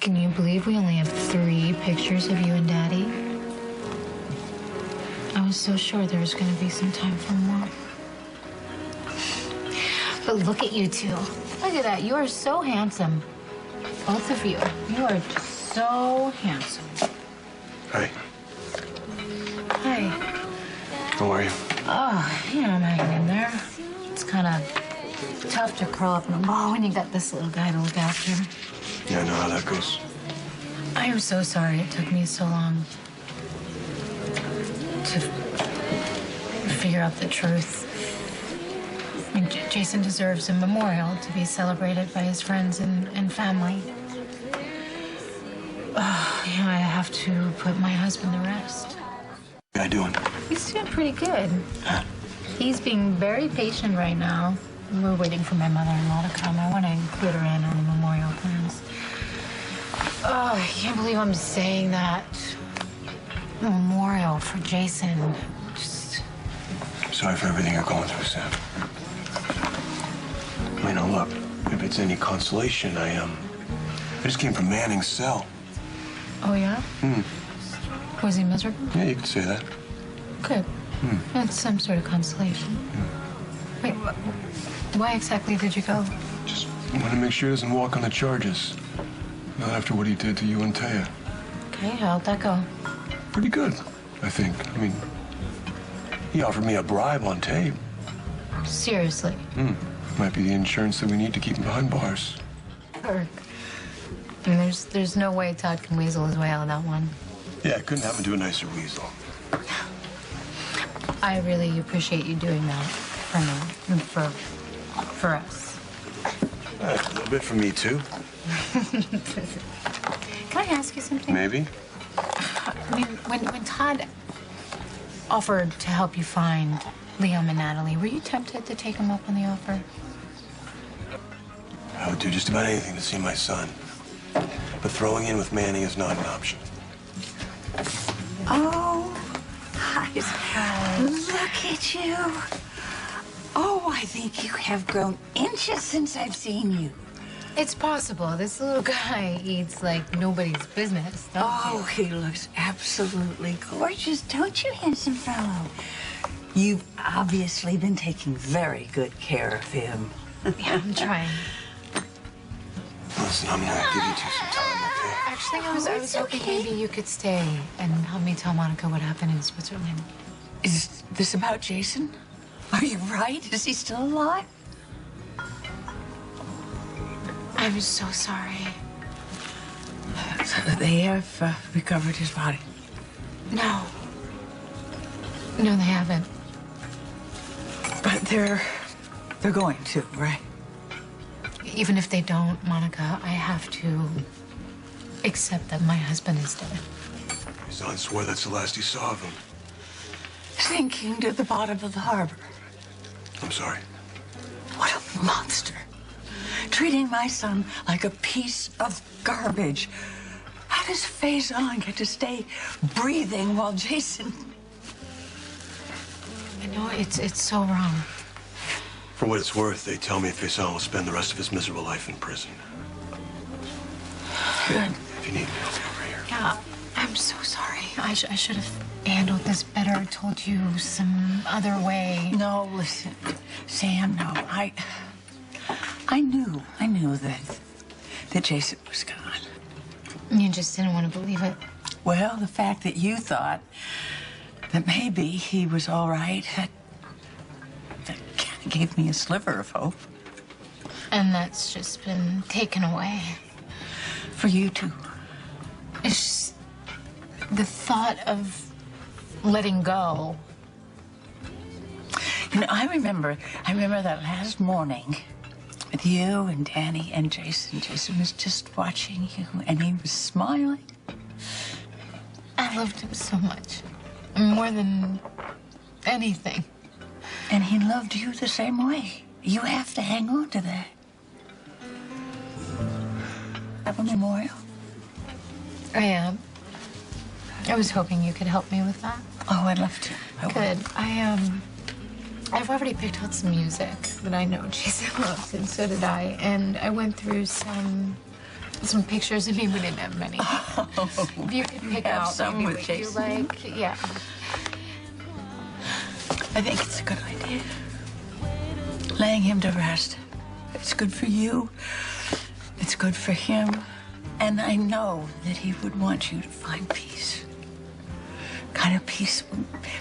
Can you believe we only have 3 pictures of you and Daddy? I was so sure there was going to be some time for more. But look at you two. Look at that. You are so handsome. Both of you. You are just so handsome. Hi. Hi. How are you? Oh, you know, I'm hanging in there. It's kind of tough to curl up in a ball when you got this little guy to look after. Yeah, I know how that goes. I am so sorry it took me so long to figure out the truth. I mean, Jason deserves a memorial to be celebrated by his friends and family. You know, I have to put my husband to rest. How you doing? He's doing pretty good. Huh? He's being very patient right now. We're waiting for my mother-in-law to come. I want to include her in on the memorial plans. Oh, I can't believe I'm saying that. Memorial for Jason. Just... I'm sorry for everything you're going through, Sam. I mean, look, if it's any consolation, I just came from Manning's cell. Oh, yeah? Was he miserable? Yeah, you could say that. Good. That's some sort of consolation. Wait, why exactly did you go? Just want to make sure he doesn't walk on the charges. Not after what he did to you and Taya. Okay, how'd that go? Pretty good, I think. I mean, he offered me a bribe on tape. Seriously? Might be the insurance that we need to keep him behind bars. Or, I mean, there's no way Todd can weasel his way out of that one. Yeah, it couldn't happen to a nicer weasel. I really appreciate you doing that for me and for us. A little bit for me, too. Can I ask you something? Maybe. I mean, when Todd offered to help you find Liam and Natalie, were you tempted to take him up on the offer? I would do just about anything to see my son. But throwing in with Manning is not an option. Oh, hi. Look at you. Oh, I think you have grown inches since I've seen you. It's possible. This little guy eats like nobody's business, don't Oh, he looks absolutely gorgeous, don't you, handsome fellow? You've obviously been taking very good care of him. Yeah, I'm trying. Listen, I'm gonna give you two some time, okay? Actually, I was hoping maybe you could stay and help me tell Monica what happened in Switzerland. Is this about Jason? Are you right? Is he still alive? I'm so sorry. So they have recovered his body? No. No, they haven't. But they're going to, right? Even if they don't, Monica, I have to accept that my husband is dead. His son swore that's the last he saw of him. Sinking to the bottom of the harbor. I'm sorry. What a monster. Treating my son like a piece of garbage. How does Faison get to stay breathing while Jason... I know it's so wrong. For what it's worth, they tell me Faison will spend the rest of his miserable life in prison. Good. If you need me, I'll be over here. Yeah, I'm so sorry. I should have handled this better, told you some other way. No, listen, Sam, no. I knew that Jason was gone. You just didn't want to believe it. Well, the fact that you thought that maybe he was all right, that kind of gave me a sliver of hope. And that's just been taken away. For you, too. It's just the thought of letting go. You know, I remember that last morning with you and Danny and Jason. Jason was just watching you, and he was smiling. I loved him so much. More than anything. And he loved you the same way. You have to hang on to that. Have a memorial? I am. I was hoping you could help me with that. Oh, I'd love to. Good. I've already picked out some music that I know Jason loves, and so did I. And I went through some some pictures of me. We didn't have many. If you could pick out some maybe with what Jason. you like, yeah. I think it's a good idea. Laying him to rest. It's good for you. It's good for him. And I know that he would want you to find peace. Kind of peace.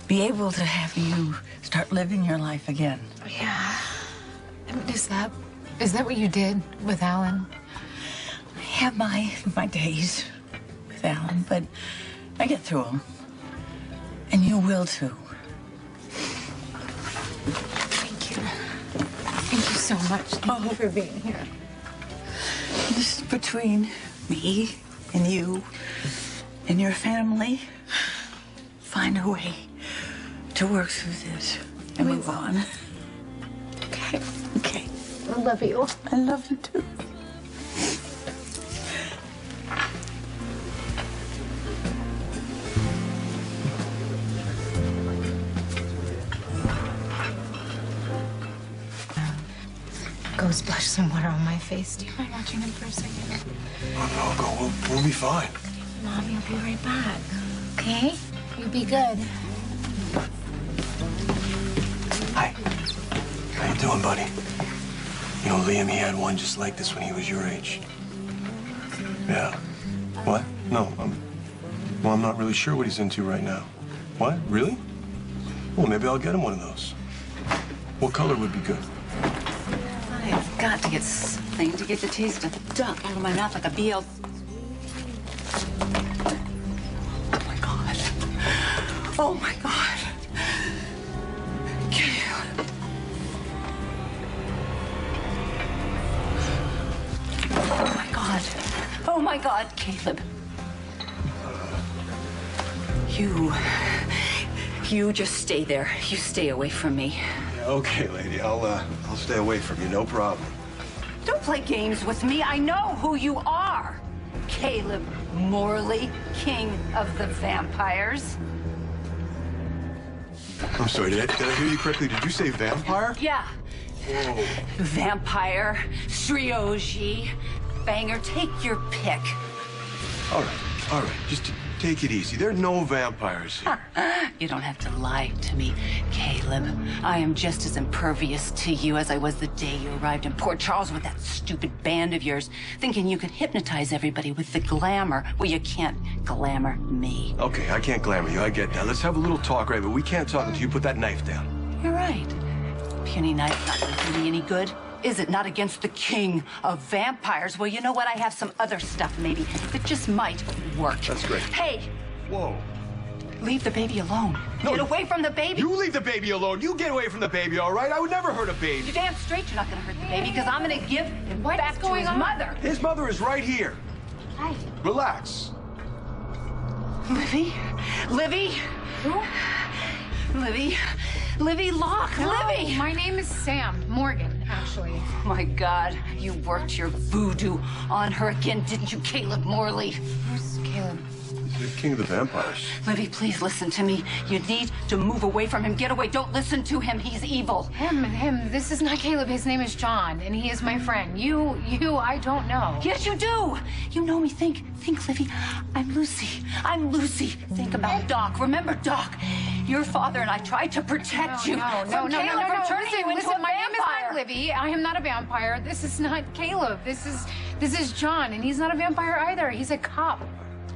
Be able to have you start living your life again. Yeah. I mean, is that what you did with Alan? I have my days with Alan, but I get through them. And you will too. Thank you. Thank you so much. Thank you for being here. This is between me and you and your family. Find a way to work through this and move on. Okay. Okay. I love you. I love you too. Go splash some water on my face. Do you mind watching him for a second? Oh, no, go. We'll be fine. Mommy will be right back. Okay? You be good. Hi. How you doing, buddy? You know, Liam, he had one just like this when he was your age. Yeah. What? No, I'm not really sure what he's into right now. What? Really? Well, maybe I'll get him one of those. What color would be good? I've got to get something to get the taste of duck out of my mouth like a BL. Oh my God. Oh my God. Caleb. Oh my God. Oh my God, Caleb. You just stay there. You stay away from me. Okay, lady. I'll stay away from you. No problem. Don't play games with me. I know who you are. Caleb Morley, king of the vampires. I'm sorry. Did I hear you correctly? Did you say vampire? Yeah. Whoa. Vampire, Srioji, Banger, take your pick. All right. Just take it easy. There are no vampires here. You don't have to lie to me, Caleb. I am just as impervious to you as I was the day you arrived in Port Charles with that stupid band of yours, thinking you could hypnotize everybody with the glamour. Well, you can't glamour me. Okay, I can't glamour you. I get that. Let's have a little talk, right? But we can't talk until you put that knife down. You're right. Puny knife not going to do me any good. Is it not against the king of vampires? Well, you know what? I have some other stuff, maybe, that just might work. That's great. Hey, Whoa. leave the baby alone. No, Get away from the baby. You leave the baby alone. You get away from the baby, all right? I would never hurt a baby. You're damn straight you're not going to hurt the baby, because I'm going to give him What back is to going his on? mother. His mother is right here. Hi. Relax. Livvy? Livvy? Who? Livvy Locke. No, Livvy! my name is Sam Morgan, actually. Oh my God, you worked your voodoo on her again, didn't you, Caleb Morley? Who's Caleb? The king of the vampires. Livvy, please listen to me. You need to move away from him. Get away. Don't listen to him. He's evil. Him. This is not Caleb. His name is John, and he is my friend. You, I don't know. Yes, you do. You know me. Think, Livvy. I'm Lucy. Think about Doc. Remember Doc? Your father and I tried to protect you from Caleb from turning you into a my name is vampire. not Livvy. I am not a vampire. This is not Caleb. This is John, and he's not a vampire either. He's a cop.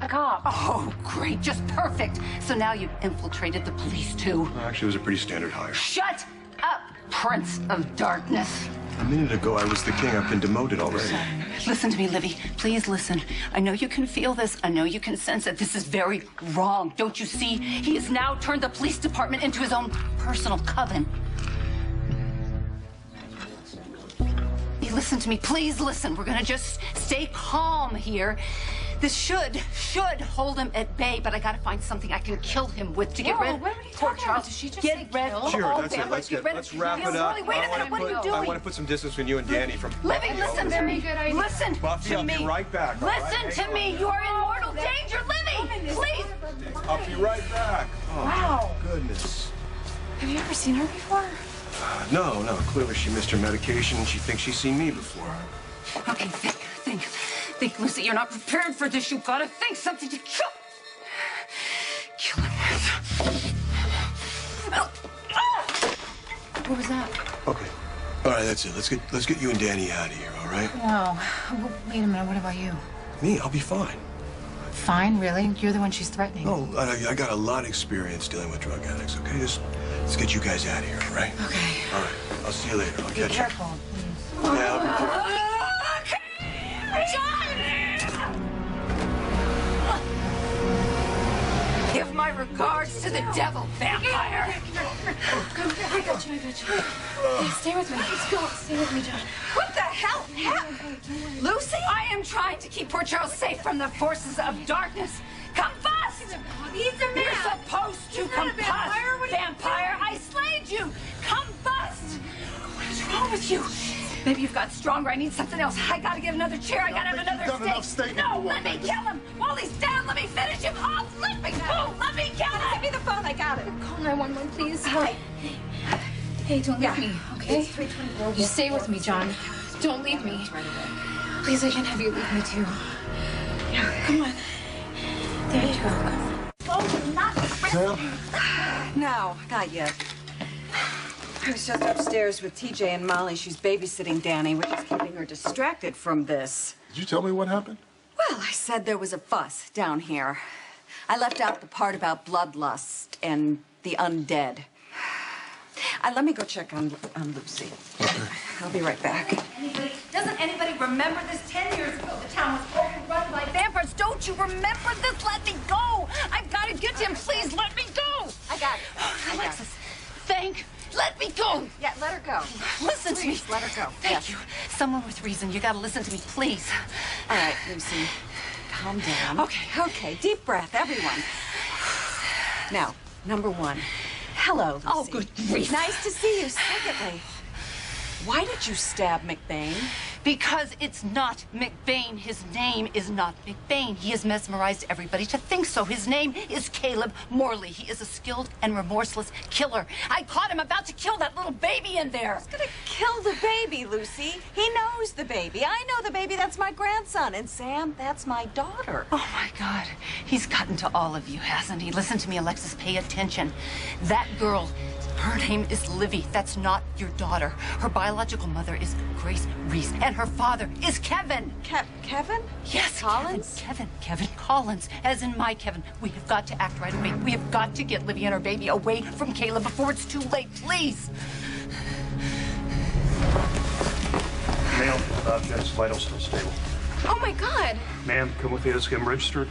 A cop. Oh, great. Just perfect. So now you've infiltrated the police, too. Actually, it was a pretty standard hire. Shut up, Prince of Darkness. A minute ago, I was the king. I've been demoted already. Listen to me, Livvy. Please listen. I know you can feel this. I know you can sense it. This is very wrong. Don't you see? He has now turned the police department into his own personal coven. You listen to me. Please listen. We're gonna just stay calm here. This should hold him at bay, but I gotta find something I can kill him with to get rid of what are you Port talking about? Charles. Did she just get say rid kill? of Sure, all that's it. vampires. Get rid Let's of- wrap it up. Wait a minute. What are you I doing? want to put some distance between you and Danny from Livvy, listen to me. good idea. Listen Buffy, to I'll me. be right back, all right? Listen to me. You are in mortal danger, Livvy. Please. I'll be right back. Oh, Wow. my goodness. Have you ever seen her before? No. Clearly, she missed her medication, and she thinks she's seen me before. Okay, think. think, Lucy, you're not prepared for this. You've got to think something to kill him with. What was that? Okay. All right, that's it. Let's get you and Danny out of here, all right? No. Wait a minute. What about you? Me, I'll be fine. Fine, really? You're the one she's threatening. No, I got a lot of experience dealing with drug addicts, okay? Let's get you guys out of here, all right? Okay. All right. I'll see you later. I'll Be catch careful, please. you. Yeah, I'll be careful. Give my regards to the devil, vampire. Come, I got you. Hey, stay with me. Let's go. Stay with me, John. What the hell? Lucy? I am trying to keep poor Charles safe from the forces of darkness. Combust! He's a man. You're supposed to combust. Vampire, I slayed you. Combust! What is wrong with you? Maybe you've got stronger. I need something else. I gotta get another chair. I gotta have another steak. No, let me kill him. While he's down, let me finish him off. Let me go. Let me kill him. Give me the phone. I got it. Call 911, please. Hi. Hey, don't leave me, okay? It's 324. You stay with me, John. Don't leave me. Please, I can't have you leave me, too. Yeah, come on. There you go. Come on. Oh, not Sam? No, not yet. I was just upstairs with TJ and Molly. She's babysitting Danny, which is keeping her distracted from this. Did you tell me what happened? Well, I said there was a fuss down here. I left out the part about bloodlust and the undead. Let me go check on Lucy. Okay. I'll be right back. Doesn't anybody remember this? 10 years ago, the town was overrun by vampires. Don't you remember this? Let me go. I've got to get to him. Please let me go. I got it. Alexis, let me go. Yeah, let her go. Listen to me. Please, let her go. Thank you. Someone with reason. You gotta listen to me, please. All right, Lucy. Calm down. Okay. Okay, deep breath, everyone. Now, number one. Hello, Lucy. Oh, good grief. Nice to see you. Secondly, why did you stab McBain? Because it's not McBain. His name is not McBain. He has mesmerized everybody to think so. His name is Caleb Morley. He is a skilled and remorseless killer. I caught him about to kill that little baby in there. Who's gonna kill the baby, Lucy? He knows the baby. I know the baby. That's my grandson. And Sam, that's my daughter. Oh, my God. He's gotten to all of you, hasn't he? Listen to me, Alexis. Pay attention. That girl, her name is Livvy. That's not your daughter. Her biological mother is Grace Reese, and her father is Kevin. Kevin? Yes, Collins? Kevin Collins, as in my Kevin. We have got to act right away. We have got to get Livvy and her baby away from Caleb before it's too late, please. Ma'am, Jeff's vitals still stable. Oh, my God. Ma'am, come with me. Let's get him registered.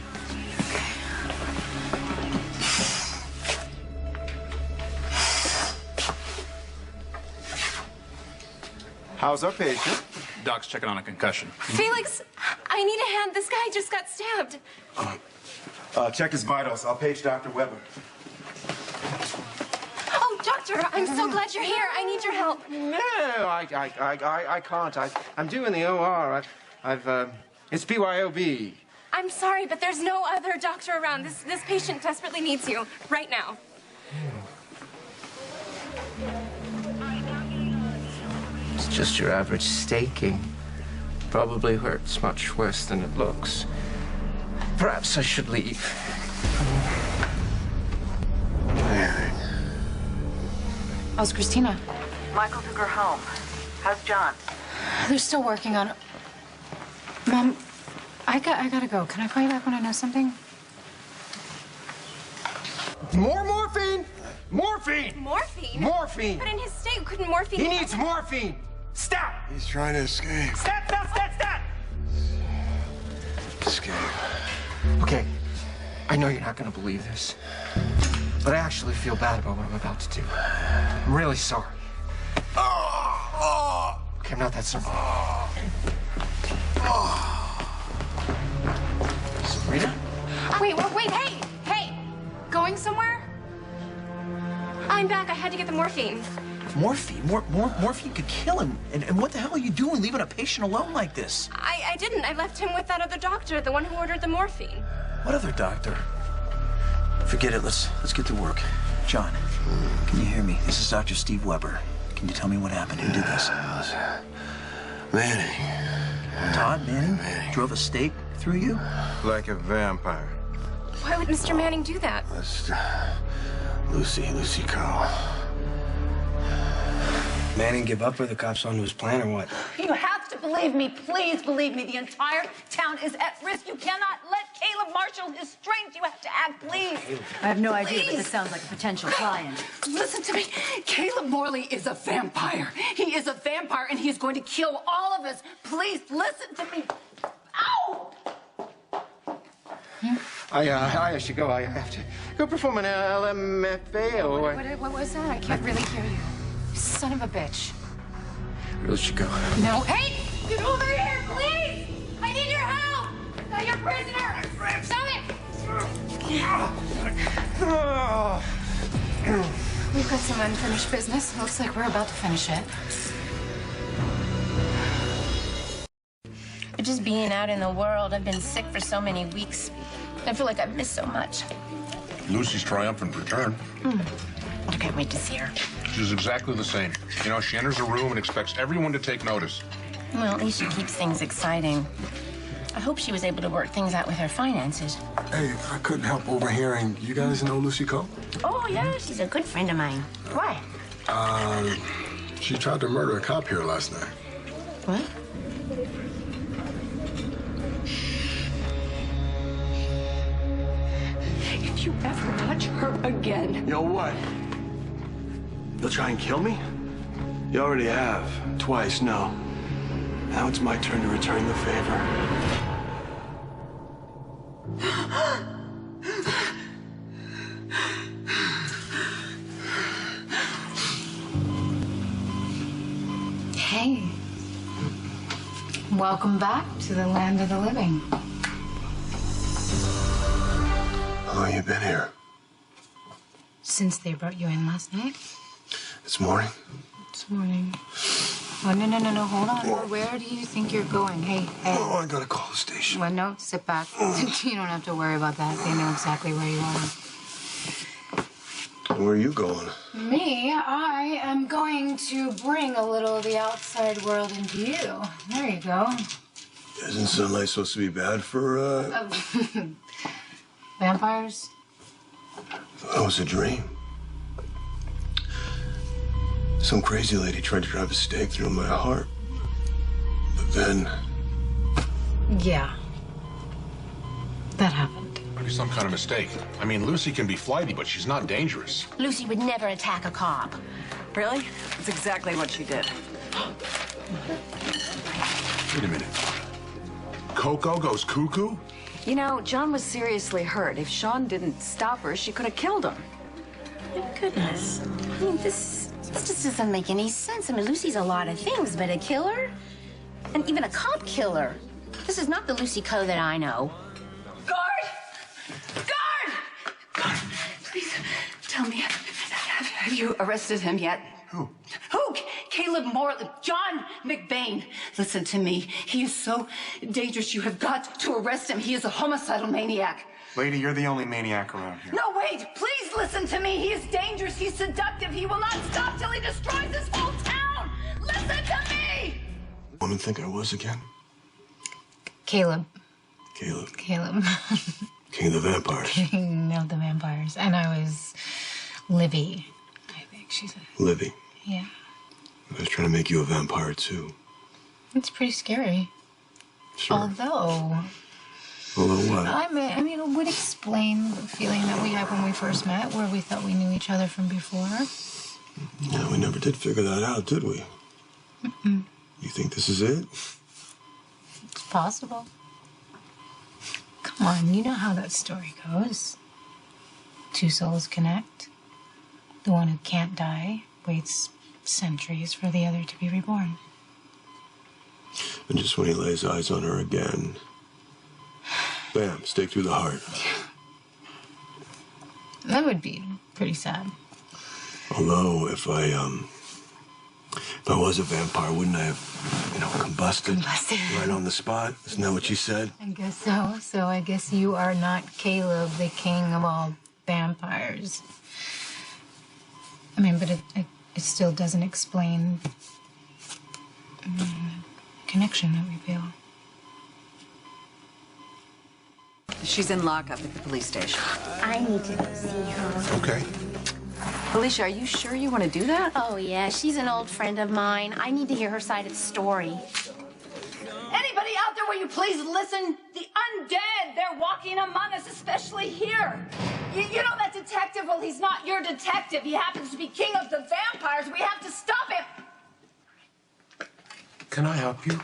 How's our patient? Doc's checking on a concussion. Felix, I need a hand. This guy just got stabbed. Check his vitals. I'll page Dr. Weber. Oh, doctor, I'm so glad you're here. I need your help. No, I can't. I'm doing the OR. It's BYOB. I'm sorry, but there's no other doctor around. This patient desperately needs you right now. It's just your average staking. Probably hurts much worse than it looks. Perhaps I should leave. How's Christina? Michael took her home. How's John? They're still working on it. Mom, I gotta go. Can I call you back when I know something? More morphine! Morphine! Morphine? Morphine! But in his state, couldn't morphine... He needs morphine! Stop! He's trying to escape. Stop! Escape. Okay, I know you're not gonna believe this, but I actually feel bad about what I'm about to do. I'm really sorry. Okay, I'm not that sorry. Sabrina? Wait, hey! Going somewhere? I'm back. I had to get the morphine. Morphine? Morphine could kill him. And what the hell are you doing leaving a patient alone like this? I didn't. I left him with that other doctor, the one who ordered the morphine. What other doctor? Forget it. Let's get to work. John, can you hear me? This is Dr. Steve Weber. Can you tell me what happened? Who did this? Manning. Todd Manning drove a stake through you? Like a vampire. Why would Mr. Manning do that? That's Lucy Coe. Manning give up, or the cops onto his plan, or what? You have to believe me. Please believe me. The entire town is at risk. You cannot let Caleb marshal his strength. You have to act, please. I have no idea, but this sounds like a potential client. Listen to me. Caleb Morley is a vampire. He is a vampire, and he is going to kill all of us. Please listen to me. Ow! I should go. I have to go perform an LMFAO. What was that? I can't really hear you. Son of a bitch. Where should go? No. Hey! Get over here, please! I need your help! You're a prisoner! Stop it! We've got some unfinished business. Looks like we're about to finish it. But just being out in the world, I've been sick for so many weeks. I feel like I've missed so much. Lucy's triumphant return. I can't wait to see her. She's exactly the same. You know, she enters a room and expects everyone to take notice. Well, at least she keeps things exciting. I hope she was able to work things out with her finances. Hey, I couldn't help overhearing. You guys know Lucy Coe? Oh, yeah, she's a good friend of mine. Why? She tried to murder a cop here last night. What? If you ever touch her again. Yo, what? They'll try and kill me? You already have. Twice, no. Now it's my turn to return the favor. Hey. Welcome back to the land of the living. How long you been here? Since they brought you in last night? This morning? This morning. Oh, no, hold on. Where do you think you're going? Hey. Oh, I gotta call the station. Well, no, sit back. You don't have to worry about that. They know exactly where you are. Where are you going? Me? I am going to bring a little of the outside world into you. There you go. Isn't sunlight supposed to be bad for, Vampires? That was a dream. Some crazy lady tried to drive a stake through my heart. But then... Yeah. That happened. Maybe some kind of mistake. I mean, Lucy can be flighty, but she's not dangerous. Lucy would never attack a cop. Really? That's exactly what she did. Wait a minute. Coco goes cuckoo? You know, John was seriously hurt. If Sean didn't stop her, she could have killed him. My goodness. I mean, this just doesn't make any sense. I mean, Lucy's a lot of things, but a killer? And even a cop killer. This is not the Lucy Coe that I know. Guard! Guard! Guard, please tell me, have you arrested him yet? Who? Who? Caleb Morley, John McBain. Listen to me. He is so dangerous. You have got to arrest him. He is a homicidal maniac. Lady, you're the only maniac around here. No, wait. Please listen to me. He is dangerous. He's seductive. He will not stop till he destroys this whole town. Listen to me. Woman think I was again? Caleb. Caleb. King King of the vampires. King of the vampires. And I was Livvy, I think she said. Livvy. Yeah. I was trying to make you a vampire, too. It's pretty scary. Sure. Although what? I mean, it would explain the feeling that we had when we first met, where we thought we knew each other from before. Yeah, we never did figure that out, did we? Mm-mm. You think this is it? It's possible. Come on, you know how that story goes. Two souls connect. The one who can't die waits centuries for the other to be reborn. And just when he lays eyes on her again, bam, stake through the heart. That would be pretty sad. Although, if I was a vampire, wouldn't I have, combusted right on the spot? Isn't that what you said? I guess so. So I guess you are not Caleb, the king of all vampires. I mean, but it still doesn't explain the connection that we feel. She's in lockup at the police station. I need to go see her. Okay. Felicia, are you sure you want to do that? Oh, yeah, she's an old friend of mine. I need to hear her side of the story. Anybody out there, will you please listen? The undead, they're walking among us, especially here. You know that detective? Well, he's not your detective. He happens to be king of the vampires. We have to stop him. Can I help you?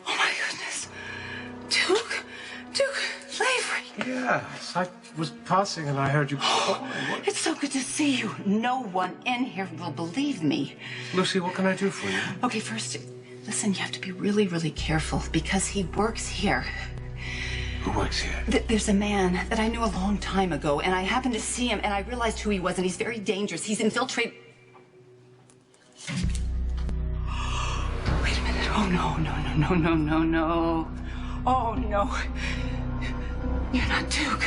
Oh, my goodness. Duke Livvey. Yes, I was passing and I heard you. It's so good to see you. No one in here will believe me. Lucy, what can I do for you? Okay, first, listen, you have to be really, really careful because he works here. Who works here? There's a man that I knew a long time ago, and I happened to see him, and I realized who he was, and he's very dangerous. He's infiltrated. Wait a minute. Oh, no. Oh, no. You're not Duke.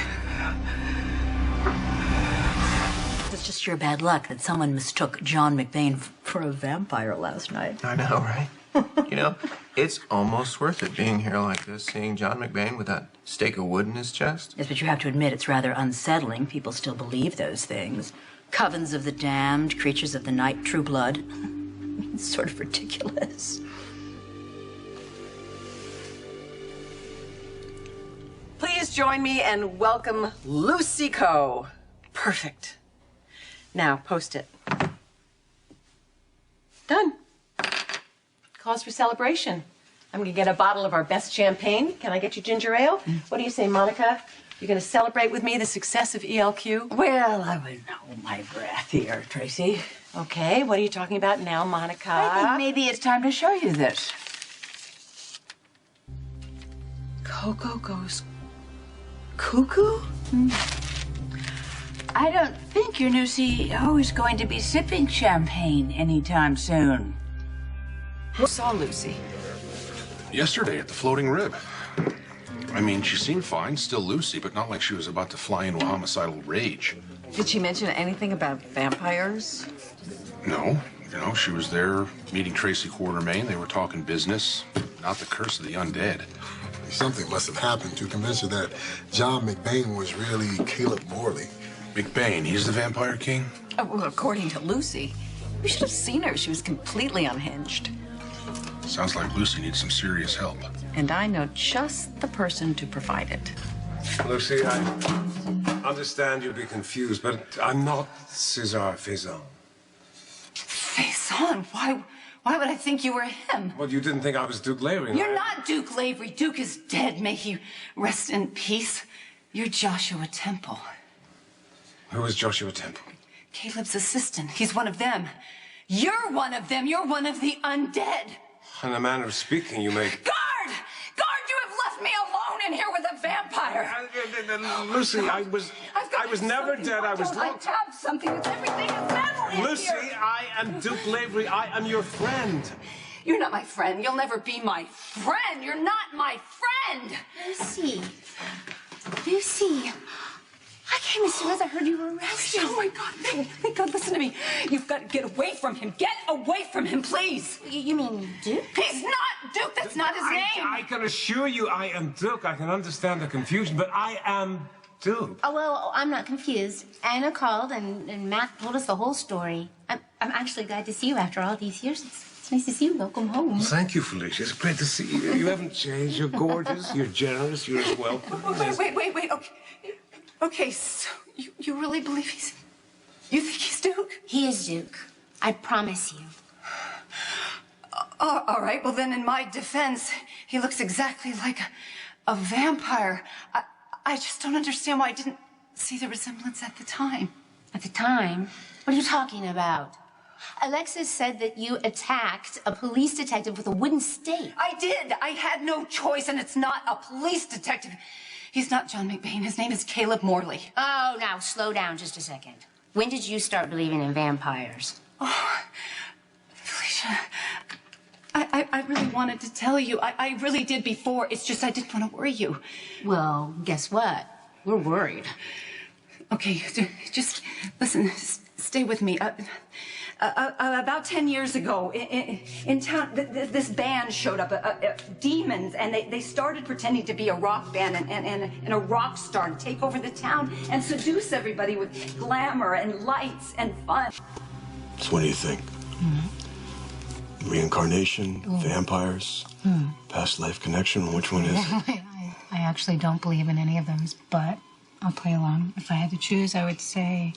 It's just your bad luck that someone mistook John McBain for a vampire last night. I know, right? You know, it's almost worth it being here like this, seeing John McBain with that stake of wood in his chest. Yes, but you have to admit it's rather unsettling. People still believe those things. Covens of the damned, creatures of the night, true blood. It's sort of ridiculous. Please join me and welcome Lucy Coe. Perfect. Now, post it. Done. Cause for celebration. I'm gonna get a bottle of our best champagne. Can I get you ginger ale? What do you say, Monica? You're gonna celebrate with me the success of ELQ? Well, I would hold my breath here, Tracy. Okay, what are you talking about now, Monica? I think maybe it's time to show you this. Coco goes cuckoo? I don't think your new CEO is going to be sipping champagne anytime soon. Who saw Lucy? Yesterday at the Floating Rib. I mean, she seemed fine, still Lucy, but not like she was about to fly into a homicidal rage. Did she mention anything about vampires? No, she was there meeting Tracy Quartermain. They were talking business, not the curse of the undead. Something must have happened to convince her that John McBain was really Caleb Morley. McBain, he's the vampire king? Oh, well, according to Lucy. You should have seen her. She was completely unhinged. Sounds like Lucy needs some serious help. And I know just the person to provide it. Lucy, I understand you'll be confused, but I'm not César Faison. Faison? Why would I think you were him? Well, you didn't think I was Duke Livvy. You're not Duke Livvey. Duke is dead. May he rest in peace. You're Joshua Temple. Who is Joshua Temple? Caleb's assistant. He's one of them. You're one of them. You're one of the undead. In a manner of speaking, you may... Guard! Guard, you have left me alone in here with a vampire. Lucy, I was never dead. I was locked. I have something. It's everything is metal in Lucy, here. I am Duke Livvy. I am your friend. You're not my friend. You'll never be my friend. You're not my friend. Lucy. I came as soon as I heard you were arrested. Oh, my God. Thank God, listen to me. You've got to get away from him. Get away from him, please. You mean Duke? He's not Duke. That's not his name. I can assure you I am Duke. I can understand the confusion, but I am Duke. Oh, well, I'm not confused. Anna called and Matt told us the whole story. I'm actually glad to see you after all these years. It's nice to see you. Welcome home. Thank you, Felicia. It's great to see you. You haven't changed. You're gorgeous. You're generous. You're as welcome. Wait. Okay, so you really believe you think he's Duke? He is Duke. I promise you. All right, well then in my defense, he looks exactly like a vampire. I just don't understand why I didn't see the resemblance at the time. At the time? What are you talking about? Alexis said that you attacked a police detective with a wooden stake. I did. I had no choice, and it's not a police detective. He's not John McBain. His name is Caleb Morley. Oh, now, slow down just a second. When did you start believing in vampires? Oh, Felicia, I really wanted to tell you. I really did before. It's just I didn't want to worry you. Well, guess what? We're worried. Okay, just listen. Stay with me. About 10 years ago, in town, this band showed up, demons, and they started pretending to be a rock band and a rock star to take over the town and seduce everybody with glamour and lights and fun. So what do you think? Reincarnation, vampires, past life connection, which one is it? I actually don't believe in any of them, but I'll play along. If I had to choose, I would say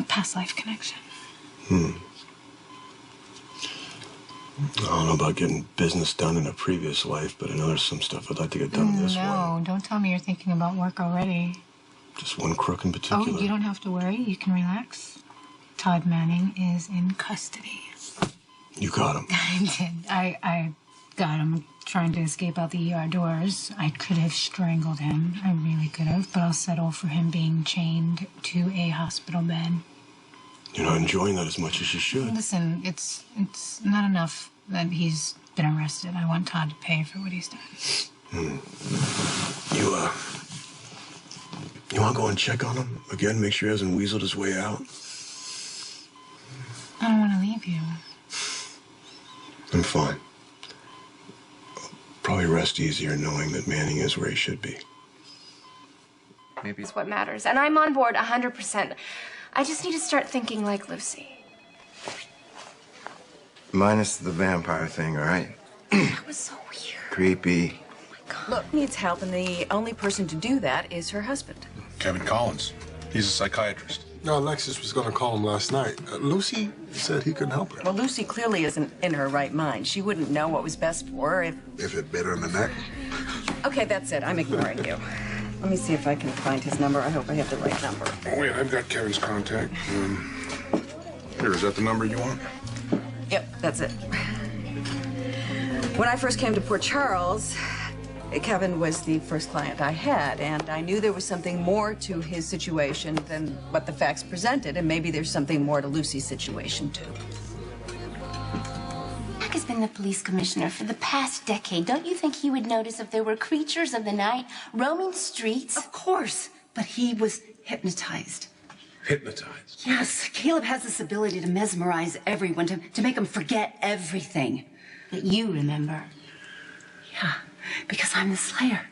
past life connection. I don't know about getting business done in a previous life, but I know there's some stuff I'd like to get done in this one. No, don't tell me you're thinking about work already. Just one crook in particular. Oh, you don't have to worry. You can relax. Todd Manning is in custody. You got him. I did. I got him trying to escape out the ER doors. I could have strangled him. I really could have, but I'll settle for him being chained to a hospital bed. You're not enjoying that as much as you should. Listen, it's not enough that he's been arrested. I want Todd to pay for what he's done. You want to go and check on him again? Make sure he hasn't weaseled his way out? I don't want to leave you. I'm fine. I'll probably rest easier knowing that Manning is where he should be. Maybe it's what matters, and I'm on board 100%. I just need to start thinking like Lucy. Minus the vampire thing, all right? That was so weird. Creepy. Look, needs help, and the only person to do that is her husband. Kevin Collins. He's a psychiatrist. No, Alexis was going to call him last night. Lucy said he couldn't help her. Well, Lucy clearly isn't in her right mind. She wouldn't know what was best for her if it bit her in the neck. Okay, that's it. I'm ignoring you. Let me see if I can find his number. I hope I have the right number. Oh, wait, I've got Kevin's contact. Here, is that the number you want? Yep, that's it. When I first came to Port Charles, Kevin was the first client I had, and I knew there was something more to his situation than what the facts presented, and maybe there's something more to Lucy's situation, too. Jack has been the police commissioner for the past decade. Don't you think he would notice if there were creatures of the night roaming streets? Of course, but he was hypnotized. Hypnotized? Yes, Caleb has this ability to mesmerize everyone, to make them forget everything. That you remember. Yeah, because I'm the Slayer.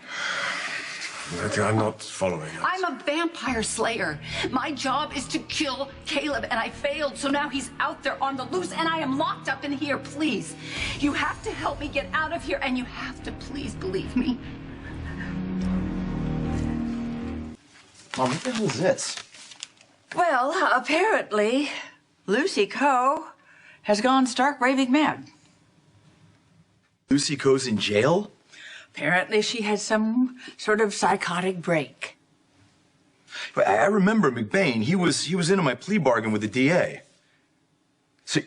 I'm not following it. I'm a vampire slayer. My job is to kill Caleb, and I failed, so now he's out there on the loose, and I am locked up in here. Please, you have to help me get out of here, and you have to please believe me. Mom, what the hell is this? Well, apparently, Lucy Coe has gone stark raving mad. Lucy Coe's in jail? Apparently, she had some sort of psychotic break. But I remember McBain. He was into my plea bargain with the DA. So,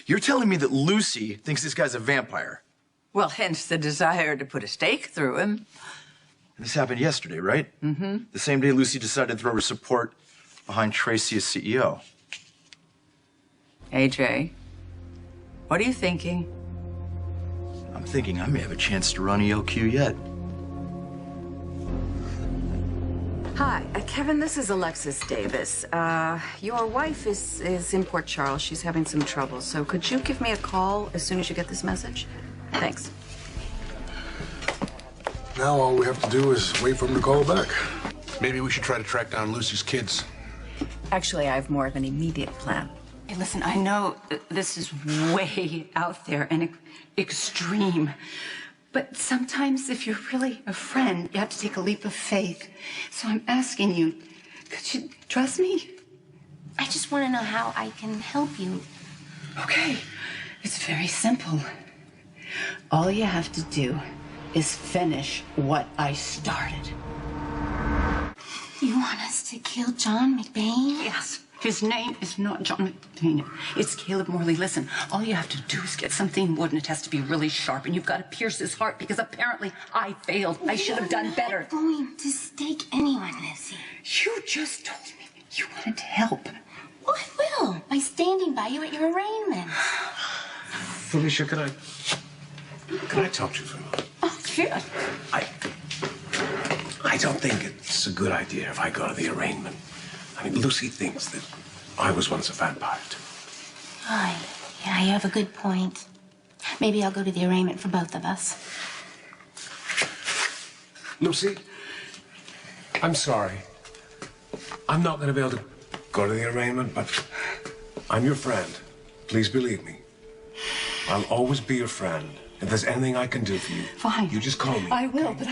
you're telling me that Lucy thinks this guy's a vampire? Well, hence the desire to put a stake through him. And this happened yesterday, right? Mm-hmm. The same day Lucy decided to throw her support behind Tracy as CEO. AJ, what are you thinking? I'm thinking I may have a chance to run ELQ yet. Hi, Kevin, this is Alexis Davis. Your wife is in Port Charles. She's having some trouble, so could you give me a call as soon as you get this message? Thanks. Now all we have to do is wait for him to call back. Maybe we should try to track down Lucy's kids. Actually, I have more of an immediate plan. Hey, listen, I know this is way out there and extreme, but sometimes if you're really a friend, you have to take a leap of faith. So I'm asking you, could you trust me? I just want to know how I can help you. Okay, it's very simple. All you have to do is finish what I started. You want us to kill John McBain? Yes. His name is not John McBain. It's Caleb Morley. Listen, all you have to do is get something wood, and it has to be really sharp, and you've got to pierce his heart, because apparently I failed. I should have done better. You're not going to stake anyone, Lizzie. You just told me you wanted to help. Well, I will, by standing by you at your arraignment. Felicia, can I talk to you for a moment? Oh, yeah. I don't think it's a good idea if I go to the arraignment. I mean, Lucy thinks that I was once a vampire, too. Oh, yeah, you have a good point. Maybe I'll go to the arraignment for both of us. Lucy, I'm sorry. I'm not going to be able to go to the arraignment, but I'm your friend. Please believe me. I'll always be your friend. If there's anything I can do for you, Fine. you just call me. I will, but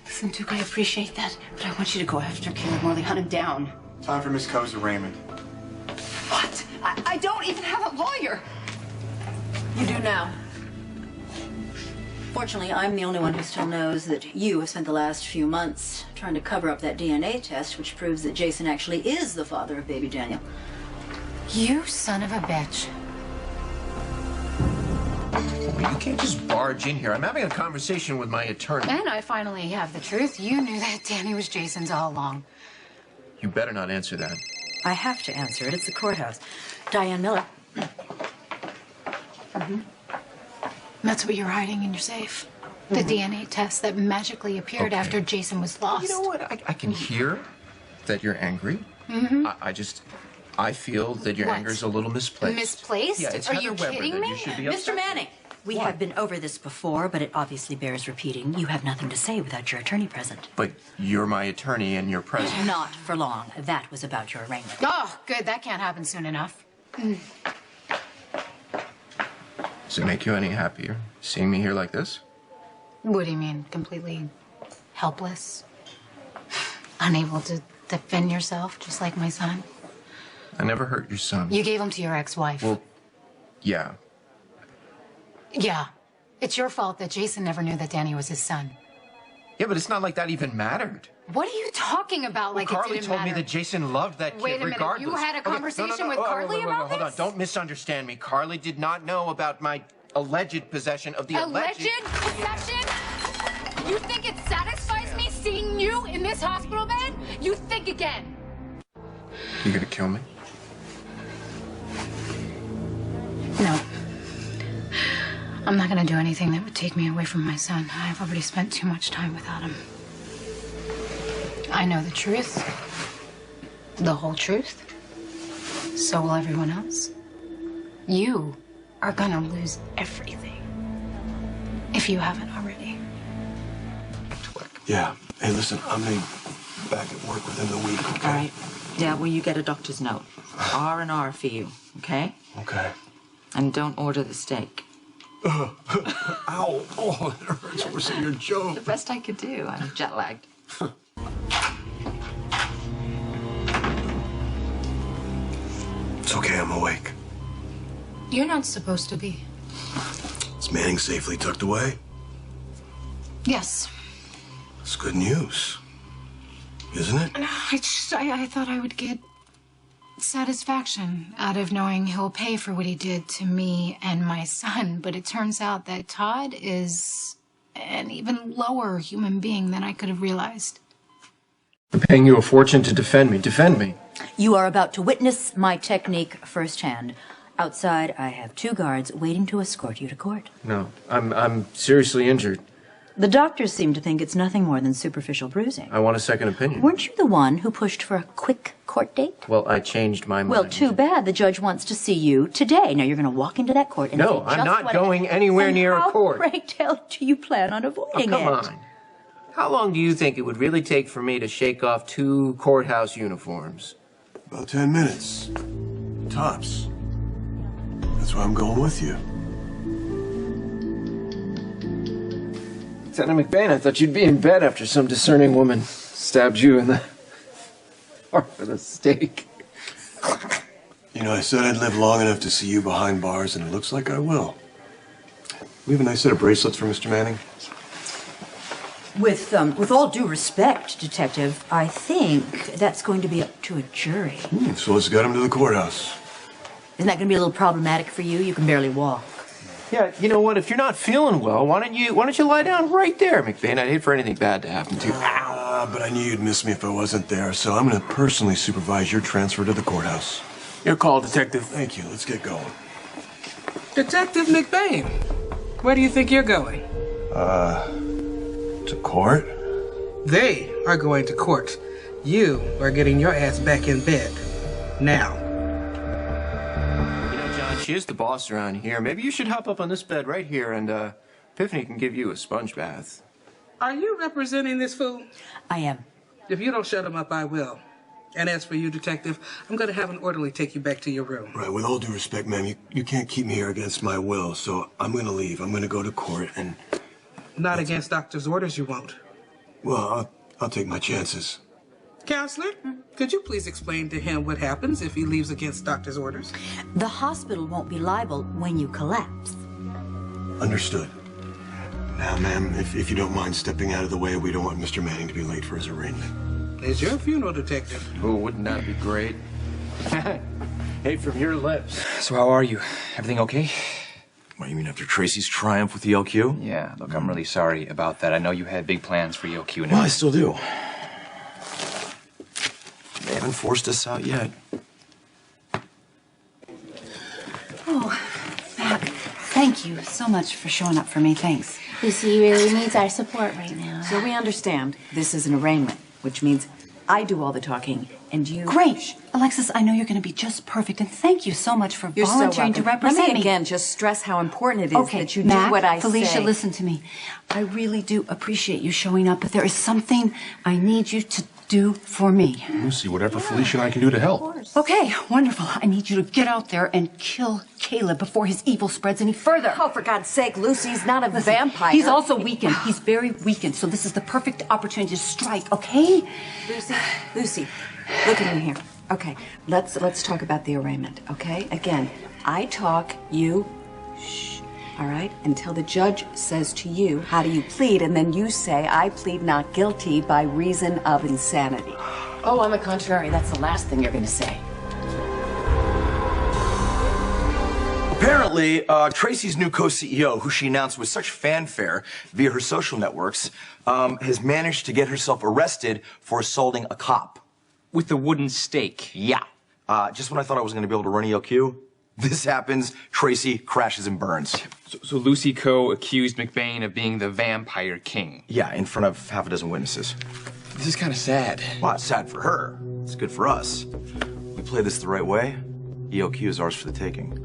listen, Duke, I appreciate that, but I want you to go after Caleb Morley, hunt him down. Time for Miss Coe's arraignment. What? I don't even have a lawyer. You do now. Fortunately, I'm the only one who still knows that you have spent the last few months trying to cover up that DNA test, which proves that Jason actually is the father of baby Daniel. You son of a bitch. You can't just barge in here. I'm having a conversation with my attorney. And I finally have the truth. You knew that Danny was Jason's all along. You better not answer that. I have to answer it. It's the courthouse. Diane Miller. That's what you're hiding in your safe. The DNA test that magically appeared after Jason was lost. You know what? I can hear that you're angry. I feel that your What? anger is a little misplaced. Misplaced? Yeah, it's Are Heather you Weber kidding that me? you should be Mr. upset. Manning, we have been over this before, but it obviously bears repeating. You have nothing to say without your attorney present. But you're my attorney and you're present. Not for long. That was about your arraignment. Oh, good. That can't happen soon enough. Does it make you any happier seeing me here like this? What do you mean? Completely helpless? Unable to defend yourself, just like my son? I never hurt your son. You gave him to your ex-wife. Well, yeah. Yeah. It's your fault that Jason never knew that Danny was his son. Yeah, but it's not like that even mattered. What are you talking about like Well, it Carly didn't told matter? me that Jason loved that kid Wait a minute, regardless. you had a Okay, conversation with Oh, Carly wait, about hold on. this? Don't misunderstand me. Carly did not know about my alleged possession of the Alleged possession? You think it satisfies me seeing you in this hospital bed? You think again. You gonna kill me? No. I'm not gonna do anything that would take me away from my son. I've already spent too much time without him. I know the truth. The whole truth. So will everyone else. You are gonna lose everything. If you haven't already. Yeah. Hey, listen, I'm gonna be back at work within the week, okay? All right. Yeah, well, you get a doctor's note. R&R for you, okay? Okay. And don't order the steak. Ow. Oh, it hurts worse than your joke. The best I could do. I'm jet lagged. It's okay, I'm awake. You're not supposed to be. Is Manning safely tucked away? Yes. It's good news, isn't it? I thought I would get satisfaction out of knowing he'll pay for what he did to me and my son, but it turns out that Todd is an even lower human being than I could have realized. I'm paying you a fortune to defend me. Defend me. You are about to witness my technique firsthand. Outside, I have 2 guards waiting to escort you to court. No, I'm seriously injured. The doctors seem to think it's nothing more than superficial bruising. I want a second opinion. Weren't you the one who pushed for a quick court date? Well, I changed my mind. Well, too bad. The judge wants to see you today. Now you're going to walk into that court and No, say I'm just not what- going anywhere And near a court. How, pray tell, do you plan on avoiding Oh, come it? on. How long do you think it would really take for me to shake off 2 courthouse uniforms? About 10 minutes. Tops. That's why I'm going with you. Lieutenant McBain, I thought you'd be in bed after some discerning woman stabbed you in the heart with a stake. You know, I said I'd live long enough to see you behind bars, and it looks like I will. We have a nice set of bracelets for Mr. Manning. With all due respect, Detective, I think that's going to be up to a jury. So let's get him to the courthouse. Isn't that going to be a little problematic for you? You can barely walk. Yeah, you know what? If you're not feeling well, why don't you lie down right there, McBain? I'd hate for anything bad to happen to you. But I knew you'd miss me if I wasn't there, so I'm going to personally supervise your transfer to the courthouse. Your call, Detective. Thank you. Let's get going. Detective McBain, where do you think you're going? To court? They are going to court. You are getting your ass back in bed. Now. she is the boss around here. Maybe you should hop up on this bed right here and, Epiphany can give you a sponge bath. Are you representing this fool? I am. If you don't shut him up, I will. And as for you, Detective, I'm going to have an orderly take you back to your room. Right, with all due respect, ma'am, you can't keep me here against my will, so I'm going to leave. I'm going to go to court and... Not against doctor's orders, you won't. Well, I'll take my chances. Counselor, could you please explain to him what happens if he leaves against doctor's orders? The hospital won't be liable when you collapse. Understood. Now, ma'am, if you don't mind stepping out of the way, we don't want Mr. Manning to be late for his arraignment. It's your funeral, Detective. Oh, wouldn't that be great? Hey, from your lips. So how are you? Everything okay? What, you mean after Tracy's triumph with ELQ? Yeah, look, I'm really sorry about that. I know you had big plans for ELQ and Well, I still do. They haven't forced us out yet. Oh, Mac, thank you so much for showing up for me. Thanks. Lucy really needs our support right now. So we understand this is an arraignment, which means I do all the talking, and you... Great! Alexis, I know you're going to be just perfect, and thank you so much for volunteering to represent Let me. me again just stress how important it is Okay, that you Mac, do what I Felicia, say. listen to me. I really do appreciate you showing up, but there is something I need you to do for me. Lucy, whatever Felicia and I can do to help. Okay, wonderful. I need you to get out there and kill Caleb before his evil spreads any further. Oh, for God's sake, Lucy's not a vampire. He's also weakened. He's very weakened, so this is the perfect opportunity to strike, okay? Lucy, look at me here. Okay, let's talk about the arraignment, okay? Again, I talk, you shh, all right? Until the judge says to you, how do you plead? And then you say, I plead not guilty by reason of insanity. Oh, on the contrary, that's the last thing you're going to say. Apparently, Tracy's new co-CEO, who she announced with such fanfare via her social networks, has managed to get herself arrested for assaulting a cop. with the wooden stake. Yeah. Just when I thought I was going to be able to run ELQ, this happens. Tracy crashes and burns. So Lucy Coe accused McBain of being the vampire king. Yeah, in front of half a dozen witnesses. This is kind of sad. Well, it's sad for her. It's good for us. We play this the right way, ELQ is ours for the taking.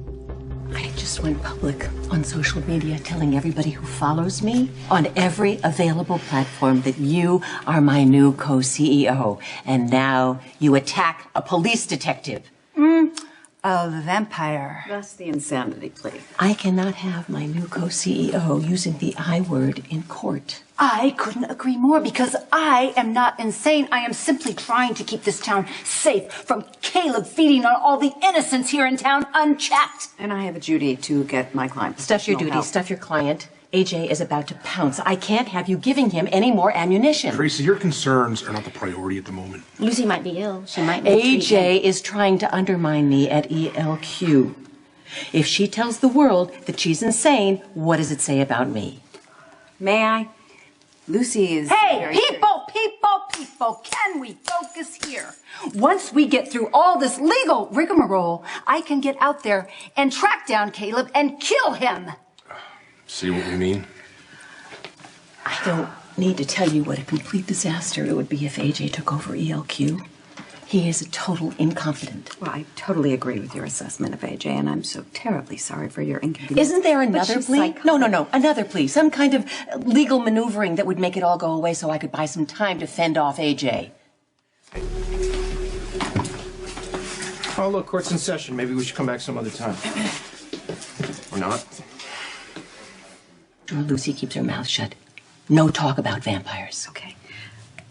I just went public on social media telling everybody who follows me on every available platform that you are my new co-CEO. And now you attack a police detective. Oh, the vampire. That's the insanity plea. I cannot have my new co-CEO using the I word in court. I couldn't agree more because I am not insane. I am simply trying to keep this town safe from Caleb feeding on all the innocents here in town unchecked. And I have a duty to get my client. Stuff your duty, stuff your client. AJ is about to pounce. I can't have you giving him any more ammunition. Tracy, your concerns are not the priority at the moment. Lucy might be ill. She might need AJ treatment. is trying to undermine me at ELQ. If she tells the world that she's insane, what does it say about me? May I? Lucy is... Hey, people, can we focus here? Once we get through all this legal rigmarole, I can get out there and track down Caleb and kill him. See what we mean? I don't need to tell you what a complete disaster it would be if AJ took over ELQ. He is a total incompetent. Well, I totally agree with your assessment of AJ, and I'm so terribly sorry for your inconvenience. Isn't there But another she's plea? No, another plea. Some kind of legal maneuvering that would make it all go away so I could buy some time to fend off AJ. Oh, look, court's in session. Maybe we should come back some other time. Or not. Lucy keeps her mouth shut. No talk about vampires. Okay.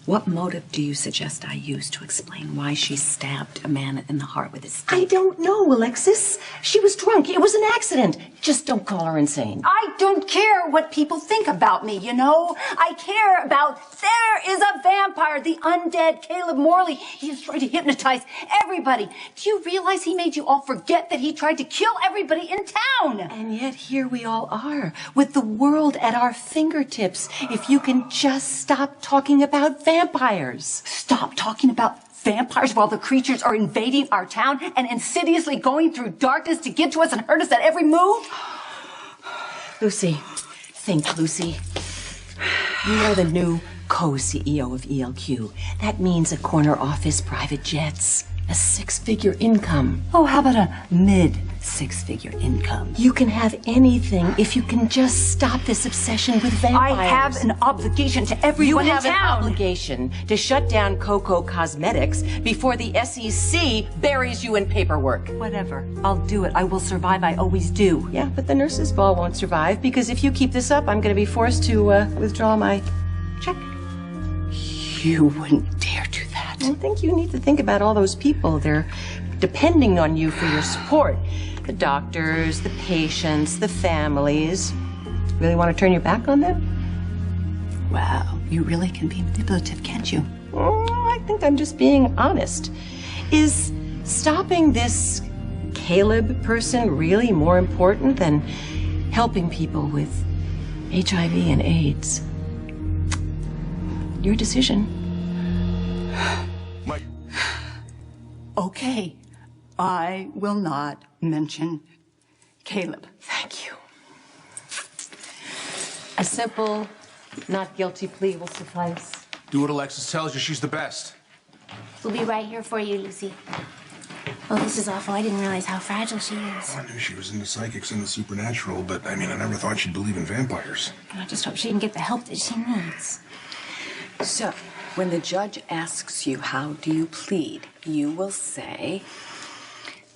What motive do you suggest I use to explain why she stabbed a man in the heart with a stake? I don't know, Alexis. She was drunk. It was an accident. Just don't call her insane. I don't care what people think about me, you know? I care about there is a vampire, the undead Caleb Morley. He is trying to hypnotize everybody. Do you realize he made you all forget that he tried to kill everybody in town? And yet here we all are, with the world at our fingertips. If you can just stop talking about vampires. Stop talking about vampires while the creatures are invading our town and insidiously going through darkness to get to us and hurt us at every move? Lucy, think, Lucy. You are the new co-CEO of ELQ. That means a corner office, private jets, a six-figure income. Oh, how about a mid-six-figure income? You can have anything if you can just stop this obsession with vampires. I have an obligation to everyone You have in an town. obligation to shut down Coco Cosmetics before the SEC buries you in paperwork. Whatever. I'll do it. I will survive. I always do. Yeah, but the nurses' ball won't survive because if you keep this up, I'm going to be forced to withdraw my check. You wouldn't dare do that. I think you need to think about all those people. They're depending on you for your support. The doctors, the patients, the families. Really want to turn your back on them? Wow, you really can be manipulative, can't you? I think I'm just being honest. Is stopping this Caleb person really more important than helping people with HIV and AIDS? Your decision. Mike. Okay, I will not mention Caleb. Thank you. A simple, not guilty plea will suffice. Do what Alexis tells you. She's the best. We'll be right here for you, Lucy. Oh, this is awful. I didn't realize how fragile she is. I knew she was into psychics and the supernatural, but I mean, I never thought she'd believe in vampires. I just hope she can get the help that she needs. So, when the judge asks you, how do you plead, you will say,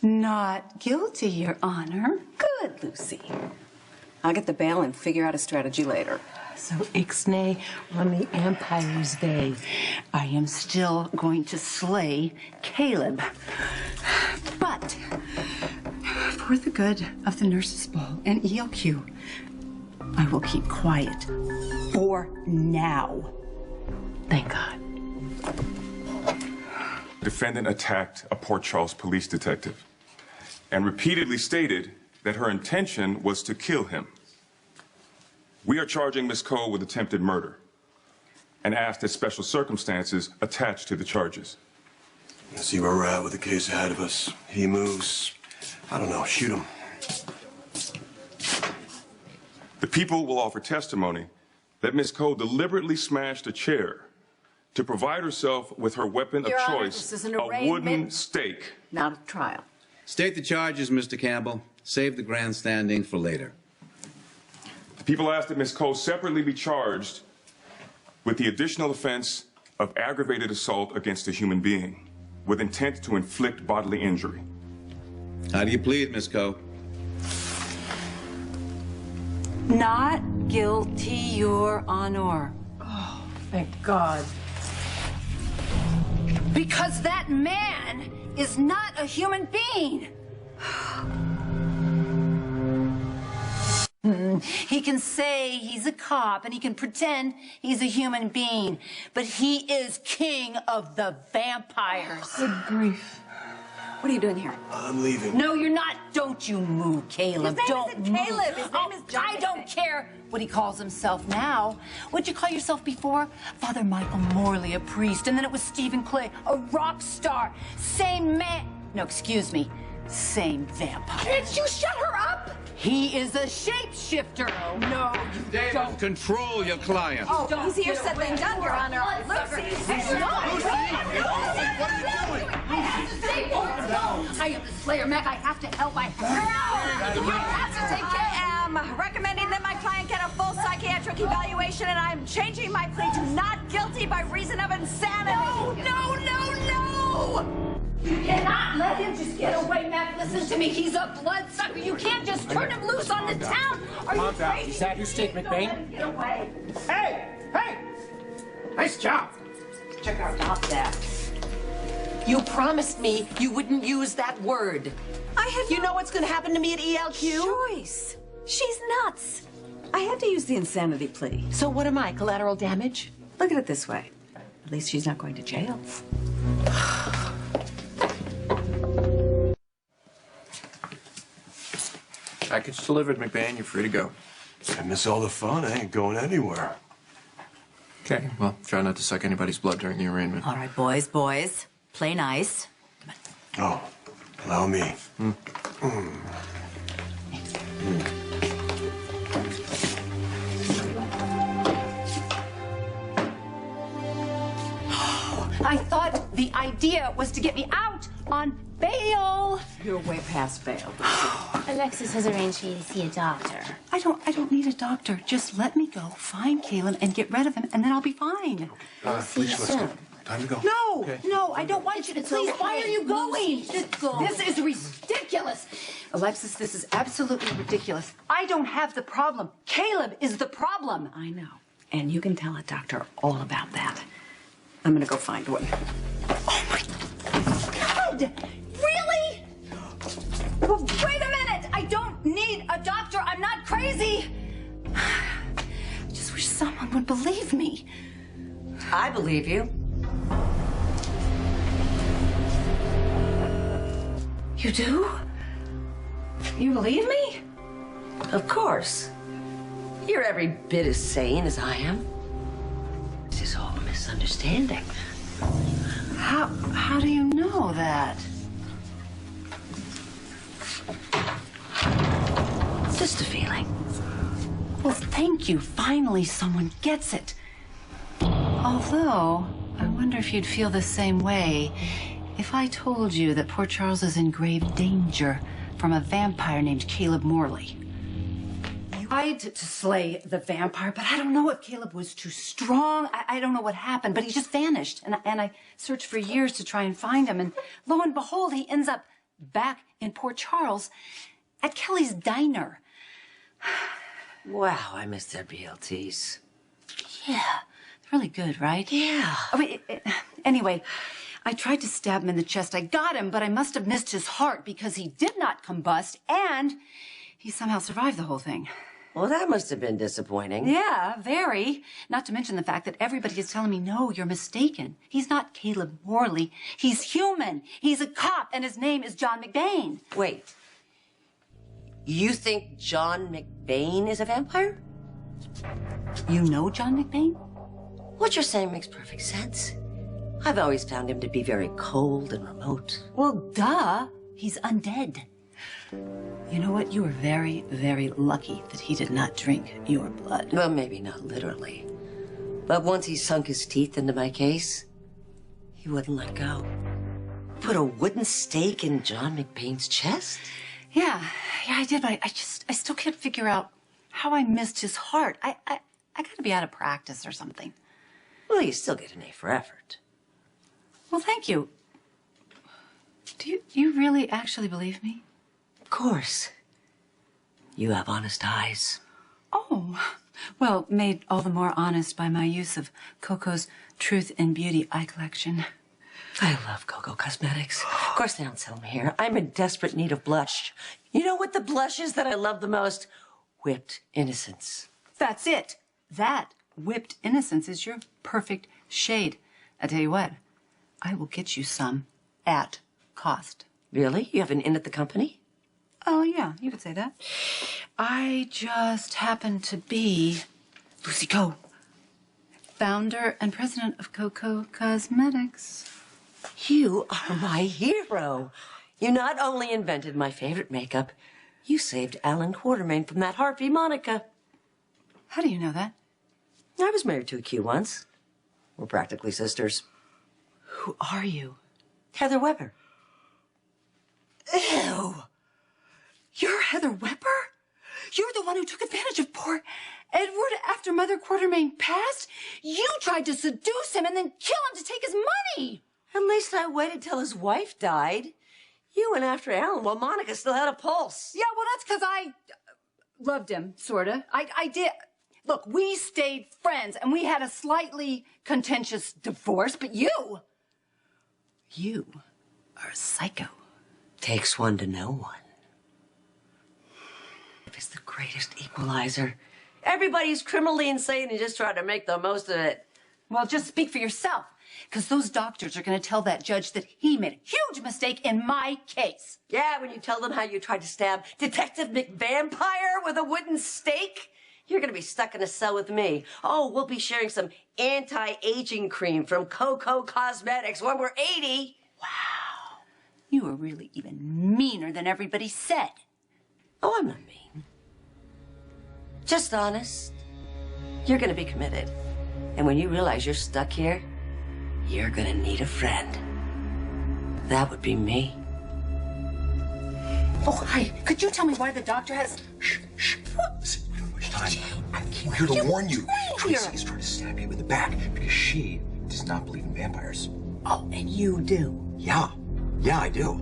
Not guilty, Your Honor. good, Lucy. I'll get the bail and figure out a strategy later. So ixnay on the Empire's Day. I am still going to slay Caleb. But for the good of the nurses' ball and ELQ, I will keep quiet for now. Thank God. The defendant attacked a Port Charles police detective and repeatedly stated that her intention was to kill him. We are charging Ms. Cole with attempted murder and ask that special circumstances attached to the charges. Let's see where we're at with the case ahead of us. He moves, I don't know, shoot him. The people will offer testimony that Ms. Cole deliberately smashed a chair to provide herself with her weapon of Your Honor, choice, this is an a arraignment. wooden stake. Not a trial. State the charges, Mr. Campbell. Save the grandstanding for later. The people ask that Ms. Cole separately be charged with the additional offense of aggravated assault against a human being with intent to inflict bodily injury. How do you plead, Ms. Coe? Not guilty, Your Honor. Oh, thank God. Because that man is not a human being. He can say he's a cop and he can pretend he's a human being, but he is king of the vampires. Good grief. What are you doing here? I'm leaving. No, you're not. Don't you move, Caleb. His name Don't isn't move. Caleb. His name is John. I don't care what he calls himself now. What'd you call yourself before? Father Michael Morley, a priest, and then it was Stephen Clay, a rock star. Same man. No, excuse me. Same vampire. Can't you shut her up? He is a shapeshifter. No, you David, don't. control your client. Oh, easier said than done, Your Honor. Lucy! I am the Slayer, Mac. I have to help. I have to. You have to take care. I am recommending that my client get a full psychiatric evaluation, and I'm changing my plea to not guilty by reason of insanity. No, no, no! You cannot let him just get away, Mac. Listen to me. He's a bloodsucker. You can't just turn him loose on the town. Are you crazy? Is that your statement, Bane? Let him get away. Hey! Hey! Nice job. Check out that. You promised me you wouldn't use that word. I had You know what's going to happen to me at ELQ? choice. She's nuts. I had to use the insanity plea. So what am I, collateral damage? Look at it this way. At least she's not going to jail. Package delivered, McBain. You're free to go. I miss all the fun. I ain't going anywhere. Okay, well, try not to suck anybody's blood during the arraignment. All right, boys, play nice. Oh, allow me. I thought the idea was to get me out on bail. You're way past bail. Alexis has arranged for you to see a doctor. I don't need a doctor. Just let me go find Caleb and get rid of him, and then I'll be fine. Please, let's go. Time to go. No, Okay. no, I don't want you to. Please, why are you going? This is ridiculous. Alexis, this is absolutely ridiculous. I don't have the problem. Caleb is the problem. I know. And you can tell a doctor all about that. I'm gonna go find one. Oh my God! Really? Well, wait a minute. I don't need a doctor. I'm not crazy. I just wish someone would believe me. I believe you. You do? You believe me? Of course. You're every bit as sane as I am. This is all a misunderstanding. How do you know that? It's just a feeling. Well, thank you. Finally, someone gets it. Although, I wonder if you'd feel the same way if I told you that poor Charles is in grave danger from a vampire named Caleb Morley. You tried to slay the vampire, but I don't know if Caleb was too strong. I don't know what happened, but he just vanished. And I searched for years to try and find him. And lo and behold, he ends up back in Port Charles at Kelly's diner. Wow, I miss their BLTs. Yeah, really good, right? Yeah. Oh, wait, anyway, I tried to stab him in the chest. I got him, but I must have missed his heart because he did not combust, and he somehow survived the whole thing. Well, that must have been disappointing. Yeah, very. Not to mention the fact that everybody is telling me, no, you're mistaken. He's not Caleb Morley. He's human. He's a cop, and his name is John McBain. Wait. You think John McBain is a vampire? You know John McBain? What you're saying makes perfect sense. I've always found him to be very cold and remote. Well, duh. He's undead. You know what? You were very, very lucky that he did not drink your blood. Well, maybe not literally. But once he sunk his teeth into my case, he wouldn't let go. Put a wooden stake in John McBain's chest? Yeah, I did, but I still can't figure out how I missed his heart. I gotta be out of practice or something. Well, you still get an A for effort. Well, thank you. Do you really actually believe me? Of course. You have honest eyes. Oh, well, made all the more honest by my use of Coco's Truth and Beauty eye collection. I love Coco Cosmetics. Of course they don't sell them here. I'm in desperate need of blush. You know what the blush is that I love the most? Whipped innocence. That's it. That whipped innocence is your perfect shade. I tell you what, I will get you some at cost. Really? You have an in at the company? Oh, yeah, you could say that. I just happen to be Lucy Coe, founder and president of Coco Cosmetics. You are my hero. You not only invented my favorite makeup, you saved Alan Quartermain from that harpy Monica. How do you know that? I was married to a Q once. We're practically sisters. Who are you? Heather Weber. Ew. You're Heather Weber? You're the one who took advantage of poor Edward after Mother Quartermain passed? You tried to seduce him and then kill him to take his money. At least I waited till his wife died. You went after Alan while Monica still had a pulse. Yeah, well, that's because I loved him, sorta. I did. Look, we stayed friends, and we had a slightly contentious divorce, but you are a psycho. Takes one to know one. It's the greatest equalizer. Everybody's criminally insane and just trying to make the most of it. Well, just speak for yourself, because those doctors are going to tell that judge that he made a huge mistake in my case. Yeah, when you tell them how you tried to stab Detective McVampire with a wooden stake, you're going to be stuck in a cell with me. Oh, we'll be sharing some anti-aging cream from Coco Cosmetics when we're 80. Wow. You were really even meaner than everybody said. Oh, I'm not mean. Just honest. You're going to be committed. And when you realize you're stuck here, you're going to need a friend. That would be me. Oh, hi. Could you tell me why the doctor has... Listen, we don't have much time. I came here to warn you. Tracy is trying to stab you in the back because she does not believe in vampires. Oh, and you do? Yeah. Yeah, I do.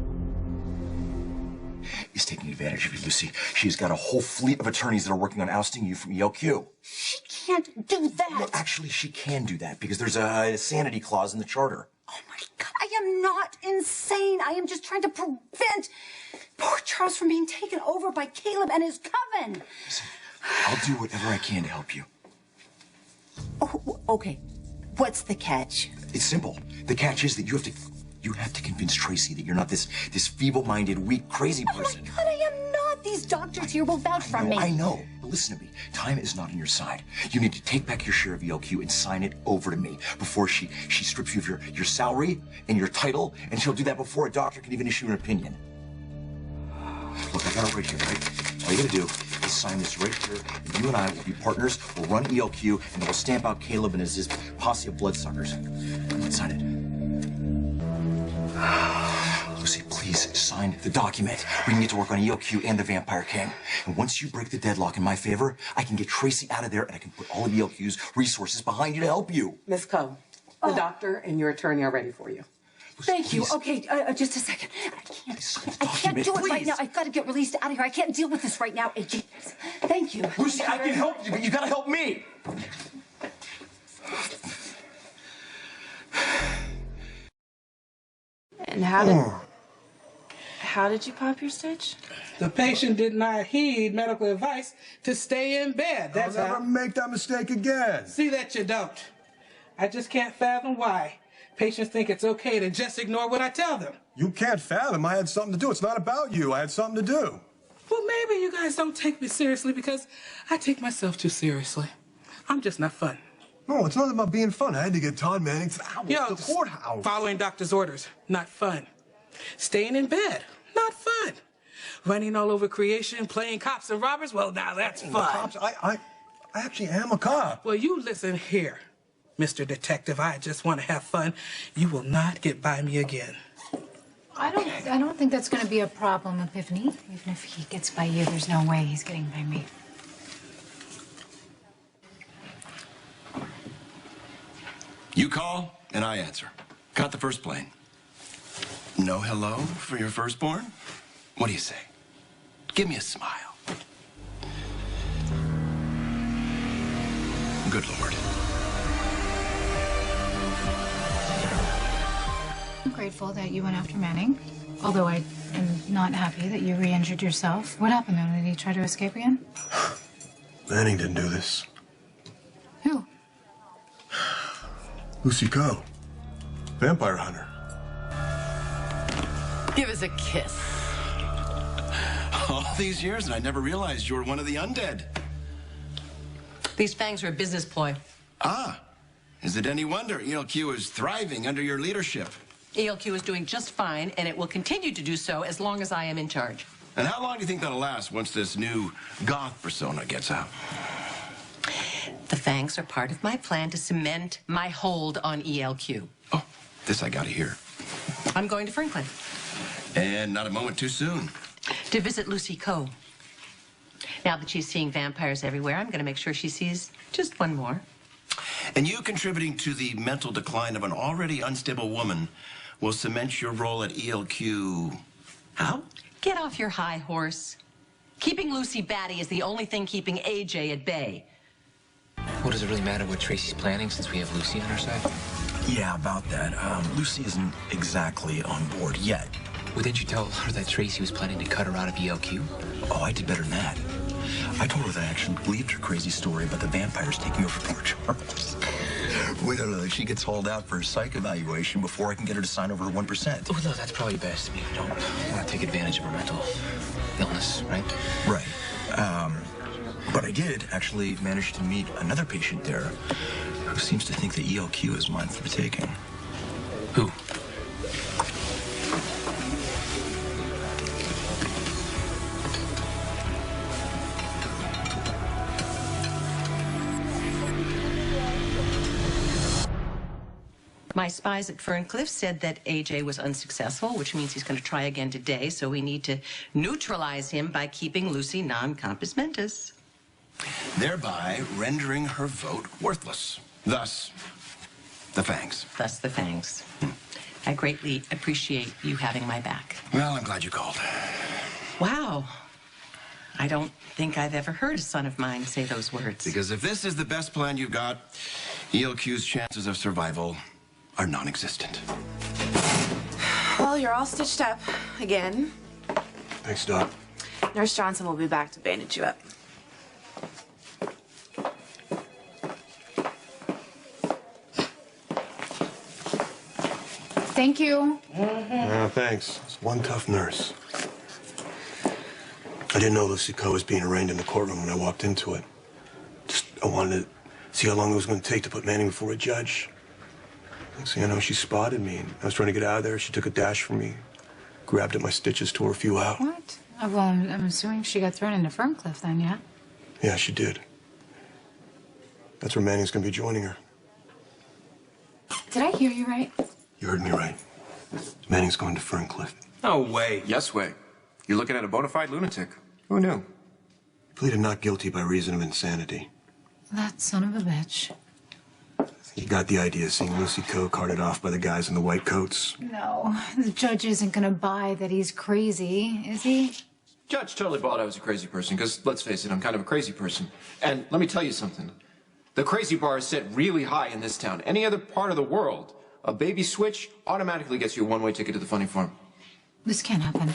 He's taking advantage of you, Lucy. She's got a whole fleet of attorneys that are working on ousting you from ELQ. She can't do that. No, actually, she can do that because there's a sanity clause in the charter. Oh, my God. I am not insane. I am just trying to prevent poor Charles from being taken over by Caleb and his coven. Listen, I'll do whatever I can to help you. Oh, okay. What's the catch? It's simple. The catch is that you have to convince Tracy that you're not this feeble-minded, weak, crazy person. Oh, my God, I am not. These doctors here will vouch for me. I know. But listen to me. Time is not on your side. You need to take back your share of ELQ and sign it over to me before she strips you of your salary and your title, and she'll do that before a doctor can even issue an opinion. Look, I got it right here, right? All you gotta do is sign this right here, and you and I will be partners. We'll run ELQ, and we'll stamp out Caleb and his posse of bloodsuckers. Let's sign it. Lucy, please sign the document. We can get to work on ELQ and the Vampire King. And once you break the deadlock in my favor, I can get Tracy out of there, and I can put all of ELQ's resources behind you to help you. Miss Coe, the doctor and your attorney are ready for you. Thank you. Okay, just a second. I can't do it right now. I've got to get released out of here. I can't deal with this right now. Thank you. Lucy, I can help you, but you gotta help me. And how did you pop your stitch? The patient did not heed medical advice to stay in bed. That's I'll never how. make that mistake again. See that you don't. I just can't fathom why patients think it's okay to just ignore what I tell them. You can't fathom I had something to do. It's not about you. I had something to do. Well, maybe you guys don't take me seriously because I take myself too seriously. I'm just not fun. No, it's not about being fun. I had to get Todd Manning to the courthouse. Following doctor's orders, not fun. Staying in bed, not fun. Running all over creation, playing cops and robbers, well, now that's fun. Cops, I actually am a cop. Well, you listen here, Mr. Detective. I just want to have fun. You will not get by me again. I don't think that's going to be a problem, Epiphany. Even if he gets by you, there's no way he's getting by me. You call, and I answer. Caught the first plane. No hello for your firstborn? What do you say? Give me a smile. Good Lord. I'm grateful that you went after Manning, although I am not happy that you re-injured yourself. What happened, though? Did he try to escape again? Manning didn't do this. Who? Lucy Coe. Vampire hunter. Give us a kiss. All these years, and I never realized you were one of the undead. These fangs are a business ploy. Ah, is it any wonder ELQ is thriving under your leadership? ELQ is doing just fine, and it will continue to do so as long as I am in charge. And how long do you think that'll last once this new goth persona gets out? The fangs are part of my plan to cement my hold on ELQ. Oh, this I gotta hear. I'm going to Franklin. And not a moment too soon. To visit Lucy Coe. Now that she's seeing vampires everywhere, I'm going to make sure she sees just one more. And you contributing to the mental decline of an already unstable woman will cement your role at ELQ. How? Get off your high horse. Keeping Lucy batty is the only thing keeping AJ at bay. Well, does it really matter what Tracy's planning since we have Lucy on our side? Yeah, about that. Lucy isn't exactly on board yet. Well, didn't you tell her that Tracy was planning to cut her out of ELQ? Oh, I did better than that. I told her that I actually believed her crazy story about the vampires taking over poor Charles. Wait until she gets hauled out for a psych evaluation before I can get her to sign over her 1%. Oh, no, that's probably best. I mean, you don't want to take advantage of her mental illness, right? Right. But I did actually manage to meet another patient there who seems to think that ELQ is mine for the taking. Who? My spies at Ferncliff said that AJ was unsuccessful, which means he's going to try again today, so we need to neutralize him by keeping Lucy non-compos mentis. Thereby rendering her vote worthless. Thus, the fangs. Thus the fangs. I greatly appreciate you having my back. Well, I'm glad you called. Wow. I don't think I've ever heard a son of mine say those words. Because if this is the best plan you've got, ELQ's chances of survival are non-existent. Well, you're all stitched up again. Thanks, Doc. Nurse Johnson will be back to bandage you up. Thank you. Yeah, thanks. It's one tough nurse. I didn't know Lucy Coe was being arraigned in the courtroom when I walked into it. I wanted to see how long it was going to take to put Manning before a judge. Next thing I know, she spotted me. And I was trying to get out of there. She took a dash from me, grabbed at my stitches, tore a few out. What? Oh, well, I'm assuming she got thrown into Ferncliff then, yeah? Yeah, she did. That's where Manning's going to be joining her. Did I hear you right? You heard me right. Manning's going to Ferncliff. No way. Yes way. You're looking at a bona fide lunatic. Who knew? He pleaded not guilty by reason of insanity. That son of a bitch. He got the idea of seeing Lucy Coe carted off by the guys in the white coats. No, the judge isn't gonna buy that he's crazy, is he? Judge totally bought I was a crazy person, because let's face it, I'm kind of a crazy person. And let me tell you something. The crazy bar is set really high in this town. Any other part of the world, a baby switch automatically gets you a one-way ticket to the funny farm. This can't happen.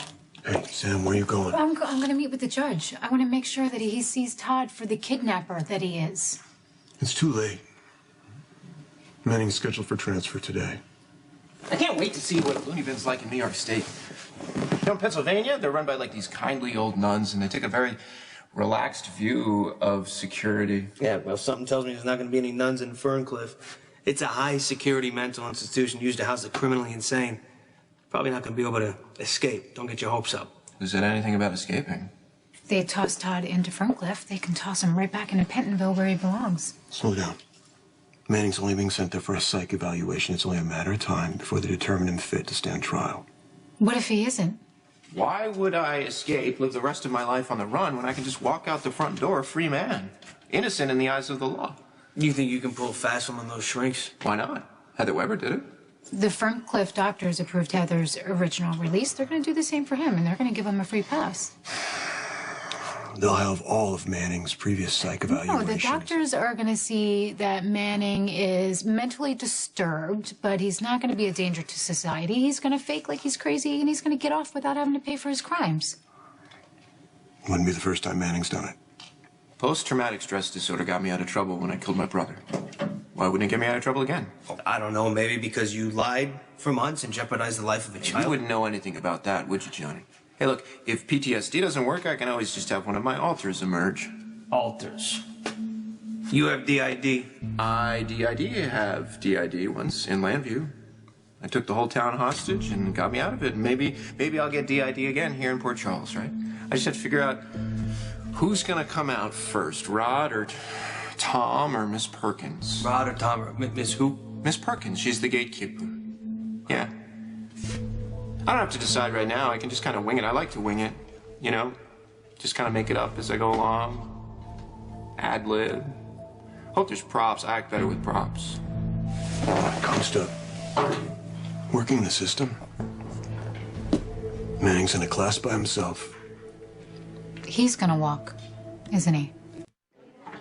Hey, Sam, where are you going? I'm gonna meet with the judge. I want to make sure that he sees Todd for the kidnapper that he is. It's too late. Manning's scheduled for transfer today. I can't wait to see what a loony bin's like in New York State. You know, in Pennsylvania, they're run by like these kindly old nuns, and they take a very relaxed view of security. Yeah, well, something tells me there's not going to be any nuns in Ferncliff. It's a high-security mental institution used to house the criminally insane. Probably not going to be able to escape. Don't get your hopes up. Who said anything about escaping? If they toss Todd into Ferncliff, they can toss him right back into Pentonville where he belongs. Slow down. Manning's only being sent there for a psych evaluation. It's only a matter of time before they determine him fit to stand trial. What if he isn't? Why would I escape, live the rest of my life on the run, when I can just walk out the front door a free man? Innocent in the eyes of the law. You think you can pull fast one of those shrinks? Why not? Heather Weber did it. The Ferncliff doctors approved Heather's original release. They're going to do the same for him, and they're going to give him a free pass. They'll have all of Manning's previous psych evaluations. No, the doctors are going to see that Manning is mentally disturbed, but he's not going to be a danger to society. He's going to fake like he's crazy, and he's going to get off without having to pay for his crimes. Wouldn't be the first time Manning's done it. Post-traumatic stress disorder got me out of trouble when I killed my brother. Why wouldn't it get me out of trouble again? I don't know, maybe because you lied for months and jeopardized the life of a child. You wouldn't know anything about that, would you, Johnny? Hey, look, if PTSD doesn't work, I can always just have one of my alters emerge. Alters? You have DID? I have DID once in Landview. I took the whole town hostage and got me out of it. Maybe I'll get DID again here in Port Charles, right? I just have to figure out who's gonna come out first, Rod or Tom or Miss Perkins? Rod or Tom or Miss who? Miss Perkins. She's the gatekeeper. Yeah. I don't have to decide right now. I can just kind of wing it. I like to wing it, you know? Just kind of make it up as I go along. Ad-lib. Hope there's props. I act better with props. Comes to working the system. Manning's in a class by himself. He's going to walk, isn't he?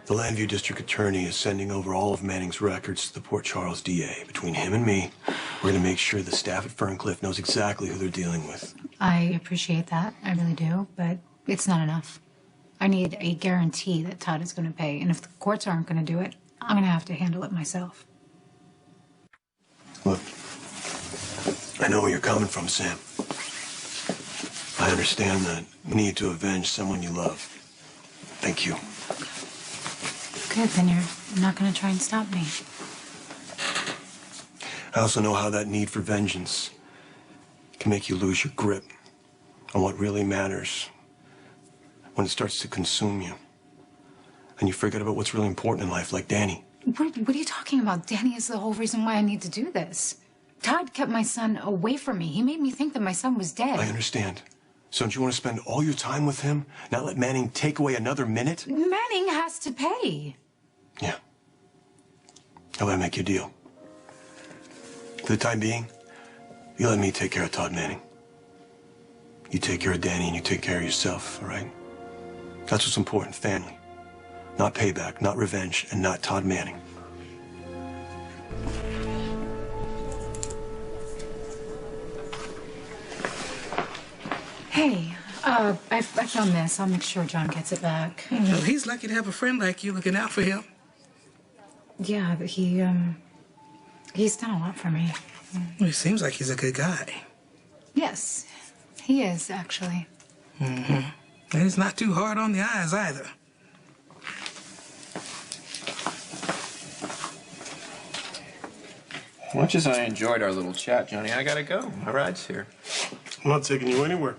The Landview District Attorney is sending over all of Manning's records to the Port Charles DA. Between him and me, we're going to make sure the staff at Ferncliff knows exactly who they're dealing with. I appreciate that. I really do. But it's not enough. I need a guarantee that Todd is going to pay. And if the courts aren't going to do it, I'm going to have to handle it myself. Look, I know where you're coming from, Sam. I understand the need to avenge someone you love. Thank you. Good, then you're not going to try and stop me. I also know how that need for vengeance can make you lose your grip on what really matters when it starts to consume you. And you forget about what's really important in life, like Danny. What are you talking about? Danny is the whole reason why I need to do this. Todd kept my son away from me. He made me think that my son was dead. I understand. So don't you want to spend all your time with him? Not let Manning take away another minute? Manning has to pay. Yeah. How about I make you a deal? For the time being, you let me take care of Todd Manning. You take care of Danny and you take care of yourself, all right? That's what's important, family. Not payback, not revenge, and not Todd Manning. Hey, I found this. I'll make sure John gets it back. Well, he's lucky to have a friend like you looking out for him. Yeah, but he's done a lot for me. Well, he seems like he's a good guy. Yes, he is, actually. Mm-hmm. And he's not too hard on the eyes either. Much as I enjoyed our little chat, Johnny, I gotta go. My ride's here. I'm not taking you anywhere.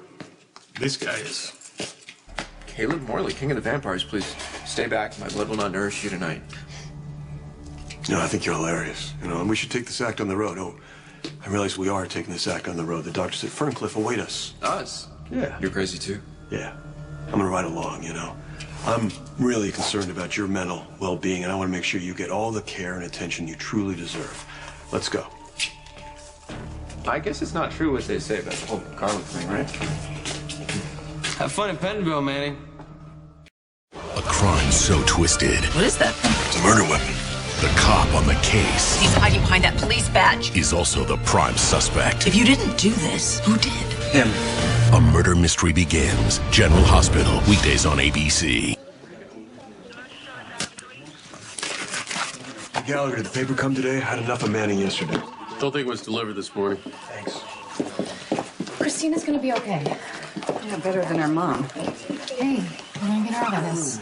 This guy is. Caleb Morley, King of the Vampires, please stay back. My blood will not nourish you tonight. No, I think you're hilarious. You know, and we should take this act on the road. Oh, I realize we are taking this act on the road. The doctors at Ferncliff await us. Us? Yeah. You're crazy too? Yeah. I'm gonna ride along, you know. I'm really concerned about your mental well-being, and I want to make sure you get all the care and attention you truly deserve. Let's go. I guess it's not true what they say about the whole garlic thing, right? Have fun in Pentonville, Manning. A crime so twisted. What is that thing? It's a murder weapon. The cop on the case He's hiding behind that police badge. is also the prime suspect. If you didn't do this, who did? Him. A murder mystery begins. General Hospital, weekdays on ABC. Gallagher, did the paper come today? I had enough of Manning yesterday. Don't think it was delivered this morning. Thanks. Christina's gonna be okay. Yeah, better than her mom. Hey, we're gonna get her out of this.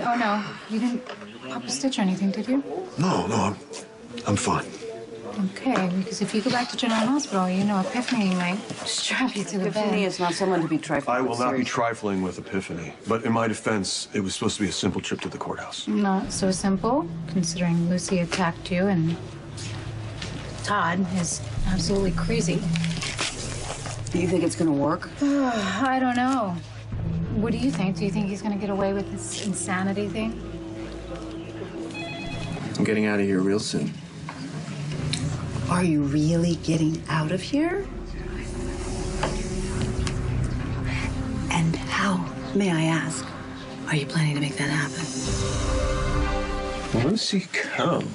Oh, no, you didn't pop a stitch or anything, did you? No, I'm fine. Okay, because if you go back to General Hospital, you know Epiphany might strap you to the bed. Epiphany is not someone to be trifled I with. will not be seriously. trifling with Epiphany. But in my defense, it was supposed to be a simple trip to the courthouse. Not so simple, considering Lucy attacked you and Todd is absolutely crazy. Do you think it's gonna work? I don't know. What do you think? Do you think he's gonna get away with this insanity thing? I'm getting out of here real soon. Are you really getting out of here? And how, may I ask, are you planning to make that happen? Lucy, come.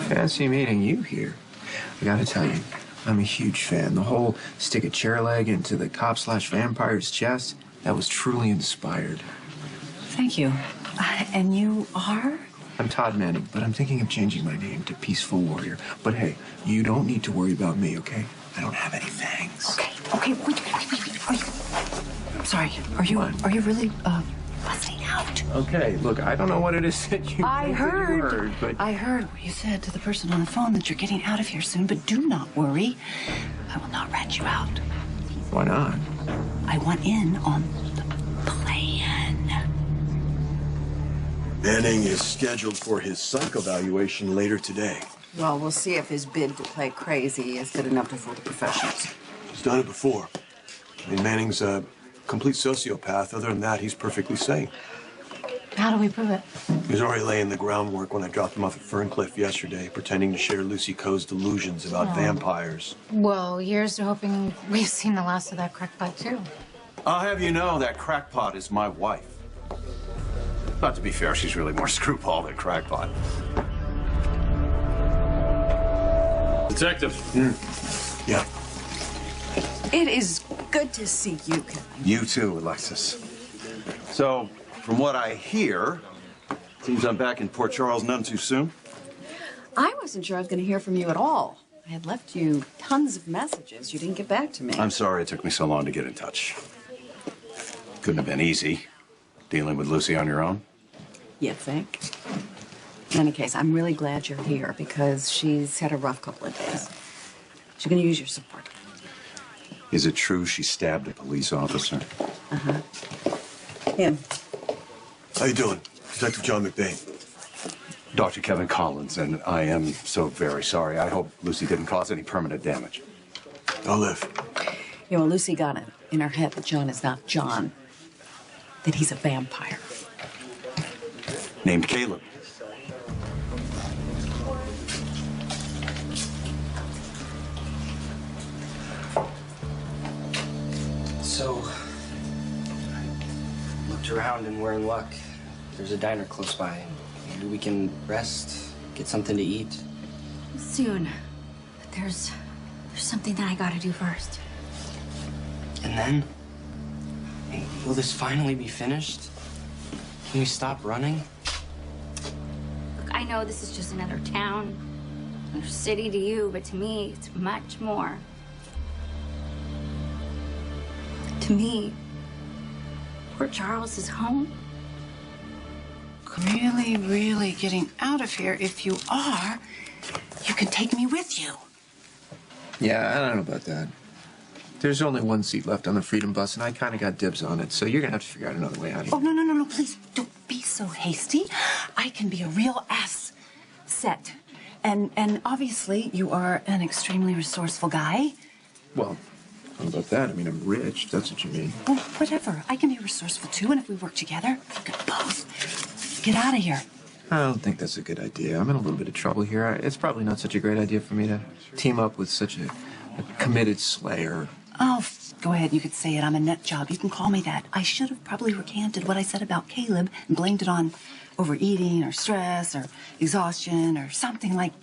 Fancy meeting you here. I gotta tell you, I'm a huge fan. The whole stick a chair leg into the cop/vampire's chest, that was truly inspired. Thank you. And you are? I'm Todd Manning, but I'm thinking of changing my name to Peaceful Warrior. But hey, you don't need to worry about me, okay? I don't have any fangs. Okay, wait. Are you... I'm sorry. Are you really, busting out? Okay, look, I don't know what it is that you I think that you heard but I heard what you said to the person on the phone that you're getting out of here soon, but do not worry. I will not rat you out. Why not? I want in on the plan. Manning is scheduled for his psych evaluation later today. Well, we'll see if his bid to play crazy is good enough to fool the professionals. He's done it before. I mean, Manning's a complete sociopath. Other than that, he's perfectly sane. How do we prove it? He was already laying the groundwork when I dropped him off at Ferncliff yesterday, pretending to share Lucy Coe's delusions about vampires. Well, here's to hoping we've seen the last of that crackpot, too. I'll have you know that crackpot is my wife. But to be fair, she's really more screwball than crackpot. Detective. Yeah. It is good to see you, Kevin. You too, Alexis. So, from what I hear, seems I'm back in Port Charles none too soon. I wasn't sure I was going to hear from you at all. I had left you tons of messages. You didn't get back to me. I'm sorry it took me so long to get in touch. Couldn't have been easy, dealing with Lucy on your own. You think? In any case, I'm really glad you're here because she's had a rough couple of days. She's going to use your support. Is it true she stabbed a police officer? Uh-huh. Him. How you doing? Detective John McBain. Dr. Kevin Collins, and I am so very sorry. I hope Lucy didn't cause any permanent damage. I'll live. You know, Lucy got it in her head that John is not John, that he's a vampire. Named Caleb. So, looked around and we're in luck. There's a diner close by. Maybe we can rest, get something to eat. Soon. But there's something that I gotta do first. And then? Will this finally be finished? Can we stop running? Look, I know this is just another town, another city to you, but to me, it's much more. To me, Port Charles is home. Really, really getting out of here. If you are, you can take me with you. Yeah, I don't know about that. There's only one seat left on the Freedom Bus, and I kind of got dibs on it, so you're going to have to figure out another way out of here. Oh, no, please don't be so hasty. I can be a real asset. And obviously, you are an extremely resourceful guy. Well, how about that? I mean, I'm rich. That's what you mean. Well, whatever. I can be resourceful, too, and if we work together, we could both get out of here. I don't think that's a good idea. I'm in a little bit of trouble here. It's probably not such a great idea for me to team up with such a committed slayer. Oh, go ahead. You could say it. I'm a nut job. You can call me that. I should have probably recanted what I said about Caleb and blamed it on overeating or stress or exhaustion or something like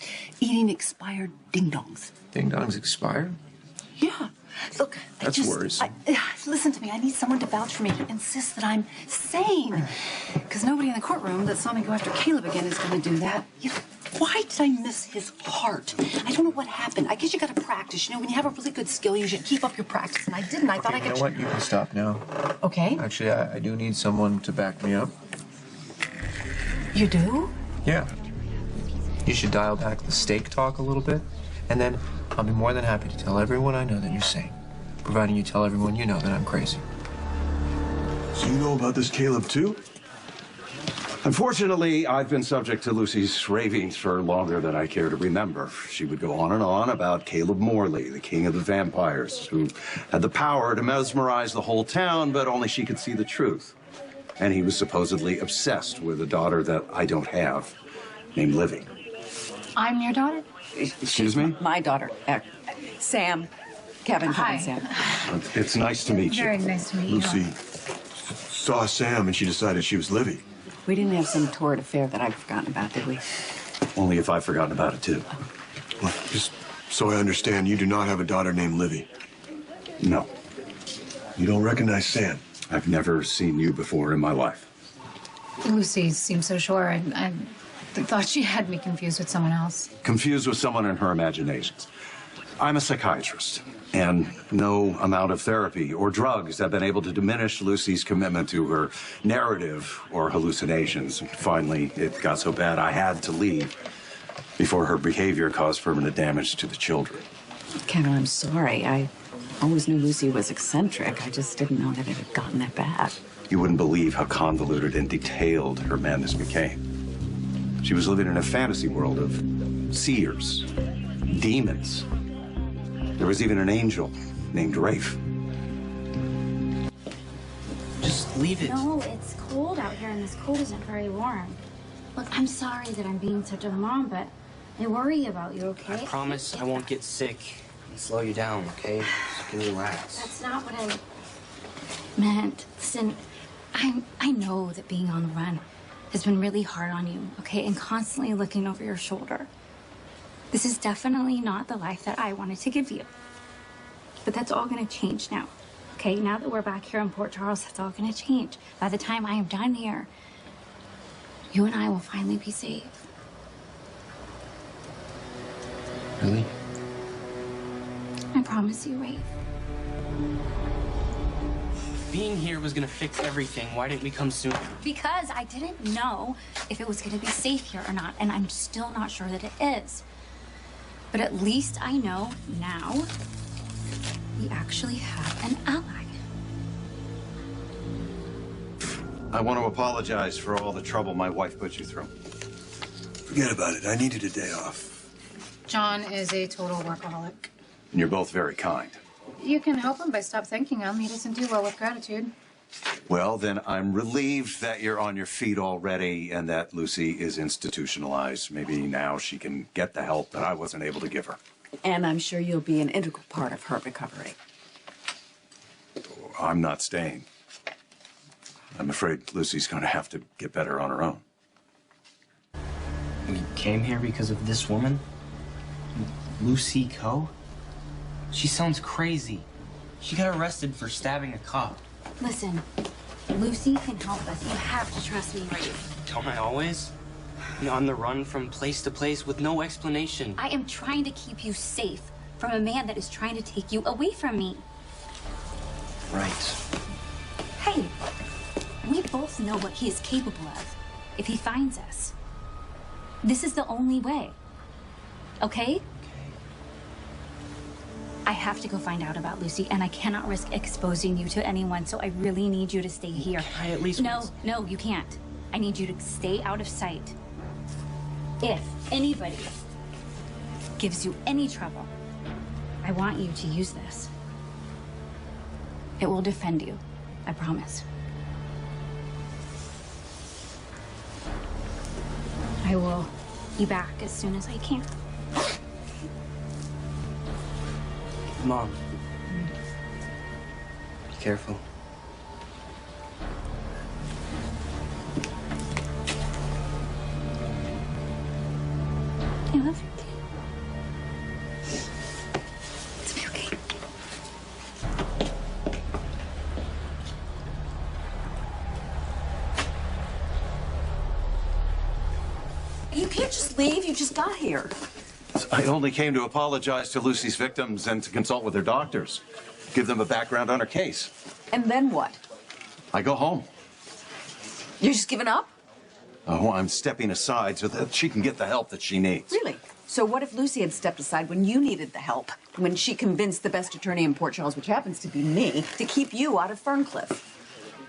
eating expired ding-dongs. Ding-dongs expired? Yeah. Look, That's worse. Listen to me. I need someone to vouch for me, to insist that I'm sane. Because nobody in the courtroom that saw me go after Caleb again is going to do that. You know, why did I miss his heart? I don't know what happened. I guess you got to practice. You know, when you have a really good skill, you should keep up your practice. And I didn't. I thought I could. You know what? You can stop now. Okay. Actually, I do need someone to back me up. You do? Yeah. You should dial back the steak talk a little bit, and then I'll be more than happy to tell everyone I know that you're sane, providing you tell everyone you know that I'm crazy. So you know about this Caleb, too? Unfortunately, I've been subject to Lucy's ravings for longer than I care to remember. She would go on and on about Caleb Morley, the king of the vampires, who had the power to mesmerize the whole town, but only she could see the truth. And he was supposedly obsessed with a daughter that I don't have, named Livvy. I'm your daughter? Excuse me? My daughter, Sam. Kevin, Hi. Sam. It's nice to meet you. Very nice to meet you. Lucy saw Sam and she decided she was Livvy. We didn't have some torrid affair that I've forgotten about, did we? Only if I've forgotten about it, too. Well, just so I understand, you do not have a daughter named Livvy. No. You don't recognize Sam? I've never seen you before in my life. Lucy seemed so sure. I thought she had me confused with someone else. Confused with someone in her imaginations. I'm a psychiatrist, and no amount of therapy or drugs have been able to diminish Lucy's commitment to her narrative or hallucinations. Finally, it got so bad I had to leave before her behavior caused permanent damage to the children. Kevin, I'm sorry. I always knew Lucy was eccentric. I just didn't know that it had gotten that bad. You wouldn't believe how convoluted and detailed her madness became. She was living in a fantasy world of seers, demons. There was even an angel named Rafe. Just leave it. No, it's cold out here, and this coat isn't very warm. Look, I'm sorry that I'm being such a mom, but I worry about you, okay? I promise I won't get sick and slow you down, okay? You can relax. That's not what I meant. Listen, I know that being on the run has been really hard on you, okay? And constantly looking over your shoulder. This is definitely not the life that I wanted to give you. But that's all gonna change now, okay? Now that we're back here in Port Charles, that's all gonna change. By the time I am done here, you and I will finally be safe. Really? I promise you, Rafe. Being here was gonna fix everything. Why didn't we come sooner? Because I didn't know if it was gonna be safe here or not, and I'm still not sure that it is. But at least I know now we actually have an ally. I want to apologize for all the trouble my wife put you through. Forget about it. I needed a day off. John is a total workaholic. And you're both very kind. You can help him by stop thanking him. He doesn't do well with gratitude. Well, then I'm relieved that you're on your feet already and that Lucy is institutionalized. Maybe now she can get the help that I wasn't able to give her. And I'm sure you'll be an integral part of her recovery. I'm not staying. I'm afraid Lucy's going to have to get better on her own. We came here because of this woman? Lucy Coe? She sounds crazy. She got arrested for stabbing a cop. Listen, Lucy can help us. You have to trust me. Don't I always? You're on the run from place to place with no explanation. I am trying to keep you safe from a man that is trying to take you away from me. Right. Hey, we both know what he is capable of if he finds us. This is the only way. Okay? I have to go find out about Lucy, and I cannot risk exposing you to anyone, so I really need you to stay here. Can I at least... No, you can't. I need you to stay out of sight. If anybody gives you any trouble, I want you to use this. It will defend you, I promise. I will be back as soon as I can. Mom. Be careful. I love you. It's be okay. You can't just leave. You just got here. I only came to apologize to Lucy's victims and to consult with their doctors. Give them a background on her case. And then what? I go home. You're just giving up? Oh, I'm stepping aside so that she can get the help that she needs. Really? So what if Lucy had stepped aside when you needed the help? When she convinced the best attorney in Port Charles, which happens to be me, to keep you out of Ferncliff?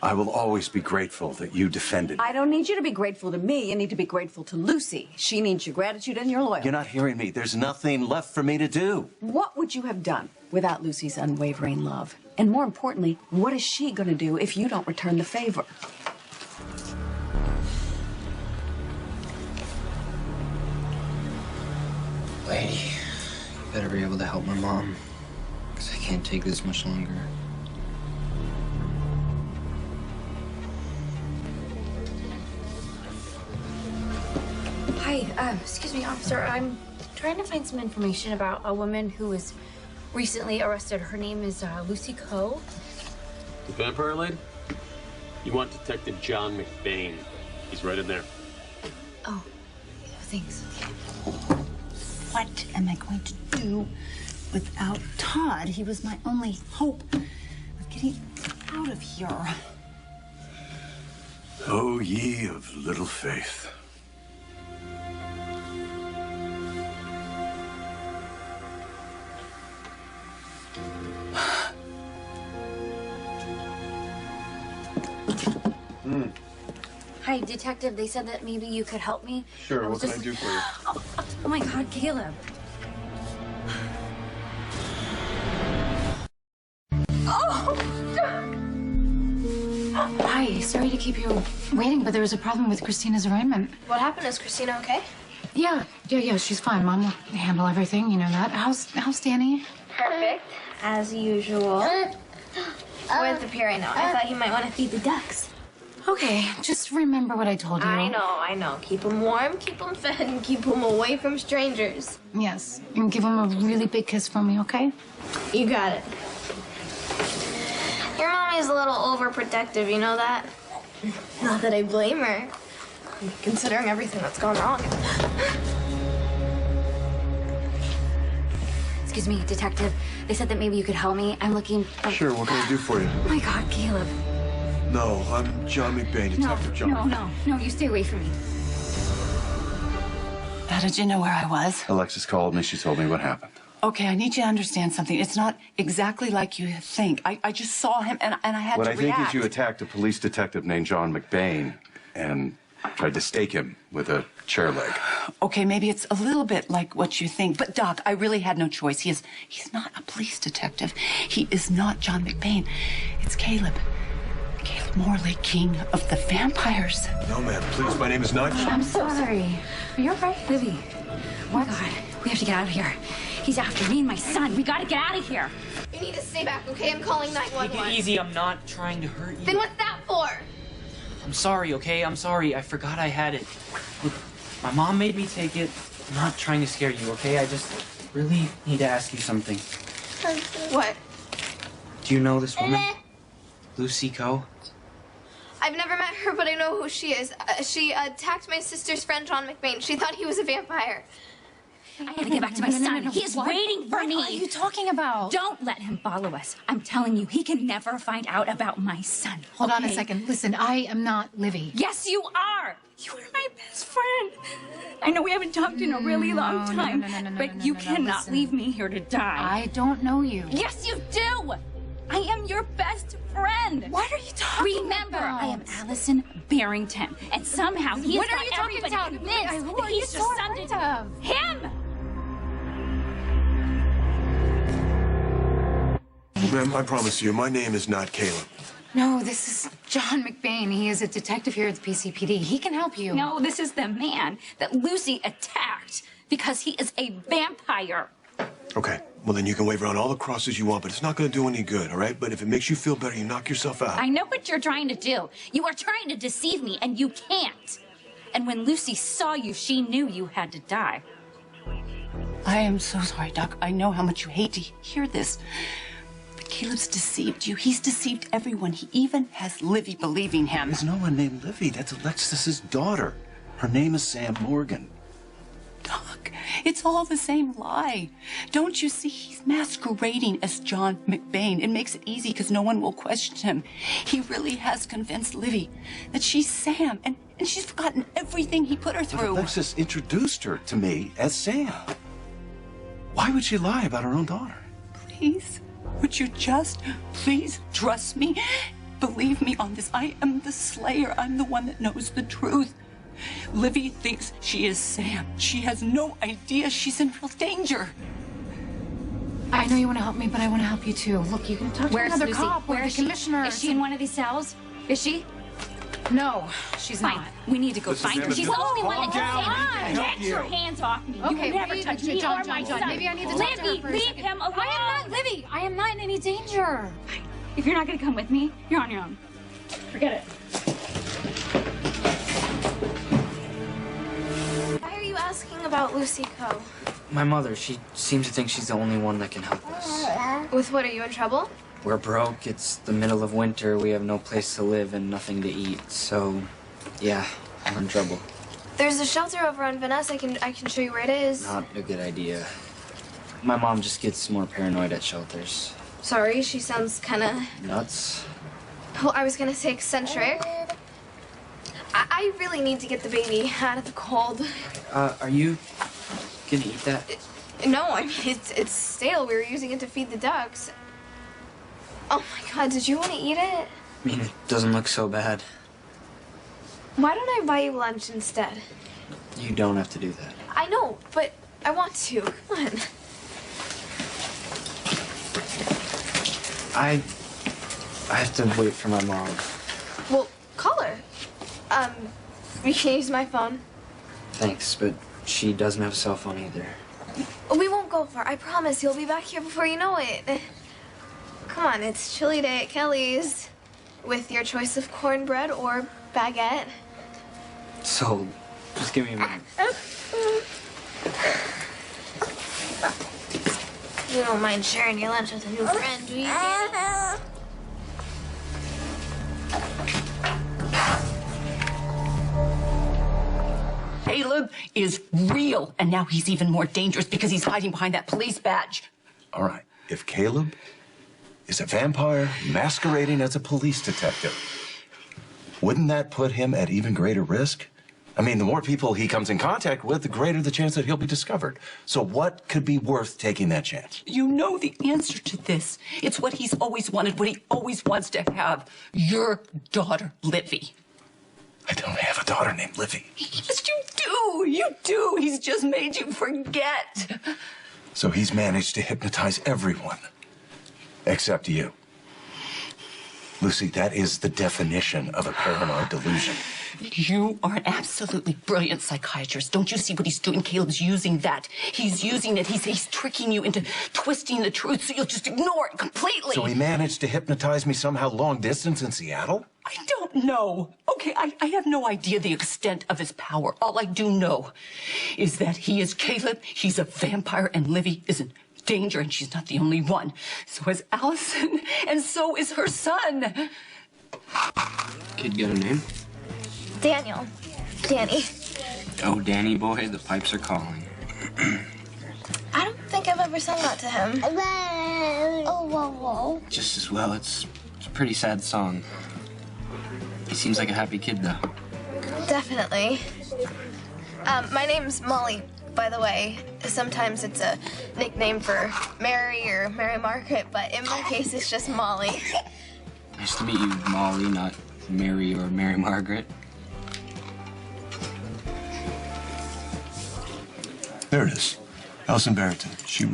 I will always be grateful that you defended me. I don't need you to be grateful to me. You need to be grateful to Lucy. She needs your gratitude and your loyalty. You're not hearing me. There's nothing left for me to do. What would you have done without Lucy's unwavering love? And more importantly, what is she going to do if you don't return the favor? Lady, you better be able to help my mom, because I can't take this much longer. Hi, excuse me, officer. I'm trying to find some information about a woman who was recently arrested. Her name is Lucy Coe. The vampire lady? You want Detective John McBain. He's right in there. Oh, thanks. What am I going to do without Todd? He was my only hope of getting out of here. O ye of little faith. Hi, detective. They said that maybe you could help me. Sure, what can I do for you? Oh my God, Caleb. Hi, sorry to keep you waiting, but there was a problem with Christina's arraignment. What happened? Is Christina okay? Yeah, she's fine. Mom will handle everything, you know that. How's Danny? Perfect, as usual. Where's the puree now? I thought you might want to feed the ducks. Okay, just remember what I told you. I know. Keep them warm, keep them fed, and keep them away from strangers. Yes, and give him a really big kiss for me, okay? You got it. Your mommy's a little overprotective, you know that? Not that I blame her, considering everything that's gone wrong. Excuse me, detective. They said that maybe you could help me. I'm looking for... Sure, what can I do for you? Oh my God, Caleb. No, I'm John McBain, Detective John. No, you stay away from me. How did you know where I was? Alexis called me. She told me what happened. Okay, I need you to understand something. It's not exactly like you think. I just saw him and I had What to I react. think is you attacked a police detective named John McBain, and Tried to stake him with a chair leg. Okay, maybe it's a little bit like what you think, but Doc, I really had no choice. He's not a police detective. He is not John McBain. It's Caleb. Caleb Morley, king of the vampires. No, ma'am, please. My name is not. I'm so sorry. Are you all right, Livvy? What? God, we have to get out of here. He's after me and my son. We gotta get out of here. You need to stay back, okay? I'm calling 911. Take it easy. I'm not trying to hurt you. Then what's that for? I'm sorry, okay? I'm sorry. I forgot I had it. Look, my mom made me take it. I'm not trying to scare you, okay? I just really need to ask you something. What? Do you know this woman? Lucy Coe? I've never met her, but I know who she is. She attacked my sister's friend, John McBain. She thought he was a vampire. I have to get back to my son. He is waiting for me. What are you talking about? Don't let him follow us. I'm telling you, he can never find out about my son. Hold on a okay? second. Listen, I am not Livvy. Yes, you are. You are my best friend. I know we haven't talked in a really long time, but you cannot listen. leave me here to die. I don't know you. Yes, you do. I am your best friend. What are you talking Remember, about? I am Allison Barrington, and somehow he What has are you got talking everybody about? convinced Who that are he's you the so son afraid to of? him. Ma'am, I promise you, my name is not Caleb. No, this is John McBain. He is a detective here at the PCPD. He can help you. No, this is the man that Lucy attacked because he is a vampire. Okay, well then you can wave around all the crosses you want, but it's not gonna do any good, all right? But if it makes you feel better, you knock yourself out. I know what you're trying to do. You are trying to deceive me, and you can't. And when Lucy saw you, she knew you had to die. I am so sorry, Doc. I know how much you hate to hear this. But Caleb's deceived you. He's deceived everyone. He even has Livvy believing him. There's no one named Livvy. That's Alexis's daughter. Her name is Sam Morgan. Doc, it's all the same lie. Don't you see? He's masquerading as John McBain. It makes it easy because no one will question him. He really has convinced Livvy that she's Sam, and she's forgotten everything he put her But through. Alexis introduced her to me as Sam. Why would she lie about her own daughter? Please, would you just please trust me? Believe me on this. I am the slayer. I'm the one that knows the truth. Livvy thinks she is Sam. She has no idea she's in real danger. I know you want to help me, but I want to help you too. Look, you can talk to Where's another Lucy? cop or Where the is she? commissioner. Is she in one of these cells? Is she? No, she's Fine. not. We need to go Listen, find her. Sam, She's just the only one that calm can down. save We can us. help Get your you. hands off me. Okay, you never maybe- touch me John, or my John, son. maybe I need to talk to her Livvy, for a leave second. him alone. I am not Livvy. I am not in any danger. If you're not going to come with me, you're on your own. Forget it. Why are you asking about Lucy Coe? My mother, she seems to think she's the only one that can help us. With what, are you in trouble? We're broke, it's the middle of winter, we have no place to live and nothing to eat, so yeah, we're in trouble. There's a shelter over on Vanessa. I can show you where it is. Not a good idea. My mom just gets more paranoid at shelters. Sorry, she sounds kind of... Nuts? Well, I was gonna say eccentric. I really need to get the baby out of the cold. Are you gonna eat that? No, I mean, it's stale. We were using it to feed the ducks. Oh my God, did you want to eat it? I mean, it doesn't look so bad. Why don't I buy you lunch instead? You don't have to do that. I know, but I want to. Come on. I have to wait for my mom. Well, call her. You can use my phone. Thanks, but she doesn't have a cell phone either. We won't go far. I promise. You'll be back here before you know it. Come on, it's chili day at Kelly's. With your choice of cornbread or baguette. So, just give me a minute. You don't mind sharing your lunch with a new friend, do you, Danny? Caleb is real, and now he's even more dangerous because he's hiding behind that police badge. All right, if Caleb is a vampire masquerading as a police detective, wouldn't that put him at even greater risk? I mean, the more people he comes in contact with, the greater the chance that he'll be discovered. So what could be worth taking that chance? You know the answer to this. It's what he's always wanted, what he always wants to have. Your daughter, Livvy. I don't have a daughter named Livvy. Yes, you do. You do. He's just made you forget. So he's managed to hypnotize everyone. Except you. Lucy, that is the definition of a paranoid delusion. You are an absolutely brilliant psychiatrist. Don't you see what he's doing? Caleb's using that. He's using it. He's tricking you into twisting the truth so you'll just ignore it completely. So he managed to hypnotize me somehow long distance in Seattle? I don't know. Okay, I have no idea the extent of his power. All I do know is that he is Caleb, he's a vampire, and Livvy is in danger, and she's not the only one. So is Allison, and so is her son. Kid got a name? Daniel. Danny. Oh, Danny boy, the pipes are calling. I don't think I've ever sung that to him. Oh, whoa, whoa. Just as well. It's a pretty sad song. He seems like a happy kid, though. Definitely. My name's Molly, by the way. Sometimes it's a nickname for Mary or Mary Margaret, but in my case, it's just Molly. Nice to meet you, Molly, not Mary or Mary Margaret. There it is. Allison Barrington. She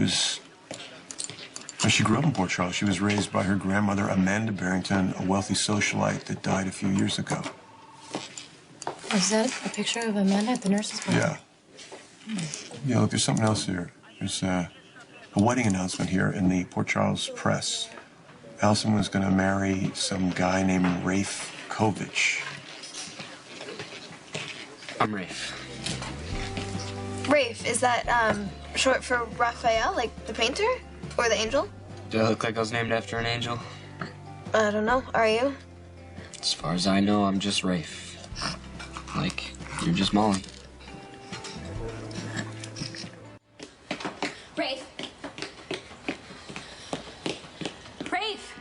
grew up in Port Charles. She was raised by her grandmother, Amanda Barrington, a wealthy socialite that died a few years ago. Is that a picture of Amanda at the nurse's home? Yeah. Yeah, look, there's something else here. There's a wedding announcement here in the Port Charles Press. Allison was going to marry some guy named Rafe Kovich. I'm Rafe. Rafe, is that short for Raphael, like the painter? Or the angel? Do I look like I was named after an angel? I don't know. Are you? As far as I know, I'm just Rafe. Like, you're just Molly. Rafe! Rafe!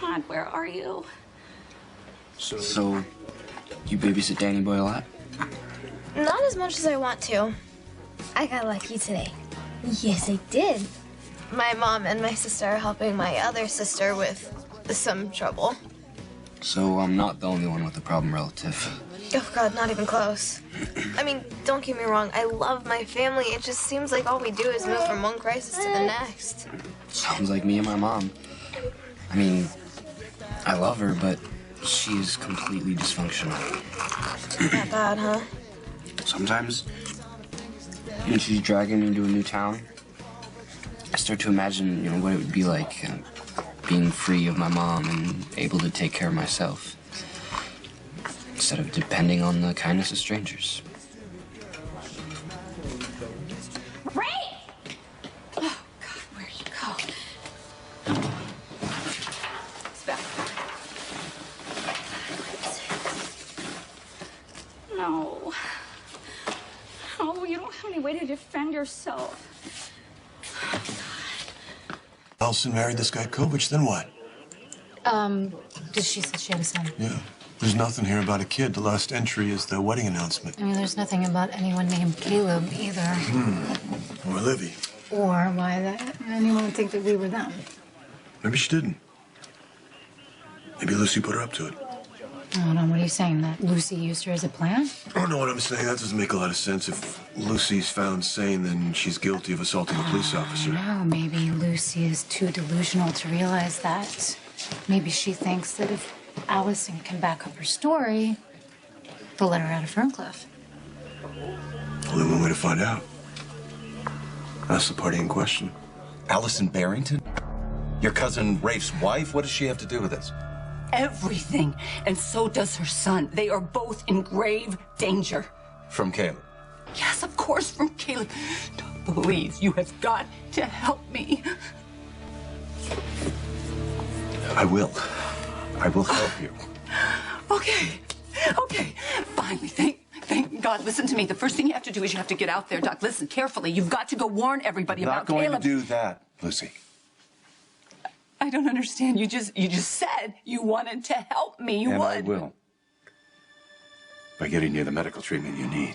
God, where are you? So, you babysit Danny boy a lot? Not as much as I want to. I got lucky today. Yes, I did. My mom and my sister are helping my other sister with some trouble. So I'm not the only one with a problem relative. Oh, God, not even close. I mean, don't get me wrong. I love my family. It just seems like all we do is move from one crisis to the next. Sounds like me and my mom. I mean, I love her, but she is completely dysfunctional. Not bad, huh? Sometimes, when she's dragging me to a new town, I start to imagine, what it would be like being free of my mom and able to take care of myself instead of depending on the kindness of strangers. Rafe! Oh, God, where'd you go? It's back. No. Oh, you don't have any way to defend yourself. Allison married this guy Kovich, then what? She said she had a son. Yeah. There's nothing here about a kid. The last entry is the wedding announcement. I mean, there's nothing about anyone named Caleb either. Or Livvy. Or why anyone would think that we were them. Maybe she didn't. Maybe Lucy put her up to it. I don't know, what are you saying? That Lucy used her as a plan? I don't know what I'm saying. That doesn't make a lot of sense. If Lucy's found sane, then she's guilty of assaulting a police officer. No, maybe Lucy is too delusional to realize that. Maybe she thinks that if Allison can back up her story, they'll let her out of Ferncliff. Only one way to find out. That's the party in question. Allison Barrington? Your cousin Rafe's wife? What does she have to do with this? Everything. And so does her son. They are both in grave danger. From Caleb? Yes, of course, from Caleb. Please, you have got to help me. I will. I will help you. Okay. Finally, thank God. Listen to me. The first thing you have to do is you have to get out there, Doc. Listen carefully. You've got to go warn everybody about Caleb. I'm not going to do that, Lucy. I don't understand. You just said you wanted to help me. You and would. I will. By getting you the medical treatment you need.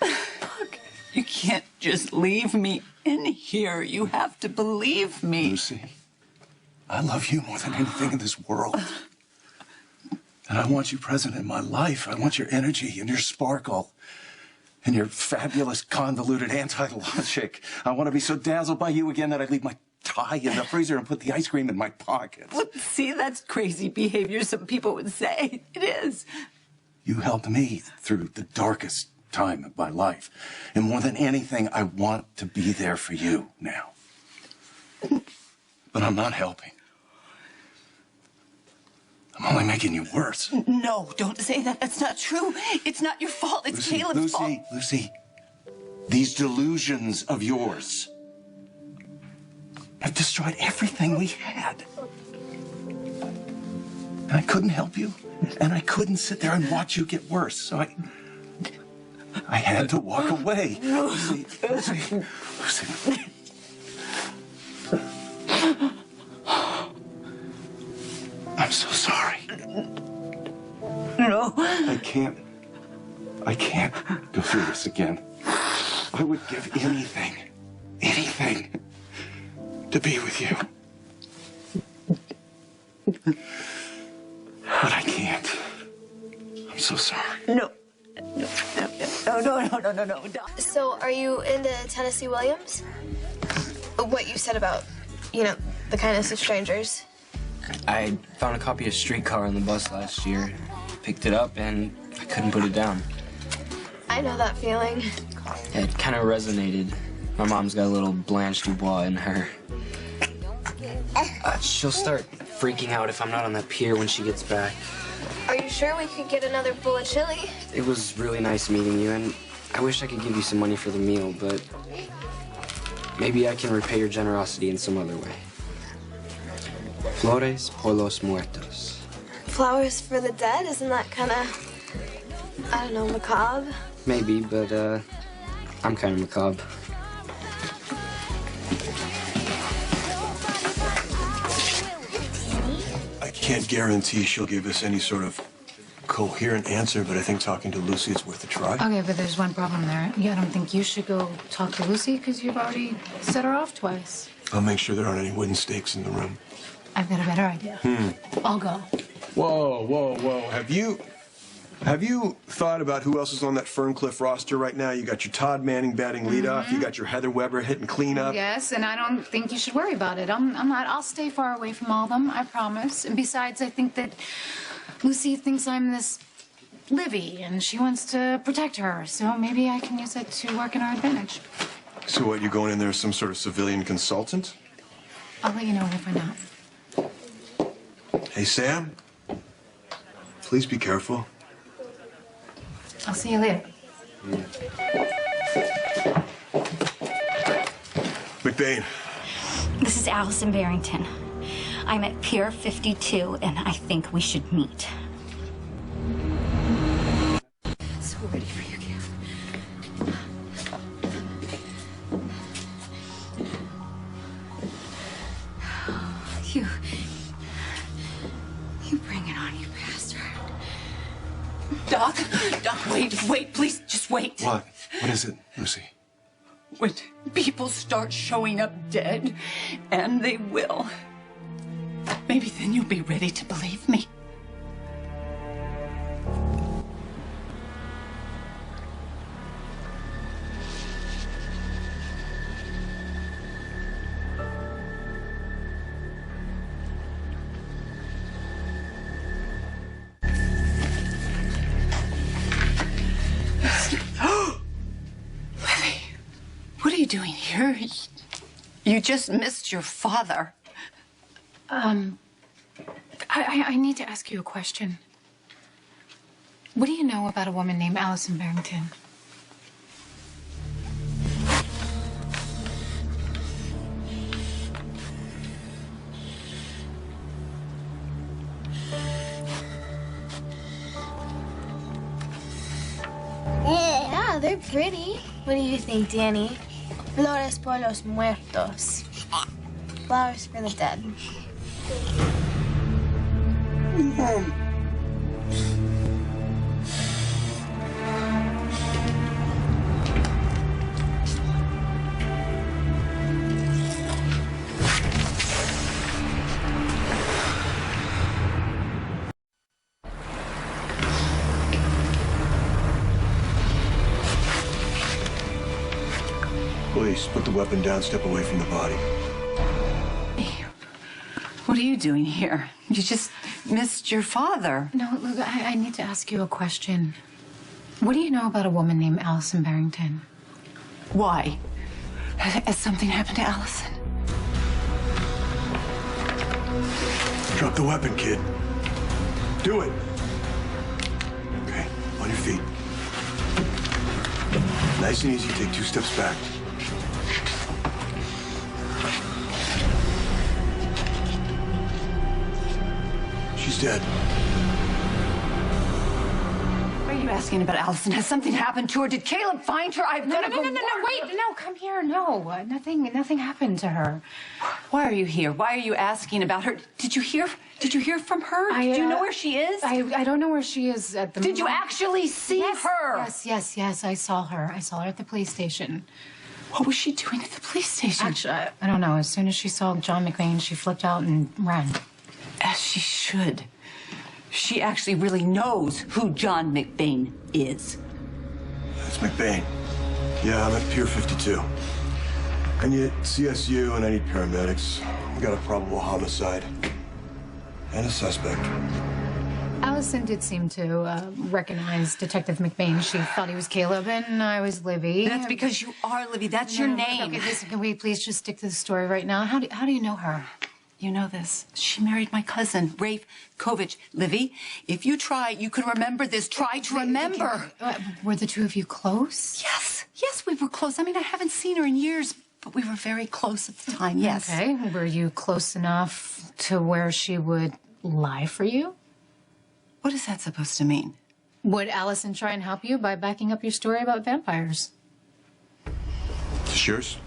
Look, you can't just leave me in here. You have to believe me. Lucy, I love you more than anything in this world. And I want you present in my life. I want your energy and your sparkle and your fabulous, convoluted anti-logic. I want to be so dazzled by you again that I leave my tie in the freezer and put the ice cream in my pocket. Well, see, that's crazy behavior, some people would say. It is. You helped me through the darkest time of my life. And more than anything, I want to be there for you now. But I'm not helping. I'm only making you worse. No, don't say that. That's not true. It's not your fault. It's Caleb's fault. Lucy, these delusions of yours have destroyed everything we had. And I couldn't help you, and I couldn't sit there and watch you get worse, so I had to walk away. Lucy. I'm so sorry. No. I can't go through this again. I would give anything to be with you. But I can't. I'm so sorry. No. No. So, are you into Tennessee Williams? What you said about, the kindness of strangers? I found a copy of Streetcar on the bus last year, picked it up, and I couldn't put it down. I know that feeling. Yeah, it kind of resonated. My mom's got a little Blanche Dubois in her. She'll start freaking out if I'm not on that pier when she gets back. Are you sure we could get another bowl of chili? It was really nice meeting you, and I wish I could give you some money for the meal, but maybe I can repay your generosity in some other way. Flores por los muertos. Flowers for the dead? Isn't that kind of, I don't know, macabre? Maybe, but I'm kind of macabre. I can't guarantee she'll give us any sort of coherent answer, but I think talking to Lucy is worth a try. Okay, but there's one problem there. Yeah, I don't think you should go talk to Lucy because you've already set her off twice. I'll make sure there aren't any wooden stakes in the room. I've got a better idea. I'll go. Whoa. Have you thought about who else is on that Ferncliff roster right now? You got your Todd Manning batting leadoff. You got your Heather Weber hitting cleanup. Yes, and I don't think you should worry about it. I'm not. I'll stay far away from all of them, I promise. And besides, I think that Lucy thinks I'm this Livvy, and she wants to protect her. So maybe I can use it to work in our advantage. So what, you're going in there as some sort of civilian consultant? I'll let you know when I find out. Hey, Sam. Please be careful. I'll see you later. McBain. This is Allison Barrington. I'm at Pier 52, and I think we should meet. So ready for you, Kim. You bring it on, you bastard. Doc, wait, please, just wait. What? What is it, Lucy? When people start showing up dead, and they will, maybe then you'll be ready to believe me. What are you doing here? You just missed your father. I need to ask you a question. What do you know about a woman named Allison Barrington? Yeah, they're pretty. What do you think, Danny? Flores por los muertos. Flowers for the dead. Please, put the weapon down, step away from the body. What are you doing here? You just missed your father. No, look, I need to ask you a question. What do you know about a woman named Allison Barrington? Why? Has something happened to Allison? Drop the weapon, kid. Do it. Okay, on your feet. Nice and easy, take 2 steps back. She's dead. Why are you asking about Allison? Has something happened to her? Did Caleb find her? I've got to go. No, wait, no, come here, no. Nothing happened to her. Why are you here? Why are you asking about her? Did you hear from her? Do you know where she is? I don't know where she is at the moment. Did you actually see her? Yes, I saw her. I saw her at the police station. What was she doing at the police station? Actually, I don't know. As soon as she saw John McBain, she flipped out and ran. As she should. She actually really knows who John McBain is. That's McBain. Yeah, I'm at Pier 52. I need CSU and I need paramedics. We got a probable homicide. And a suspect. Allison did seem to recognize Detective McBain. She thought he was Caleb and I was Livvy. That's because you are Livvy. That's your name. Okay, listen, can we please just stick to the story right now? How do you know her? You know this. She married my cousin, Rafe Kovich. Livvy, if you try, you can remember this. Try to remember. Were the two of you close? Yes, we were close. I mean, I haven't seen her in years, but we were very close at the time, yes. Okay, were you close enough to where she would lie for you? What is that supposed to mean? Would Allison try and help you by backing up your story about vampires? Is this yours?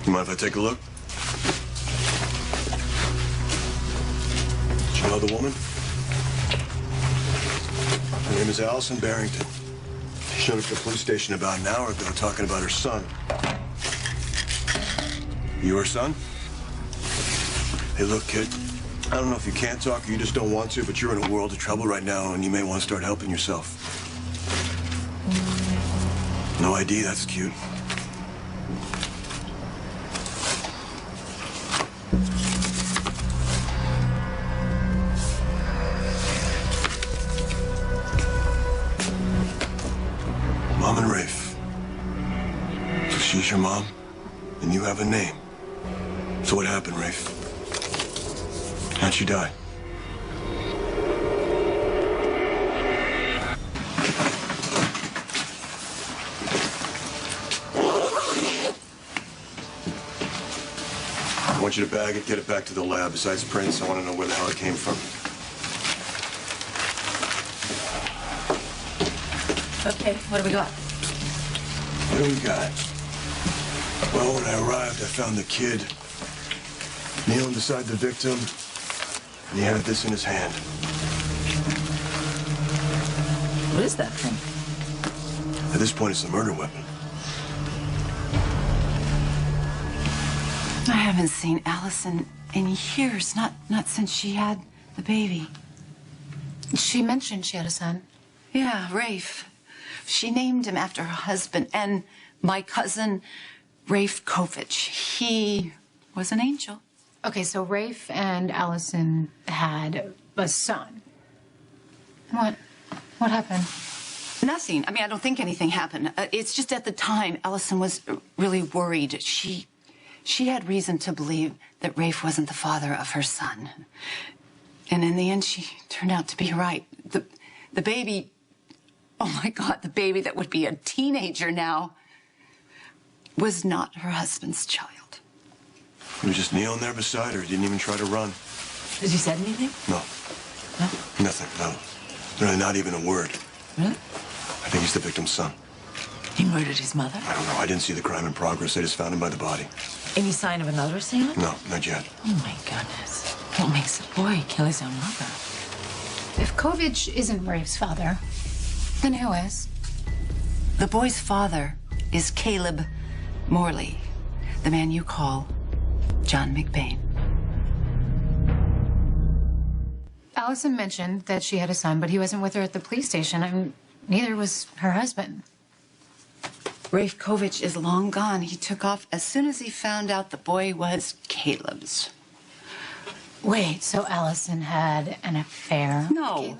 You mind if I take a look? Do you know the woman? Her name is Allison Barrington. She showed up at the police station about an hour ago talking about her son. You her son? Hey, look, kid. I don't know if you can't talk or you just don't want to, but you're in a world of trouble right now and you may want to start helping yourself. No ID, that's cute. Mom and Rafe. So she's your mom, and you have a name. So what happened, Rafe? How'd she die? I want you to bag it, get it back to the lab. Besides prints, I want to know where the hell it came from. Okay, what do we got? What do we got? Well, when I arrived, I found the kid kneeling beside the victim, and he had this in his hand. What is that thing? At this point, it's a murder weapon. I haven't seen Allison in years, not since she had the baby. She mentioned she had a son. Yeah, Rafe. She named him after her husband and my cousin, Rafe Kovich. He was an angel. Okay, so Rafe and Allison had a son. What happened? Nothing. I mean, I don't think anything happened. It's just at the time, Allison was really worried. She had reason to believe that Rafe wasn't the father of her son. And in the end, she turned out to be right. The baby, oh my God, the baby that would be a teenager now was not her husband's child. He was just kneeling there beside her. He didn't even try to run. Has he said anything? No. No? Nothing, no. Really, not even a word. Really? I think he's the victim's son. He murdered his mother? I don't know. I didn't see the crime in progress. They just found him by the body. Any sign of another assailant? No, not yet. Oh, my goodness. What makes a boy kill his own mother? If Kovich isn't Rafe's father, then who is? The boy's father is Caleb Morley, the man you call John McBain. Allison mentioned that she had a son, but he wasn't with her at the police station. I mean, neither was her husband. Rafe Kovich is long gone. He took off as soon as he found out the boy was Caleb's. Wait, so Allison had an affair? No.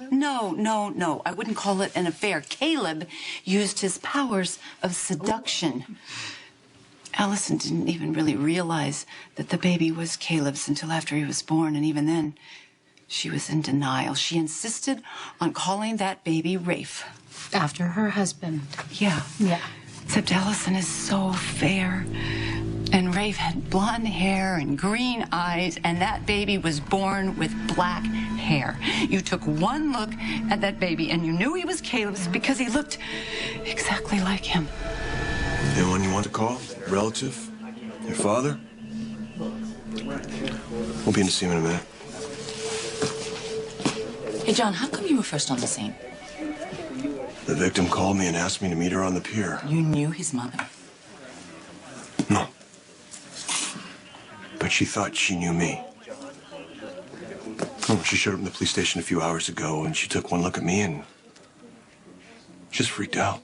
I wouldn't call it an affair. Caleb used his powers of seduction. Allison didn't even really realize that the baby was Caleb's until after he was born, and even then, she was in denial. She insisted on calling that baby Rafe. After her husband. Yeah. Except Allison is so fair. And Rafe had blonde hair and green eyes, and that baby was born with black hair. You took one look at that baby, and you knew he was Caleb's because he looked exactly like him. Anyone you want to call? Relative? Your father? We'll be in to see him in a minute. Hey, John, how come you were first on the scene? The victim called me and asked me to meet her on the pier. You knew his mother? No. But she thought she knew me. Oh, she showed up in the police station a few hours ago, and she took one look at me and just freaked out.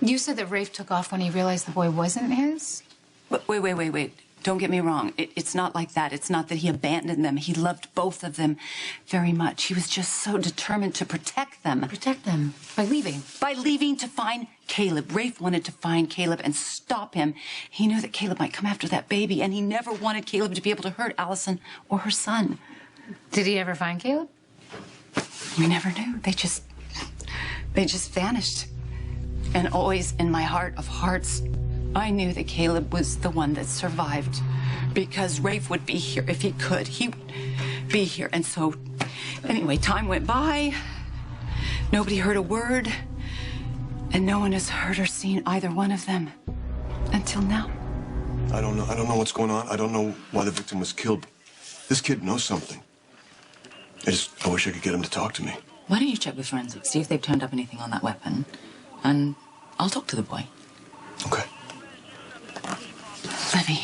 You said that Rafe took off when he realized the boy wasn't his? Wait. Don't get me wrong. It's not like that. It's not that he abandoned them. He loved both of them very much. He was just so determined to protect them. Protect them? By leaving? By leaving to find Caleb. Rafe wanted to find Caleb and stop him. He knew that Caleb might come after that baby, and he never wanted Caleb to be able to hurt Allison or her son. Did he ever find Caleb? We never knew. They just vanished. And always in my heart of hearts, I knew that Caleb was the one that survived because Rafe would be here if he could. He would be here. And so, anyway, time went by. Nobody heard a word. And no one has heard or seen either one of them until now. I don't know what's going on. I don't know why the victim was killed. This kid knows something. I wish I could get him to talk to me. Why don't you check with forensics, see if they've turned up anything on that weapon, and I'll talk to the boy. Okay. Livvy,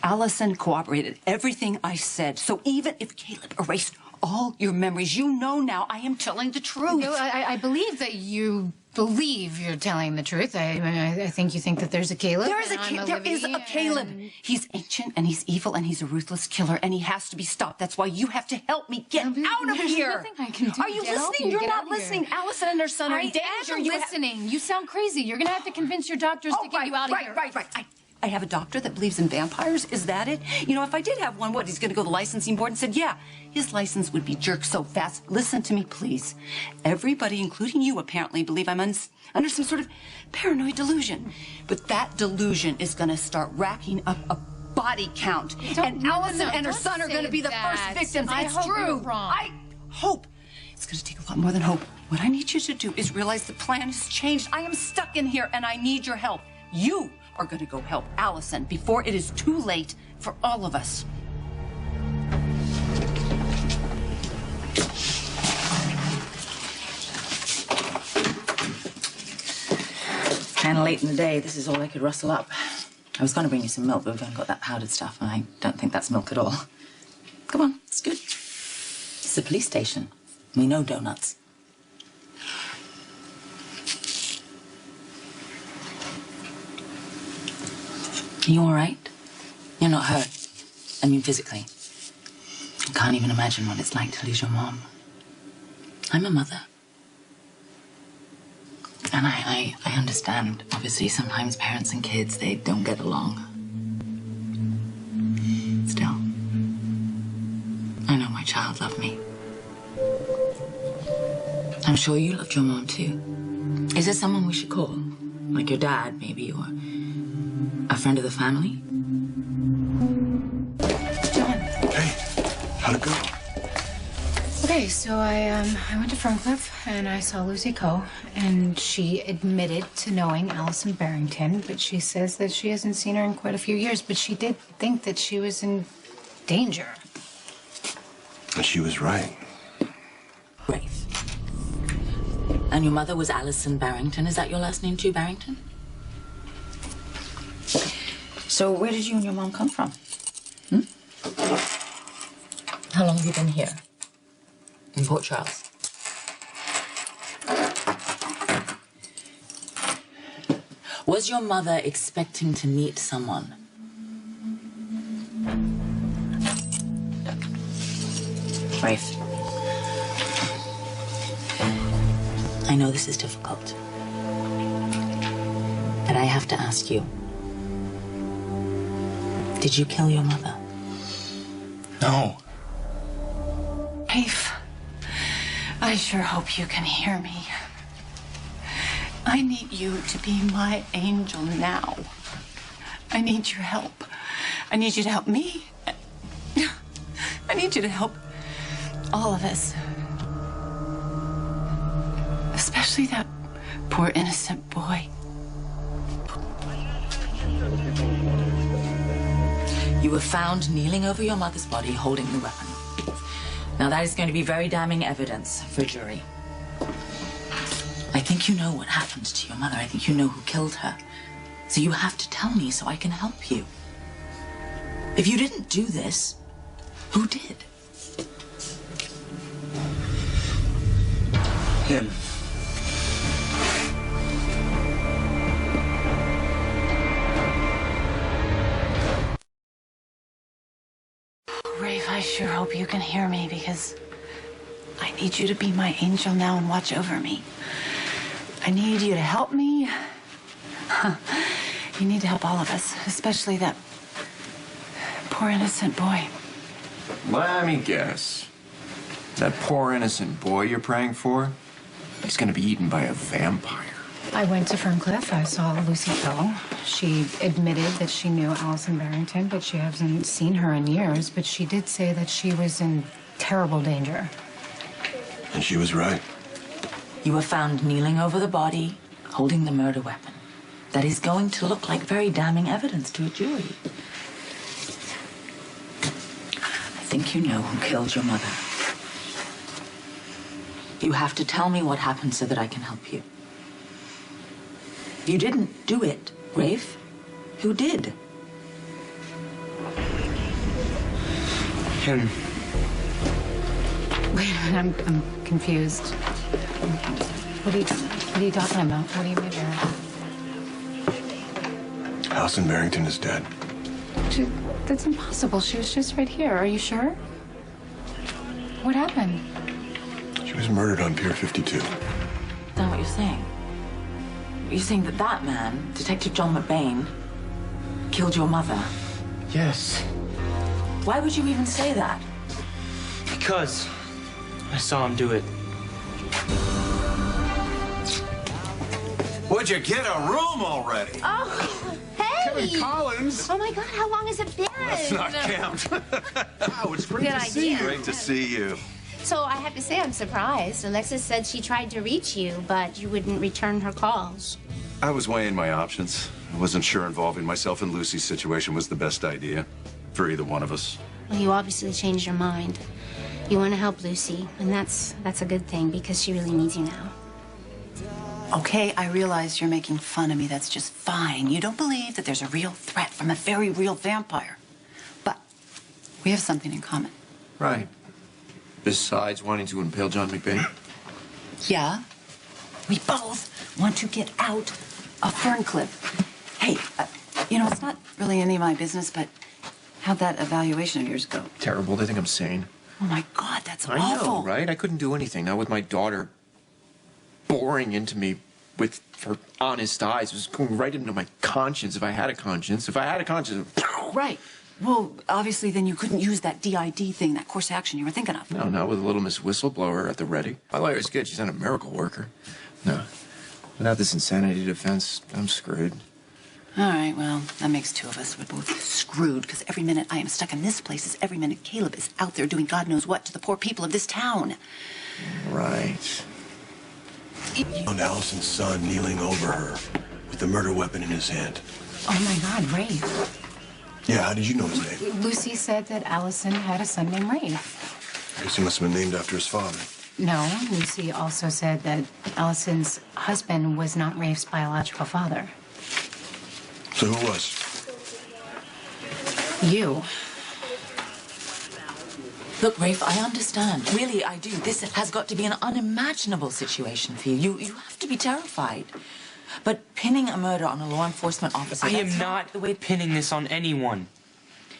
Allison corroborated everything I said. So even if Caleb erased all your memories, you know now I am telling the truth. No, I believe that you believe you're telling the truth. I think you think that there's a Caleb. There is a Caleb. He's ancient and he's evil and he's a ruthless killer and he has to be stopped. That's why you have to help me get out of here. Nothing I can do. Are you listening? You're not listening. Allison and her son are in danger. I am listening. You sound crazy. You're going to have to convince your doctors to get you out of here. Right. I have a doctor that believes in vampires. Is that it? You know, if I did have one, he's going to go to the licensing board and said, yeah, his license would be jerked so fast. Listen to me, please. Everybody, including you, apparently believe I'm under some sort of paranoid delusion. But that delusion is going to start racking up a body count. And Allison and her son are going to be the first victims. It's true. I hope. It's going to take a lot more than hope. What I need you to do is realize the plan has changed. I am stuck in here and I need your help. You are going to go help Allison before it is too late for all of us. Kind of late in the day. This is all I could rustle up. I was going to bring you some milk, but we've only got that powdered stuff, and I don't think that's milk at all. Come on, it's good. It's the police station. We know donuts. Are you all right? You're not hurt. I mean, physically. I can't even imagine what it's like to lose your mom. I'm a mother. And I understand, obviously, sometimes parents and kids, they don't get along. Still, I know my child loved me. I'm sure you loved your mom, too. Is there someone we should call? Like your dad, maybe, or a friend of the family? John. Hey, how'd it go? Okay, so I went to Ferncliff and I saw Lucy Coe, and she admitted to knowing Allison Barrington, but she says that she hasn't seen her in quite a few years, but she did think that she was in danger. And she was right. Rafe. And your mother was Allison Barrington. Is that your last name too, Barrington? So where did you and your mom come from? How long have you been here? In Port Charles? Was your mother expecting to meet someone? Rafe. I know this is difficult, but I have to ask you. Did you kill your mother? No. Rafe, I sure hope you can hear me. I need you to be my angel now. I need your help. I need you to help me. I need you to help all of us. Especially that poor innocent boy. You were found kneeling over your mother's body, holding the weapon. Now that is going to be very damning evidence for a jury. I think you know what happened to your mother. I think you know who killed her. So you have to tell me so I can help you. If you didn't do this, who did? Him. Rafe, I sure hope you can hear me because I need you to be my angel now and watch over me. I need you to help me. You need to help all of us, especially that poor innocent boy. Let me guess. That poor innocent boy you're praying for, he's gonna be eaten by a vampire. I went to Ferncliff. I saw Lucy go. She admitted that she knew Allison Barrington, but she hasn't seen her in years. But she did say that she was in terrible danger. And she was right. You were found kneeling over the body, holding the murder weapon. That is going to look like very damning evidence to a jury. I think you know who killed your mother. You have to tell me what happened so that I can help you. You didn't do it, Rafe. Who did? Him. Wait a minute, I'm confused. What are you talking about? What do you mean there? Allison Barrington is dead. That's impossible. She was just right here. Are you sure? What happened? She was murdered on Pier 52. Is that what you're saying? You're saying that that man, Detective John McBain, killed your mother? Yes. Why would you even say that? Because I saw him do it. Would you get a room already? Oh, hey! Kevin Collins! Oh my God, how long has it been? Let's not count. Oh, it's great Good to see you. idea. Great to see you. So I have to say I'm surprised. Alexis said she tried to reach you, but you wouldn't return her calls. I was weighing my options. I wasn't sure involving myself in Lucy's situation was the best idea for either one of us. Well, you obviously changed your mind. You want to help Lucy, and that's a good thing because she really needs you now. Okay, I realize you're making fun of me. That's just fine. You don't believe that there's a real threat from a very real vampire. But we have something in common. Right. Besides wanting to impale John McBain? Yeah? We both want to get out of Ferncliff. Hey, you know, it's not really any of my business, but how'd that evaluation of yours go? Terrible. They think I'm sane. Oh, my God, that's I awful. know, right? I couldn't do anything. Not with my daughter boring into me with her honest eyes. It was going right into my conscience if I had a conscience. If I had a conscience... Right. Well, obviously, then you couldn't use that DID thing, that course of action you were thinking of. No, not with a little Miss Whistleblower at the ready. My lawyer's good. She's not a miracle worker. No. Without this insanity defense, I'm screwed. All right, well, that makes two of us. We're both screwed, because every minute I am stuck in this place is every minute Caleb is out there doing God knows what to the poor people of this town. Right. Found Allison's son kneeling over her with the murder weapon in his hand. Oh my God, Rafe. Yeah, how did you know his name? Lucy said that Allison had a son named Rafe. I guess he must have been named after his father. No, Lucy also said that Allison's husband was not Rafe's biological father. So who was? You. Look, Rafe, I understand. Really, I do. This has got to be an unimaginable situation for you. You have to be terrified. But pinning a murder on a law enforcement officer... I am not pinning this on anyone.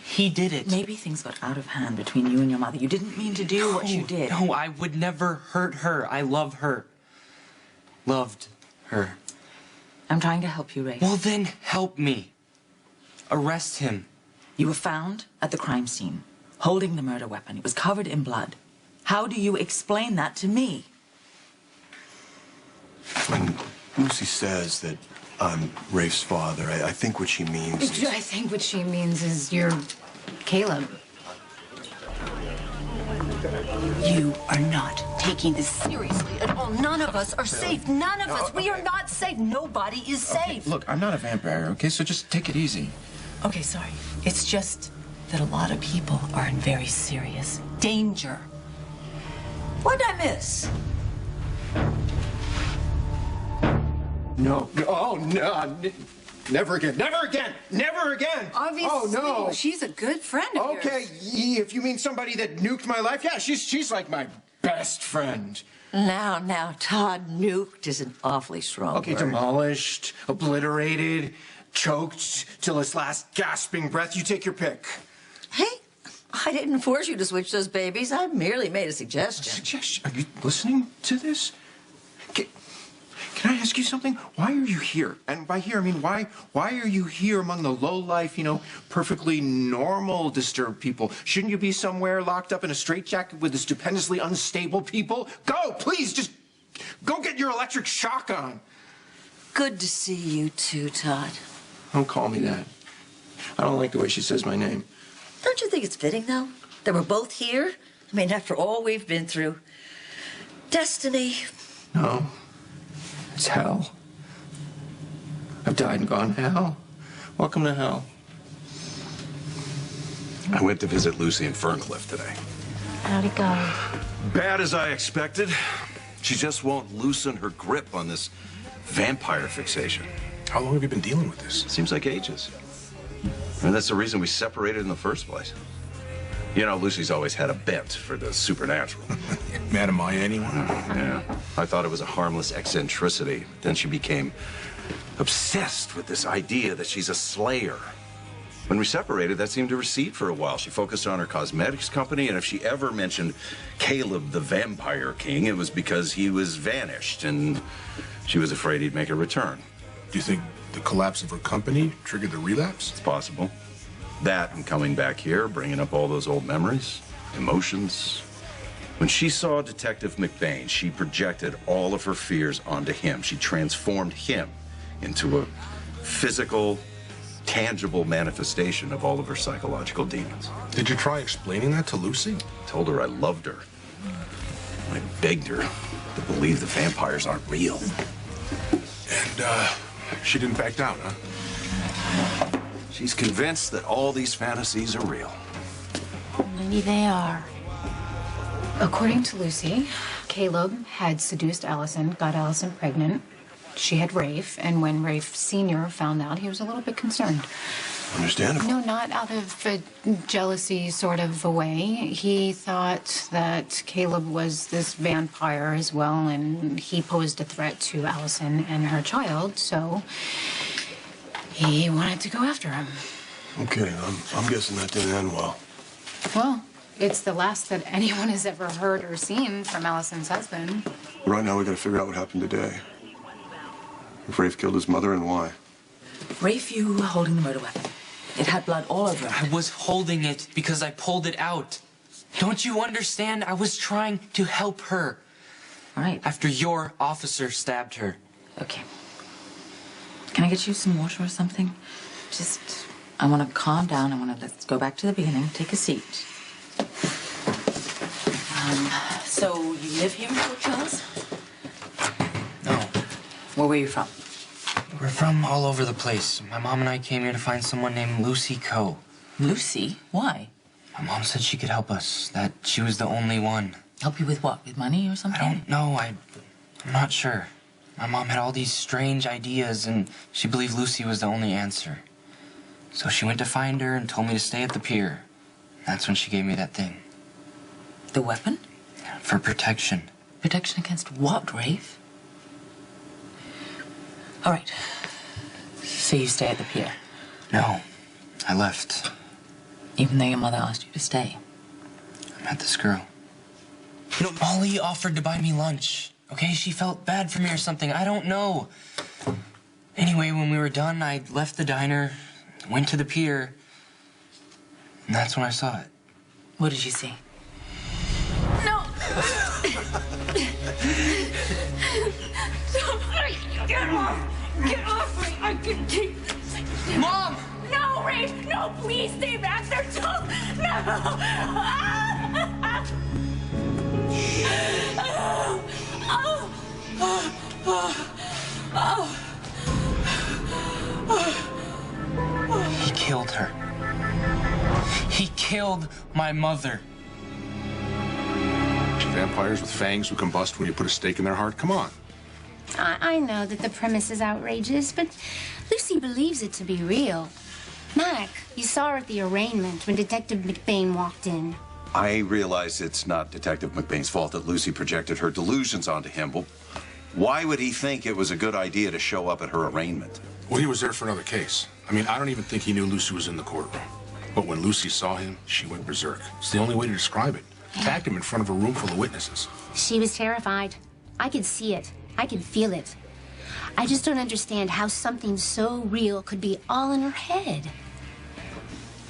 He did it. Maybe things got out of hand between you and your mother. You didn't mean to do what you did. No, I would never hurt her. I love her. Loved her. I'm trying to help you, Ray. Well, then help me. Arrest him. You were found at the crime scene, holding the murder weapon. It was covered in blood. How do you explain that to me? When Lucy says that I'm Rafe's father, I think what she means is... I think what she means is you're Caleb. You are not taking this seriously at all. None of us are safe. None of us. We are not safe. Nobody is safe. Look, I'm not a vampire, okay? So just take it easy. Okay, sorry. It's just that a lot of people are in very serious danger. What'd I miss? No. Oh, no. Never again. Never again. Never again. Obviously. Oh, no. She's a good friend of yours. Okay, if you mean somebody that nuked my life, yeah, she's like my best friend. Now, Todd, nuked is an awfully strong Okay, word. demolished, obliterated, choked till its last gasping breath. You take your pick. Hey, I didn't force you to switch those babies. I merely made a suggestion. Suggestion? Are you listening to this? Can I ask you something? Why are you here? And by here, I mean, why are you here among the low-life, perfectly normal disturbed people? Shouldn't you be somewhere locked up in a straitjacket with the stupendously unstable people? Go, please, just go get your electric shock on. Good to see you too, Todd. Don't call me that. I don't like the way she says my name. Don't you think it's fitting, though, that we're both here? I mean, after all we've been through. Destiny. No. It's hell. I've died and gone hell. Welcome to hell. I went to visit Lucy in Ferncliff today. How'd it go? Bad as I expected. She just won't loosen her grip on this vampire fixation. How long have you been dealing with this? Seems like ages. And that's the reason we separated in the first place. You know, Lucy's always had a bent for the supernatural. Madam Maya, anyone? Yeah. I thought it was a harmless eccentricity. Then she became obsessed with this idea that she's a slayer. When we separated, that seemed to recede for a while. She focused on her cosmetics company, and if she ever mentioned Caleb the Vampire King, it was because he was vanished, and she was afraid he'd make a return. Do you think the collapse of her company triggered the relapse? It's possible. That and coming back here, bringing up all those old memories, emotions. When she saw Detective McBain, she projected all of her fears onto him. She transformed him into a physical, tangible manifestation of all of her psychological demons. Did you try explaining that to Lucy? Told her I loved her. I begged her to believe the vampires aren't real. And, she didn't back down, huh? She's convinced that all these fantasies are real. Maybe they are. According to Lucy, Caleb had seduced Allison, got Allison pregnant. She had Rafe, and when Rafe Sr. found out, he was a little bit concerned. Understandable. No, not out of a jealousy sort of a way. He thought that Caleb was this vampire as well, and he posed a threat to Allison and her child, so he wanted to go after him. Okay, I'm guessing that didn't end well. Well, it's the last that anyone has ever heard or seen from Allison's husband. Right now, we gotta figure out what happened today. If Rafe killed his mother and why. Rafe, you were holding the murder weapon. It had blood all over it. I was holding it because I pulled it out. Don't you understand? I was trying to help her. All right. After your officer stabbed her. Okay. Can I get you some water or something? I want to calm down. Let's go back to the beginning. Take a seat. So you live here in Port Charles? No. Where were you from? We're from all over the place. My mom and I came here to find someone named Lucy Coe. Lucy? Why? My mom said she could help us, that she was the only one. Help you with what? With money or something? I don't know. I'm not sure. My mom had all these strange ideas, and she believed Lucy was the only answer. So she went to find her and told me to stay at the pier. That's when she gave me that thing. The weapon? For protection. Protection against what, Rafe? All right. So you stay at the pier? No, I left. Even though your mother asked you to stay? I met this girl. You know, Molly offered to buy me lunch. Okay, she felt bad for me or something. I don't know. Anyway, when we were done, I left the diner, went to the pier, and that's when I saw it. What did you see? No! Get off! Get off me! I can take this. Mom! No, Rafe! No, please stay back there. Don't! No! He killed her. He killed my mother. Vampires with fangs who combust when you put a stake in their heart? Come on. I know that the premise is outrageous, but Lucy believes it to be real. Mac, you saw her at the arraignment when Detective McBain walked in. I realize it's not Detective McBain's fault that Lucy projected her delusions onto him. Well, why would he think it was a good idea to show up at her arraignment? Well, he was there for another case. I mean, I don't even think he knew Lucy was in the courtroom. But when Lucy saw him, she went berserk. It's the only way to describe it. Attacked him in front of a room full of witnesses. She was terrified. I could see it. I could feel it. I just don't understand how something so real could be all in her head.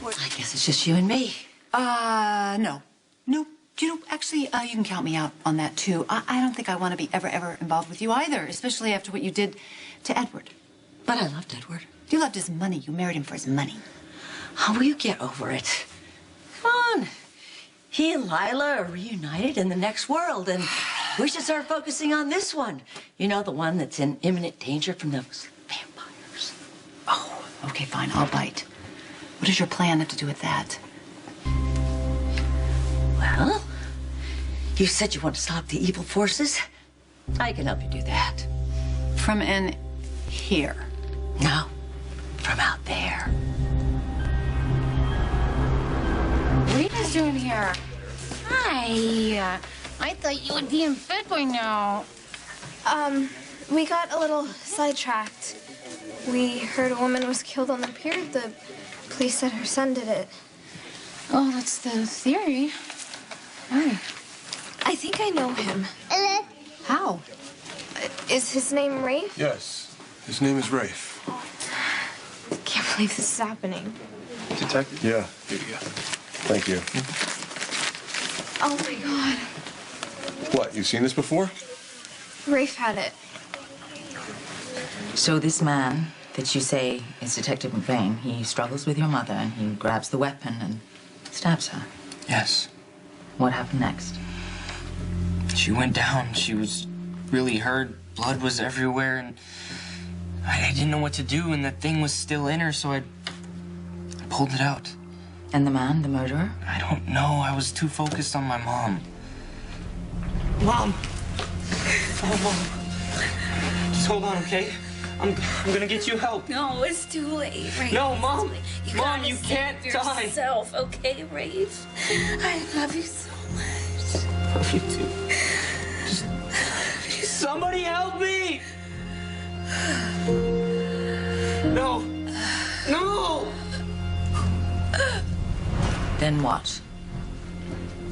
I guess it's just you and me. No. No. You know, actually, you can count me out on that, too. I don't think I want to be ever involved with you either, especially after what you did to Edward. But I loved Edward. You loved his money. You married him for his money. How will you get over it? Come on. He and Lila are reunited in the next world, and we should start focusing on this one. You know, the one that's in imminent danger from those vampires. Oh, okay, fine. I'll bite. What does your plan have to do with that? Well, you said you want to stop the evil forces. I can help you do that. From in here? No, from out there. What are you guys doing here? Hi. I thought you would be in bed by now. We got a little sidetracked. We heard a woman was killed on the pier. The police said her son did it. Oh, that's the theory. Why? I think I know him. How? Is his name Rafe? Yes. His name is Rafe. Can't believe this is happening. Detective? Yeah. Here you go. Thank you. Oh my God. What, you've seen this before? Rafe had it. So this man that you say is Detective McBain, he struggles with your mother and he grabs the weapon and stabs her. Yes. What happened next? She went down. She was really hurt. Blood was everywhere, and I didn't know what to do, and that thing was still in her, so I pulled it out. And the man, the murderer? I don't know. I was too focused on my mom. Mom! Oh, Mom. Just hold on, okay? I'm gonna get you help. No, it's too late, Rafe. No, Mom. Mom, you save can't die. yourself, okay, Rafe? I love you so much. I love you too. Somebody help me! No. No! Then what?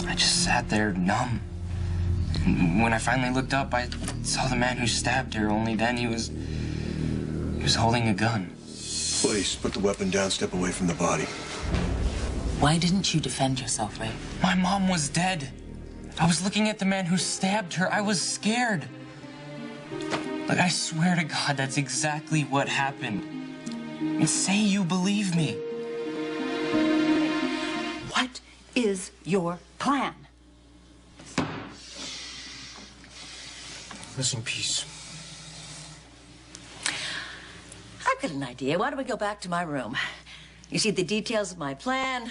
I just sat there numb. And when I finally looked up, I saw the man who stabbed her, only then he was holding a gun. Please, put the weapon down, step away from the body. Why didn't you defend yourself, Ray? My mom was dead. I was looking at the man who stabbed her. I was scared. Look, I swear to God, that's exactly what happened. And say you believe me. What is your plan? Missing piece. I've got an idea. Why don't we go back to my room? You see, the details of my plan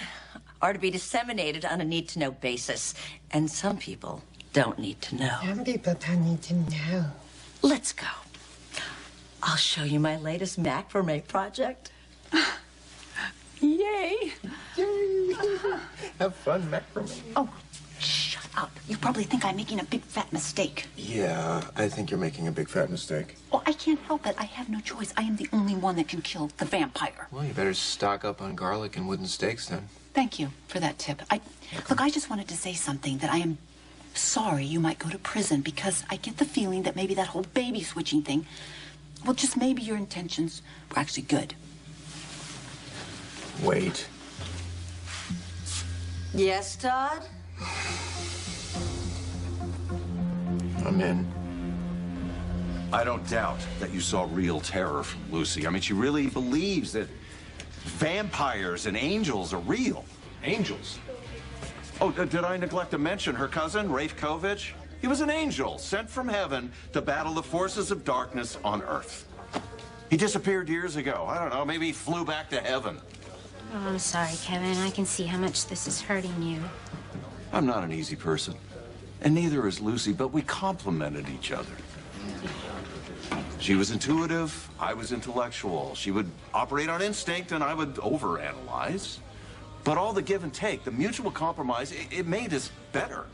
are to be disseminated on a need-to-know basis. And some people don't need to know. Some people don't need to know. Let's go. I'll show you my latest macrame project. Yay! Have fun, macrame. Oh, shut up. You probably think I'm making a big fat mistake. Yeah, I think you're making a big fat mistake. Well, I can't help it. I have no choice. I am the only one that can kill the vampire. Well, you better stock up on garlic and wooden stakes then. Thank you for that tip. Look, I just wanted to say something that I am sorry you might go to prison because I get the feeling that maybe that whole baby switching thing, well, just maybe your intentions were actually good. Wait. Yes, Todd? I'm in. I don't doubt that you saw real terror from Lucy. I mean, she really believes that vampires and angels are real. Angels? Oh, did I neglect to mention her cousin, Rafe Kovich? He was an angel sent from heaven to battle the forces of darkness on Earth. He disappeared years ago. I don't know, maybe he flew back to heaven. Oh, I'm sorry, Kevin. I can see how much this is hurting you. I'm not an easy person, and neither is Lucy, but we complemented each other. She was intuitive, I was intellectual. She would operate on instinct, and I would overanalyze. But all the give and take, the mutual compromise, it made us better.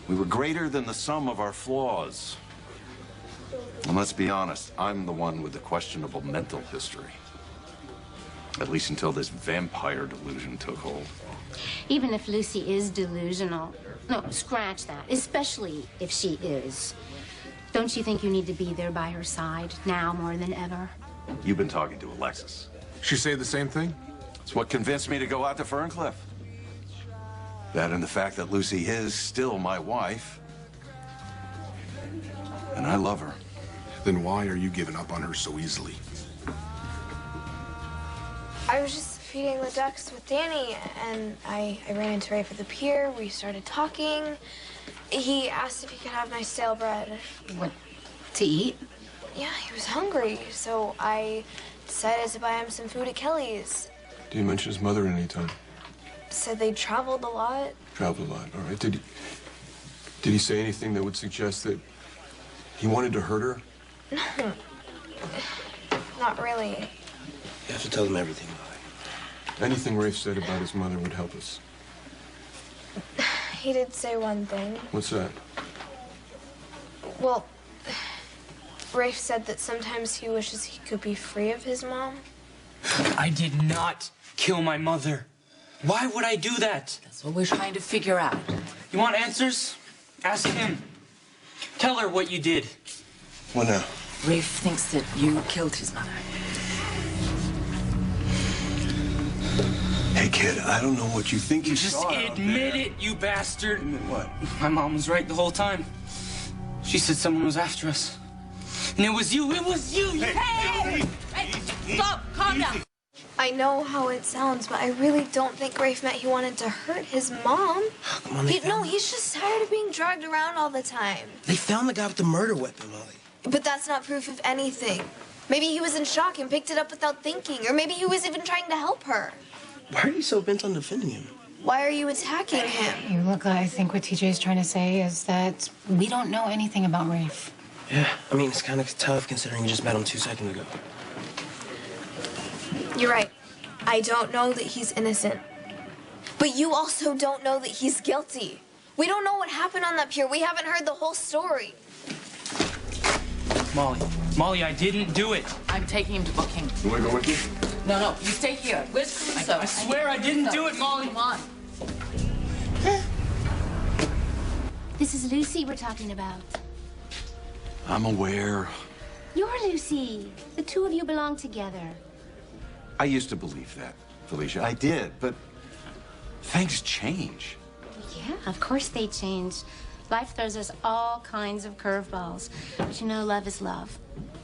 We were greater than the sum of our flaws. And let's be honest, I'm the one with the questionable mental history. At least until this vampire delusion took hold. Even if Lucy is delusional, no, scratch that, especially if she is. Don't you think you need to be there by her side now more than ever? You've been talking to Alexis. She say the same thing? It's what convinced me to go out to Ferncliff. That and the fact that Lucy is still my wife. And I love her. Then why are you giving up on her so easily? I was just feeding the ducks with Danny, and I ran into Rafe at the pier. We started talking. He asked if he could have my stale bread. What, to eat? Yeah, he was hungry, so I decided to buy him some food at Kelly's. Did you mention his mother at any time? Said they traveled a lot. Traveled a lot, all right. Did he say anything that would suggest that he wanted to hurt her? No, not really. You have to tell them everything about it. Anything Rafe said about his mother would help us. He did say one thing. What's that? Well, Rafe said that sometimes he wishes he could be free of his mom. I did not kill my mother. Why would I do that? That's what we're trying to figure out. You want answers? Ask him. Tell her what you did. What now? Rafe thinks that you killed his mother. Hey, kid, I don't know what you think you Just saw admit it, you bastard. Admit what? My mom was right the whole time. She said someone was after us. And it was you. It was you. Hey! Stop! Calm down. I know how it sounds, but I really don't think Rafe meant he wanted to hurt his mom. Come on, No, he's just tired of being dragged around all the time. They found the guy with the murder weapon, Molly. But that's not proof of anything. Maybe he was in shock and picked it up without thinking, or maybe he was even trying to help her. Why are you so bent on defending him? Why are you attacking him? You look, I think what TJ's trying to say is that we don't know anything about Rafe. Yeah, I mean, it's kind of tough considering you just met him 2 seconds ago. You're right. I don't know that he's innocent. But you also don't know that he's guilty. We don't know what happened on that pier. We haven't heard the whole story. Molly, I didn't do it. I'm taking him to booking. You want to go with me? No, you stay here. Where's Caruso? I swear I didn't do it, Molly. Come on. This is Lucy we're talking about. I'm aware. You're Lucy. The two of you belong together. I used to believe that, Felicia. I did, but things change. Yeah, of course they change. Life throws us all kinds of curveballs. But you know, love is love.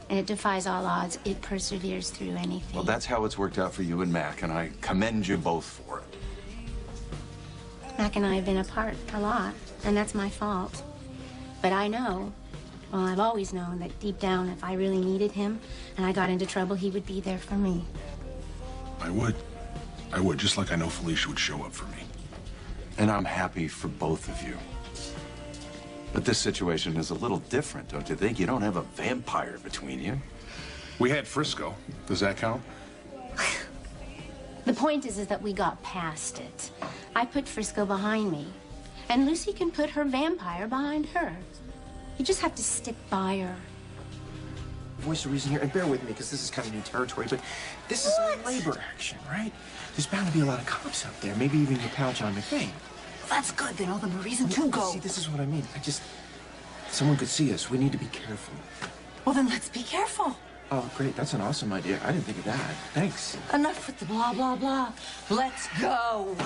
And it defies all odds. It perseveres through anything. Well, that's how it's worked out for you and Mac, and I commend you both for it. Mac and I have been apart a lot, and that's my fault. But I know, well, I've always known that deep down, if I really needed him and I got into trouble, he would be there for me. I would, just like I know Felicia would show up for me. And I'm happy for both of you. But this situation is a little different, don't you think? You don't have a vampire between you. We had Frisco. Does that count? The point is that we got past it. I put Frisco behind me, and Lucy can put her vampire behind her. You just have to stick by her. Voice of reason here, and bear with me because this is kind of new territory, but this is a labor action, right? There's bound to be a lot of cops out there, maybe even your pal John McBain. That's good, then all the more reason to go. See, this is what I mean. Someone could see us. We need to be careful. Well, then let's be careful. Oh, great. That's an awesome idea. I didn't think of that. Thanks. Enough with the blah, blah, blah. Let's go.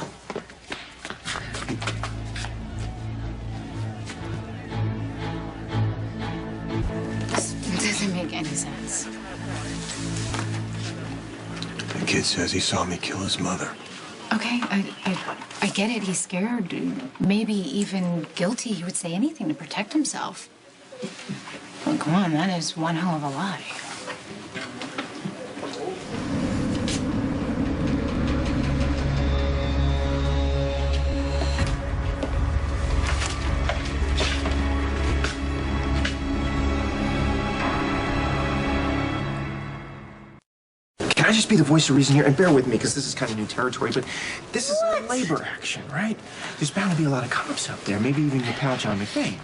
This doesn't make any sense. The kid says he saw me kill his mother. Okay, I get it. He's scared, maybe even guilty. He would say anything to protect himself. Well, come on, that is one hell of a lie. Can I just be the voice of reason here? And bear with me because this is kind of new territory, but this is a labor action, right? There's bound to be a lot of cops out there, maybe even your pal John McBain.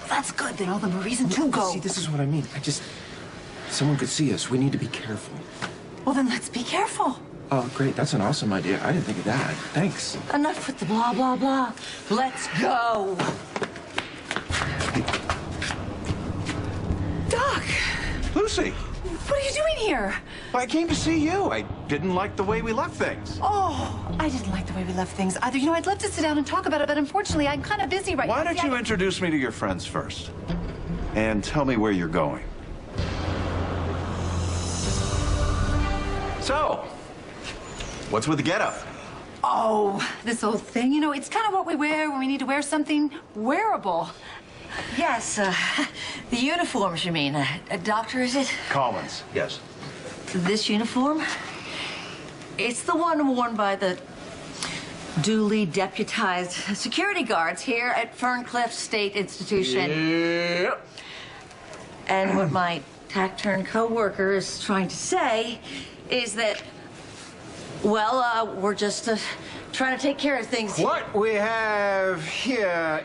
That's good, then all the more reason to go. See, this is what I mean. Someone could see us. We need to be careful. Well, then let's be careful. Oh, great. That's an awesome idea. I didn't think of that. Thanks. Enough with the blah, blah, blah. Let's go. Doc! Lucy! What are you doing here? I came to see you. I didn't like the way we left things. Oh, I didn't like the way we left things either. You know, I'd love to sit down and talk about it, but unfortunately, I'm kind of busy right now. Why don't you introduce me to your friends first? And tell me where you're going. So, what's with the getup? Oh, this old thing. You know, it's kind of what we wear when we need to wear something wearable. Yes, the uniforms, you mean. A doctor, is it? Collins, yes. This uniform? It's the one worn by the duly deputized security guards here at Ferncliff State Institution. Yep. And what my taciturn co-worker is trying to say is that, well, we're just trying to take care of things. What we have here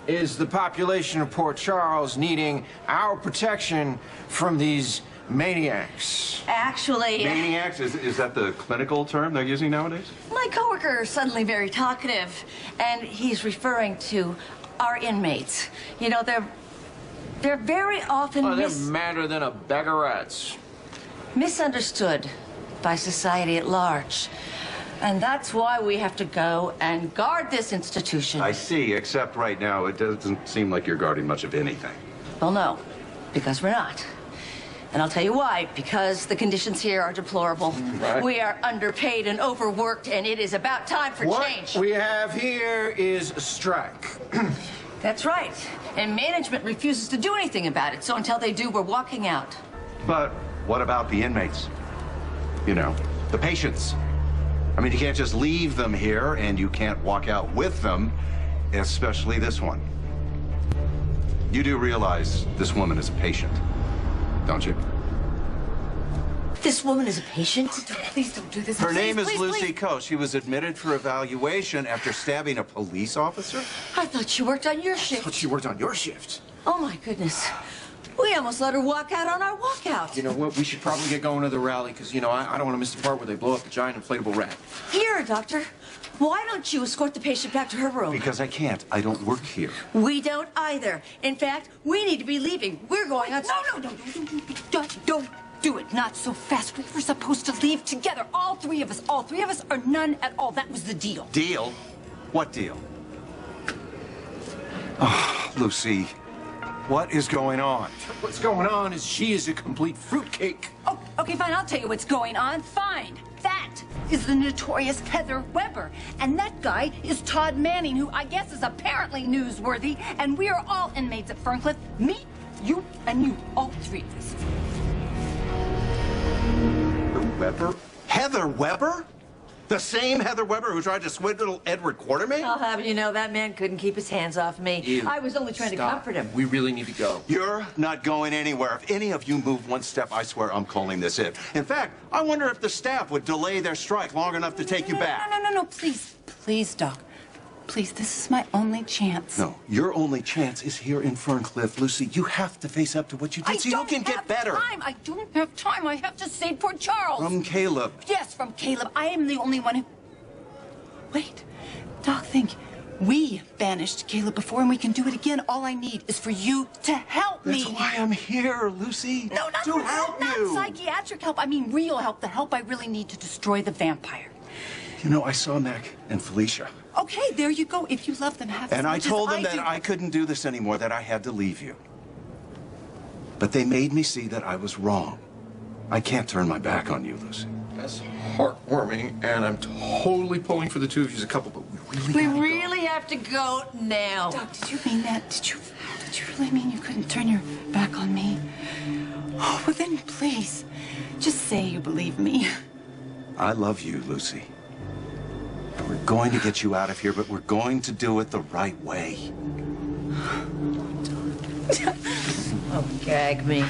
is the population of Port Charles needing our protection from these maniacs. Actually... Maniacs? Is that the clinical term they're using nowadays? My coworker is suddenly very talkative, and he's referring to our inmates. You know, they're very often they're madder than a bag of rats. Misunderstood by society at large. And that's why we have to go and guard this institution. I see, except right now it doesn't seem like you're guarding much of anything. Well, no, because we're not. And I'll tell you why. Because the conditions here are deplorable. Right. We are underpaid and overworked, and it is about time for change. What we have here is a strike. That's right. And management refuses to do anything about it. So until they do, we're walking out. But what about the inmates? You know, the patients. I mean, you can't just leave them here, and you can't walk out with them, especially this one. You do realize this woman is a patient, don't you? This woman is a patient? Oh, please don't do this. Her Please, name is please, Lucy please. Coe. She was admitted for evaluation after stabbing a police officer. I thought she worked on your shift. I thought she worked on your shift. Oh, my goodness. We almost let her walk out on our walkout. You know what? We should probably get going to the rally because, you know, I don't want to miss the part where they blow up the giant inflatable rat. Here, doctor. Why don't you escort the patient back to her room? Because I can't. I don't work here. We don't either. In fact, we need to be leaving. We're going on... No, don't do it. Not so fast. We were supposed to leave together. All three of us. All three of us or none at all. That was the deal. Deal? What deal? Oh, Lucy, what is going on? What's going on is she is a complete fruitcake. Oh, okay, fine. I'll tell you what's going on. Fine. That is the notorious Heather Weber. And that guy is Todd Manning, who I guess is apparently newsworthy. And we are all inmates at Ferncliff. Me, you, and you. All three of us. Weber? Heather Weber? The same Heather Weber who tried to swindle Edward Quartermain? I'll have you know that man couldn't keep his hands off me. I was only trying to comfort him. We really need to go. You're not going anywhere. If any of you move one step, I swear I'm calling this it. In fact, I wonder if the staff would delay their strike long enough to take you back. No, please. please, Doc. Please, this is my only chance. No, your only chance is here in Ferncliff. Lucy, you have to face up to what you did so you can get better. I don't have time. I have to save poor Charles. From Caleb. Yes, from Caleb. I am the only one who... Wait. Doc, think. We banished Caleb before, and we can do it again. All I need is for you to help me. That's why I'm here, Lucy. No, not to help not you. psychiatric help. I mean real help. The help I really need to destroy the vampire. You know, I saw Mac and Felicia. Okay, there you go. If you love them, have as And I much as told them that do. I couldn't do this anymore, that I had to leave you. But they made me see that I was wrong. I can't turn my back on you, Lucy. That's heartwarming, and I'm totally pulling for the two of you as a couple, but we really have to go now. Doc, did you mean that? Did you really mean you couldn't turn your back on me? Oh, well then, please, just say you believe me. I love you, Lucy. We're going to get you out of here, but we're going to do it the right way. Oh, gag me.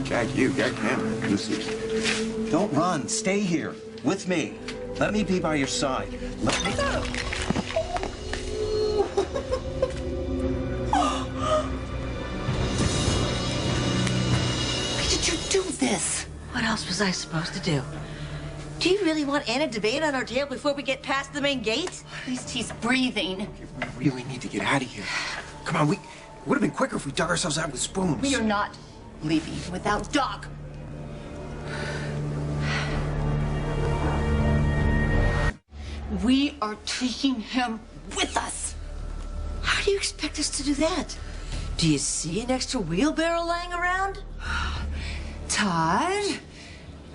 Gag you, gag him. Lucy, don't run. Stay here with me. Let me be by your side. Let me... Why did you do this? What else was I supposed to do? Do you really want Anna Devane on our tail before we get past the main gate? At least he's breathing. We really need to get out of here. Come on, it would have been quicker if we dug ourselves out with spoons. We are not leaving without Doc. We are taking him with us. How do you expect us to do that? Do you see an extra wheelbarrow lying around? Todd,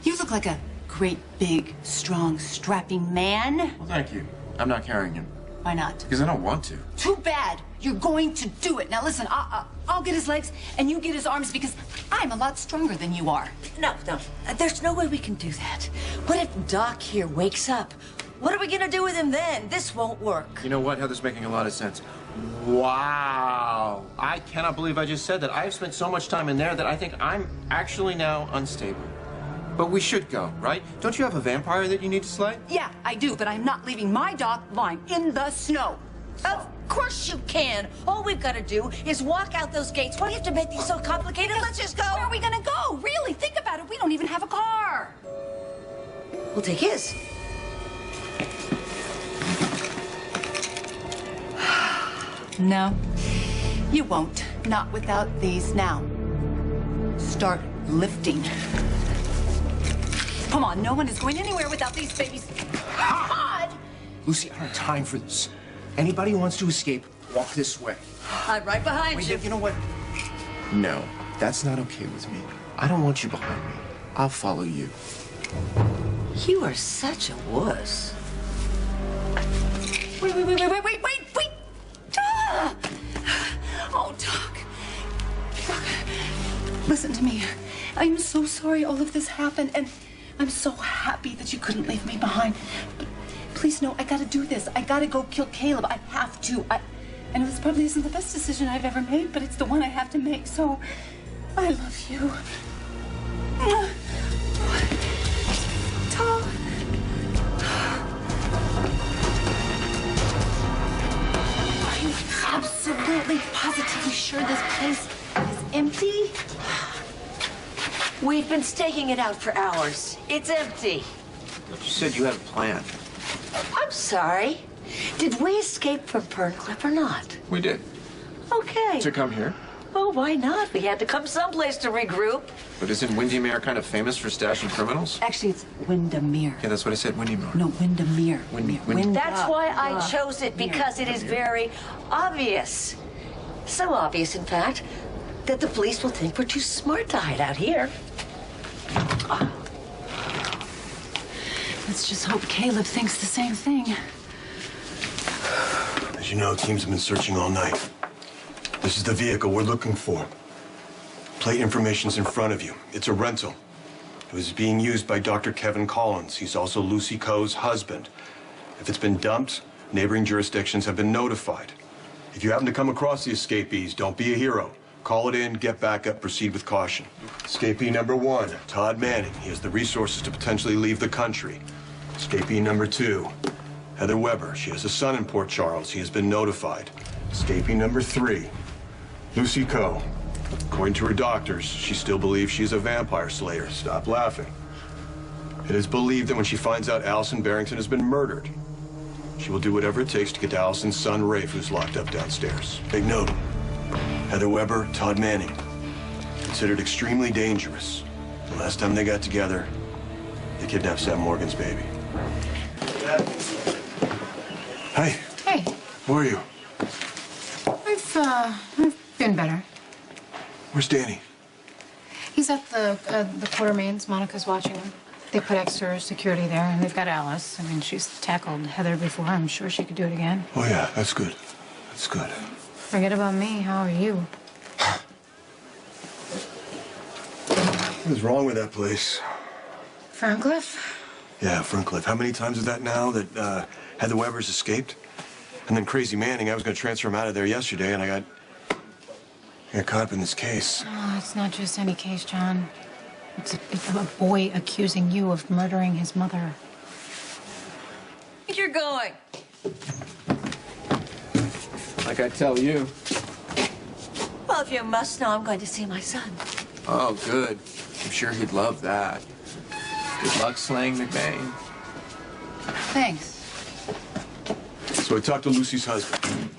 you look like a great, big, strong, strapping man. Well, thank you. I'm not carrying him. Why not? Because I don't want to. Too bad. You're going to do it. Now listen, I'll get his legs and you get his arms because I'm a lot stronger than you are. No. There's no way we can do that. What if Doc here wakes up? What are we gonna do with him then? This won't work. You know what? Heather's making a lot of sense. Wow. I cannot believe I just said that. I've spent so much time in there that I think I'm actually now unstable. But we should go, right? Don't you have a vampire that you need to slay? Yeah, I do, but I'm not leaving my Doc lying in the snow. Of course you can. All we've got to do is walk out those gates. Why do you have to make these so complicated? Let's just go. Where are we gonna go? Really, think about it. We don't even have a car. We'll take his. No, you won't. Not without these. Now, start lifting. Come on, no one is going anywhere without these babies. God! Lucy, I don't have time for this. Anybody who wants to escape, walk this way. I'm right behind Wait, you. you know what? No, that's not okay with me. I don't want you behind me. I'll follow you. You are such a wuss. Wait. Ah! Oh, Doc. Listen to me. I'm so sorry all of this happened, and I'm so happy that you couldn't leave me behind. But please know, I gotta do this. I gotta go kill Caleb. I have to. I know this probably isn't the best decision I've ever made, but it's the one I have to make, so I love you. Tom. Are you absolutely positively sure this place is empty? We've been staking it out for hours. It's empty. You said you had a plan. I'm sorry. Did we escape from Ferncliff or not? We did. Okay. To come here. Well, why not? We had to come someplace to regroup. But isn't Windermere kind of famous for stashing criminals? Actually, it's Windermere. Yeah, that's what I said, Windermere. No, Windermere. That's why I chose it, because it is very obvious. So obvious, in fact, that the police will think we're too smart to hide out here. Let's just hope Caleb thinks the same thing. As you know, teams have been searching all night. This is the vehicle we're looking for. Plate information's in front of you. It's a rental. It was being used by Dr. Kevin Collins. He's also Lucy Coe's husband. If it's been dumped, neighboring jurisdictions have been notified. If you happen to come across the escapees, don't be a hero. Call it in, get back up, proceed with caution. Escapee number 1, Todd Manning. He has the resources to potentially leave the country. Escapee number 2, Heather Weber, she has a son in Port Charles. He has been notified. Escapee number 3, Lucy Coe. According to her doctors, she still believes she's a vampire slayer. Stop laughing. It is believed that when she finds out Allison Barrington has been murdered, she will do whatever it takes to get to Allison's son, Rafe, who's locked up downstairs. Big note. Heather Weber, Todd Manning. Considered extremely dangerous. The last time they got together, they kidnapped Sam Morgan's baby. Hi. Hey. How are you? I've been better. Where's Danny? He's at the Quartermains. Monica's watching him. They put extra security there, and they've got Alice. I mean, she's tackled Heather before. I'm sure she could do it again. Oh, yeah, that's good. That's good. Forget about me. How are you? What is wrong with that place? Ferncliff? Yeah, Ferncliff. How many times is that now that Heather Weber's escaped? And then Crazy Manning, I was going to transfer him out of there yesterday, and I got caught up in this case. Oh, it's not just any case, John. It's a boy accusing you of murdering his mother. You're going. Like I tell you. Well, if you must know, I'm going to see my son. Oh, good. I'm sure he'd love that. Good luck slaying McBain. Thanks. So I talked to Lucy's husband.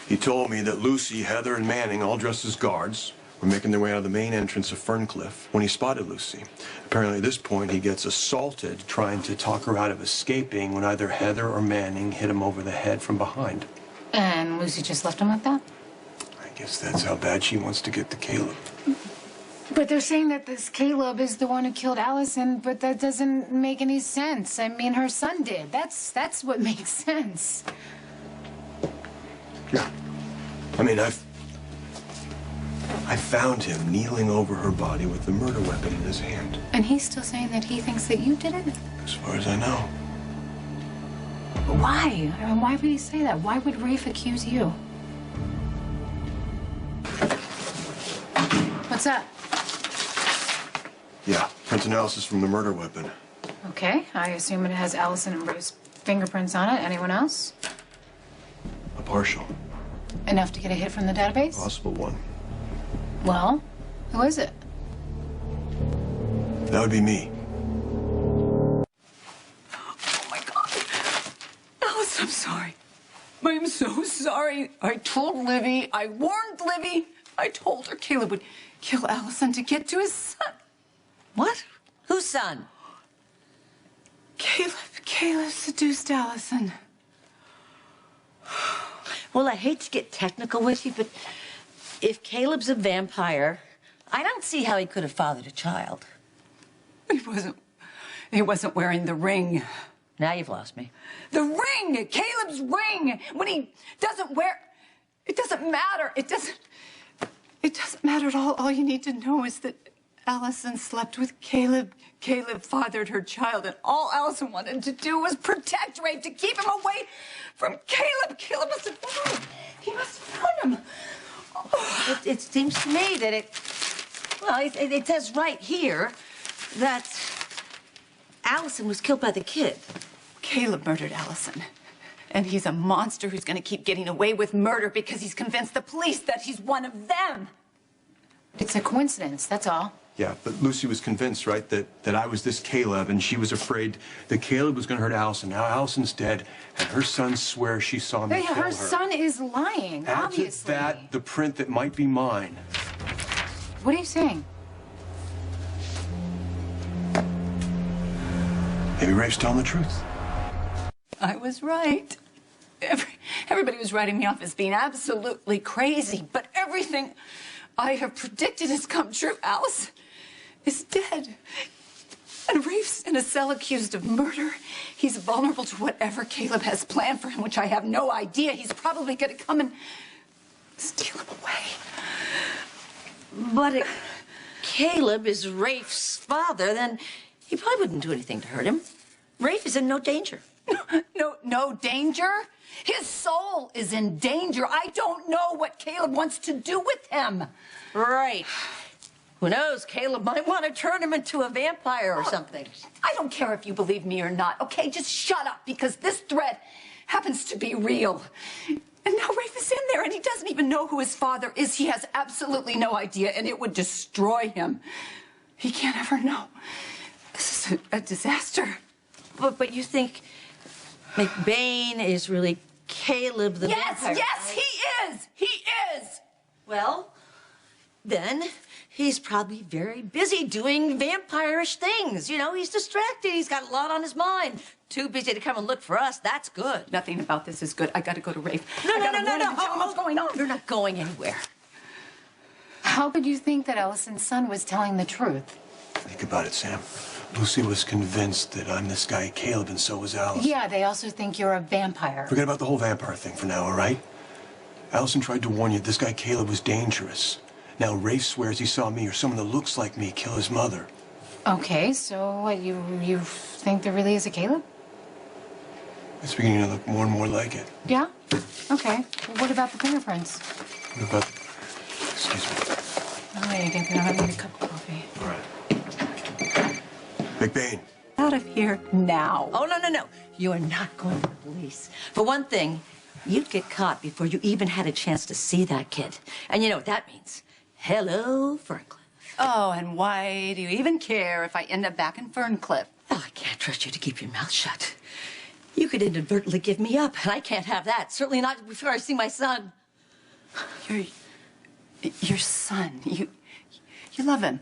He told me that Lucy, Heather, and Manning, all dressed as guards, were making their way out of the main entrance of Ferncliff when he spotted Lucy. Apparently at this point, he gets assaulted trying to talk her out of escaping when either Heather or Manning hit him over the head from behind. And Lucy just left him like that? I guess that's how bad she wants to get to Caleb. But they're saying that this Caleb is the one who killed Allison, but that doesn't make any sense. I mean, her son did. That's what makes sense. Yeah. I mean, I found him kneeling over her body with the murder weapon in his hand. And he's still saying that he thinks that you did it? As far as I know. Why? I mean, why would he say that? Why would Rafe accuse you? What's that? Yeah, print analysis from the murder weapon. Okay, I assume it has Allison and Rafe's fingerprints on it. Anyone else? A partial. Enough to get a hit from the database? Possible one. Well, who is it? That would be me. Oh, my God. Alice, I'm sorry. I'm so sorry. I told Livvy. I warned Livvy. I told her Caleb would kill Allison to get to his son. What? Whose son? Caleb seduced Allison. Well, I hate to get technical with you, but if Caleb's a vampire, I don't see how he could have fathered a child. He wasn't wearing the ring. Now you've lost me. The ring! Caleb's ring! When he doesn't wear... It doesn't matter. It doesn't matter at all. All you need to know is that Allison slept with Caleb. Caleb fathered her child, and all Allison wanted to do was protect Rafe, to keep him away from Caleb. Caleb must have found him. He must have found him. Oh. It seems to me that it says right here that Allison was killed by the kid. Caleb murdered Allison. And he's a monster who's going to keep getting away with murder because he's convinced the police that he's one of them. It's a coincidence, that's all. Yeah, but Lucy was convinced, right, that I was this Caleb, and she was afraid that Caleb was going to hurt Allison. Now Allison's dead, and her son swears she saw me kill her. Her son is lying, Add obviously. to that the print that might be mine. What are you saying? Maybe Rafe's telling the truth. I was right. Everybody was writing me off as being absolutely crazy, but everything I have predicted has come true. Alice is dead. And Rafe's in a cell accused of murder. He's vulnerable to whatever Caleb has planned for him, which I have no idea. He's probably going to come and steal him away. But if Caleb is Rafe's father, then he probably wouldn't do anything to hurt him. Rafe is in no danger. No danger? His soul is in danger. I don't know what Caleb wants to do with him. Right. Who knows? Caleb might want to turn him into a vampire or something. I don't care if you believe me or not, okay? Just shut up, because this threat happens to be real. And now Rafe is in there, and he doesn't even know who his father is. He has absolutely no idea, and it would destroy him. He can't ever know. This is a disaster. But you think McBain is really Caleb the vampire? Yes, he is! He is! Well, then he's probably very busy doing vampire-ish things. You know, he's distracted. He's got a lot on his mind. Too busy to come and look for us. That's good. Nothing about this is good. I gotta go to Rafe. No. Tell him what's going on. You're not going anywhere. How could you think that Allison's son was telling the truth? Think about it, Sam. Lucy was convinced that I'm this guy Caleb, and so was Alice. Yeah, they also think you're a vampire. Forget about the whole vampire thing for now, all right? Allison tried to warn you this guy Caleb was dangerous. Now Rafe swears he saw me or someone that looks like me kill his mother. Okay, so what, you think there really is a Caleb? It's beginning to look more and more like it. Yeah? Okay. Well, what about the fingerprints? What about... Excuse me. Oh, there you go. I need a cup of coffee. All right. McBain. Out of here now. Oh, no. You are not going to the police. For one thing, you'd get caught before you even had a chance to see that kid. And you know what that means. Hello, Ferncliff. Oh, and why do you even care if I end up back in Ferncliff? Oh, I can't trust you to keep your mouth shut. You could inadvertently give me up, and I can't have that. Certainly not before I see my son. Your son, you love him.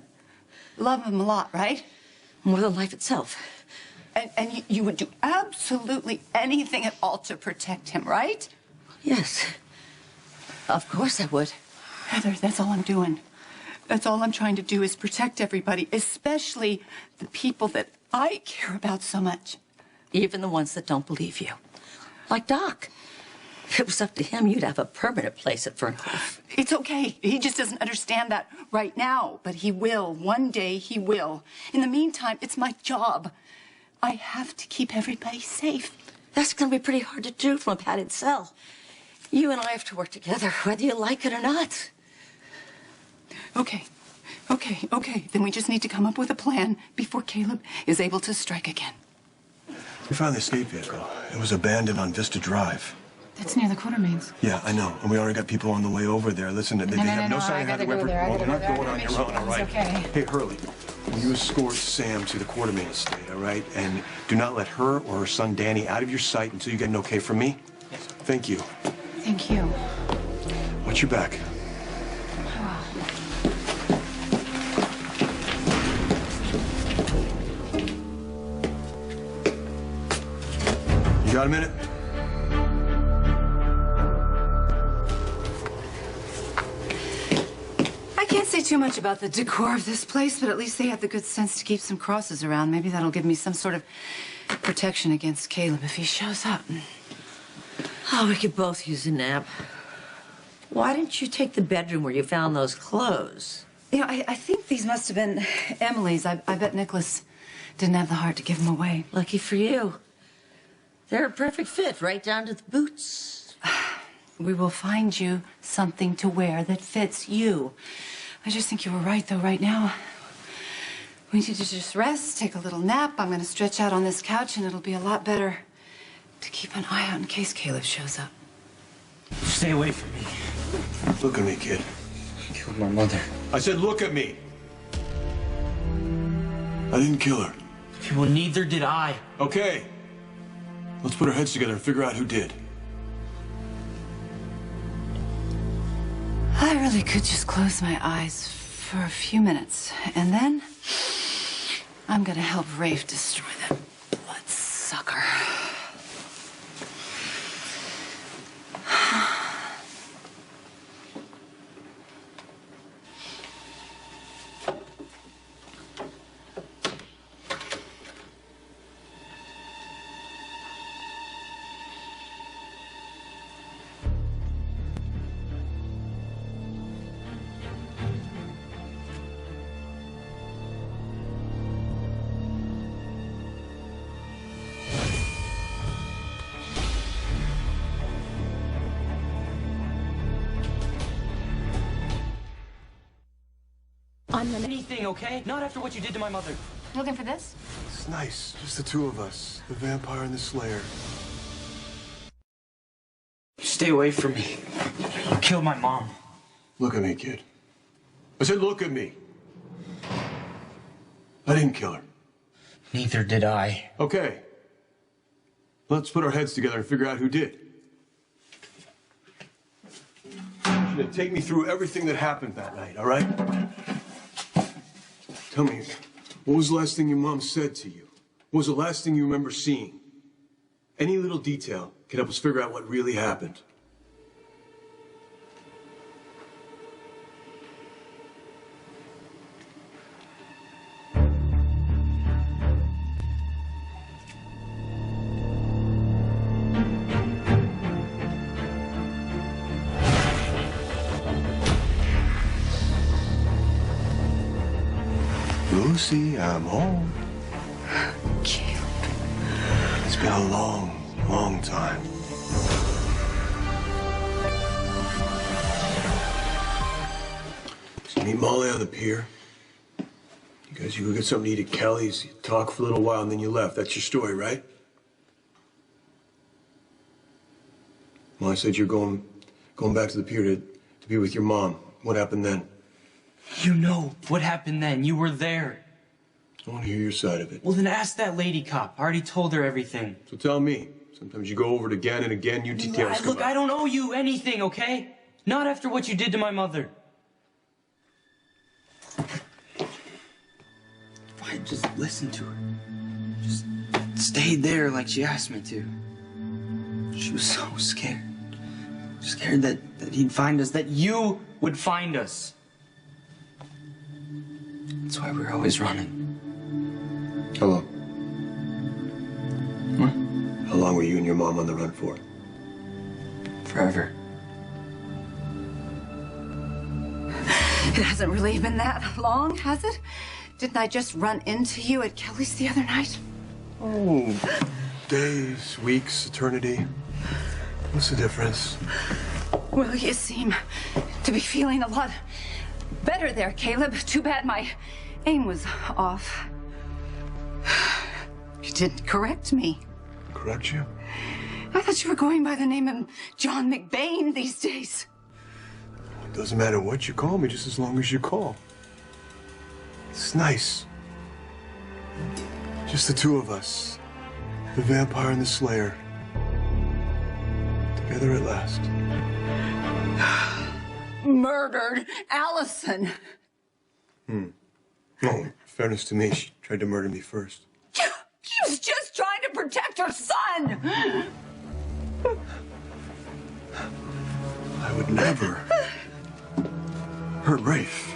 Love him a lot, right? More than life itself. And you would do absolutely anything at all to protect him, right? Yes. Of course I would. Heather, that's all I'm doing. That's all I'm trying to do is protect everybody, especially the people that I care about so much. Even the ones that don't believe you. Like Doc. If it was up to him, you'd have a permanent place at Ferncliff. It's okay. He just doesn't understand that right now, but he will. One day he will. In the meantime, it's my job. I have to keep everybody safe. That's going to be pretty hard to do from a padded cell. You and I have to work together, whether you like it or not. Okay. Then we just need to come up with a plan before Caleb is able to strike again. We found the escape vehicle. It was abandoned on Vista Drive. That's near the Quartermains. Yeah, I know. And we already got people on the way over there. Listen, they have no sign of how to go there. Well, they're not going on your own, all right? Okay. Hey, Hurley, will you escort Sam to the Quartermain estate, all right? And do not let her or her son Danny out of your sight until you get an okay from me. Yes. Thank you. Thank you. Watch your back. You got a minute? I can't say too much about the decor of this place, but at least they had the good sense to keep some crosses around. Maybe that'll give me some sort of protection against Caleb if he shows up. Oh, we could both use a nap. Why didn't you take the bedroom where you found those clothes? You know, I think these must have been Emily's. I bet Nicholas didn't have the heart to give them away. Lucky for you. They're a perfect fit, right down to the boots. We will find you something to wear that fits you. I just think you were right, though, right now. We need to just rest, take a little nap. I'm going to stretch out on this couch, and it'll be a lot better to keep an eye out in case Caleb shows up. Stay away from me. Look at me, kid. I killed my mother. I said look at me. I didn't kill her. Well, neither did I. Okay. Let's put our heads together and figure out who did. I really could just close my eyes for a few minutes, and then I'm gonna help Rafe destroy that bloodsucker. Anything, okay? Not after what you did to my mother. Looking for this? It's nice. Just the two of us. The vampire and the slayer. Stay away from me. You killed my mom. Look at me, kid. I said look at me. I didn't kill her. Neither did I. Okay. Let's put our heads together and figure out who did. You're gonna take me through everything that happened that night, all right? Tell me, what was the last thing your mom said to you? What was the last thing you remember seeing? Any little detail can help us figure out what really happened. Lucy, I'm home. It's been a long, long time. So you meet Molly on the pier. You go get something to eat at Kelly's, you talk for a little while, and then you left. That's your story, right? Molly said you're going back to the pier to be with your mom. What happened then? You know what happened then. You were there. I want to hear your side of it. Well, then ask that lady cop. I already told her everything. So tell me. Sometimes you go over it again and again, new details come Look, up. I don't owe you anything, okay? Not after what you did to my mother. If I had just listened to her, just stayed there like she asked me to. She was so scared. Scared that he'd find us, that you would find us. That's why we're always running. How long? What? How long were you and your mom on the run for? Forever. It hasn't really been that long, has it? Didn't I just run into you at Kelly's the other night? Oh, days, weeks, eternity. What's the difference? Well, you seem to be feeling a lot better there, Caleb. Too bad my aim was off. You didn't correct me. Correct you? I thought you were going by the name of John McBain these days. It doesn't matter what you call me, just as long as you call. It's nice. Just the two of us. The vampire and the slayer. Together at last. Murdered Allison. Oh, fairness to me, she tried to murder me first. She was just trying to protect her son. I would never hurt Rafe.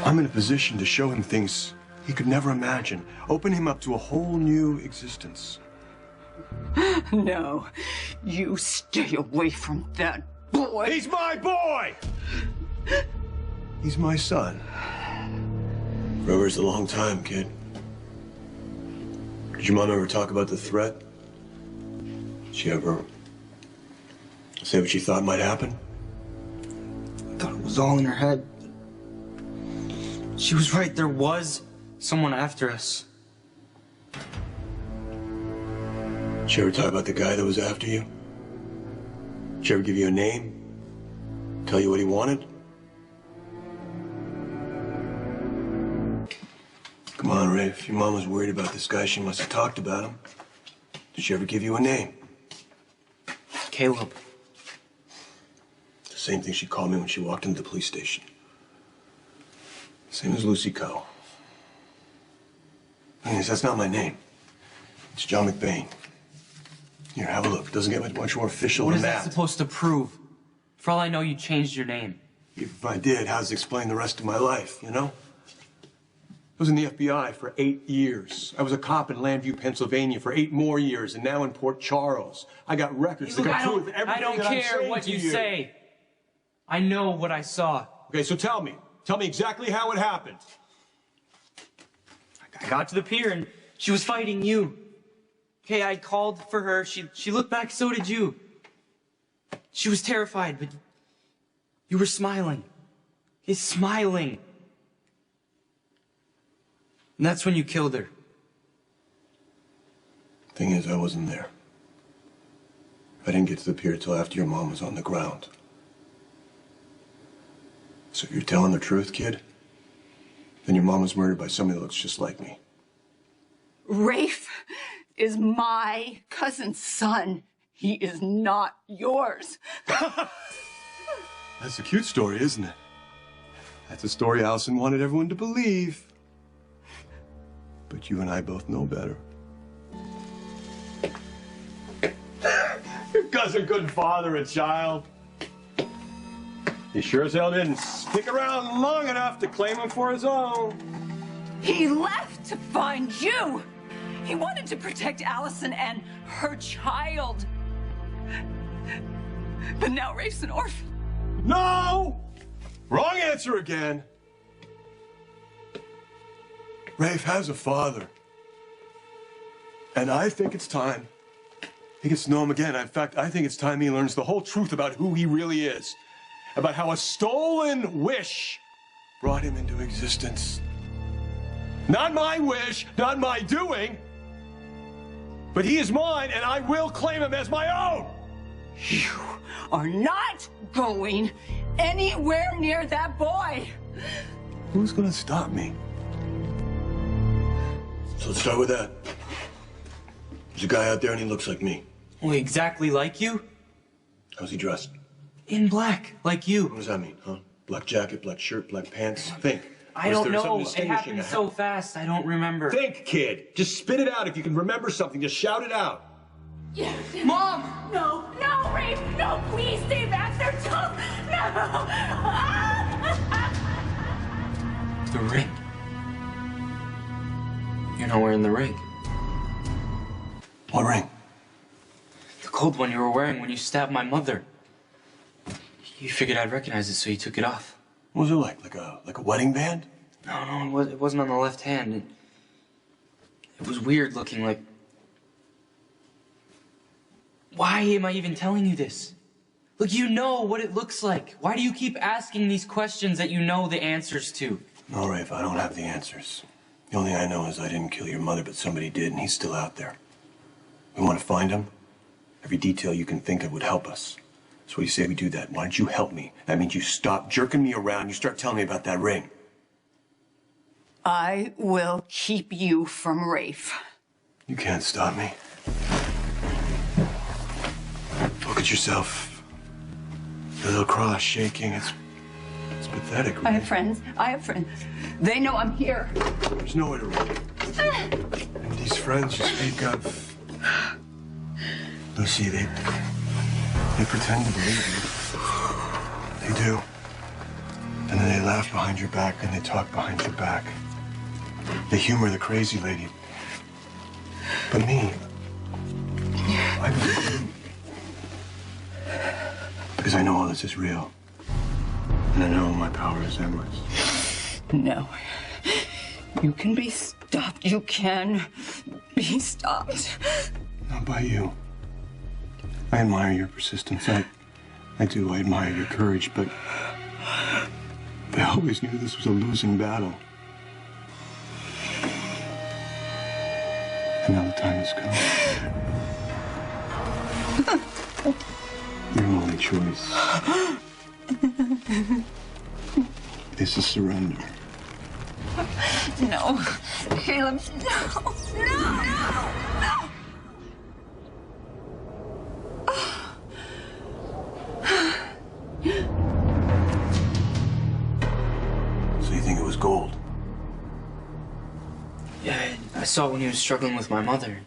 I'm in a position to show him things he could never imagine. Open him up to a whole new existence. No, you stay away from that boy. He's my boy! He's my son. Forever's a long time, kid. Did your mom ever talk about the threat? Did she ever say what she thought might happen? I thought it was all in her head. She was right. There was someone after us. Did she ever talk about the guy that was after you? Did she ever give you a name? Tell you what he wanted? Come on, Rafe. Your mom was worried about this guy. She must have talked about him. Did she ever give you a name? Caleb. The same thing she called me when she walked into the police station. Same as Lucy Coe. Anyways, that's not my name. It's John McBain. Here, have a look. It doesn't get much more official What than is that that. supposed to prove? For all I know, you changed your name. If I did, how does it explain the rest of my life, you know? I was in the FBI for 8 years. I was a cop in Landview, Pennsylvania for 8 more years, and now in Port Charles. I got records that can prove everything I don't that I'm care saying what to you say. I know what I saw. Okay, so tell me. Tell me exactly how it happened. I got to the pier and she was fighting you. Okay, I called for her. She looked back, so did you. She was terrified, but you were smiling. Okay, smiling. And that's when you killed her. Thing is, I wasn't there. I didn't get to the pier till after your mom was on the ground. So if you're telling the truth, kid, then your mom was murdered by somebody that looks just like me. Rafe is my cousin's son. He is not yours. That's a cute story, isn't it? That's a story Allison wanted everyone to believe. But you and I both know better. Your cousin couldn't father a child. He sure as hell didn't stick around long enough to claim him for his own. He left to find you. He wanted to protect Allison and her child. But now Rafe's an orphan. No! Wrong answer again. Rafe has a father. And I think it's time he gets to know him again. In fact, I think it's time he learns the whole truth about who he really is. About how a stolen wish brought him into existence. Not my wish, not my doing, but he is mine and I will claim him as my own. You are not going anywhere near that boy. Who's gonna stop me? So let's start with that. There's a guy out there and he looks like me. Well, exactly like you? How's he dressed? In black, like you. What does that mean, huh? Black jacket, black shirt, black pants? Think. I don't know. It happened so fast, I don't remember. Think, kid. Just spit it out. If you can remember something, just shout it out. Yeah. Mom! No, no, Rafe, no, please stay back there. Don't. No. The ring. You're not wearing the ring. What ring? The gold one you were wearing when you stabbed my mother. You figured I'd recognize it, so you took it off. What was it like? Like a wedding band? No, it wasn't on the left hand. It was weird looking, like... Why am I even telling you this? Look, you know what it looks like. Why do you keep asking these questions that you know the answers to? No, Rafe, I don't have the answers. The only thing I know is I didn't kill your mother, but somebody did, and he's still out there. We want to find him. Every detail you can think of would help us. So what do you say we do that? Why don't you help me? That means you stop jerking me around. You start telling me about that ring. I will keep you from Rafe. You can't stop me. Look at yourself. Your little cross shaking. It's pathetic, I really. have friends. I have friends. They know I'm here. There's nowhere to run. And these friends you speak of, Lucy, they pretend to believe you. They do. And then they laugh behind your back and they talk behind your back. They humor the crazy lady. But me, I believe you. Because I know all this is real. And I know my power is endless. No. You can be stopped. You can be stopped. Not by you. I admire your persistence. I do. I admire your courage, but I always knew this was a losing battle. And now the time has come. Your only choice is to surrender. No. Caleb, no. No. So you think it was gold? Yeah, I saw it when he was struggling with my mother.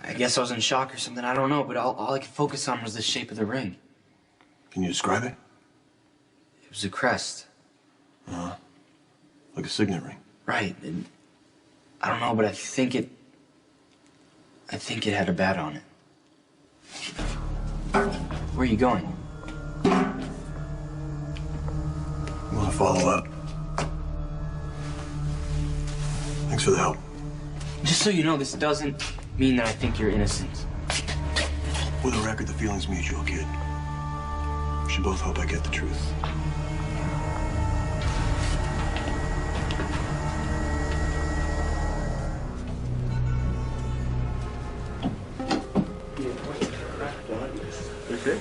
I guess I was in shock or something, I don't know, but all I could focus on was the shape of the ring. Can you describe it? It was a crest. Like a signet ring. Right, and I don't know, but I think it had a bat on it. Where are you going? You want to follow up? Thanks for the help. Just so you know, this doesn't mean that I think you're innocent. With a record, the feeling's mutual, kid. We should both hope I get the truth. Good.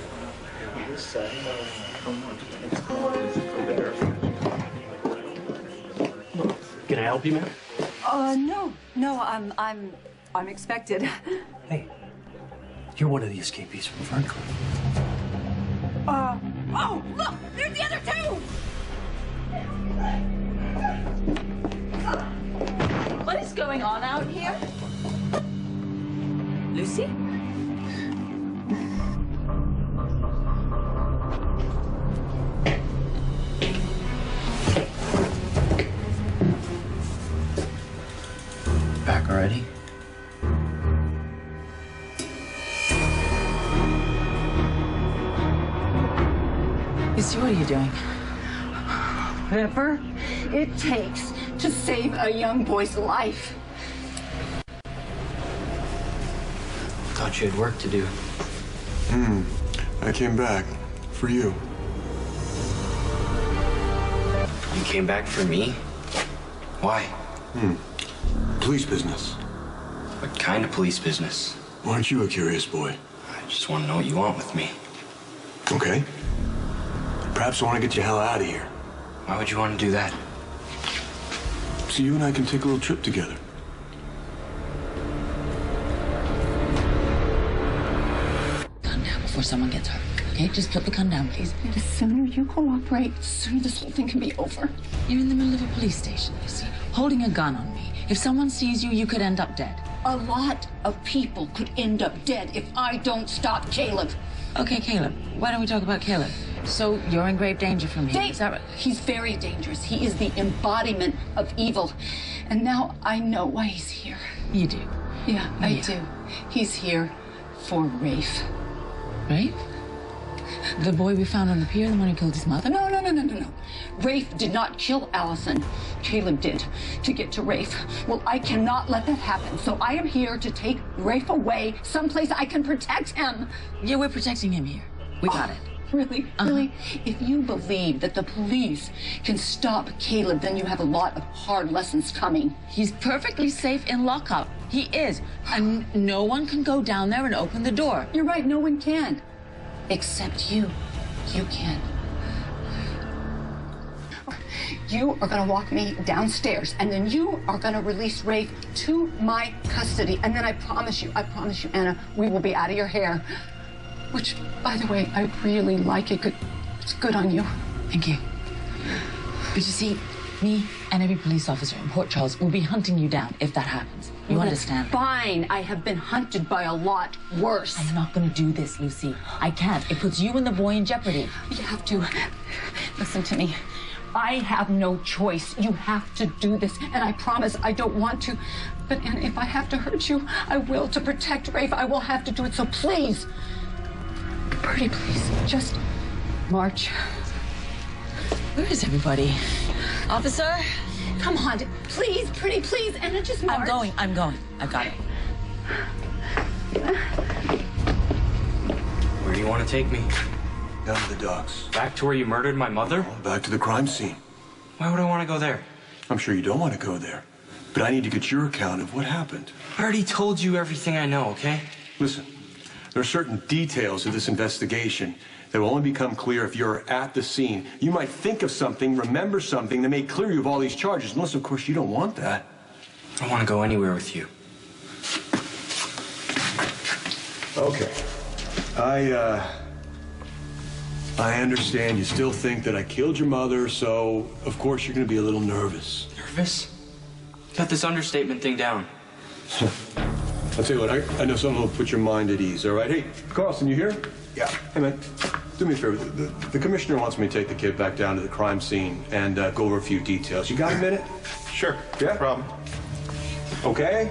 Can I help you, ma'am? No, I'm expected. Hey, you're one of the escapees from Ferncliff. Oh, look, there's the other two! What is going on out here? Lucy? Back already? Lucy, what are you doing? Whatever it takes to save a young boy's life. Thought you had work to do. I came back for you. You came back for me? Why? Police business. What kind of police business? Aren't you a curious boy? I just want to know what you want with me. Okay. Perhaps I want to get you the hell out of here. Why would you want to do that? So you and I can take a little trip together. Gun down before someone gets hurt. Okay, just put the gun down, please. The sooner you cooperate, the sooner this whole thing can be over. You're in the middle of a police station, Lucy, holding a gun on me. If someone sees you, you could end up dead. A lot of people could end up dead if I don't stop Caleb. Okay, Caleb. Why don't we talk about Caleb? So you're in grave danger from him. Is that right? He's very dangerous. He is the embodiment of evil. And now I know why he's here. You do? Yeah, I do. He's here for Rafe. Rafe? The boy we found on the pier, the one who killed his mother? No. Rafe did not kill Allison. Caleb did, to get to Rafe. Well, I cannot let that happen, so I am here to take Rafe away someplace I can protect him. Yeah, we're protecting him here. We got it. Really? Really? If you believe that the police can stop Caleb, then you have a lot of hard lessons coming. He's perfectly safe in lockup. He is. And no one can go down there and open the door. You're right, no one can. Except you. You can. You are gonna walk me downstairs, and then you are gonna release Rafe to my custody. And then I promise you, Anna, we will be out of your hair. Which, by the way, I really like it. It's good on you. Thank you. But you see, me and every police officer in Port Charles will be hunting you down if that happens. You understand? Fine. I have been hunted by a lot worse. I'm not going to do this, Lucy. I can't. It puts you and the boy in jeopardy. You have to. Listen to me. I have no choice. You have to do this, and I promise I don't want to. But Anna, if I have to hurt you, I will. To protect Rafe, I will have to do it. So please, Bertie, please, just march. Where is everybody? Officer? Come on, please, pretty, please, Anna, just march. I'm going. I've got it. Where do you want to take me? Down to the docks. Back to where you murdered my mother? Back to the crime scene. Why would I want to go there? I'm sure you don't want to go there. But I need to get your account of what happened. I already told you everything I know, okay? Listen, there are certain details of this investigation that will only become clear if you're at the scene. You might think of something, remember something that may clear you of all these charges, unless, of course, you don't want that. I don't want to go anywhere with you. Okay. I understand you still think that I killed your mother, so, of course, you're going to be a little nervous. Nervous? Got this understatement thing down. I'll tell you what, I know something will put your mind at ease, all right? Hey, Carlson, you here? Yeah. Hey, man, do me a favor. The commissioner wants me to take the kid back down to the crime scene and go over a few details. You got a minute? Sure. Yeah? No problem. Okay.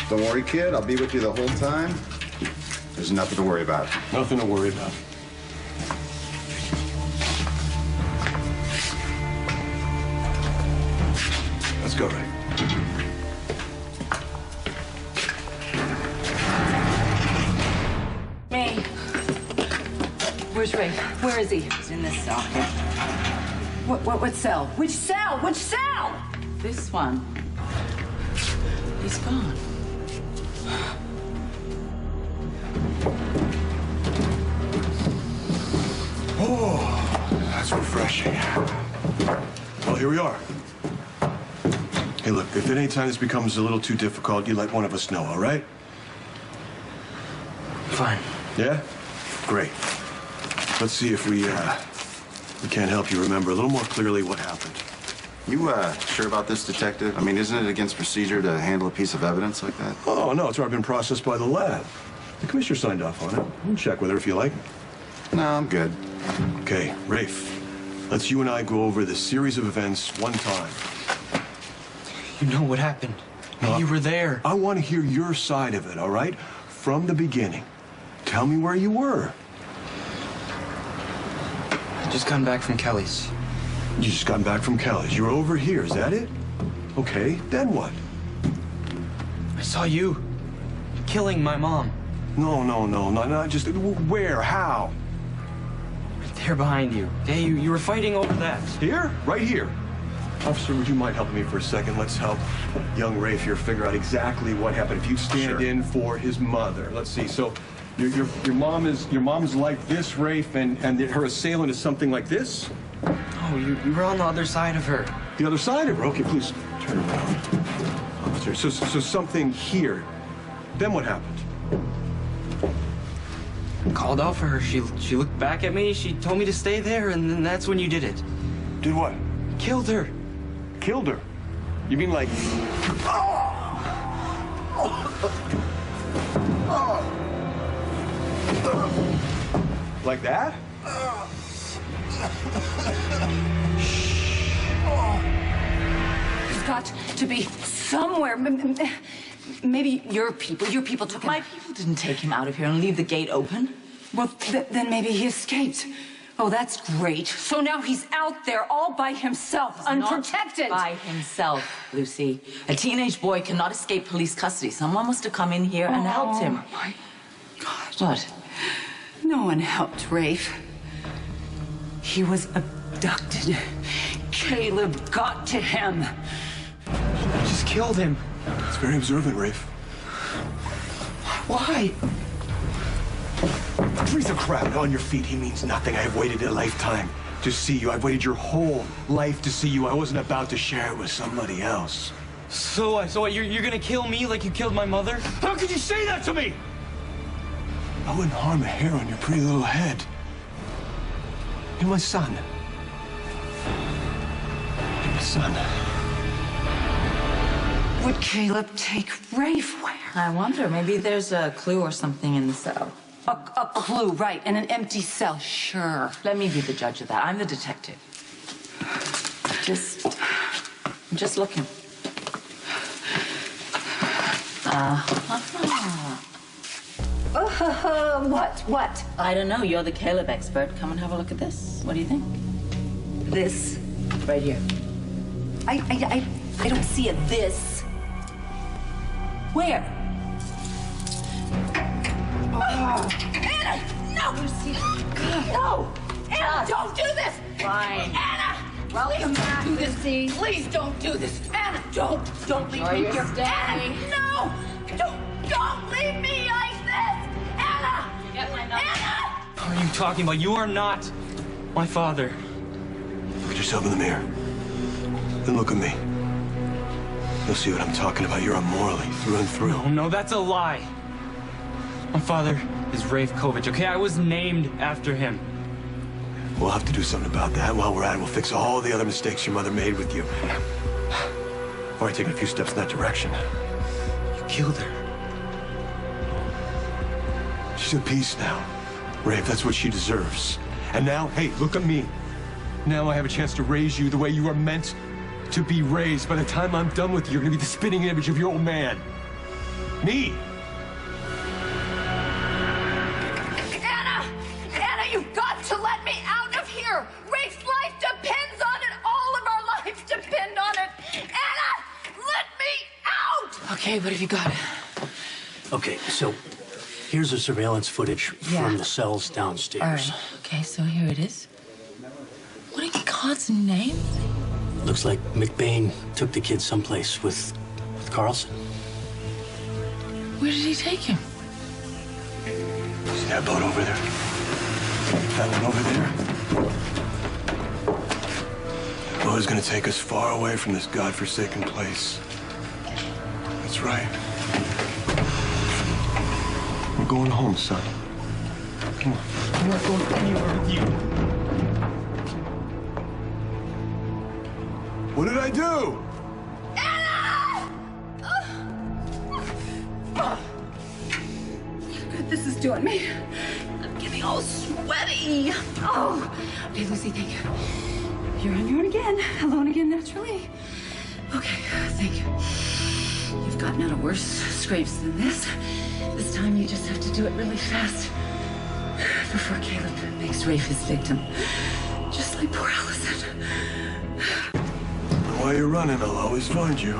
Don't worry, kid. I'll be with you the whole time. There's nothing to worry about. Nothing to worry about. Let's go, Ray. May. Where's Ray? Where is he? He's in this cell. What cell? Which cell? Which cell? This one. He's gone. refreshing. Well, here we are. Hey, look, if at any time this becomes a little too difficult, you let one of us know, all right? Fine. Yeah? Great. Let's see if we can't help you remember a little more clearly what happened. You, sure about this, Detective? I mean, isn't it against procedure to handle a piece of evidence like that? Oh, no, it's already been processed by the lab. The commissioner signed off on it. You can check with her if you like. No, I'm good. Okay, Rafe, let's you and I go over this series of events one time. You know what happened. No, you were there. I want to hear your side of it, all right? From the beginning. Tell me where you were. I just gotten back from Kelly's. You just gotten back from Kelly's. You're over here, is that it? Okay, then what? I saw you killing my mom. No, not just... Where? How? Right there behind you. Okay, you were fighting over that. Here? Right here. Officer, would you mind helping me for a second? Let's help young Rafe here figure out exactly what happened. If you'd stand in for his mother. Let's see. So your mom's like this, Rafe, and her assailant is something like this? Oh, you were on the other side of her. The other side of her? Okay, please turn around. Officer, so something here. Then what happened? Called out for her. She looked back at me. She told me to stay there, and then that's when you did it. Did what? Killed her. Killed her? You mean like... Like that? He's got to be somewhere. Maybe your people took him. My people didn't take him out of here and leave the gate open. Well, then maybe he escaped. Oh, that's great. So now he's out there all by himself, unprotected. Not by himself, Lucy. A teenage boy cannot escape police custody. Someone must have come in here and helped him. Oh, my God. What? No one helped Rafe. He was abducted. Caleb got to him. I just killed him. It's very observant, Rafe. Why? Piece of crap. On your feet, he means nothing. I have waited a lifetime to see you. I've waited your whole life to see you. I wasn't about to share it with somebody else. So what, you're gonna kill me like you killed my mother? How could you say that to me? I wouldn't harm a hair on your pretty little head. You're my son. You're my son. Would Caleb take Rafe where? I wonder, maybe there's a clue or something in the cell. A clue, right, in an empty cell, sure. Let me be the judge of that. I'm the detective. I'm just looking. What? I don't know. You're the Caleb expert. Come and have a look at this. What do you think? This? Right here. I don't see a this. Where? Anna! No! No! Anna, don't do this! Fine. Anna! Welcome back, Don't do this. Please don't do this. Anna, don't leave me here. Anna, no! Don't leave me like this! Anna! Get my number. Anna! What are you talking about? You are not my father. Look at yourself in the mirror. Then look at me. You'll see what I'm talking about. You're unmorally through and through. No, that's a lie. My father is Rafe Kovich, okay? I was named after him. We'll have to do something about that. While we're at it, we'll fix all the other mistakes your mother made with you. I've already taken a few steps in that direction. You killed her. She's at peace now. Rafe, that's what she deserves. And now, hey, look at me. Now I have a chance to raise you the way you are meant to be raised. By the time I'm done with you, you're gonna be the spitting image of your old man. Me. Anna, you've got to let me out of here! Rafe's life depends on it! All of our lives depend on it! Anna, let me out! Okay, what have you got? Okay, so here's the surveillance footage from the cells downstairs. All right. Okay, so here it is. What are God's name? Looks like McBain took the kid someplace with Carlson. Where did he take him? See that boat over there? That one over there? thought it was gonna take us far away from this godforsaken place. That's right. We're going home, son. Come on. I'm not going anywhere with you. What did I do? Look what this is doing me. I'm getting all sweaty. Oh, okay, Lucy, thank you. You're on your own again. Alone again, naturally. Okay, thank you. You've gotten out of worse scrapes than this. This time you just have to do it really fast. Before Caleb makes Rafe his victim. Just like poor Allison. While you're running, I'll always find you.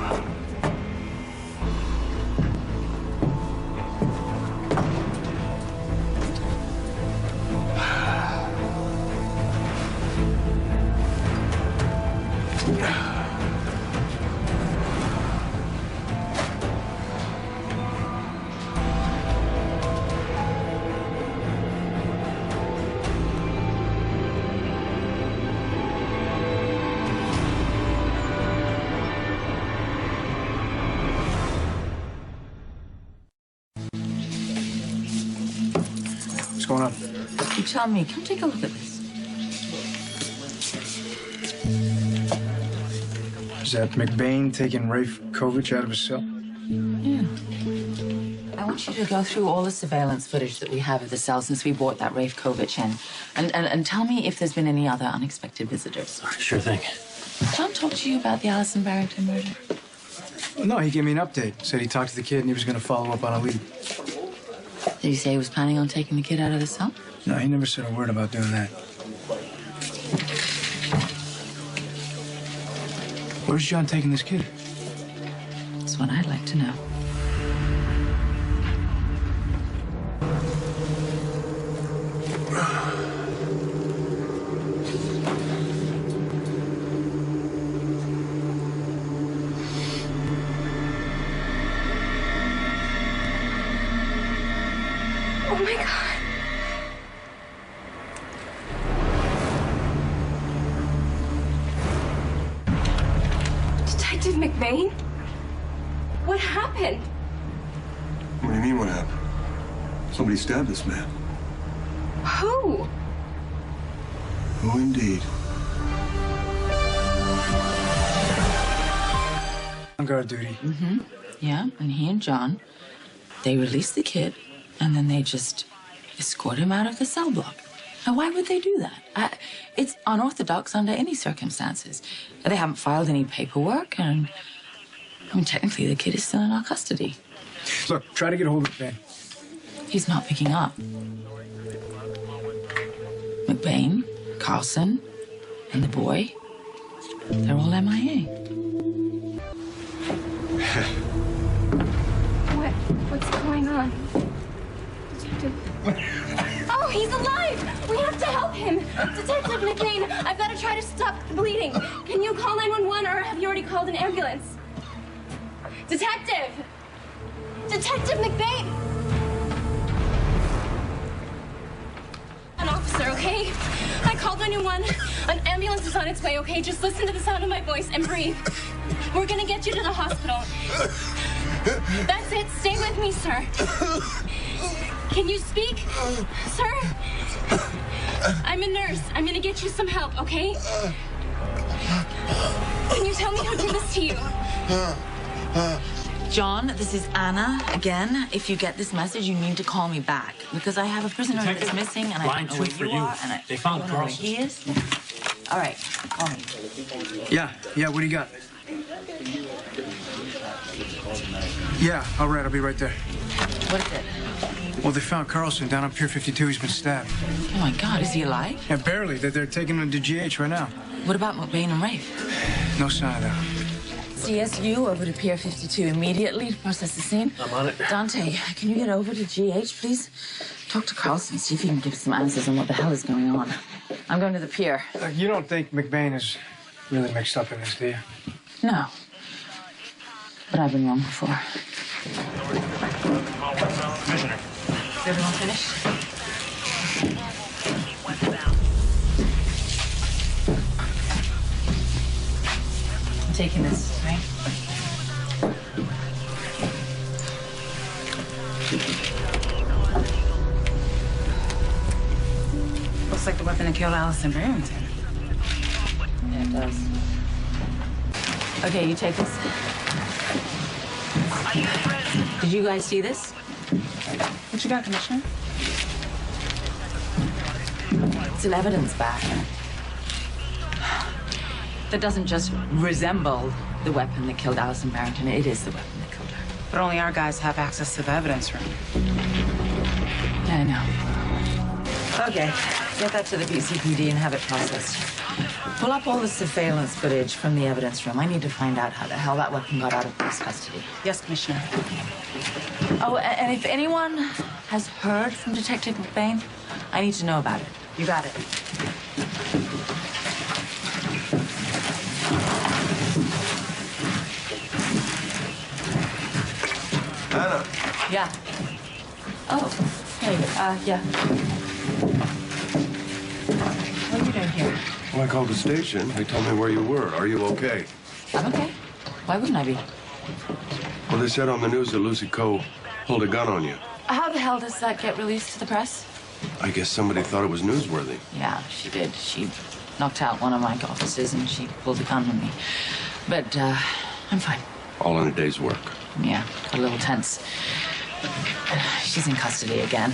What's going on? You tell me. Come take a look at this. Is that McBain taking Rafe Kovich out of his cell? Yeah. I want you to go through all the surveillance footage that we have of the cell since we brought that Rafe Kovich in. And tell me if there's been any other unexpected visitors. Sure thing. John talked to you about the Allison Barrington murder? No, he gave me an update. Said he talked to the kid and he was going to follow up on a lead. Did he say he was planning on taking the kid out of the cell? No, he never said a word about doing that. Where's John taking this kid? That's what I'd like to know. Oh my God. Detective McBain? What happened? What do you mean, what happened? Somebody stabbed this man. Who? Who indeed? On guard duty. Mm-hmm. Yeah, and he and John, they released the kid, and then they just escort him out of the cell block. Now, why would they do that? It's unorthodox under any circumstances. They haven't filed any paperwork, and I mean, technically, the kid is still in our custody. Look, try to get a hold of Ben. He's not picking up. McBain, Carlson, and the boy, they're all MIA. What's going on? Detective. Oh, he's alive! We have to help him! Detective McBain, I've got to try to stop the bleeding. Can you call 911 or have you already called an ambulance? Detective! Detective McBain! An officer, okay? I called 911. An ambulance is on its way, okay? Just listen to the sound of my voice and breathe. We're gonna get you to the hospital. That's it. Stay with me, sir. Can you speak? Sir? I'm a nurse. I'm gonna get you some help, okay? Can you tell me who did this to you? John, this is Anna again. If you get this message, you need to call me back because I have a prisoner that's missing and I don't know where you are. And They found don't know where Carlson. he is. All right, call me. Yeah, what do you got? Yeah, all right, I'll be right there. What is it? Well, they found Carlson down on Pier 52. He's been stabbed. Oh, my God, is he alive? Yeah, barely. They're taking him to GH right now. What about McBain and Rafe? No sign of that. CSU over to Pier 52 immediately to process the scene. I'm on it. Dante, can you get over to GH, please? Talk to Carlson, see if he can give some answers on what the hell is going on. I'm going to the pier. You don't think McBain is really mixed up in this, do you? No. But I've been wrong before. Commissioner. Is everyone finished? taking this, right? Looks like the weapon that killed Allison Barrington. Yeah, it does. Okay, you take this. Did you guys see this? What you got, Commissioner? It's an evidence bag. That doesn't just resemble the weapon that killed Allison Barrington. It is the weapon that killed her. But only our guys have access to the evidence room. I know. Okay, get that to the PCPD and have it processed. Pull up all the surveillance footage from the evidence room. I need to find out how the hell that weapon got out of police custody. Yes, Commissioner. Oh, and if anyone has heard from Detective McBain, I need to know about it. You got it. Anna. Yeah. Oh, hey, yeah. What are you doing here? Well, I called the station. They told me where you were. Are you okay? I'm okay. Why wouldn't I be? Well, they said on the news that Lucy Coe pulled a gun on you. How the hell does that get released to the press? I guess somebody thought it was newsworthy. Yeah, she did. She knocked out one of my officers and she pulled a gun on me. But, I'm fine. All in a day's work. Yeah, got a little tense. She's in custody again.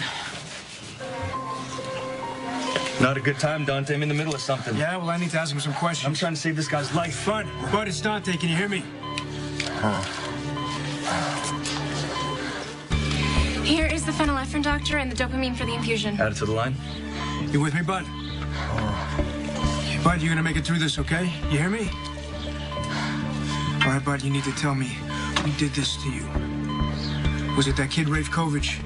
Not a good time, Dante. I'm in the middle of something. Yeah, well, I need to ask him some questions. I'm trying to save this guy's life. Bud, it's Dante. Can you hear me? Here is the phenylephrine, doctor, and the dopamine for the infusion. Add it to the line. You with me, Bud? Bud, you're gonna make it through this, okay? You hear me? All right, Bud, you need to tell me who did this to you. Was it that kid, Rafe Kovich?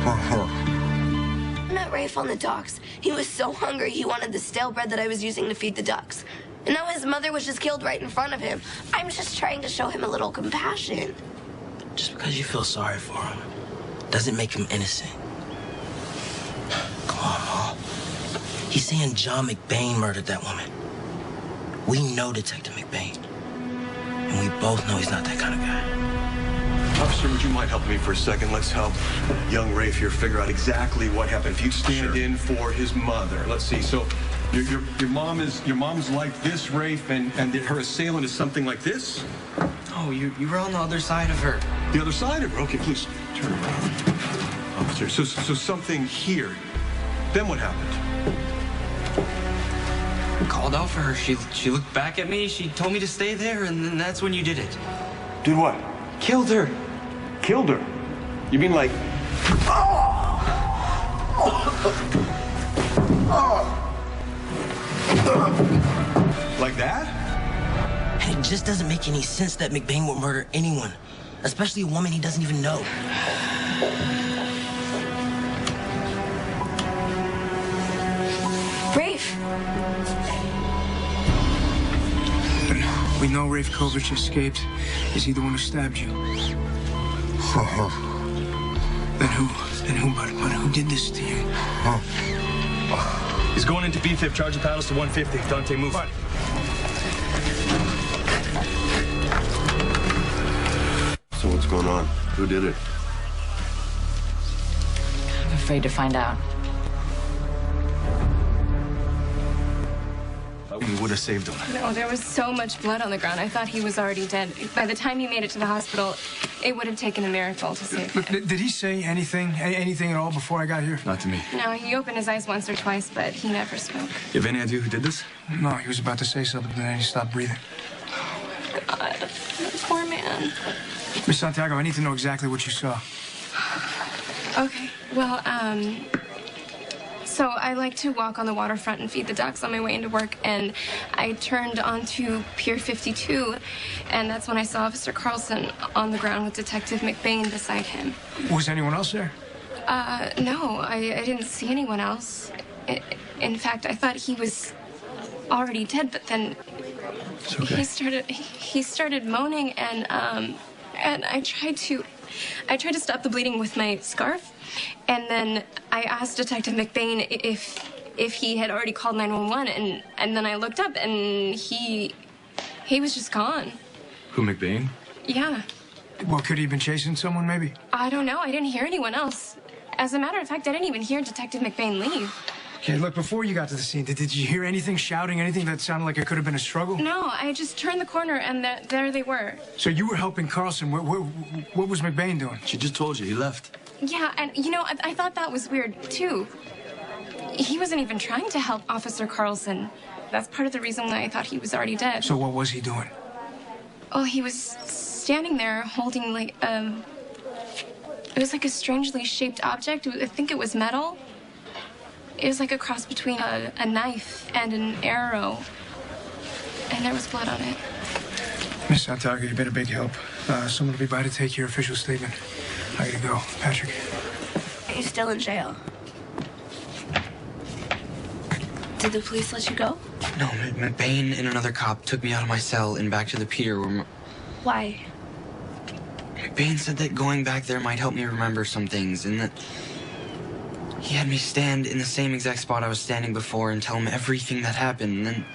I met Rafe on the docks. He was so hungry he wanted the stale bread that I was using to feed the ducks. And now his mother was just killed right in front of him. I'm just trying to show him a little compassion. Just because you feel sorry for him doesn't make him innocent. Come on, Mom. He's saying John McBain murdered that woman. We know Detective McBain. And we both know he's not that kind of guy. Officer, would you mind helping me for a second? Let's help young Rafe here figure out exactly what happened. If you'd stand in for his mother. Let's see. So your mom's like this, Rafe, and her assailant is something like this? Oh, you were on the other side of her. The other side of her? Okay, please turn around. Officer, so something here. Then what happened? Called out for her. She looked back at me. She told me to stay there, and then that's when you did it. Did what? Killed her. Killed her? You mean like... Like that? And it just doesn't make any sense that McBain would murder anyone, especially a woman he doesn't even know. Rafe! We know Rafe Kovich escaped. Is he the one who stabbed you? Then who, Bud? But who did this to you? He's going into B-Fib, charge the paddles to 150. Dante, move. Bud. So what's going on? Who did it? I'm afraid to find out. We would have saved him. No, there was so much blood on the ground. I thought he was already dead. By the time he made it to the hospital, it would have taken a miracle to save him. Did he say anything at all before I got here? Not to me. No, he opened his eyes once or twice, but he never spoke. You have any idea who did this? No, he was about to say something, but then he stopped breathing. God, poor man. Miss Santiago, I need to know exactly what you saw. Okay, well, so I like to walk on the waterfront and feed the ducks on my way into work, and I turned onto Pier 52, and that's when I saw Officer Carlson on the ground with Detective McBain beside him. Was anyone else there? No, I didn't see anyone else. In fact, I thought he was already dead, but then he started moaning, and I tried to stop the bleeding with my scarf, and then I asked Detective McBain if he had already called 911, and then I looked up, and he was just gone. Who, McBain? Yeah. Well, could he have been chasing someone, maybe? I don't know. I didn't hear anyone else. As a matter of fact, I didn't even hear Detective McBain leave. Okay, look, before you got to the scene, did you hear anything, shouting, anything that sounded like it could have been a struggle? No, I just turned the corner, and there they were. So you were helping Carlson. What was McBain doing? She just told you he left. Yeah, and you know, I thought that was weird, too. He wasn't even trying to help Officer Carlson. That's part of the reason why I thought he was already dead. So what was he doing? Oh, he was standing there holding, like, it was like a strangely shaped object. I think it was metal. It was like a cross between a knife and an arrow. And there was blood on it. Miss Santiago, you've been a big help. Someone will be by to take your official statement. I gotta go. Patrick. He's still in jail. Did the police let you go? No, McBain and another cop took me out of my cell and back to the pier where... Why? McBain said that going back there might help me remember some things, and that he had me stand in the same exact spot I was standing before and tell him everything that happened, and then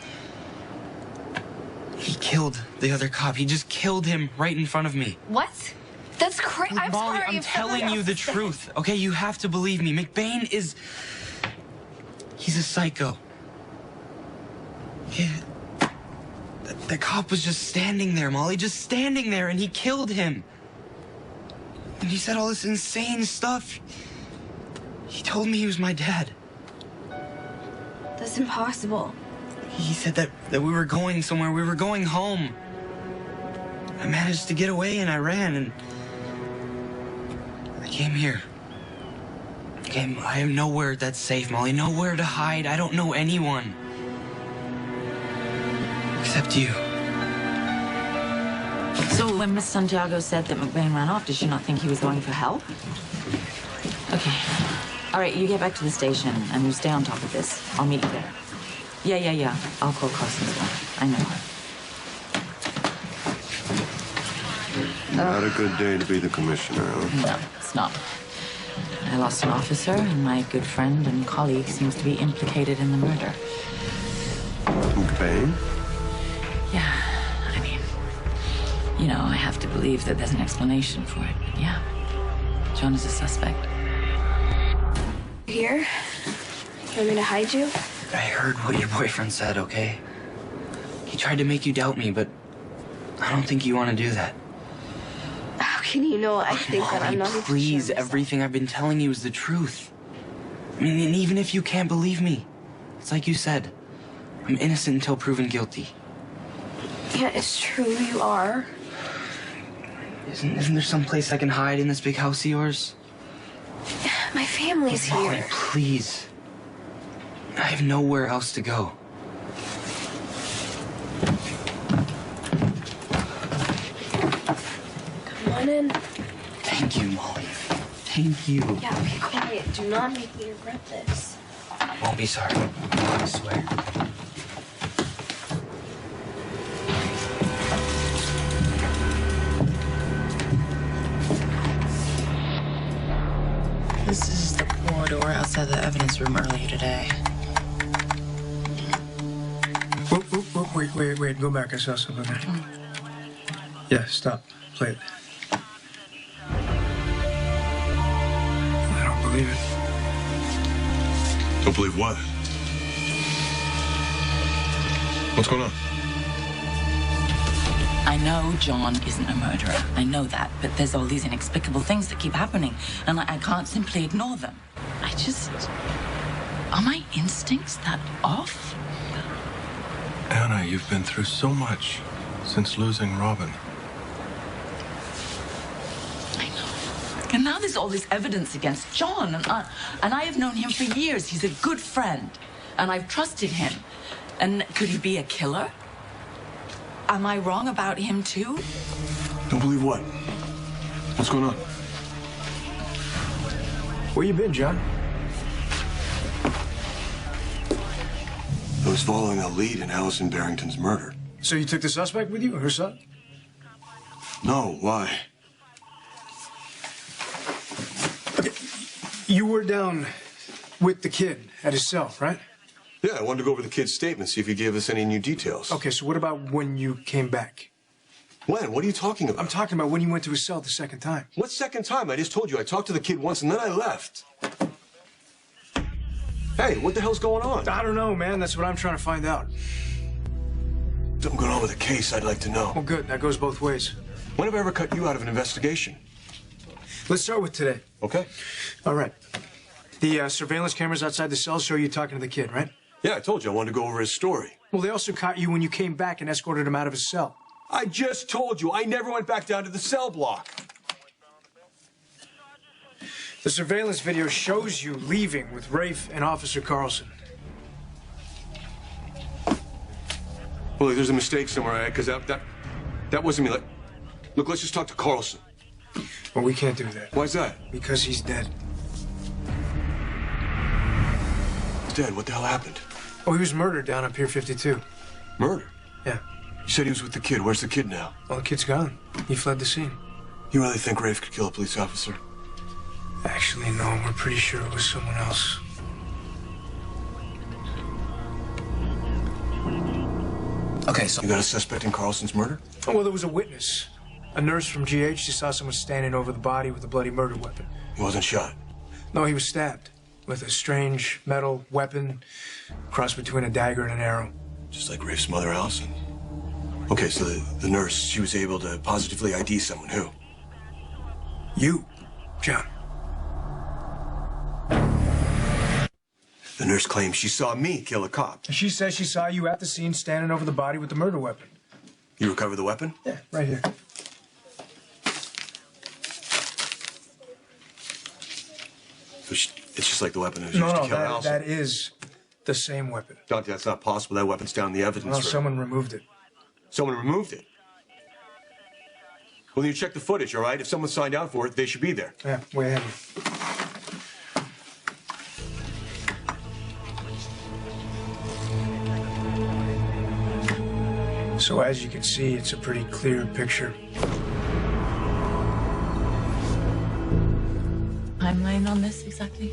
he killed the other cop. He just killed him right in front of me. What? That's crazy. I'm Molly, sorry. I'm telling you the truth, okay? You have to believe me. McBain is... he's a psycho. Yeah. The cop was just standing there, Molly, just standing there, and he killed him. And he said all this insane stuff. He told me he was my dad. That's impossible. He said that we were going somewhere. We were going home. I managed to get away, and I ran, and I came here. I have nowhere that's safe, Molly. Nowhere to hide. I don't know anyone. Except you. So when Miss Santiago said that McBain ran off, did she not think he was going for help? Okay. All right, you get back to the station and you stay on top of this. I'll meet you there. Yeah. I'll call Carson's wife. I know her. Not a good day to be the commissioner, huh? No, it's not. I lost an officer, and my good friend and colleague seems to be implicated in the murder. McBain? Yeah, I mean, you know, I have to believe that there's an explanation for it. But yeah, John is a suspect. Here? You want me to hide you? I heard what your boyfriend said, okay? He tried to make you doubt me, but I don't think you want to do that. How can you know I think that I'm not even Please, sure everything I've been telling you is the truth. I mean, and even if you can't believe me, it's like you said, I'm innocent until proven guilty. Yeah, it's true, you are. Isn't there some place I can hide in this big house of yours? My family's Molly, here. please. I have nowhere else to go. Come on in. Thank you, Molly. Thank you. Yeah, be quiet. Do not make me regret this. Won't be sorry. I swear. This is the corridor outside the evidence room earlier today. Wait, go back. I saw something there. Yeah, stop. Play it. I don't believe it. Don't believe what? What's going on? I know John isn't a murderer. I know that. But there's all these inexplicable things that keep happening, and I can't simply ignore them. Are my instincts that off? Anna, you've been through so much since losing Robin. And now there's all this evidence against John, and I have known him for years. He's a good friend, and I've trusted him. And could he be a killer? Am I wrong about him, too? Don't believe what? What's going on? Where you been, John? I was following a lead in Allison Barrington's murder. So you took the suspect with you, her son? No, why? Okay, you were down with the kid at his cell, right? Yeah, I wanted to go over the kid's statement, see if he gave us any new details. Okay, so what about when you came back? When? What are you talking about? I'm talking about when you went to his cell the second time. What second time? I just told you I talked to the kid once and then I left. Hey, what the hell's going on? I don't know, man. That's what I'm trying to find out. Something going on with the case I'd like to know. Well, good. That goes both ways. When have I ever cut you out of an investigation? Let's start with today. Okay. All right. The surveillance cameras outside the cell show you talking to the kid, right? Yeah, I told you I wanted to go over his story. Well, they also caught you when you came back and escorted him out of his cell. I just told you I never went back down to the cell block. The surveillance video shows you leaving with Rafe and Officer Carlson. Well, there's a mistake somewhere, because that wasn't me. Look, let's just talk to Carlson. Well, we can't do that. Why's that? Because he's dead. He's dead? What the hell happened? Oh, he was murdered down at Pier 52. Murdered? Yeah. You said he was with the kid. Where's the kid now? Well, the kid's gone. He fled the scene. You really think Rafe could kill a police officer? Actually, no. We're pretty sure it was someone else. Okay, so... You got a suspect in Carlson's murder? Oh, well, there was a witness. A nurse from GH. She saw someone standing over the body with a bloody murder weapon. He wasn't shot? No, he was stabbed with a strange metal weapon, crossed between a dagger and an arrow. Just like Rafe's mother, Allison. Okay, so the nurse, she was able to positively ID someone. Who? You, John. The nurse claims she saw me kill a cop. She says she saw you at the scene standing over the body with the murder weapon. You recovered the weapon? Yeah, right here. It's just like the weapon that was used to kill Allison. That is the same weapon. Doctor, that's not possible. That weapon's down in the evidence Well, room. someone removed it. Someone removed it? Well, then you check the footage, all right? If someone signed out for it, they should be there. Yeah, way ahead. So as you can see, it's a pretty clear picture. Timeline on this exactly?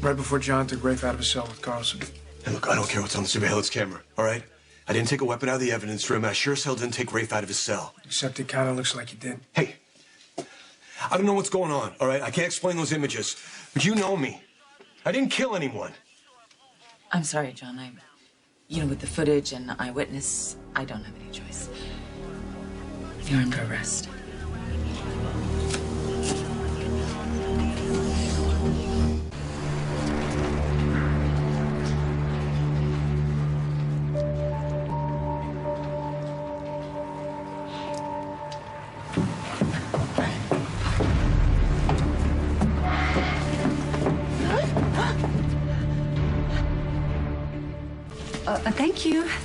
Right before John took Rafe out of his cell with Carlson. Hey, look, I don't care what's on the surveillance camera, all right? I didn't take a weapon out of the evidence room. I sure as hell didn't take Rafe out of his cell. Except it kind of looks like you did. Hey, I don't know what's going on, all right? I can't explain those images, but you know me. I didn't kill anyone. I'm sorry, John. With the footage and eyewitness, I don't have any choice. You're under arrest.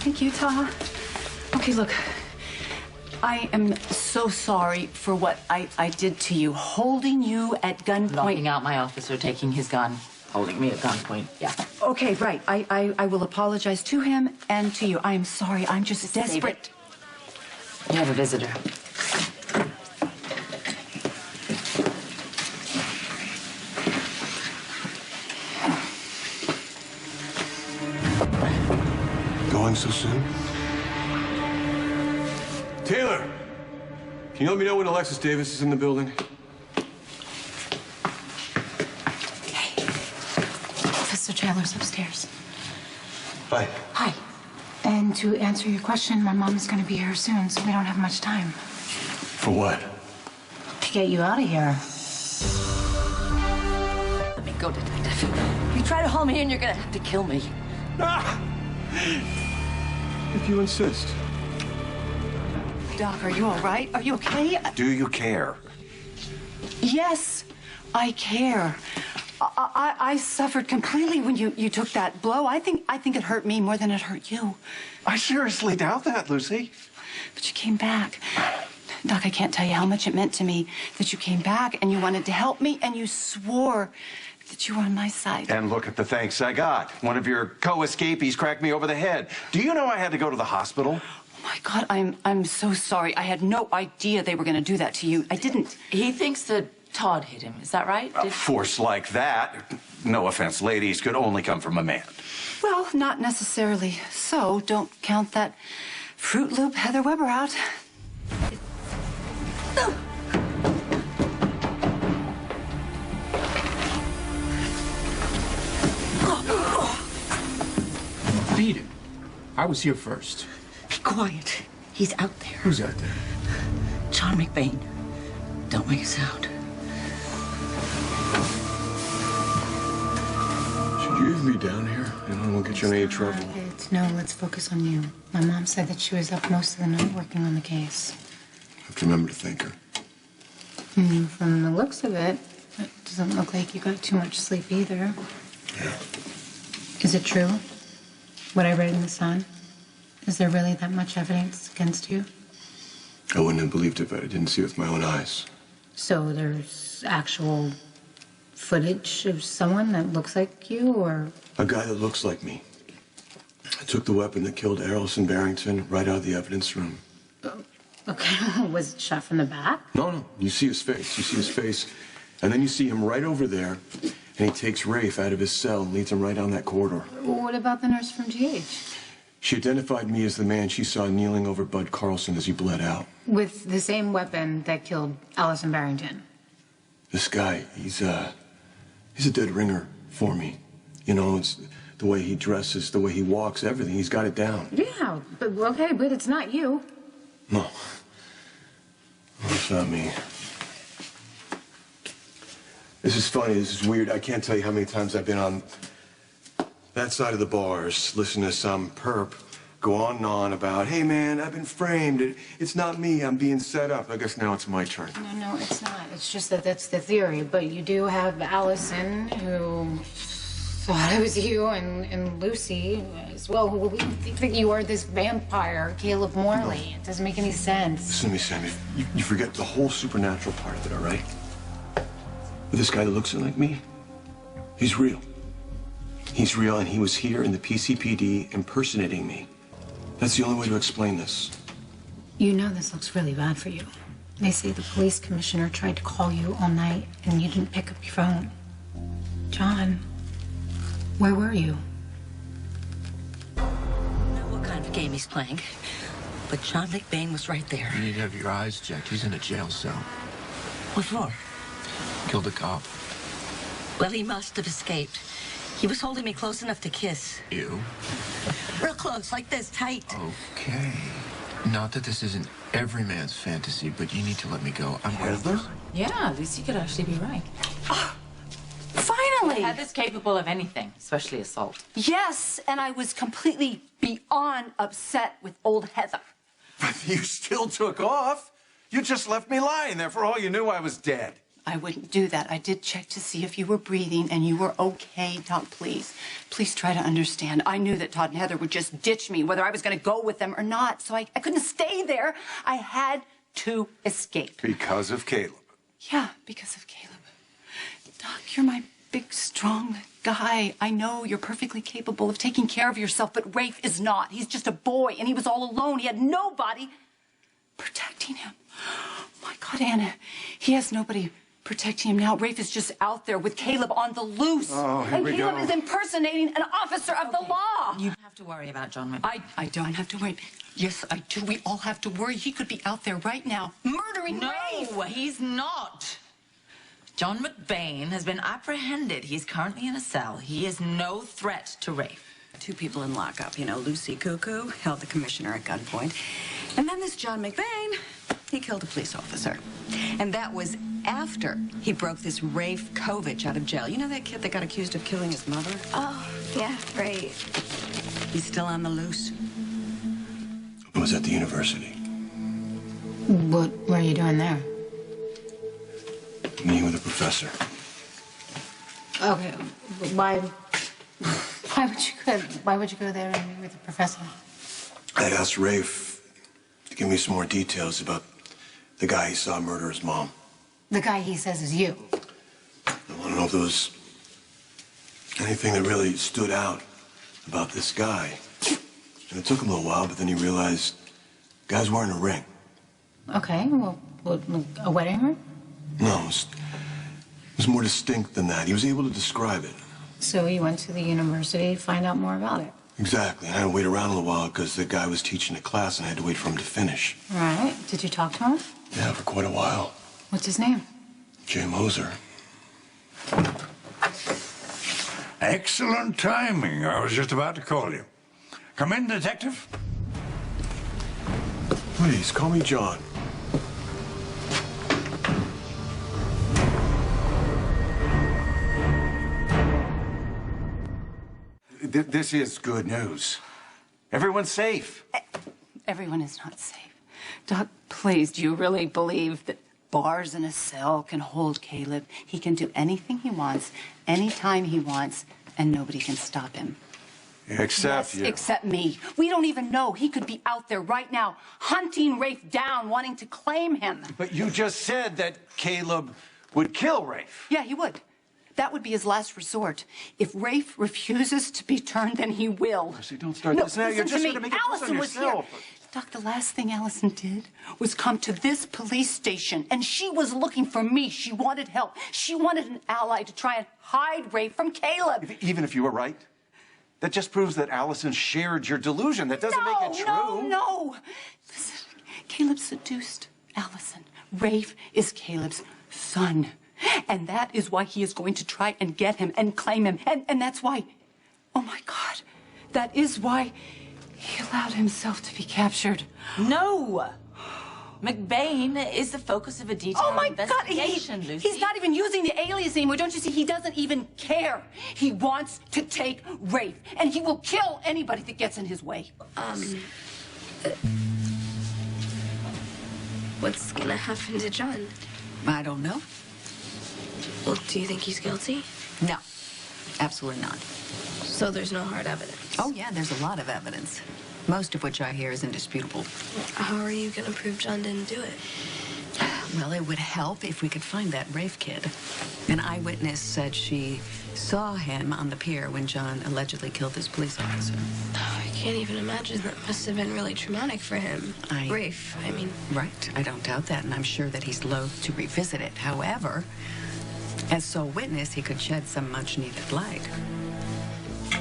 Thank you, Ta. Okay, look. I am so sorry for what I did to you. Holding you at gunpoint. Knocking out my officer, taking his gun, holding me at gunpoint. Yeah. Okay, right. I will apologize to him and to you. I am sorry. I'm just desperate. You have a visitor. Going so soon? Taylor! Can you let me know when Alexis Davis is in the building? Okay. Officer Chandler's upstairs. Hi. Hi. And to answer your question, my mom's going to be here soon, so we don't have much time. For what? To get you out of here. Let me go, detective. If you try to haul me in, you're gonna have to kill me. Ah! If you insist. Doc, are you all right? Are you okay? Do you care? Yes, I care. I suffered completely when you took that blow. I think it hurt me more than it hurt you. I seriously doubt that, Lucy. But you came back. Doc, I can't tell you how much it meant to me that you came back and you wanted to help me and you swore that you were on my side. And look at the thanks I got. One of your co-escapees cracked me over the head. Do you know I had to go to the hospital? Oh my God, I'm so sorry. I had no idea they were going to do that to you. I didn't. He thinks that Todd hit him, is that right? A force like that, no offense, ladies, could only come from a man. Well, not necessarily. So don't count that Fruit Loop Heather Weber out. Beat it. I was here first. Be quiet. He's out there. Who's out there? John McBain. Don't make a sound. Should you even be down here? I don't want to get you in any trouble. No, let's focus on you. My mom said that she was up most of the night working on the case. I have to remember to thank her. From the looks of it, it doesn't look like you got too much sleep either. Yeah. Is it true? What I read in the Sun? Is there really that much evidence against you? I wouldn't have believed it, but I didn't see it with my own eyes. So there's actual footage of someone that looks like you, or? A guy that looks like me. I took the weapon that killed Allison Barrington right out of the evidence room. Okay, was it shot from the back? No. You see his face. You see his face. And then you see him right over there, and he takes Rafe out of his cell and leads him right down that corridor. What about the nurse from GH? She identified me as the man she saw kneeling over Bud Carlson as he bled out. With the same weapon that killed Allison Barrington. This guy, he's a dead ringer for me. You know, it's the way he dresses, the way he walks, everything. He's got it down. Yeah, but it's not you. No. It's not me. This is funny, this is weird. I can't tell you how many times I've been on that side of the bars, listening to some perp go on about, hey man, I've been framed. It's not me, I'm being set up. I guess now it's my turn. No, it's not. It's just that that's the theory. But you do have Allison, who thought it was you, and Lucy as well, who think that you are this vampire, Caleb Morley. It doesn't make any sense. Listen to me, Sammy. You forget the whole supernatural part of it, all right? But this guy that looks like me, he's real. He's real, and he was here in the PCPD impersonating me. That's the only way to explain this. You know this looks really bad for you. They say the police commissioner tried to call you all night, and you didn't pick up your phone. John, where were you? I don't know what kind of game he's playing, but John McBain was right there. You need to have your eyes checked. He's in a jail cell. What for? Killed a cop. Well, he must have escaped. He was holding me close enough to kiss. You? Real close, like this, tight. Okay. Not that this isn't every man's fantasy, but you need to let me go. I'm Heather? Yeah, Lucy could actually be right. Finally! Heather's capable of anything, especially assault. Yes, and I was completely beyond upset with old Heather. You still took off. You just left me lying there. For all you knew, I was dead. I wouldn't do that. I did check to see if you were breathing and you were okay. Doc, please. Please try to understand. I knew that Todd and Heather would just ditch me, whether I was going to go with them or not. So I couldn't stay there. I had to escape. Because of Caleb. Yeah, because of Caleb. Doc, you're my big, strong guy. I know you're perfectly capable of taking care of yourself, but Rafe is not. He's just a boy, and he was all alone. He had nobody protecting him. My God, Anna, he has nobody protecting him now. Rafe is just out there with Caleb on the loose. Oh, here we Caleb go. is impersonating an officer of the law. You don't have to worry about John McBain. I don't have to worry. Yes, I do. We all have to worry. He could be out there right now murdering Rafe. No, he's not. John McBain has been apprehended. He's currently in a cell. He is no threat to Rafe. Two people in lockup. You know, Lucy Cuckoo held the commissioner at gunpoint. And then this John McBain, he killed a police officer. And that was after he broke this Rafe Kovich out of jail. You know that kid that got accused of killing his mother? Oh, yeah, right. He's still on the loose. I was at the university. What were you doing there? Meeting with a professor. Okay, why would you go there and meet with the professor? I asked Rafe to give me some more details about the guy he saw murder his mom. The guy he says is you. I want to know if there was anything that really stood out about this guy. And it took him a little while, but then he realized the guy's wearing a ring. Okay, well, a wedding ring? No, it It was more distinct than that. He was able to describe it. So he went to the university to find out more about it. Exactly. I had to wait around a little while because the guy was teaching a class and I had to wait for him to finish. Right. Did you talk to him? Yeah, for quite a while. What's his name? Jay Moser. Excellent timing. I was just about to call you. Come in, Detective. Please, call me John. This is good news. Everyone's safe. Everyone is not safe. Doc, please, do you really believe that bars in a cell can hold Caleb? He can do anything he wants, anytime he wants, and nobody can stop him. Except Yes, you. except me. We don't even know. He could be out there right now, hunting Rafe down, wanting to claim him. But you just said that Caleb would kill Rafe. Yeah, he would. That would be his last resort. If Rafe refuses to be turned, then he will. Mercy, don't start this now. You're listen just to going to me. make it worse on Allison was here. yourself. Doc, the last thing Allison did was come to this police station, and she was looking for me. She wanted help. She wanted an ally to try and hide Rafe from Caleb. Even if you were right, that just proves that Allison shared your delusion. That doesn't make it true. No. Listen, Caleb seduced Allison. Rafe is Caleb's son. And that is why he is going to try and get him and claim him. And that's why, oh my God, that is why he allowed himself to be captured. No! McBain is the focus of a detailed investigation, Lucy. He's not even using the alias anymore. Don't you see? He doesn't even care. He wants to take Rafe, and he will kill anybody that gets in his way. What's gonna happen to John? I don't know. Well, do you think he's guilty? No, absolutely not. So there's no hard evidence? Oh, yeah, there's a lot of evidence, most of which I hear is indisputable. How are you gonna prove John didn't do it? Well, it would help if we could find that Rafe kid. An eyewitness said she saw him on the pier when John allegedly killed his police officer. Oh, I can't even imagine. That must have been really traumatic for him. Rafe, I mean. Right, I don't doubt that, and I'm sure that he's loath to revisit it. However, as sole witness, he could shed some much-needed light.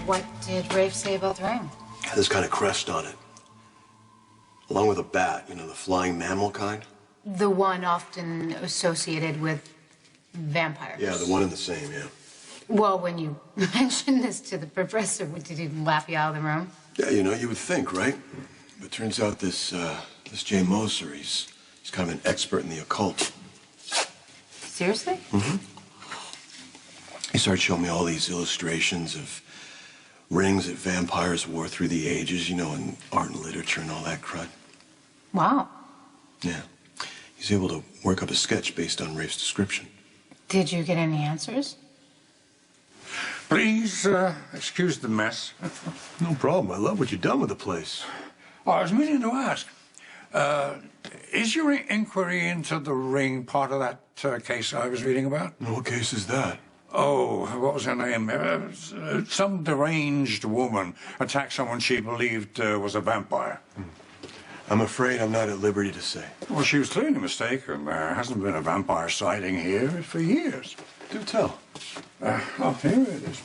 What did Rafe say about the ring? Had this kind of crest on it. Along with a bat, you know, the flying mammal kind. The one often associated with vampires. Yeah, the one and the same, yeah. Well, when you mentioned this to the professor, did he laugh you out of the room? Yeah, you know, you would think, right? But turns out this Jay Moser, he's kind of an expert in the occult. Seriously? Mm-hmm. He started showing me all these illustrations of rings that vampires wore through the ages, you know, in art and literature and all that crud. Wow. Yeah. He's able to work up a sketch based on Rafe's description. Did you get any answers? Please, excuse the mess. No problem. I love what you've done with the place. Oh, I was meaning to ask, is your inquiry into the ring part of that case I was reading about? What case is that? Oh, what was her name? Some deranged woman attacked someone she believed was a vampire. I'm afraid I'm not at liberty to say. Well, she was clearly mistaken. There hasn't been a vampire sighting here for years. Do tell. Oh, here it is.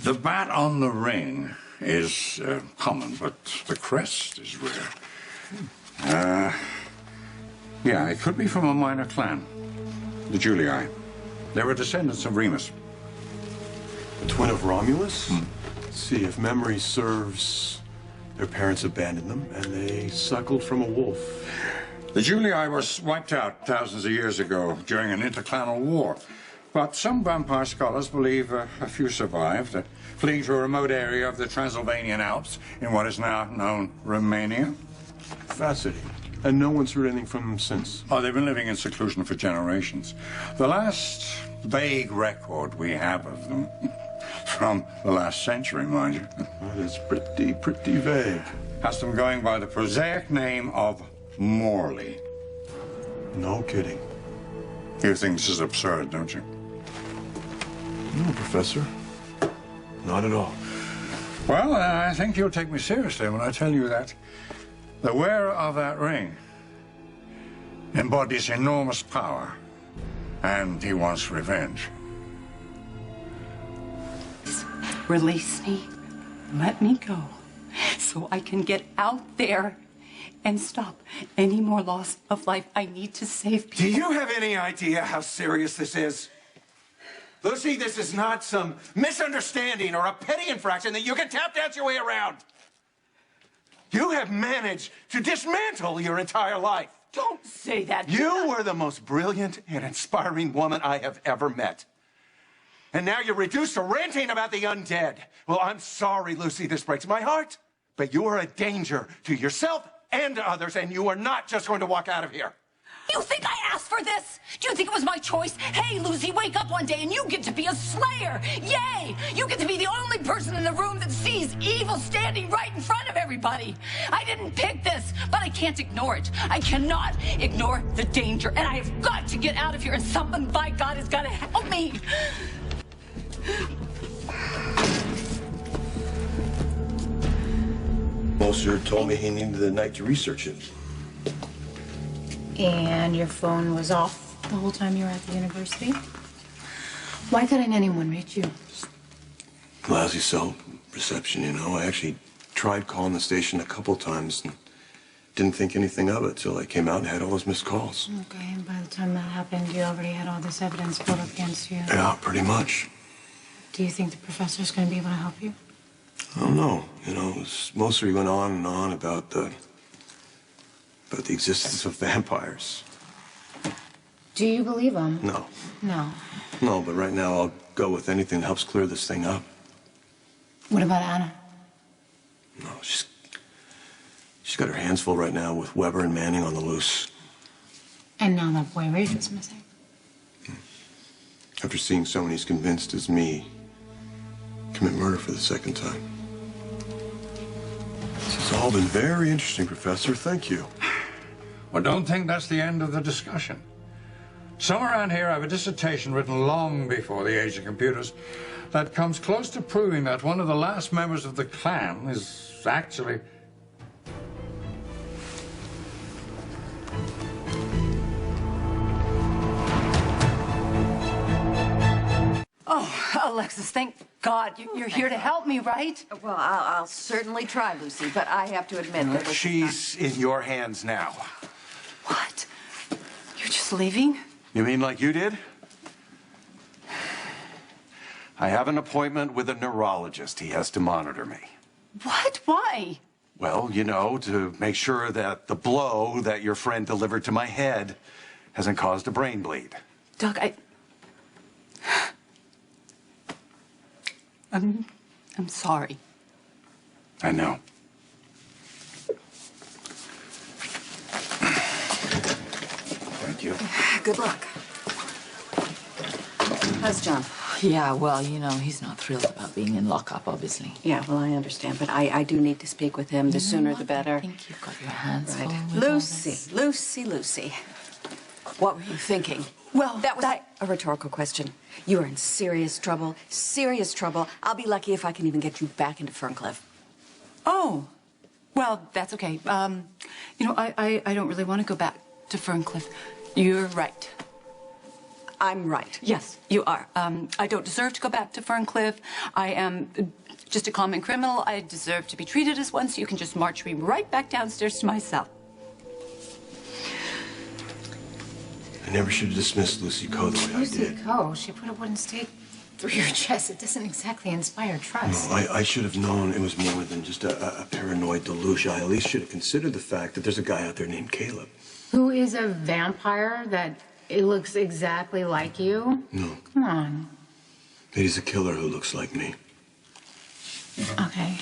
The bat on the ring is common, but the crest is rare. Yeah, it could be from a minor clan, the Julii. They were descendants of Remus. The twin of Romulus? Let's see, if memory serves, their parents abandoned them, and they suckled from a wolf. The Julii was wiped out thousands of years ago during an interclanal war. But some vampire scholars believe a few survived, fleeing to a remote area of the Transylvanian Alps in what is now known Romania. Fascinating. And no one's heard anything from them since? Oh, they've been living in seclusion for generations. The last vague record we have of them, from the last century, mind you. Well, it's pretty vague. Has them going by the prosaic name of Morley. No kidding. You think this is absurd, don't you? No, Professor. Not at all. Well, I think you'll take me seriously when I tell you that the wearer of that ring embodies enormous power And he wants revenge. Release me. Let me go. So I can get out there and stop any more loss of life. I need to save people. Do you have any idea how serious this is? Lucy, this is not some misunderstanding or a petty infraction that you can tap dance your way around. You have managed to dismantle your entire life. Don't say that. You were the most brilliant and inspiring woman I have ever met. And now you're reduced to ranting about the undead. Well, I'm sorry, Lucy, this breaks my heart. But you are a danger to yourself and to others, and you are not just going to walk out of here. You think I asked for this? Do you think it was my choice? Hey, Lucy, wake up one day and you get to be a slayer. Yay! You get to be the only person in the room that sees evil standing right in front of everybody. I didn't pick this, but I can't ignore it. I cannot ignore the danger, and I have got to get out of here, and someone, by God, has got to help me. Moser told me he needed the night to research it. And your phone was off the whole time you were at the university? Why couldn't anyone reach you? Lousy cell reception, you know. I actually tried calling the station a couple times and didn't think anything of it till I came out and had all those missed calls. Okay, and by the time that happened, you already had all this evidence pulled up against you. Yeah, pretty much. Do you think the professor's going to be able to help you? I don't know. You know, Moser went on and on about the existence of vampires. Do you believe him? No. No. No, but right now I'll go with anything that helps clear this thing up. What about Anna? No, she's got her hands full right now with Weber and Manning on the loose. And now that boy Rafe is missing. After seeing someone he's convinced is me commit murder for the second time. This has all been very interesting, Professor. Thank you. Well, don't think that's the end of the discussion. Some around here have a dissertation written long before the age of computers that comes close to proving that one of the last members of the clan is actually... Oh, Alexis, thank God you're here to help me, right? Well, I'll certainly try, Lucy, but I have to admit that it's She's in your hands now. What? You're just leaving? You mean like you did? I have an appointment with a neurologist. He has to monitor me. What? Why? Well, you know, to make sure that the blow that your friend delivered to my head hasn't caused a brain bleed. Doc, I'm sorry. I know. Thank you. Good luck. How's John? Yeah, well, you know, he's not thrilled about being in lockup, obviously. Yeah, well, I understand, but I do need to speak with him. The sooner the better. I think you've got your hands full with Lucy. What were you thinking? Well, that was a rhetorical question. You are in serious trouble. Serious trouble. I'll be lucky if I can even get you back into Ferncliff. Oh, well, that's okay. You know, I don't really want to go back to Ferncliff. You're right. I'm right. Yes, you are. I don't deserve to go back to Ferncliff. I am just a common criminal. I deserve to be treated as one, so you can just march me right back downstairs to my cell. I never should have dismissed Lucy Coe the way I Lucy did. Coe, she put a wooden stake through your chest. It doesn't exactly inspire trust. No, I should have known it was more than just a paranoid delusion. I at least should have considered the fact that there's a guy out there named Caleb. Who is a vampire that it looks exactly like you? No. Come on. He's a killer who looks like me. Okay.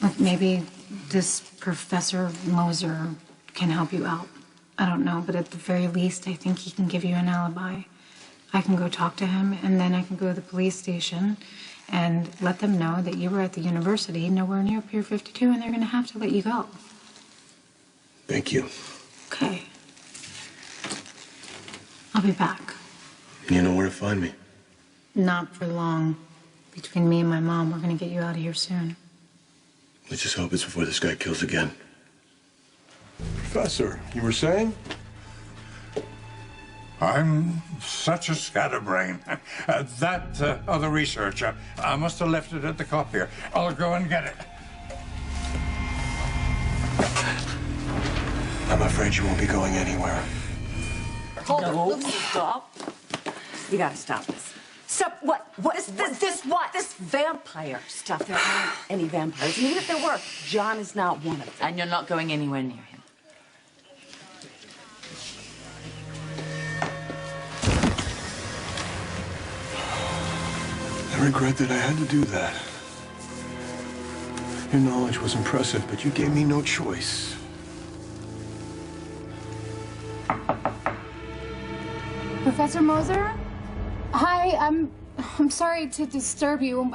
Look, maybe this Professor Moser can help you out. I don't know, but at the very least, I think he can give you an alibi. I can go talk to him, and then I can go to the police station and let them know that you were at the university nowhere near Pier 52, and they're going to have to let you go. Thank you. Okay. I'll be back. You know where to find me. Not for long. Between me and my mom, we're going to get you out of here soon. Let's just hope it's before this guy kills again. Professor, you were saying? I'm such a scatterbrain. That other researcher, I must have left it at the copier. I'll go and get it. I'm afraid you won't be going anywhere. Hold on. Stop. You gotta stop this. Stop. What? What? This what? This vampire stuff. There aren't any vampires. And even if there were, John is not one of them. And you're not going anywhere near him. I regret that I had to do that. Your knowledge was impressive, but you gave me no choice. Professor Moser? Hi, I'm sorry to disturb you.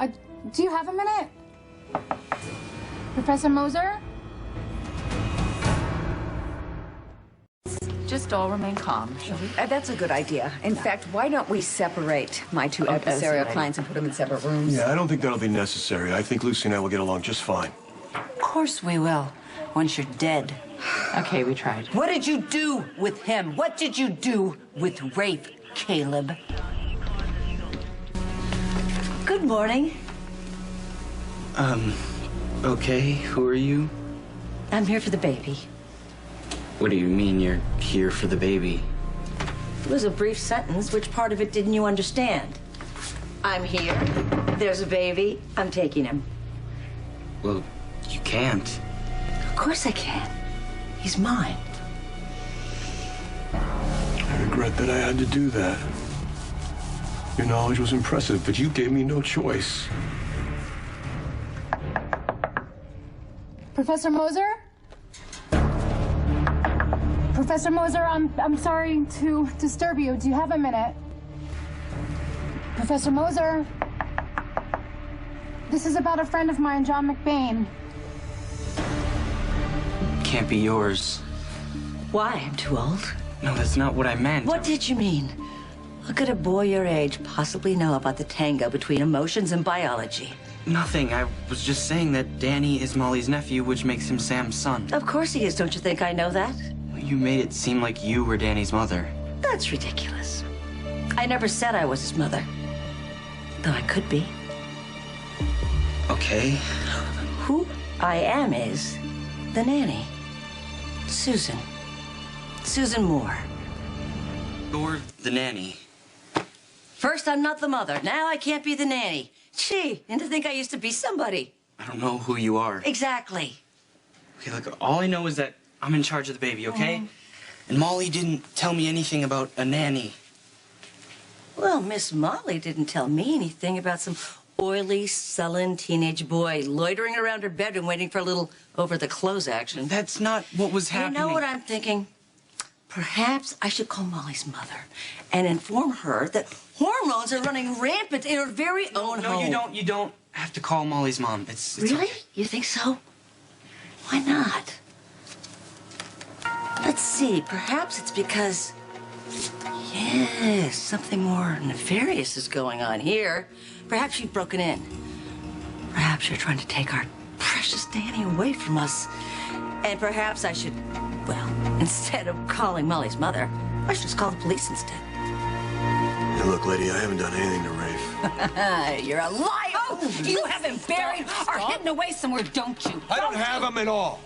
Do you have a minute? Professor Moser? Just all remain calm, shall we? That's a good idea. In fact, why don't we separate my two adversarial clients and put them in separate rooms? Yeah, I don't think that'll be necessary. I think Lucy and I will get along just fine. Of course we will, once you're dead. Okay, we tried. What did you do with him? What did you do with Rafe, Caleb? Good morning. Okay, who are you? I'm here for the baby. What do you mean you're here for the baby? It was a brief sentence. Which part of it didn't you understand? I'm here. There's a baby. I'm taking him. Well, you can't. Of course I can. He's mine. I regret that I had to do that. Your knowledge was impressive, but you gave me no choice. Professor Moser? Professor Moser, I'm sorry to disturb you. Do you have a minute? Professor Moser? This is about a friend of mine, John McBain. Can't be yours. Why? I'm too old. No, that's not what I meant. What did you mean? How could a boy your age possibly know about the tango between emotions and biology? Nothing. I was just saying that Danny is Molly's nephew, which makes him Sam's son. Of course he is. Don't you think I know that? You made it seem like you were Danny's mother. That's ridiculous. I never said I was his mother. Though I could be. Okay. Who I am is the nanny. Susan. Susan Moore. You're the nanny. First, I'm not the mother. Now I can't be the nanny. Gee, and to think I used to be somebody. I don't know who you are. Exactly. Okay, look, all I know is that I'm in charge of the baby, okay? And Molly didn't tell me anything about a nanny. Well, Miss Molly didn't tell me anything about some oily, sullen teenage boy loitering around her bedroom waiting for a little over-the-clothes action. That's not what was happening. You know what I'm thinking? Perhaps I should call Molly's mother and inform her that hormones are running rampant in her very own home. No, you don't. You don't have to call Molly's mom. It's really? Okay. You think so? Why not? Let's see. Perhaps it's because... Yes, something more nefarious is going on here. Perhaps you've broken in. Perhaps you're trying to take our precious Danny away from us. And perhaps I should, well, instead of calling Molly's mother, I should just call the police instead. Hey, look, lady, I haven't done anything to Rafe. You're a liar! Oh, you have him buried or hidden away somewhere, don't you? I don't have him at all.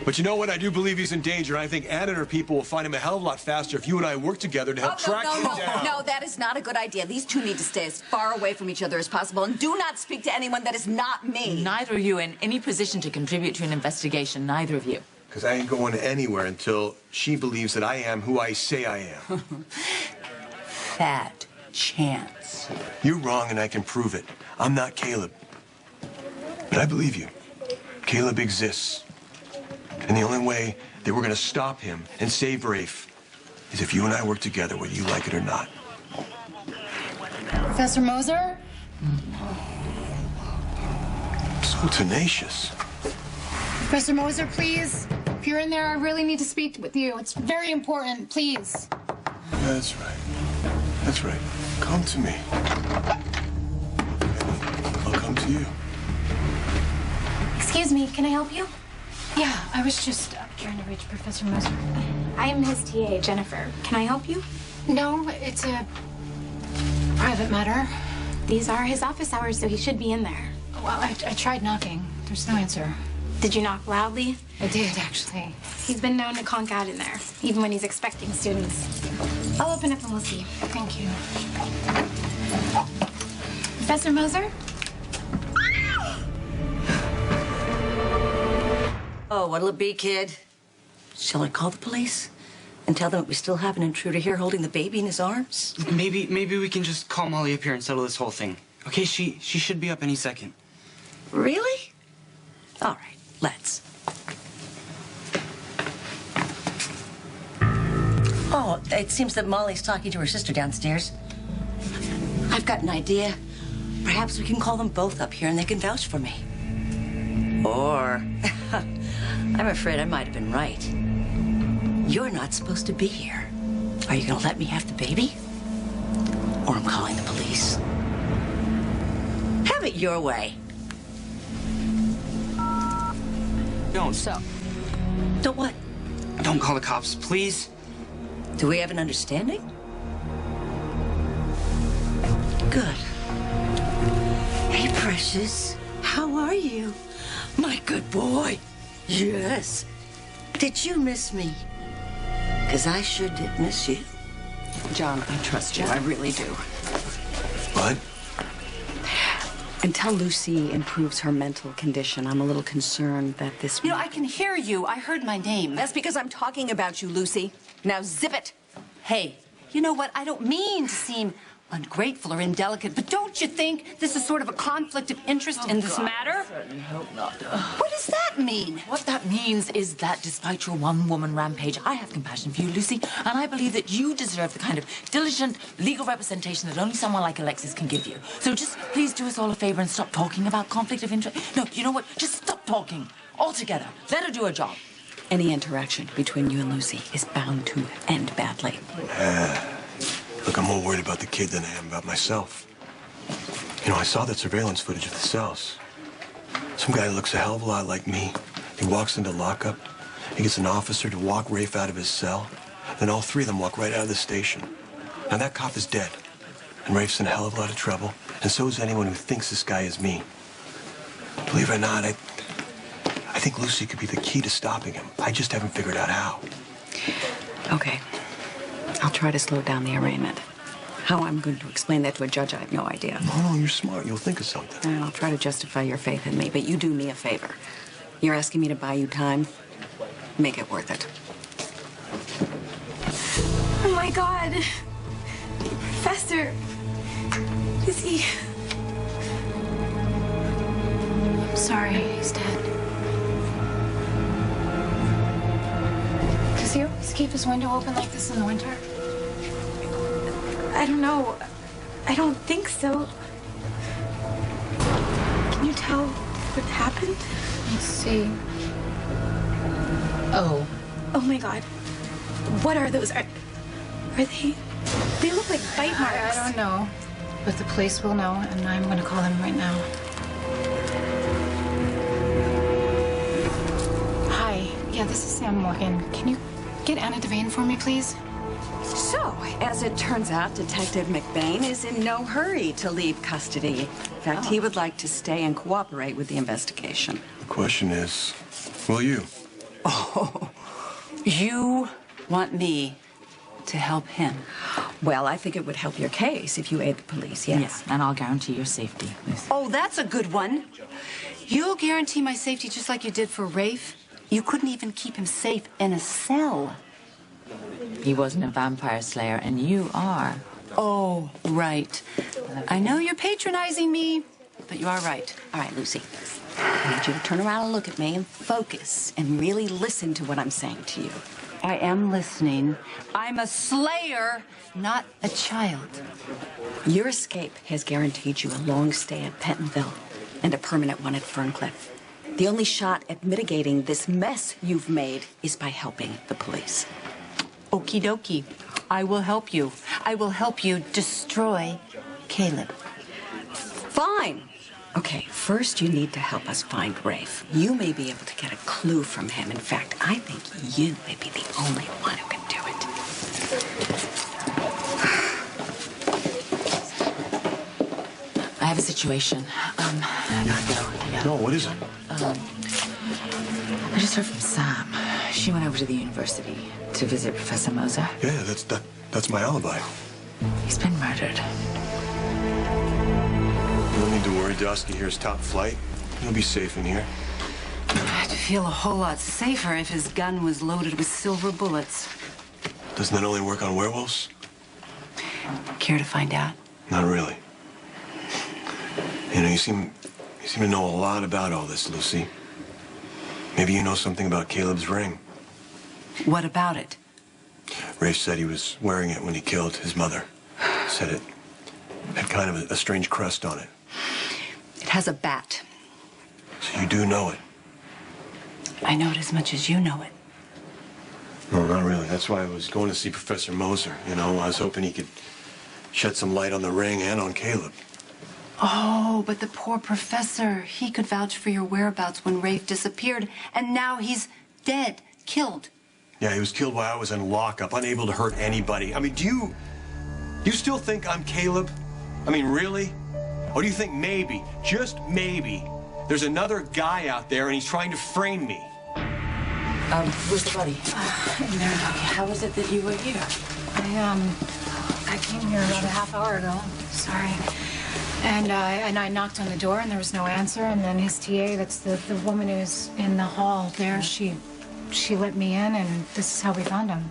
But you know what? I do believe he's in danger, and I think Anna and her people will find him a hell of a lot faster if you and I work together to help track him down. No, that is not a good idea. These two need to stay as far away from each other as possible, and do not speak to anyone that is not me. Neither of you in any position to contribute to an investigation, neither of you. Because I ain't going anywhere until she believes that I am who I say I am. Fat chance. You're wrong, and I can prove it. I'm not Caleb. But I believe you. Caleb exists. And the only way that we're going to stop him and save Rafe is if you and I work together, whether you like it or not. Professor Moser? So tenacious. Professor Moser, please. If you're in there, I really need to speak with you. It's very important, please. That's right. That's right. Come to me. I'll come to you. Excuse me, can I help you? Yeah, I was just trying to reach Professor Moser. I am his TA, Jennifer. Can I help you? No, it's a private matter. These are his office hours, so he should be in there. Well, I tried knocking. There's no answer. Did you knock loudly? I did, actually. He's been known to conk out in there, even when he's expecting students. I'll open up and we'll see. Thank you. Professor Moser? Oh, what'll it be, kid? Shall I call the police and tell them we still have an intruder here holding the baby in his arms? Maybe we can just call Molly up here and settle this whole thing. Okay, she should be up any second. Really? All right, let's. Oh, it seems that Molly's talking to her sister downstairs. I've got an idea. Perhaps we can call them both up here and they can vouch for me. Or, I'm afraid I might have been right. You're not supposed to be here. Are you gonna let me have the baby? Or I'm calling the police. Have it your way. Don't. So, don't what? Don't call the cops, please. Do we have an understanding? Good. Hey, precious. How are you? My good boy. Yes. Did you miss me? Because I sure did miss you. John, I trust you. I really do. What? Until Lucy improves her mental condition, I'm a little concerned that this... You know, I can hear you. I heard my name. That's because I'm talking about you, Lucy. Now zip it. Hey, you know what? I don't mean to seem ungrateful or indelicate, but don't you think this is sort of a conflict of interest in this matter? I certainly hope not. What does that mean? What that means is that despite your one-woman rampage, I have compassion for you, Lucy, and I believe that you deserve the kind of diligent legal representation that only someone like Alexis can give you. So just please do us all a favor and stop talking about conflict of interest. No, you know what? Just stop talking altogether. Let her do her job. Any interaction between you and Lucy is bound to end badly. Look, I'm more worried about the kid than I am about myself. You know, I saw that surveillance footage of the cells. Some guy looks a hell of a lot like me. He walks into lockup. He gets an officer to walk Rafe out of his cell. Then all three of them walk right out of the station. Now, that cop is dead. And Rafe's in a hell of a lot of trouble. And so is anyone who thinks this guy is me. Believe it or not, I think Lucy could be the key to stopping him. I just haven't figured out how. Okay. I'll try to slow down the arraignment. How I'm going to explain that to a judge, I have no idea. No, you're smart. You'll think of something. And I'll try to justify your faith in me, but you do me a favor. You're asking me to buy you time? Make it worth it. Oh my God. Professor. Is he... I'm sorry, he's dead. Does he always keep his window open like this in the winter? I don't know. I don't think so. Can you tell what happened? Let's see. Oh. Oh my God. What are those? Are they... They look like bite marks. I don't know. But the police will know, and I'm going to call them right now. Hi. Yeah, this is Sam Morgan. Can you get Anna Devane for me, please? So, as it turns out, Detective McBain is in no hurry to leave custody. In fact, he would like to stay and cooperate with the investigation. The question is, will you? Oh, you want me to help him? Well, I think it would help your case if you aid the police, yes. Yes, and I'll guarantee your safety, Lucy. Oh, that's a good one. You'll guarantee my safety just like you did for Rafe? You couldn't even keep him safe in a cell. He wasn't a vampire slayer, and you are. Oh, right. I know you're patronizing me, but you are right. All right, Lucy. I need you to turn around and look at me and focus and really listen to what I'm saying to you. I am listening. I'm a slayer, not a child. Your escape has guaranteed you a long stay at Pentonville and a permanent one at Ferncliff. The only shot at mitigating this mess you've made is by helping the police. Okie dokie. I will help you. I will help you destroy Caleb. Fine. Okay, first you need to help us find Rafe. You may be able to get a clue from him. In fact, I think you may be the only one who can do it. situation. I gotta go. Yeah. No, what is it? I just heard from Sam. She went over to the university to visit Professor Moser. Yeah, that's my alibi. He's been murdered. You don't need to worry, Dusky. Here's top flight. You'll be safe in here. I'd feel a whole lot safer if his gun was loaded with silver bullets. Doesn't that only work on werewolves? Care to find out? Not really. You know, you seem to know a lot about all this, Lucy. Maybe you know something about Caleb's ring. What about it? Rafe said he was wearing it when he killed his mother. Said it had kind of a strange crest on it. It has a bat. So you do know it? I know it as much as you know it. No, not really. That's why I was going to see Professor Moser. You know, I was hoping he could shed some light on the ring and on Caleb. Oh, but the poor professor. He could vouch for your whereabouts when Rafe disappeared, and now he's dead, killed. Yeah, he was killed while I was in lockup, unable to hurt anybody. I mean, do you still think I'm Caleb? I mean, really? Or do you think maybe, just maybe, there's another guy out there and he's trying to frame me? Where's the body? In there. How is it that you were here? I came here about a half hour ago. Sorry. And I knocked on the door and there was no answer. And then his TA, that's the woman who's in the hall there, she let me in, and this is how we found him.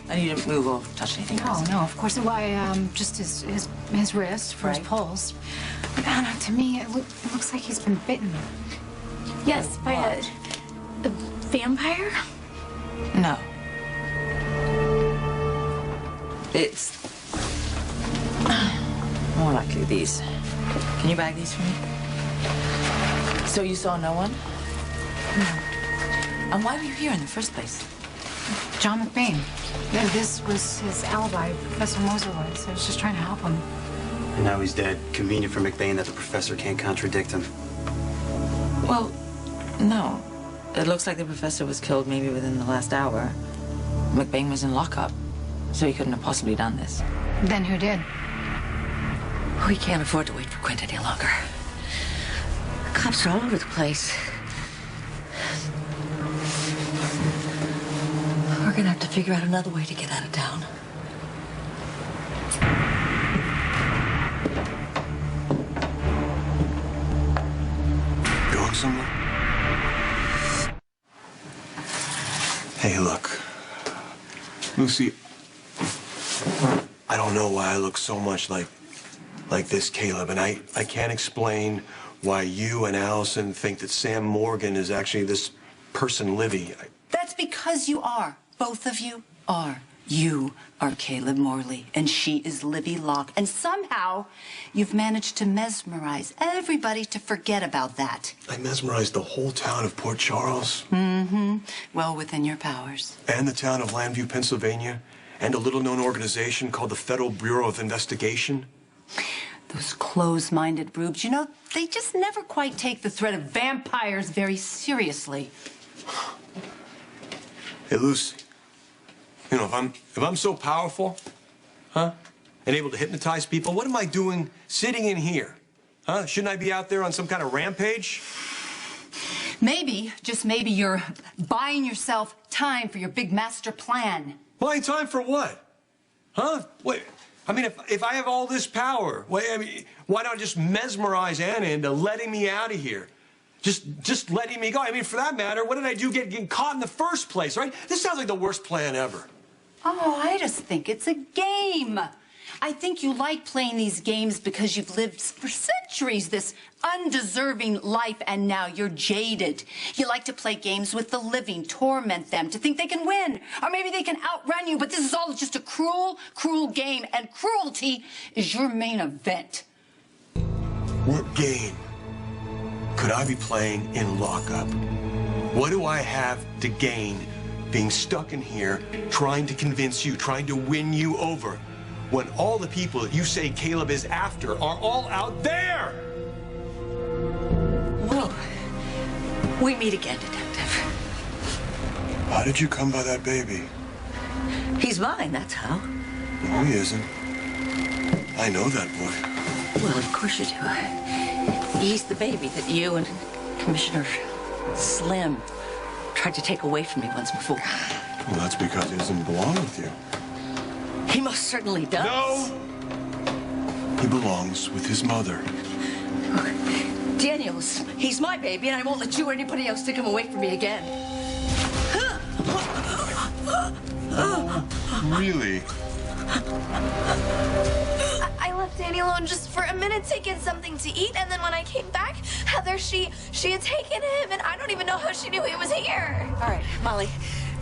And you didn't move or touch anything else? No, of course. Why? Just his wrist for his pulse. But Anna, to me, it looks like he's been bitten. Yes, by a vampire? No. It's more likely these. Can you bag these for me? So you saw no one? No. And why were you here in the first place? John McBain. Yeah, this was his alibi. Professor Moser was. I was just trying to help him. And now he's dead. Convenient for McBain that the professor can't contradict him. Well, no. It looks like the professor was killed maybe within the last hour. McBain was in lockup, so he couldn't have possibly done this. Then who did? We can't afford to wait for Quint any longer. The cops are all over the place. We're gonna have to figure out another way to get out of town. Going somewhere? Hey, look. Lucy, I don't know why I look so much like this, Caleb, and I can't explain why you and Allison think that Sam Morgan is actually this person, Livvy. That's because you are. Both of you are. You are Caleb Morley, and she is Livvy Locke. And somehow, you've managed to mesmerize everybody to forget about that. I mesmerized the whole town of Port Charles. Mm-hmm. Well within your powers. And the town of Llanview, Pennsylvania. And a little-known organization called the Federal Bureau of Investigation. Those close-minded rubes, you know, they just never quite take the threat of vampires very seriously. Hey, Lucy. You know, if I'm so powerful, huh, and able to hypnotize people, what am I doing sitting in here? Huh? Shouldn't I be out there on some kind of rampage? Maybe, just maybe, you're buying yourself time for your big master plan. Buying time for what? Huh? Wait, I mean, if I have all this power, why don't I just mesmerize Anna into letting me out of here? Just letting me go. I mean, for that matter, what did I do getting caught in the first place, right? This sounds like the worst plan ever. Oh, I just think it's a game. I think you like playing these games because you've lived for centuries this undeserving life, and now you're jaded. You like to play games with the living, torment them to think they can win, or maybe they can outrun you, but this is all just a cruel, cruel game, and cruelty is your main event. What game could I be playing in lockup? What do I have to gain being stuck in here, trying to convince you, trying to win you over, when all the people that you say Caleb is after are all out there? Well, we meet again, Detective. How did you come by that baby? He's mine, that's how. No, he isn't. I know that boy. Well, of course you do. He's the baby that you and Commissioner Slim tried to take away from me once before. Well, that's because he doesn't belong with you. He most certainly does. No! He belongs with his mother. Daniels, he's my baby, and I won't let you or anybody else take him away from me again. Really? I left Danny alone just for a minute to get something to eat, and then when I came back, Heather, she had taken him, and I don't even know how she knew he was here. All right, Molly,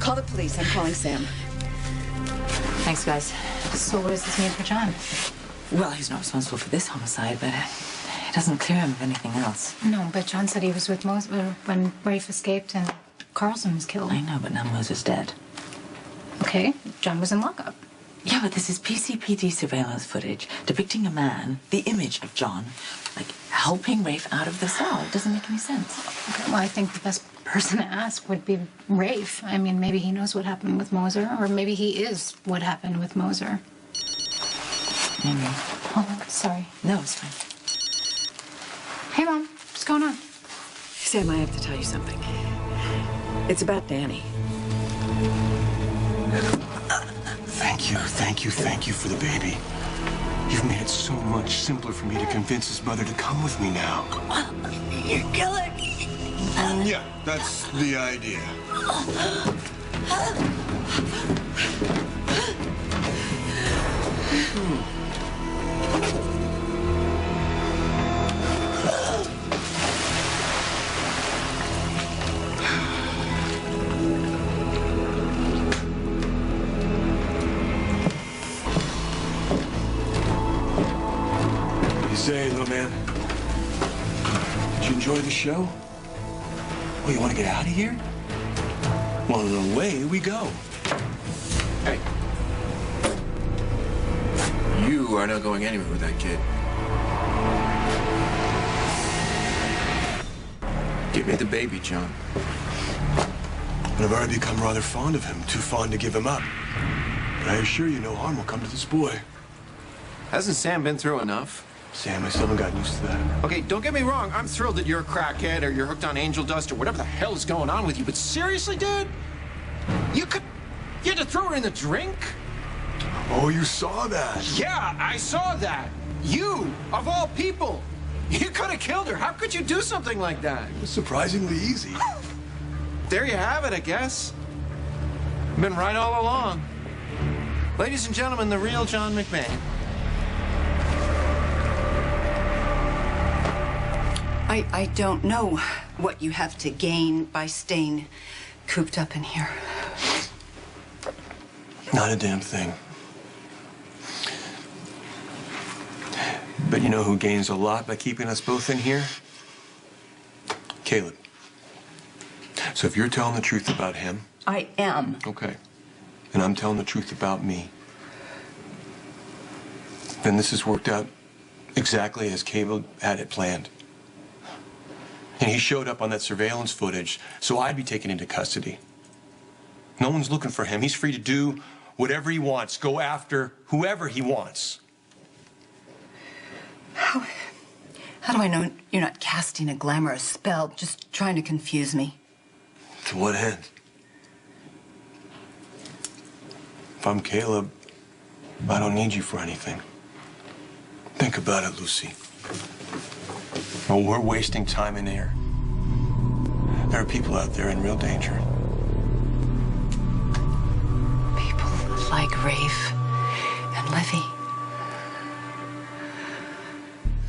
call the police. I'm calling Sam. Thanks, guys. So what does this mean for John? Well, he's not responsible for this homicide, but it doesn't clear him of anything else. No, but John said he was with Moser when Rafe escaped and Carlson was killed. I know, but now Moser's dead. Okay, John was in lockup. Yeah, but this is PCPD surveillance footage depicting a man, the image of John, like helping Rafe out of the cell. It doesn't make any sense. Okay, well, I think the best person to ask would be Rafe. I mean, maybe he knows what happened with Moser, or maybe he is what happened with Moser. Maybe. Oh, sorry. No, it's fine. Hey, Mom, what's going on? Sam, I have to tell you something. It's about Danny. Thank you for the baby. You've made it so much simpler for me to convince his mother to come with me now. You're killing me. Yeah, that's the idea. Say, little man, did you enjoy the show? Oh, you want to get out of here? Well, then away we go. Hey. You are not going anywhere with that kid. Give me the baby, John. And I've already become rather fond of him, too fond to give him up. But I assure you no harm will come to this boy. Hasn't Sam been through enough? Sam, I still haven't gotten used to that. Okay, don't get me wrong. I'm thrilled that you're a crackhead or you're hooked on angel dust or whatever the hell is going on with you. But seriously, dude? You had to throw her in the drink? Oh, you saw that? Yeah, I saw that. You, of all people. You could have killed her. How could you do something like that? It was surprisingly easy. There you have it, I guess. Been right all along. Ladies and gentlemen, the real John McMahon. I don't know what you have to gain by staying cooped up in here. Not a damn thing. But you know who gains a lot by keeping us both in here? Caleb. So if you're telling the truth about him... I am. Okay. And I'm telling the truth about me. Then this has worked out exactly as Caleb had it planned. And he showed up on that surveillance footage, so I'd be taken into custody. No one's looking for him. He's free to do whatever he wants, go after whoever he wants. How do I know you're not casting a glamorous spell, just trying to confuse me? To what end? If I'm Caleb, I don't need you for anything. Think about it, Lucy. Well, we're wasting time in air. There are people out there in real danger. People like Rafe and Livvy.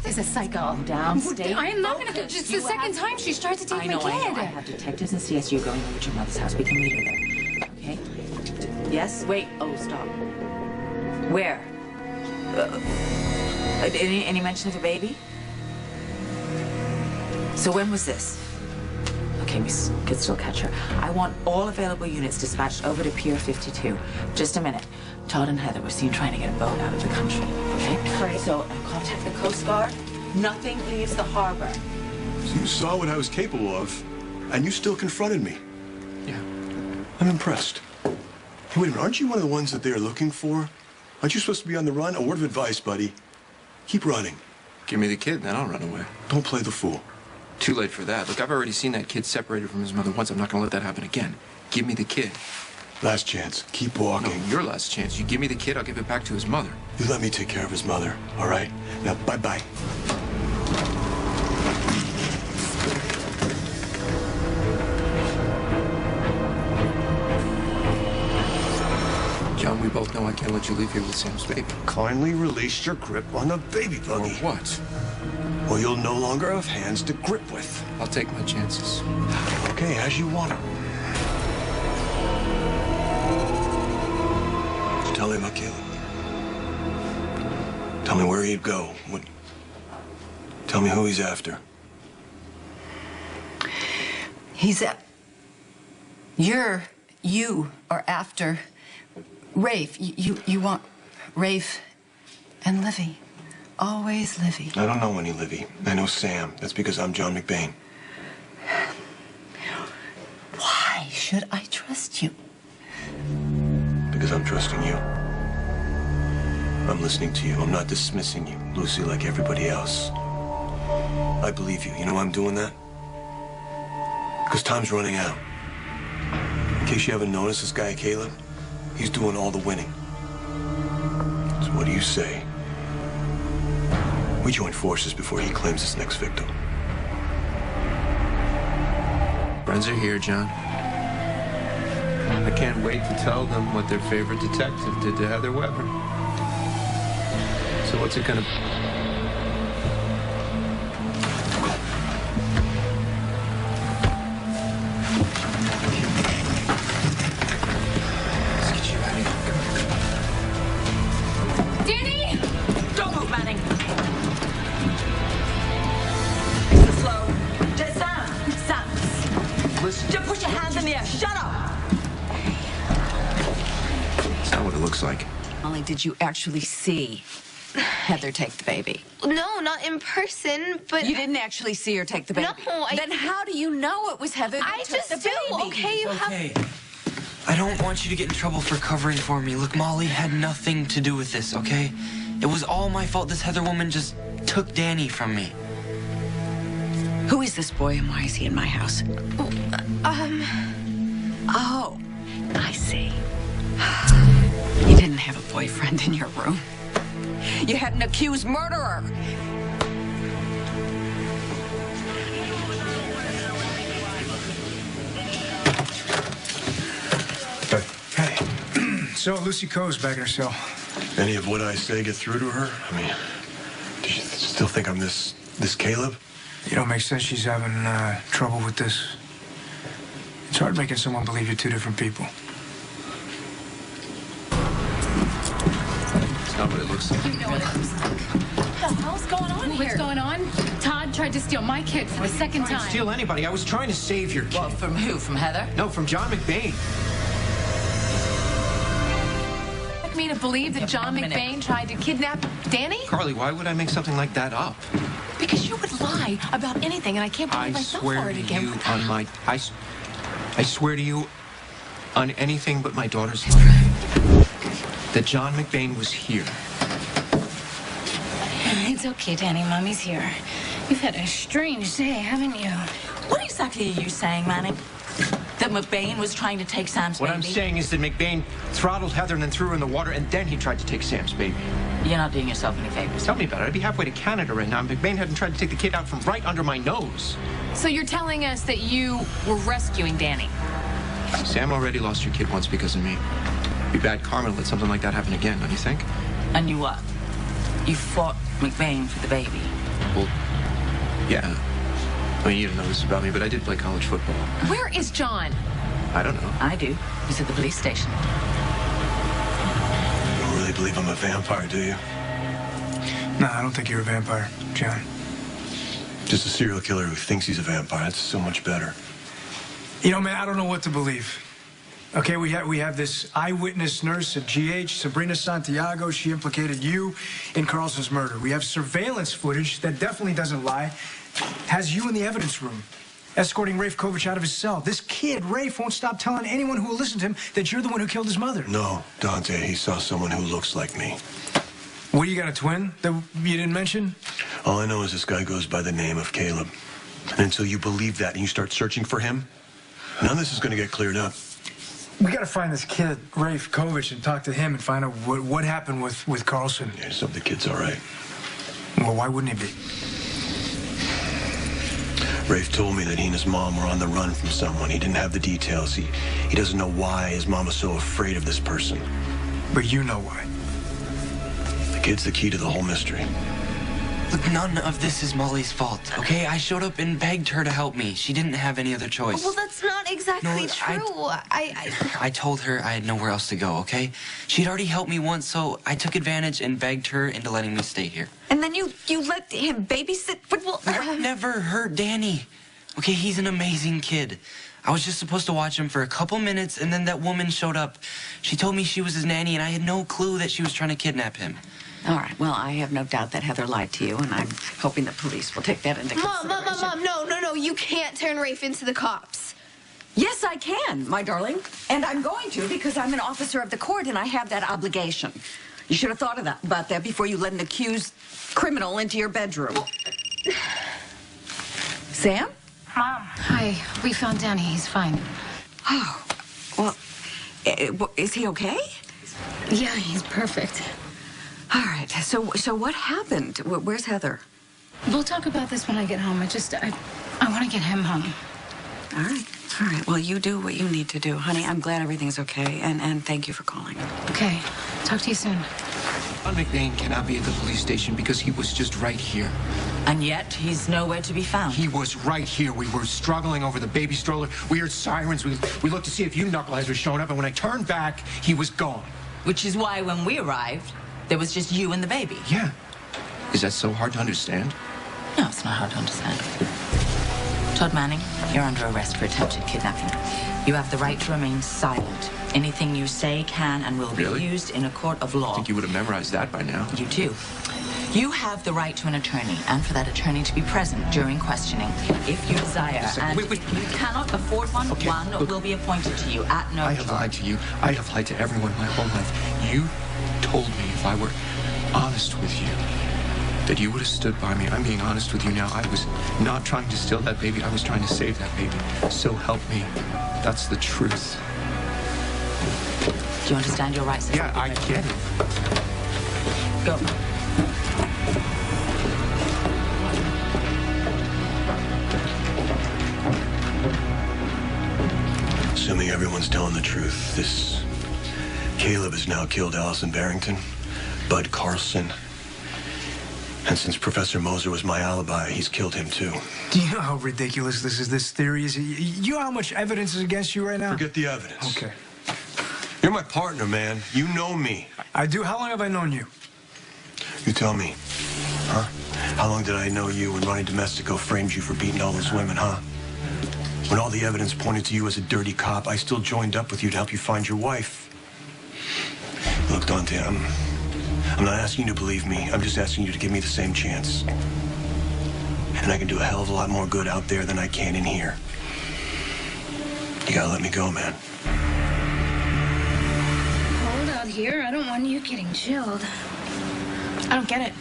Is a psycho. Calm down, stay I am not focused. gonna. Just the second time she's tried to take I know. my kid. I have detectives and CSU going over to your mother's house. We can meet her there. Okay? Yes? Wait. Oh, stop. Where? Any mention of a baby? So when was this? Okay, we could still catch her. I want all available units dispatched over to Pier 52. Just a minute. Todd and Heather were seen trying to get a boat out of the country. Okay? Great. So contact the Coast Guard. Nothing leaves the harbor. So you saw what I was capable of, and you still confronted me. Yeah. I'm impressed. Hey, wait a minute, aren't you one of the ones that they're looking for? Aren't you supposed to be on the run? A word of advice, buddy. Keep running. Give me the kid, then I'll run away. Don't play the fool. Too late for that. Look, I've already seen that kid separated from his mother once. I'm not going to let that happen again. Give me the kid. Last chance. Keep walking. No, your last chance. You give me the kid, I'll give it back to his mother. You let me take care of his mother, all right? Now, bye-bye. John, we both know I can't let you leave here with Sam's baby. Kindly release your grip on the baby buggy. Or what? Or you'll no longer have hands to grip with. I'll take my chances. Okay, as you want it. Tell him, Caleb. Tell me where he'd go. Tell me who he's after. You are after Rafe. You want Rafe and Livvy. Always Livvy. I don't know any Livvy. I know Sam. That's because I'm John McBain. Why should I trust you? Because I'm trusting you. I'm listening to you. I'm not dismissing you, Lucy, like everybody else. I believe you. You know why I'm doing that? Because time's running out. In case you haven't noticed, this guy, Caleb, he's doing all the winning. So what do you say? We join forces before he claims his next victim. Friends are here, John. I can't wait to tell them what their favorite detective did to Heather Weber. So what's it gonna be? Let's get you out of here. Danny! Don't move, Manning. Nice and slow. Just Sam. Listen. Just put your hands in the air. Shut up. It's not what it looks like. Molly, did you actually see Heather take the baby? No, not in person, but... You didn't actually see her take the baby? No, Then how do you know it was Heather that took the baby? Okay, you have... Okay. I don't want you to get in trouble for covering for me. Look, Molly had nothing to do with this, okay? It was all my fault. This Heather woman just took Danny from me. Who is this boy and why is he in my house? Oh, I see. You didn't have a boyfriend in your room. You had an accused murderer. Hey, so Lucy Coe's back in her cell. Any of what I say get through to her? I mean, do you still think I'm this Caleb? You don't make sense she's having trouble with this. It's hard making someone believe you're two different people. It's not what it looks like. You know what it looks like. What the hell's going on here? What's going on? Todd tried to steal my kid for the second time. I didn't steal anybody. I was trying to save your kid. Well, from who? From Heather? No, from John McBain. Like me to believe that John McBain tried to kidnap Danny? Carly, why would I make something like that up? Because you would lie about anything, and I can't believe I fell for it again. I swear to you on anything but my daughter's life that John McBain was here. It's okay, Danny. Mommy's here. You've had a strange day, haven't you? What exactly are you saying, Manning? That McBain was trying to take Sam's What baby? I'm saying is that McBain throttled Heather and then threw her in the water, and then he tried to take Sam's baby. You're not doing yourself any favors. Tell me about it. I'd be halfway to Canada right now. McBain hadn't tried to take the kid out from right under my nose. So you're telling us that you were rescuing Danny? Sam already lost your kid once because of me. It'd be bad karma to let something like that happen again, don't you think? And you what? You fought McBain for the baby? Well, yeah. I mean, you don't know this about me, but I did play college football. Where is John? I don't know. I do. He's at the police station. You don't really believe I'm a vampire, do you? No, I don't think you're a vampire, John. Just a serial killer who thinks he's a vampire. That's so much better. You know, man, I don't know what to believe. Okay, we have this eyewitness nurse at GH, Sabrina Santiago. She implicated you in Carlson's murder. We have surveillance footage that definitely doesn't lie. Has you in the evidence room, escorting Rafe Kovich out of his cell. This kid, Rafe, won't stop telling anyone who will listen to him that you're the one who killed his mother. No, Dante, he saw someone who looks like me. What, you got a twin that you didn't mention? All I know is this guy goes by the name of Caleb. And until you believe that and you start searching for him, none of this is going to get cleared up. We got to find this kid, Rafe Kovich, and talk to him and find out what happened with Carlson. Yeah, just hope the kid's all right. Well, why wouldn't he be? Rafe told me that he and his mom were on the run from someone. He didn't have the details. He doesn't know why his mom was so afraid of this person. But you know why. The kid's the key to the whole mystery. Look, none of this is Molly's fault, okay? I showed up and begged her to help me. She didn't have any other choice. Well, that's not exactly true. I told her I had nowhere else to go, okay? She'd already helped me once, so I took advantage and begged her into letting me stay here. And then you let him babysit? Well, I never hurt Danny. Okay, he's an amazing kid. I was just supposed to watch him for a couple minutes, and then that woman showed up. She told me she was his nanny, and I had no clue that she was trying to kidnap him. All right, well, I have no doubt that Heather lied to you, and I'm hoping the police will take that into consideration. Mom, no, you can't turn Rafe into the cops. Yes, I can, my darling. And I'm going to because I'm an officer of the court and I have that obligation. You should have thought about that before you let an accused criminal into your bedroom. Sam? Mom. Hi. We found Danny. He's fine. Oh, well, is he okay? Yeah, he's perfect. All right, so what happened? Where's Heather? We'll talk about this when I get home. I want to get him home. All right. Well, you do what you need to do. Honey, I'm glad everything's okay, and thank you for calling. Okay. Talk to you soon. John McBain cannot be at the police station because he was just right here. And yet, he's nowhere to be found. He was right here. We were struggling over the baby stroller. We heard sirens. We looked to see if you knuckleheads were showing up, and when I turned back, he was gone. Which is why when we arrived, there was just you and the baby. Yeah. Is that so hard to understand? No, it's not hard to understand. Todd Manning, you're under arrest for attempted kidnapping. You have the right to remain silent. Anything you say can and will be used in a court of law. I think you would have memorized that by now. You too. You have the right to an attorney, and for that attorney to be present during questioning, if you desire. And if you cannot afford one, one will be appointed to you at no charge. I have lied to you. I have lied to everyone my whole life. You told me if I were honest with you, that you would have stood by me. I'm being honest with you now. I was not trying to steal that baby. I was trying to save that baby. So help me. That's the truth. Do you understand your rights? Yeah, I get it. Go. Assuming everyone's telling the truth, this Caleb has now killed Allison Barrington, Bud Carlson, and since Professor Moser was my alibi, he's killed him too. Do you know how ridiculous this theory is? You know how much evidence is against you right now? Forget the evidence. Okay. You're my partner, man. You know me. I do. How long have I known you? You tell me. Huh? How long did I know you when Ronnie Domestico framed you for beating all those women, huh? When all the evidence pointed to you as a dirty cop, I still joined up with you to help you find your wife. Look, Dante, I'm not asking you to believe me. I'm just asking you to give me the same chance. And I can do a hell of a lot more good out there than I can in here. You gotta let me go, man. Hold out here. I don't want you getting chilled. I don't get it.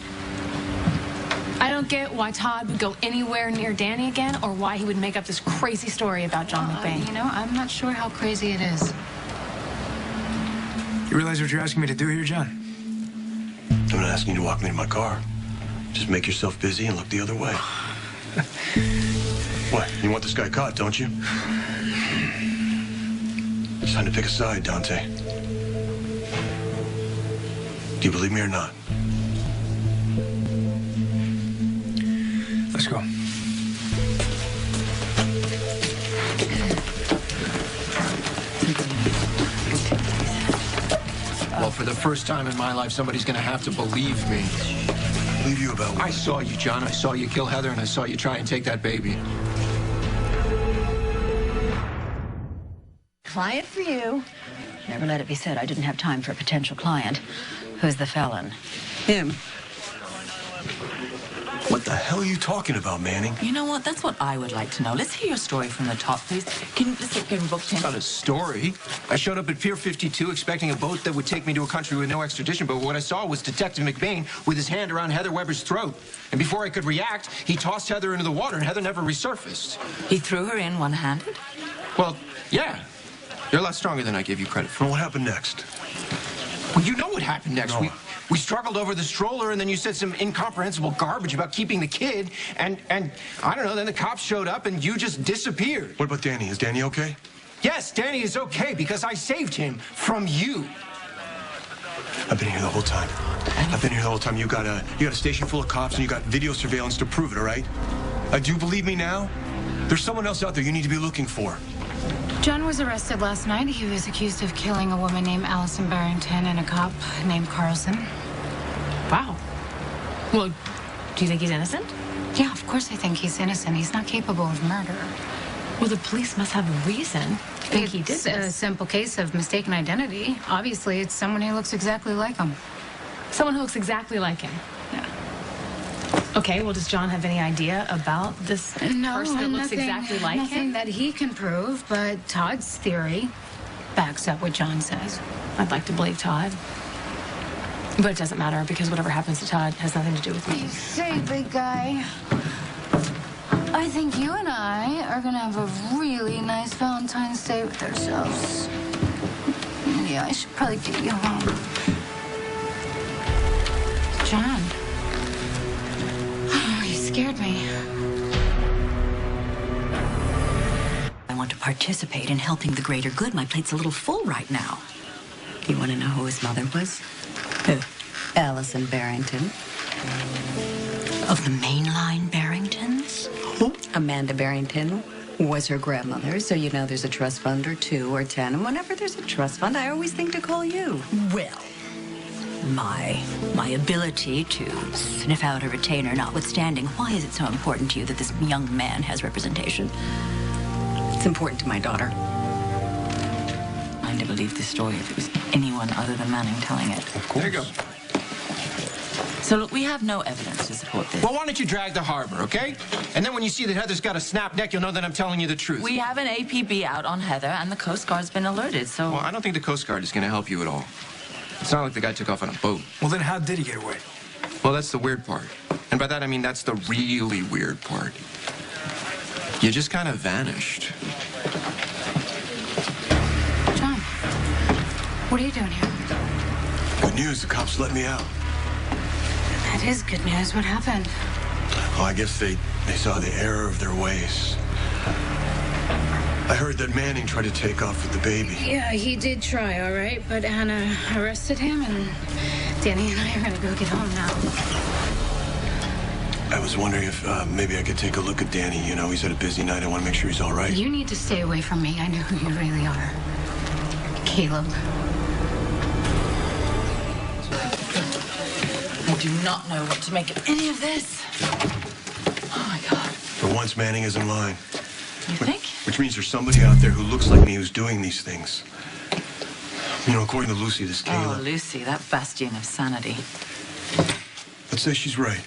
I don't get why Todd would go anywhere near Danny again, or why he would make up this crazy story about John McBain. You know, I'm not sure how crazy it is. You realize what you're asking me to do here, John? I'm not asking you to walk me to my car. Just make yourself busy and look the other way. What? You want this guy caught, don't you? It's time to pick a side, Dante. Do you believe me or not? Let's go. Well, for the first time in my life, somebody's gonna have to believe me. Believe you about what? I saw you, John. I saw you kill Heather, and I saw you try and take that baby. Client for you. Never let it be said I didn't have time for a potential client. Who's the felon? Him. What the hell are you talking about, Manning? You know what? That's what I would like to know. Let's hear your story from the top, please. Let's get Kevin booked in. It's not a story. I showed up at Pier 52 expecting a boat that would take me to a country with no extradition, but what I saw was Detective McBain with his hand around Heather Weber's throat. And before I could react, he tossed Heather into the water, and Heather never resurfaced. He threw her in one-handed? Well, yeah. You're a lot stronger than I gave you credit for. Well, what happened next? Well, you know what happened next. No. We struggled over the stroller, and then you said some incomprehensible garbage about keeping the kid, and I don't know, then the cops showed up, and you just disappeared. What about Danny? Is Danny okay? Yes, Danny is okay, because I saved him from you. I've been here the whole time. I've been here the whole time. You got a station full of cops, and you got video surveillance to prove it, all right? Do you believe me now? There's someone else out there you need to be looking for. John was arrested last night. He was accused of killing a woman named Allison Barrington and a cop named Carlson. Wow. Well, do you think he's innocent? Yeah, of course I think he's innocent. He's not capable of murder. Well, the police must have a reason to think he did It's this. a simple case of mistaken identity. Obviously, it's someone who looks exactly like him. Someone who looks exactly like him. Yeah. Okay, well, does John have any idea about this person that looks exactly like nothing him? that he can prove, but Todd's theory backs up what John says. I'd like to believe Todd. But it doesn't matter because whatever happens to Todd has nothing to do with me. Say, big guy, I think you and I are gonna have a really nice Valentine's Day with ourselves. Yeah, I should probably get you home. John. Oh, you scared me. I want to participate in helping the greater good. My plate's a little full right now. Do you want to know who his mother was? Who? Allison Barrington. Of the mainline Barringtons? Amanda Barrington was her grandmother, so you know there's a trust fund or 2 or 10. And whenever there's a trust fund, I always think to call you. Well, my ability to sniff out a retainer notwithstanding, why is it so important to you that this young man has representation? It's important to my daughter. I'd never believe this story if it was anyone other than Manning telling it. Of course. There you go. So look, we have no evidence to support this. Well, why don't you drag the harbor, okay? And then when you see that Heather's got a snap neck, you'll know that I'm telling you the truth. We have an APB out on Heather, and the Coast Guard's been alerted, so... Well, I don't think the Coast Guard is going to help you at all. It's not like the guy took off on a boat. Well, then how did he get away? Well, that's the weird part. And by that, I mean that's the really weird part. You just kind of vanished. John, what are you doing here? Good news, the cops let me out. That is good news. What happened? Oh, I guess they saw the error of their ways. I heard that Manning tried to take off with the baby. Yeah, he did try, all right, but Anna arrested him, and Danny and I are gonna go get home now. I was wondering if maybe I could take a look at Danny. You know, he's had a busy night. I want to make sure he's all right. You need to stay away from me. I know who you really are. Caleb. I do not know what to make of any of this. Oh, my God. For once, Manning is in line. You think? Which means there's somebody out there who looks like me who's doing these things. You know, according to Lucy, this Caleb. Oh, Lucy, that bastion of sanity. Let's say she's right.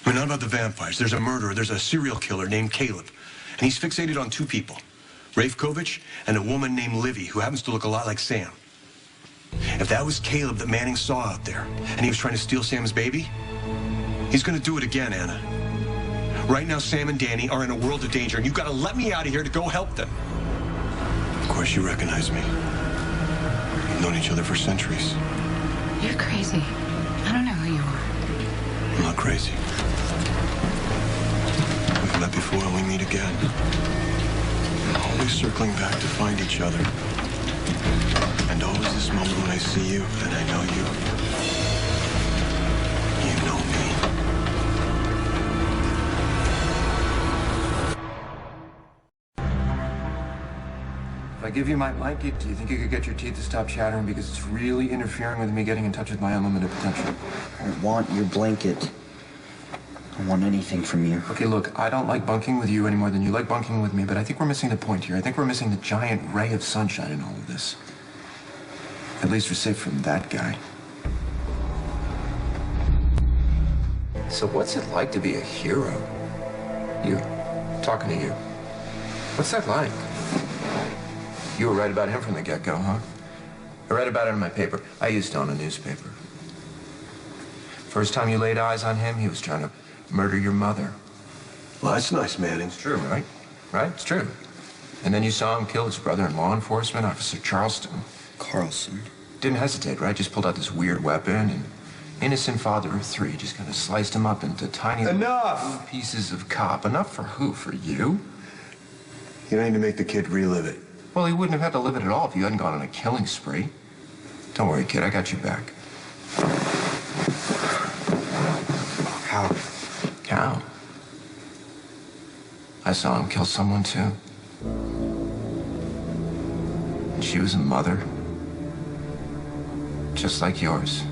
I mean, not about the vampires. There's a murderer. There's a serial killer named Caleb. And he's fixated on 2 people. Rafe Kovich and a woman named Livvy, who happens to look a lot like Sam. If that was Caleb that Manning saw out there, and he was trying to steal Sam's baby, he's gonna do it again, Anna. Right now, Sam and Danny are in a world of danger, and you've got to let me out of here to go help them. Of course, you recognize me. We've known each other for centuries. You're crazy. I don't know who you are. I'm not crazy. We've met before and we meet again. Always circling back to find each other. And always this moment when I see you and I know you. You know me. If I give you my blanket, do you think you could get your teeth to stop chattering because it's really interfering with me getting in touch with my unlimited potential? I don't want your blanket. I don't want anything from you. Okay, look, I don't like bunking with you any more than you like bunking with me, but I think we're missing the point here. I think we're missing the giant ray of sunshine in all of this. At least we're safe from that guy. So what's it like to be a hero? You, talking to you. What's that like? You were right about him from the get-go, huh? I read about it in my paper. I used to own a newspaper. First time you laid eyes on him, he was trying to murder your mother. Well, that's nice, Manning. It's true, right? Right? It's true. And then you saw him kill his brother in law enforcement, Officer Charleston. Carlson? Didn't hesitate, right? Just pulled out this weird weapon and innocent father of three just kind of sliced him up into tiny little pieces of cop. Enough for who? For you? You don't need to make the kid relive it. Well, he wouldn't have had to live it at all if you hadn't gone on a killing spree. Don't worry, kid. I got you back. How? How? I saw him kill someone, too. And she was a mother. Just like yours.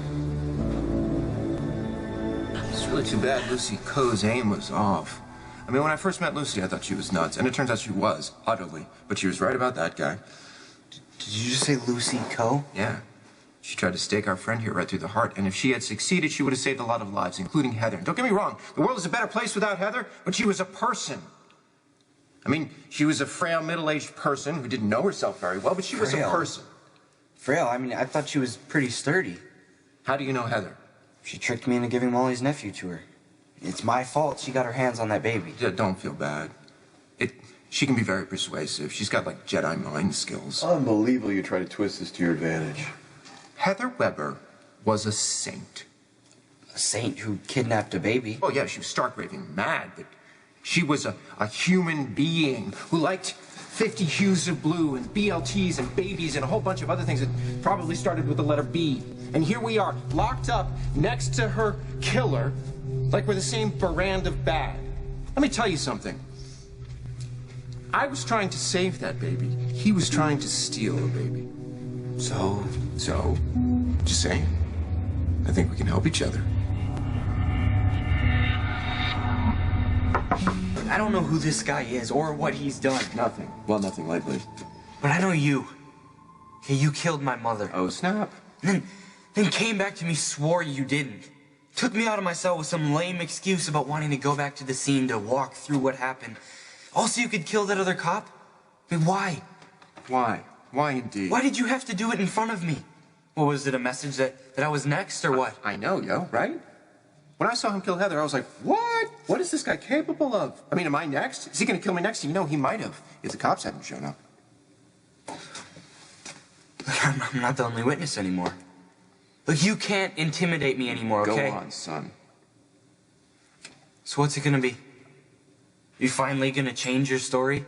It's really too bad Lucy Coe's aim was off. I mean, when I first met Lucy, I thought she was nuts. And it turns out she was, utterly. But she was right about that guy. Did you just say Lucy Coe? Yeah. She tried to stake our friend here right through the heart. And if she had succeeded, she would have saved a lot of lives, including Heather. Don't get me wrong. The world is a better place without Heather, but she was a person. I mean, she was a frail, middle-aged person who didn't know herself very well, but she was a person. Frail? I mean, I thought she was pretty sturdy. How do you know Heather? She tricked me into giving Molly's nephew to her. It's my fault she got her hands on that baby. Yeah, don't feel bad. She can be very persuasive. She's got, like, Jedi mind skills. Unbelievable you try to twist this to your advantage. Heather Weber was a saint. A saint who kidnapped a baby? Oh, yeah, she was stark raving mad, but she was a human being who liked 50 hues of blue and BLTs and babies and a whole bunch of other things that probably started with the letter B. And here we are, locked up next to her killer, like we're the same brand of bad. Let me tell you something. I was trying to save that baby. He was trying to steal a baby. So, just saying. I think we can help each other. I don't know who this guy is or what he's done. Nothing. Well, nothing lately. But I know you. Hey, you killed my mother. Oh, snap. And then came back to me, swore you didn't. Took me out of my cell with some lame excuse about wanting to go back to the scene to walk through what happened. Also, you could kill that other cop? I mean, why? Why? Why indeed? Why did you have to do it in front of me? What was it, a message that I was next or what? I know, yo, right? When I saw him kill Heather, I was like, what? What is this guy capable of? I mean, am I next? Is he going to kill me next? You know, he might have, if the cops hadn't shown up. Look, I'm not the only witness anymore. Look, you can't intimidate me anymore, okay? Go on, son. So what's it gonna be? You finally gonna change your story?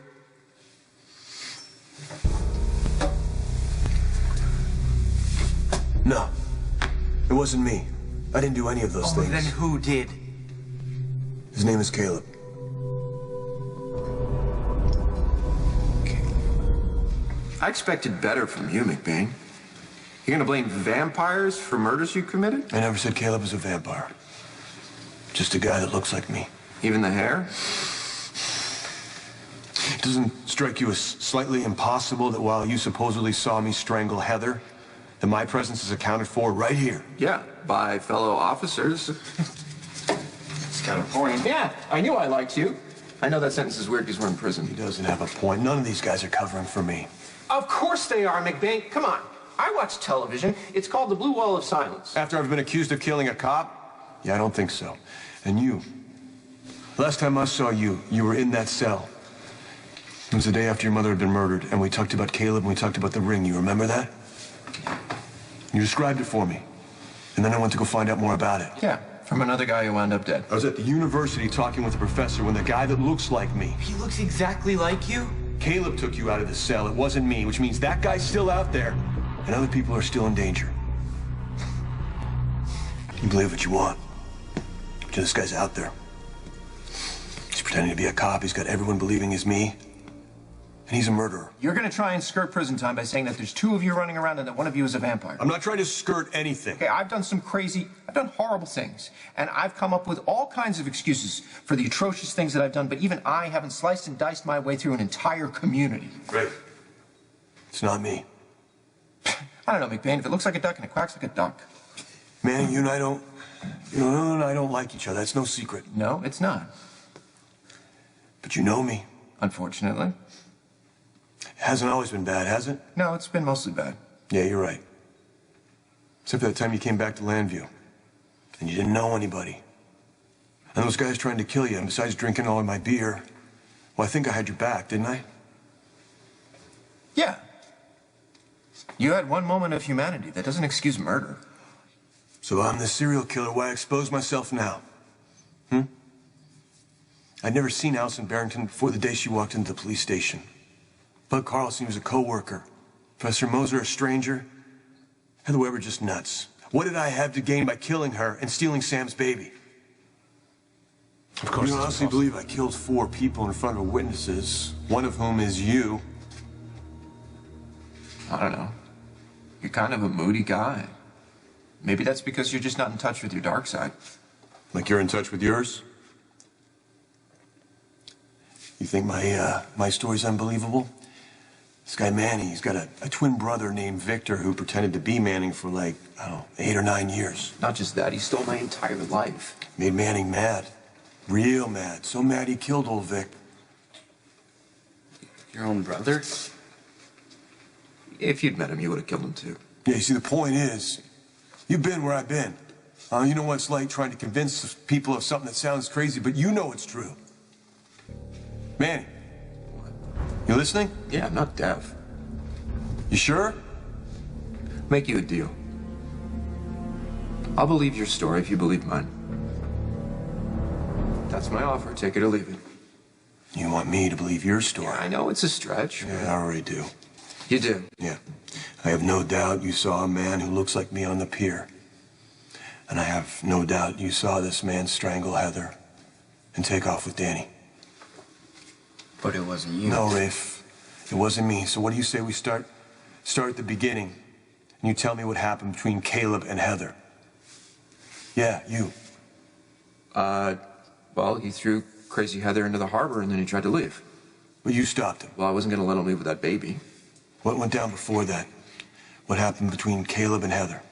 No. It wasn't me. I didn't do any of those things. Then who did? His name is Caleb. I expected better from you, McBain. You're gonna blame vampires for murders you committed? I never said Caleb was a vampire. Just a guy that looks like me. Even the hair? Doesn't strike you as slightly impossible that while you supposedly saw me strangle Heather, that my presence is accounted for right here? Yeah, by fellow officers. It's got a point. Yeah, I knew I liked you. I know that sentence is weird because we're in prison. He doesn't have a point. None of these guys are covering for me. Of course they are, McBain. Come on. I watch television. It's called the Blue Wall of Silence. After I've been accused of killing a cop? Yeah, I don't think so. And you. Last time I saw you, you were in that cell. It was the day after your mother had been murdered, and we talked about Caleb and we talked about the ring. You remember that? You described it for me. And then I went to go find out more about it. Yeah, from another guy who wound up dead. I was at the university talking with a professor when the guy that looks like me. He looks exactly like you? Caleb took you out of the cell. It wasn't me, which means that guy's still out there. And other people are still in danger. You believe what you want. But this guy's out there. He's pretending to be a cop. He's got everyone believing he's me. And he's a murderer. You're gonna try and skirt prison time by saying that there's two of you running around and that one of you is a vampire. I'm not trying to skirt anything. Okay, I've done horrible things. And I've come up with all kinds of excuses for the atrocious things that I've done, but even I haven't sliced and diced my way through an entire community. Great. It's not me. I don't know, McBain. If it looks like a duck and it quacks like a duck. Manning, you and I don't You know, Ellen and I don't like each other. That's no secret. No, it's not. But you know me. Unfortunately. It hasn't always been bad, has it? No, it's been mostly bad. Yeah, you're right. Except for that time you came back to Landview. And you didn't know anybody. And those guys trying to kill you, and besides drinking all of my beer, well, I think I had your back, didn't I? Yeah. You had one moment of humanity. That doesn't excuse murder. So I'm the serial killer. Why expose myself now? Hmm? I'd never seen Alison Barrington before the day she walked into the police station. Bud Carlson was a co-worker. Professor Moser, a stranger. Heather Weber, just nuts. What did I have to gain by killing her and stealing Sam's baby? Of course. You honestly believe I killed 4 people in front of witnesses, one of whom is you? I don't know. You're kind of a moody guy. Maybe that's because you're just not in touch with your dark side. Like you're in touch with yours? You think my story's unbelievable? This guy Manny, he's got a twin brother named Victor who pretended to be Manning for like, I don't know, 8 or 9 years. Not just that, he stole my entire life. Made Manning mad. Real mad. So mad he killed old Vic. Your own brother? If you'd met him, you would have killed him too. Yeah, you see, the point is, you've been where I've been. You know what it's like trying to convince people of something that sounds crazy, but you know it's true. Manny, you listening? Yeah, I'm not deaf. You sure? Make you a deal. I'll believe your story if you believe mine. That's my offer. Take it or leave it. You want me to believe your story? Yeah, I know it's a stretch. Yeah, I already do. You do? Yeah. I have no doubt you saw a man who looks like me on the pier. And I have no doubt you saw this man strangle Heather and take off with Danny. But it wasn't you. No, Rafe. It wasn't me. So what do you say we start at the beginning and you tell me what happened between Caleb and Heather? Yeah, you. Well, he threw crazy Heather into the harbor and then he tried to leave. But you stopped him. Well, I wasn't going to let him leave with that baby. What went down before that? What happened between Caleb and Heather?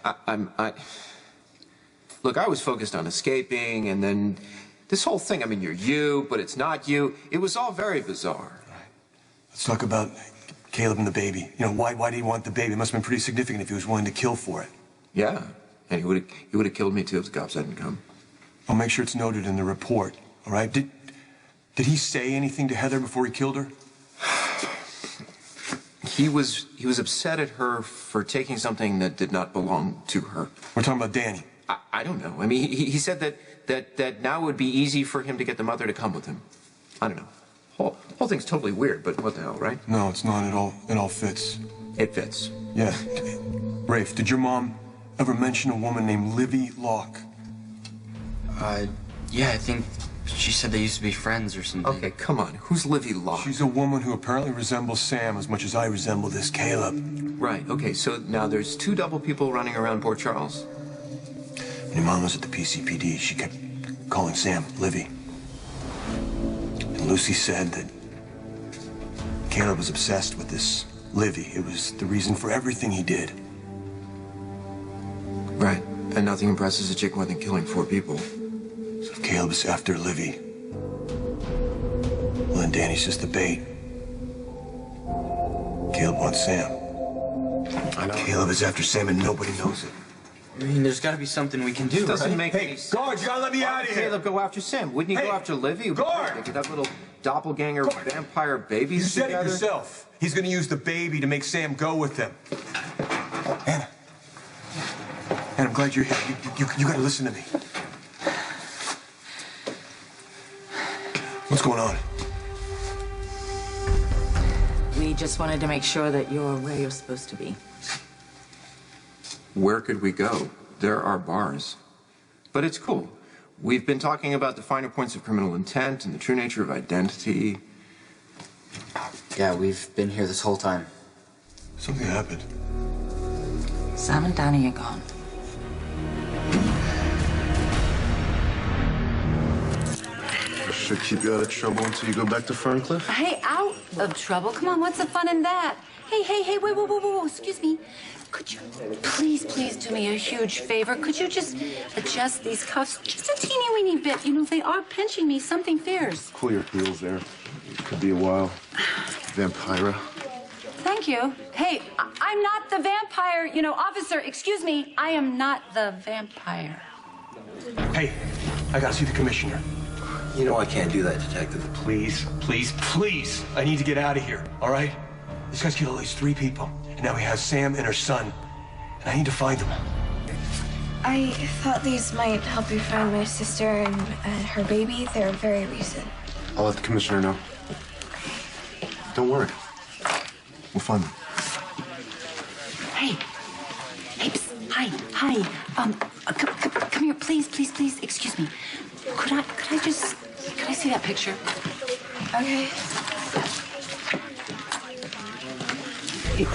Look, I was focused on escaping, and then this whole thing, I mean, you're you, but it's not you. It was all very bizarre. Let's talk about Caleb and the baby. You know, why did he want the baby? It must have been pretty significant if he was willing to kill for it. Yeah, and he would have killed me too if the cops hadn't come. I'll make sure it's noted in the report, all right? Did he say anything to Heather before he killed her? He was upset at her for taking something that did not belong to her. We're talking about Danny. I don't know. I mean, he said that now would be easy for him to get the mother to come with him. I don't know. Whole thing's totally weird, but what the hell, right? No, it's not at all. It all fits. It fits. Yeah. Rafe, did your mom ever mention a woman named Livvy Locke? Yeah, I think she said they used to be friends or something. Okay, come on. Who's Livvy Locke? She's a woman who apparently resembles Sam as much as I resemble this Caleb. Right, okay, so now there's 2 double people running around Port Charles. When your mom was at the PCPD, she kept calling Sam Livvy. And Lucy said that Caleb was obsessed with this Livvy. It was the reason for everything he did. Right, and nothing impresses a chick more than killing 4 people. So if Caleb's after Livvy, well, then Danny's just the bait. Caleb wants Sam. I know. Caleb is after Sam and nobody knows it. I mean, there's got to be something we can do, Doesn't make Hey, any sense. guard, you gotta let me out of here. Caleb go after Sam. Wouldn't he go after Livvy? Guard! They could have little doppelganger vampire babies You said together. it yourself. He's gonna use the baby to make Sam go with him. Anna. And I'm glad you're here. You gotta listen to me. What's going on? We just wanted to make sure that you're where you're supposed to be. Where could we go? There are bars. But it's cool. We've been talking about the finer points of criminal intent and the true nature of identity. Yeah, we've been here this whole time. Something happened. Sam and Danny are gone. Should keep you out of trouble until you go back to Ferncliff? Hey, out of trouble. Come on, what's the fun in that? Hey, wait, whoa, excuse me. Could you please do me a huge favor? Could you just adjust these cuffs just a teeny weeny bit? You know, they are pinching me. Something fierce. Cool your heels there. Could be a while. Vampira. Thank you. Hey, I'm not the vampire. You know, officer, excuse me. I am not the vampire. Hey, I gotta see the commissioner. You know I can't do that, Detective. Please. I need to get out of here, all right? This guy's killed at least 3 people. And now he has Sam and her son. And I need to find them. I thought these might help you find my sister and her baby. They're very recent. I'll let the commissioner know. Don't worry. We'll find them. Hey, psst, hi. Come here, please. Excuse me. Could I see that picture? Okay.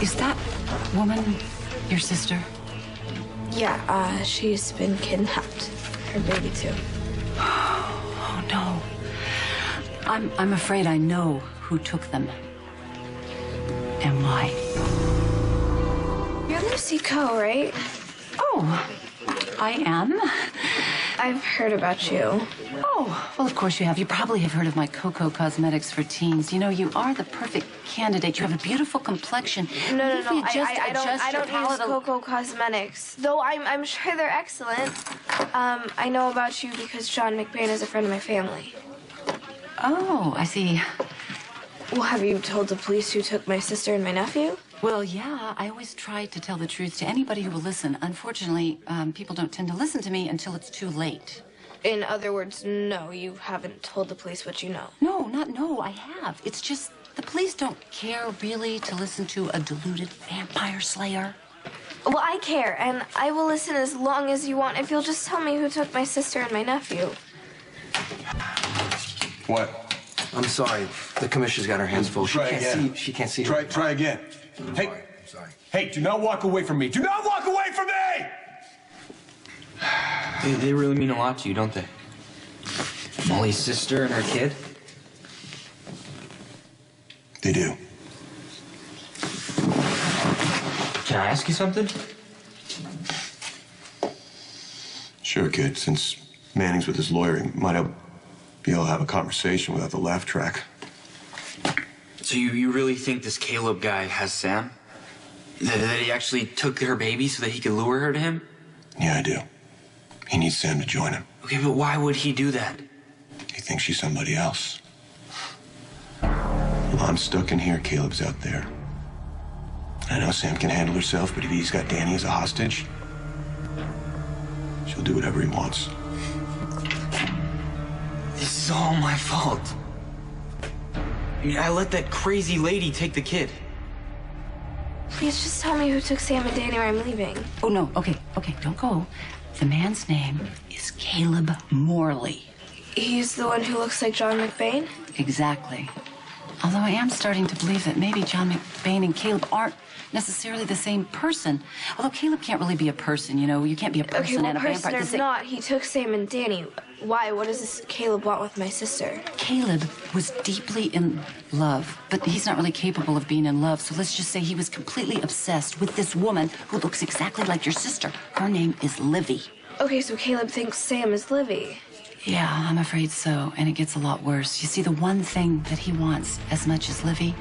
Is that woman your sister? Yeah, she's been kidnapped. Her baby, too. Oh, no. I'm afraid I know who took them. And why. You're Lucy Coe, right? Oh, I am? I've heard about you. Oh, well, of course you have. You probably have heard of my Coco Cosmetics for Teens. You know, you are the perfect candidate. You have a beautiful complexion. No. I don't use Coco Cosmetics. Though I'm sure they're excellent. I know about you because John McBain is a friend of my family. Oh, I see. Well, have you told the police who took my sister and my nephew? Well, yeah, I always try to tell the truth to anybody who will listen. Unfortunately, people don't tend to listen to me until it's too late. In other words, no, you haven't told the police what you know. No, I have. It's just the police don't care really to listen to a deluded vampire slayer. Well, I care, and I will listen as long as you want if you'll just tell me who took my sister and my nephew. What? I'm sorry. The commissioner's got her hands full. She can't see. Try again. Hey, I'm sorry. Hey, do not walk away from me. Do not walk away from me! They really mean a lot to you, don't they? Molly's sister and her kid? They do. Can I ask you something? Sure, kid. Since Manning's with his lawyer, he might be able to have a conversation without the laugh track. So you really think this Caleb guy has Sam? That he actually took her baby so that he could lure her to him? Yeah, I do. He needs Sam to join him. Okay, but why would he do that? He thinks she's somebody else. Well, I'm stuck in here. Caleb's out there. I know Sam can handle herself, but if he's got Danny as a hostage, she'll do whatever he wants. This is all my fault. I mean, I let that crazy lady take the kid. Please just tell me who took Sam and Danny or I'm leaving. Oh, no. Okay, don't go. The man's name is Caleb Morley. He's the one who looks like John McBain? Exactly. Although I am starting to believe that maybe John McBain and Caleb aren't necessarily the same person. Although Caleb can't really be a person, you know. You can't be a person and a vampire. Person or not, he took Sam and Danny. Why? What does this Caleb want with my sister? Caleb was deeply in love, but he's not really capable of being in love. So let's just say he was completely obsessed with this woman who looks exactly like your sister. Her name is Livvy. Okay, so Caleb thinks Sam is Livvy. Yeah, I'm afraid so. And it gets a lot worse. You see, the one thing that he wants as much as Livvy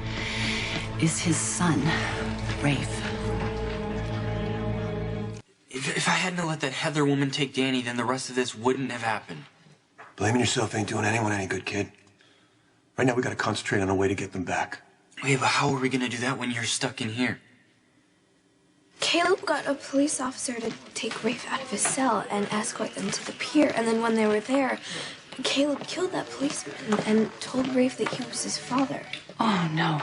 is his son, Rafe. If I hadn't let that Heather woman take Danny, then the rest of this wouldn't have happened. Blaming yourself ain't doing anyone any good, kid. Right now, we gotta concentrate on a way to get them back. Okay, but how are we gonna do that when you're stuck in here? Caleb got a police officer to take Rafe out of his cell and escort them to the pier. And then when they were there, Caleb killed that policeman and told Rafe that he was his father. Oh, no.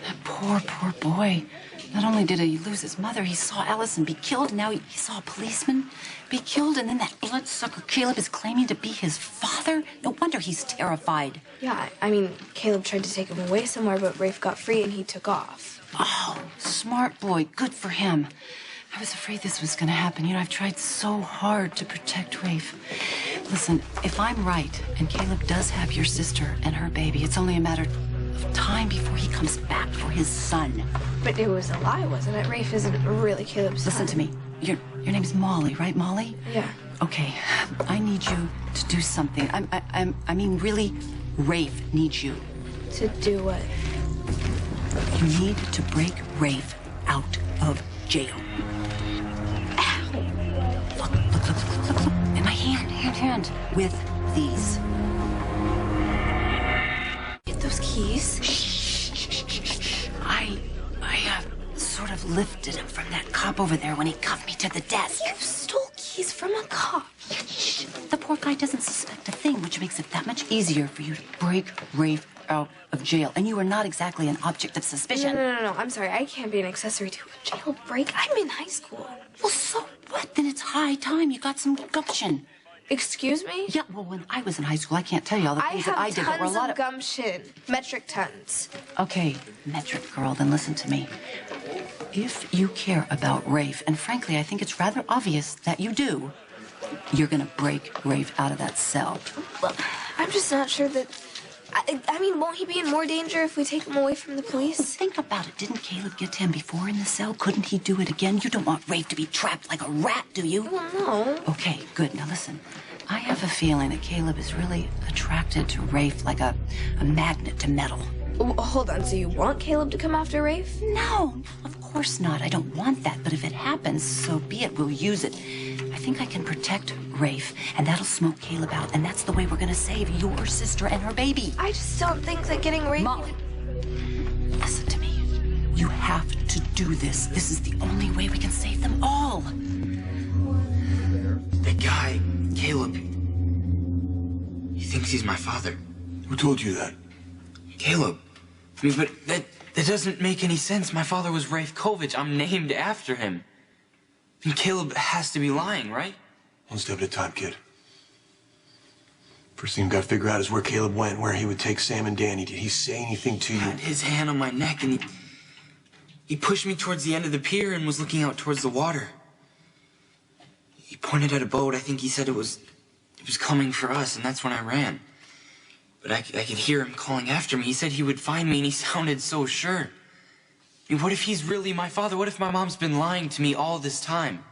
That poor boy. Not only did he lose his mother, he saw Allison be killed. Now he saw a policeman be killed. And then that bloodsucker Caleb is claiming to be his father. No wonder he's terrified. Yeah, I mean, Caleb tried to take him away somewhere, but Rafe got free and he took off. Oh, smart boy. Good for him. I was afraid this was going to happen. You know, I've tried so hard to protect Rafe. Listen, if I'm right and Caleb does have your sister and her baby, it's only a matter of time before he comes back for his son. But it was a lie, wasn't it? Rafe isn't really Caleb's son. Listen to me. Your name's Molly, right, Molly? Yeah. Okay, I need you to do something. I mean, really, Rafe needs you. To do what? You need to break Rafe out of jail. Ow. Look. In my hand. With these. Get those keys. Shh. I sort of lifted him from that cop over there when he cuffed me to the desk. You stole keys from a cop. Shh. The poor guy doesn't suspect a thing, which makes it that much easier for you to break Rafe out of jail. And you are not exactly an object of suspicion. No. I'm sorry. I can't be an accessory to a jailbreak. I'm in high school. Well, so what? Then it's high time you got some gumption. Excuse me? Yeah, well, when I was in high school, I can't tell you all the things that I did, but were a lot of gumption. Metric tons. Okay, metric girl, then listen to me. If you care about Rafe, and frankly, I think it's rather obvious that you do, you're gonna break Rafe out of that cell. Well, I'm just not sure that... I mean, won't he be in more danger if we take him away from the police? Well, think about it. Didn't Caleb get to him before in the cell? Couldn't he do it again? You don't want Rafe to be trapped like a rat, do you? Well, no. Okay, good. Now listen. I have a feeling that Caleb is really attracted to Rafe like a magnet to metal. Hold on, so you want Caleb to come after Rafe? No, of course not. I don't want that. But if it happens, so be it. We'll use it. I think I can protect Rafe, and that'll smoke Caleb out, and that's the way we're gonna save your sister and her baby. I just don't think that getting Rafe... Molly, listen to me. You have to do this. This is the only way we can save them all. That guy, Caleb, he thinks he's my father. Who told you that? Caleb. I mean, but that doesn't make any sense. My father was Rafe Kovich. I'm named after him. I mean, Caleb has to be lying, right? One step at a time, kid. First thing we've got to figure out is where Caleb went, where he would take Sam and Danny. Did he say anything to you? He had his hand on my neck, and he pushed me towards the end of the pier and was looking out towards the water. He pointed at a boat. I think he said it was coming for us, and that's when I ran. But I could hear him calling after me. He said he would find me, and he sounded so sure. I mean, what if he's really my father? What if my mom's been lying to me all this time?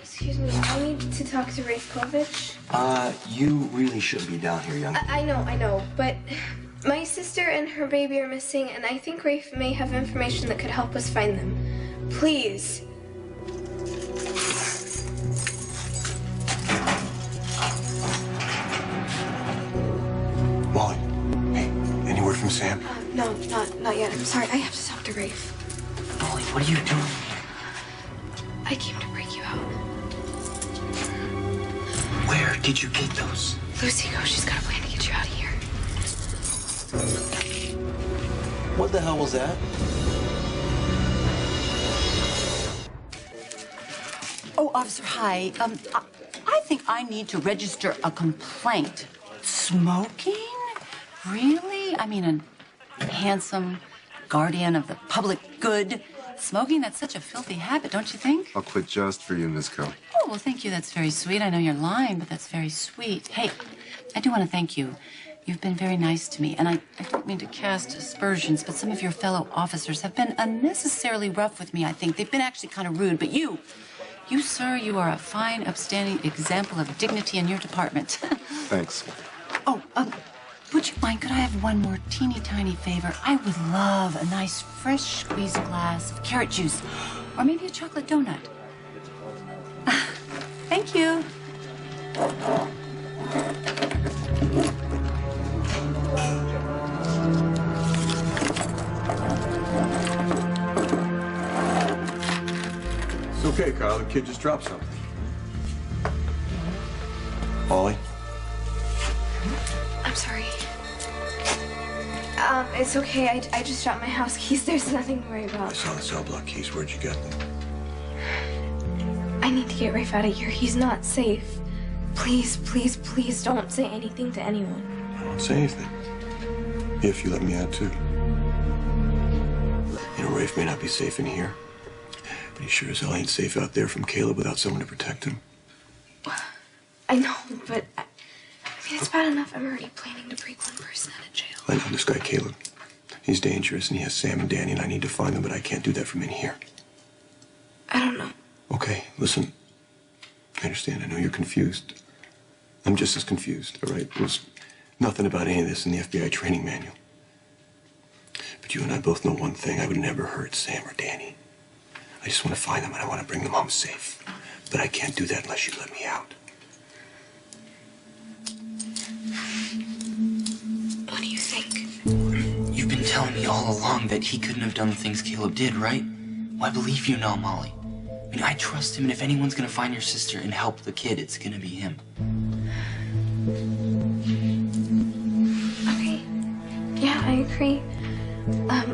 Excuse me, I need to talk to Rafe Kovich. You really should be down here, young. I know, but my sister and her baby are missing, and I think Rafe may have information that could help us find them. Please. Molly, hey, any word from Sam? No, not yet. I'm sorry. I have to talk to Rafe. Molly, what are you doing? I came to break you out. Where did you get those? Lucy, go. She's got a plan to get you out of here. What the hell was that? Oh, officer, hi. I think I need to register a complaint. Smoking? Really? I mean, a handsome guardian of the public good. Smoking, that's such a filthy habit, don't you think? I'll quit just for you, Miss Co. Oh, well, thank you. That's very sweet. I know you're lying, but that's very sweet. Hey, I do want to thank you. You've been very nice to me, and I don't mean to cast aspersions, but some of your fellow officers have been unnecessarily rough with me, I think. They've been actually kind of rude, but you, sir, you are a fine, upstanding example of dignity in your department. Thanks. Oh, would you mind, could I have one more teeny tiny favor? I would love a nice fresh squeezed glass of carrot juice, or maybe a chocolate donut. Thank you. It's okay, Carl. The kid just dropped something. Molly? I'm sorry. It's okay. I just dropped my house keys. There's nothing to worry I about. saw the cell block keys. Where'd you get them? I need to get Rafe out of here. He's not safe. Please, please, please don't say anything to anyone. I won't say anything. If you let me out, too. You know, Rafe may not be safe in here, but he sure as hell ain't safe out there from Caleb without someone to protect him. I know, but I mean, it's bad enough I'm already planning to break one person out of jail. I know this guy, Caleb. He's dangerous, and he has Sam and Danny, and I need to find them, but I can't do that from in here. I don't know. Okay, listen. I understand. I know you're confused. I'm just as confused, all right? There's nothing about any of this in the FBI training manual. But you and I both know one thing. I would never hurt Sam or Danny. I just want to find them, and I want to bring them home safe. But I can't do that unless you let me out. What do you think? You've been telling me all along that he couldn't have done the things Caleb did, right? Well, I believe you now, Molly. I mean, I trust him, and if anyone's gonna find your sister and help the kid, it's gonna be him. Okay. Yeah, I agree.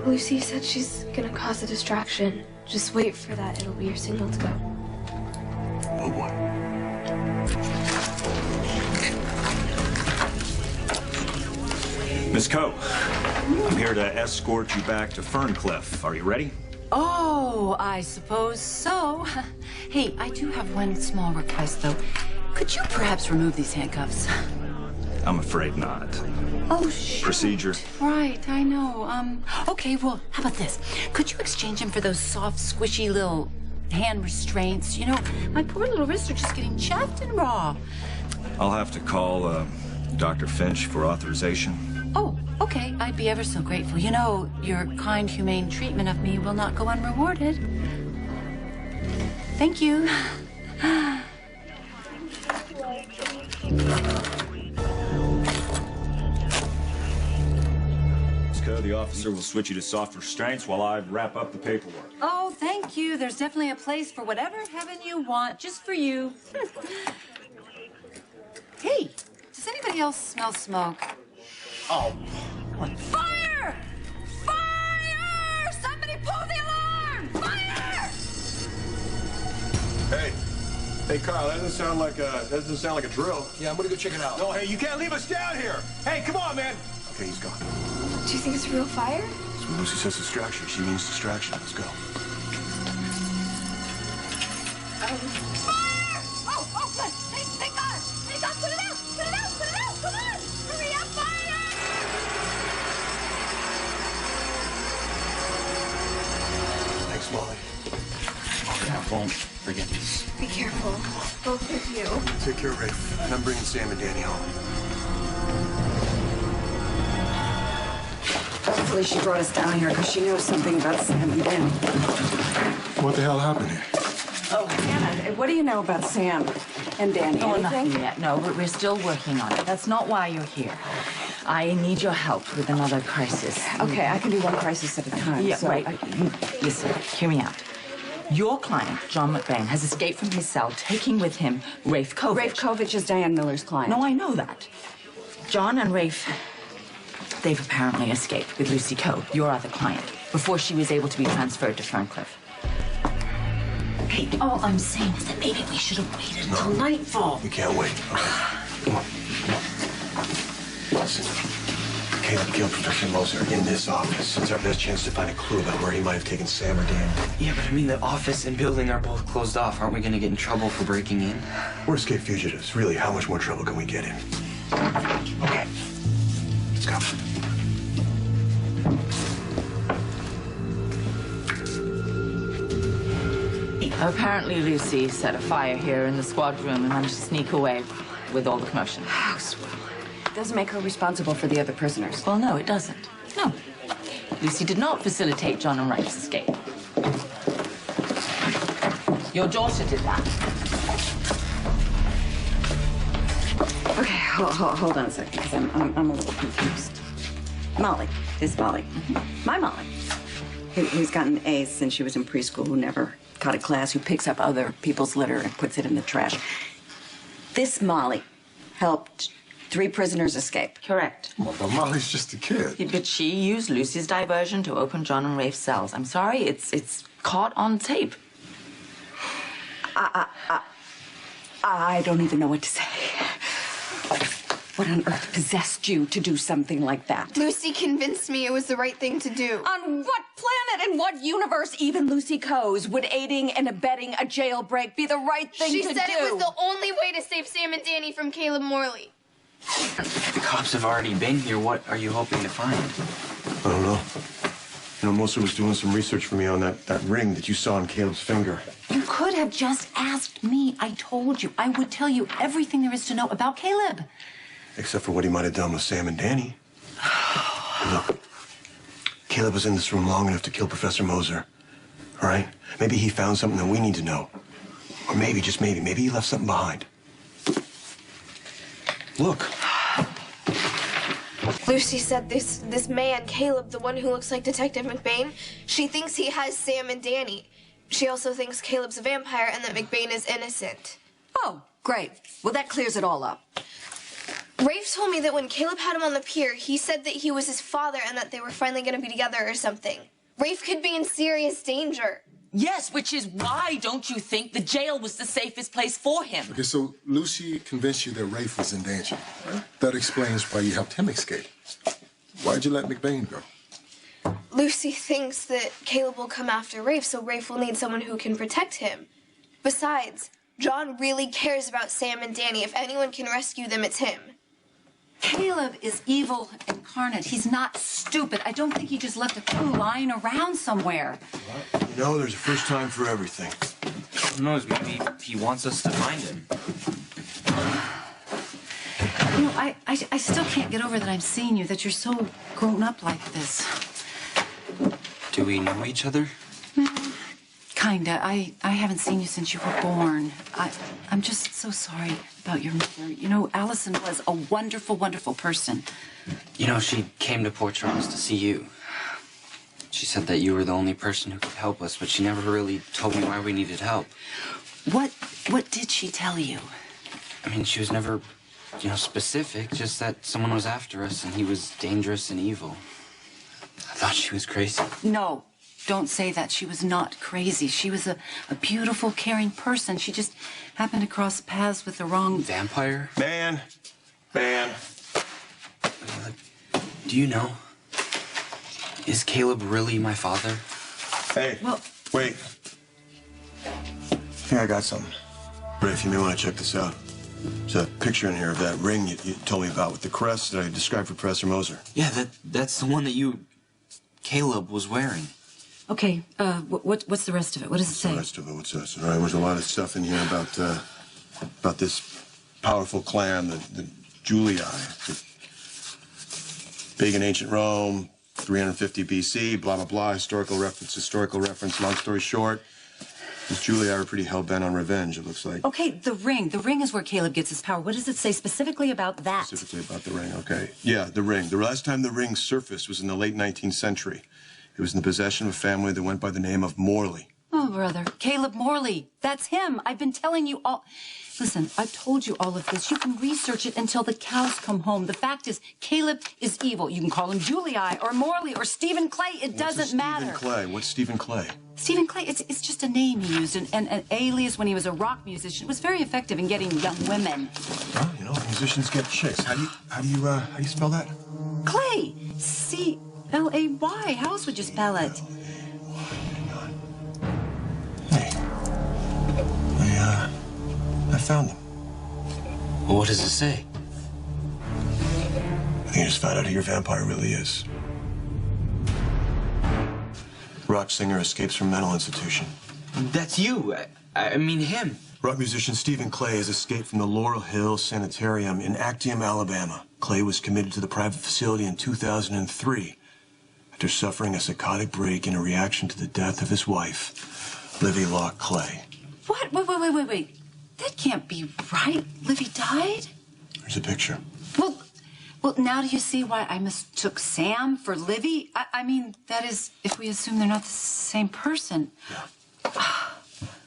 Lucy said she's gonna cause a distraction. Just wait for that. It'll be your signal to go. Oh, boy. Miss Coe, I'm here to escort you back to Ferncliff. Are you ready? Oh, I suppose so. Hey, I do have one small request, though. Could you perhaps remove these handcuffs? I'm afraid not. Oh, shoot. Procedure. Right, I know. Okay, well, how about this? Could you exchange them for those soft, squishy little hand restraints? You know, my poor little wrists are just getting chapped and raw. I'll have to call Dr. Finch for authorization. Oh, okay. I'd be ever so grateful. You know, your kind, humane treatment of me will not go unrewarded. Thank you. Miss Coe, the officer will switch you to soft restraints while I wrap up the paperwork. Oh, thank you. There's definitely a place for whatever heaven you want, just for you. Hey, does anybody else smell smoke? Oh, Fire! Fire! Somebody pull the alarm! Fire! Hey, Carl, that doesn't sound like a drill. Yeah, I'm gonna go check it out. No, hey, you can't leave us down here. Hey, come on, man. Okay, he's gone. Do you think it's real fire? So when Lucy says distraction, she means distraction. Let's go. Fire! Oh, good. Thank God. Thank God. Put it out. Put it out. Put it out. Come on. Hurry up, fire! Thanks, Molly. I won't forget this. Be careful. Both of you. Take care of Rafe, and I'm bringing Sam and Danny home. Hopefully she brought us down here because she knows something about Sam and Danny. What the hell happened here? Oh, Hannah, what do you know about Sam and Danny? Oh, Anything? nothing yet. No, we're still working on it. That's not why you're here. I need your help with another crisis. Okay, I can do one crisis at a time. Yeah, so right. Listen, hear me out. Your client, John McBain, has escaped from his cell, taking with him Rafe Kovich. Rafe Kovich is Diane Miller's client. No, I know that. John and Rafe, they've apparently escaped with Lucy Coe, your other client, before she was able to be transferred to Ferncliff. Hey, all I'm saying is that maybe we should have waited until nightfall. We can't wait. Okay. Come on. Listen, Caleb killed Professor Moser in this office. It's our best chance to find a clue about where he might have taken Sam or Dan. Yeah, but I mean, the office and building are both closed off. Aren't we gonna get in trouble for breaking in? We're escaped fugitives. Really, how much more trouble can we get in? Okay. Let's go. Apparently Lucy set a fire here in the squad room and managed to sneak away with all the commotion. Oh, swell. Doesn't make her responsible for the other prisoners. Well, no, it doesn't. No. Lucy did not facilitate John and Rafe's escape. Your daughter did that. Okay, hold on a second, because I'm a little confused. Molly, this Molly. My Molly, who's gotten A's since she was in preschool, who never caught a class, who picks up other people's litter and puts it in the trash. This Molly helped 3 prisoners escape. Correct. Well, but Molly's just a kid. But she used Lucy's diversion to open John and Rafe's cells. I'm sorry, it's caught on tape. I don't even know what to say. What on earth possessed you to do something like that? Lucy convinced me it was the right thing to do. On what planet, in what universe, even Lucy Coe's, would aiding and abetting a jailbreak be the right thing to do? She said it was the only way to save Sam and Danny from Caleb Morley. The cops have already been here. What are you hoping to find? I don't know. You know, Moser was doing some research for me on that ring that you saw on Caleb's finger. You could have just asked me. I told you. I would tell you everything there is to know about Caleb. Except for what he might have done with Sam and Danny. Look, Caleb was in this room long enough to kill Professor Moser. All right? Maybe he found something that we need to know. Or maybe, just maybe he left something behind. Look. Lucy said this man, Caleb, the one who looks like Detective McBain, she thinks he has Sam and Danny. She also thinks Caleb's a vampire and that McBain is innocent. Oh, great. Well, that clears it all up. Rafe told me that when Caleb had him on the pier, he said that he was his father and that they were finally going to be together or something. Rafe could be in serious danger. Yes, which is why, don't you think, the jail was the safest place for him? Okay, so Lucy convinced you that Rafe was in danger, right? That explains why you helped him escape. Why'd you let McBain go? Lucy thinks that Caleb will come after Rafe, so Rafe will need someone who can protect him. Besides, John really cares about Sam and Danny. If anyone can rescue them, it's him. Caleb is evil incarnate. He's not stupid. I don't think he just left a clue lying around somewhere. You know, there's a first time for everything. Who knows? Maybe he wants us to find him. You know, I still can't get over that I'm seeing you, that you're so grown up like this. Do we know each other? Kinda. I haven't seen you since you were born. I'm just so sorry about your mother. You know, Allison was a wonderful, wonderful person. You know, she came to Port Charles to see you. She said that you were the only person who could help us, but she never really told me why we needed help. What did she tell you? I mean, she was never, you know, specific, just that someone was after us and he was dangerous and evil. I thought she was crazy. No, don't say that. She was not crazy. She was a beautiful, caring person. She just happened to cross paths with the wrong... Vampire? Man. Do you know? Is Caleb really my father? Hey, well, wait. Here, I got something. Rafe, you may want to check this out. There's a picture in here of that ring you told me about with the crest that I described for Professor Moser. Yeah, that's the one that Caleb was wearing. Okay, what's the rest of it? What does it say? The rest of it, what's this? All right, there's a lot of stuff in here about this powerful clan, the Julii. Big in ancient Rome, 350 BC, blah, blah, blah, historical reference. Long story short, these Julii are pretty hell-bent on revenge, it looks like. Okay, the ring. The ring is where Caleb gets his power. What does it say specifically about that? Specifically about the ring, okay. Yeah, the ring. The last time the ring surfaced was in the late 19th century. It was in the possession of a family that went by the name of Morley. Oh, brother. Caleb Morley. That's him. I've been telling you all... Listen, I've told you all of this. You can research it until the cows come home. The fact is, Caleb is evil. You can call him Julii or Morley or Stephen Clay. It doesn't matter. Stephen Clay? What's Stephen Clay? Stephen Clay, it's just a name he used, an alias when he was a rock musician. It was very effective in getting young women. Well, you know, musicians get chicks. How do you spell that? Clay. C-L-A-Y. How else would you spell it? I found them. Well, what does it say? I think I just found out who your vampire really is. Rock singer escapes from mental institution. That's you. I mean him. Rock musician Stephen Clay has escaped from the Laurel Hill Sanitarium in Actium, Alabama. Clay was committed to the private facility in 2003 after suffering a psychotic break in a reaction to the death of his wife, Livvy Locke Clay. What? Wait. That can't be right. Livvy died? There's a picture. Well, now do you see why I mistook Sam for Livvy? I mean, that is, if we assume they're not the same person. Yeah.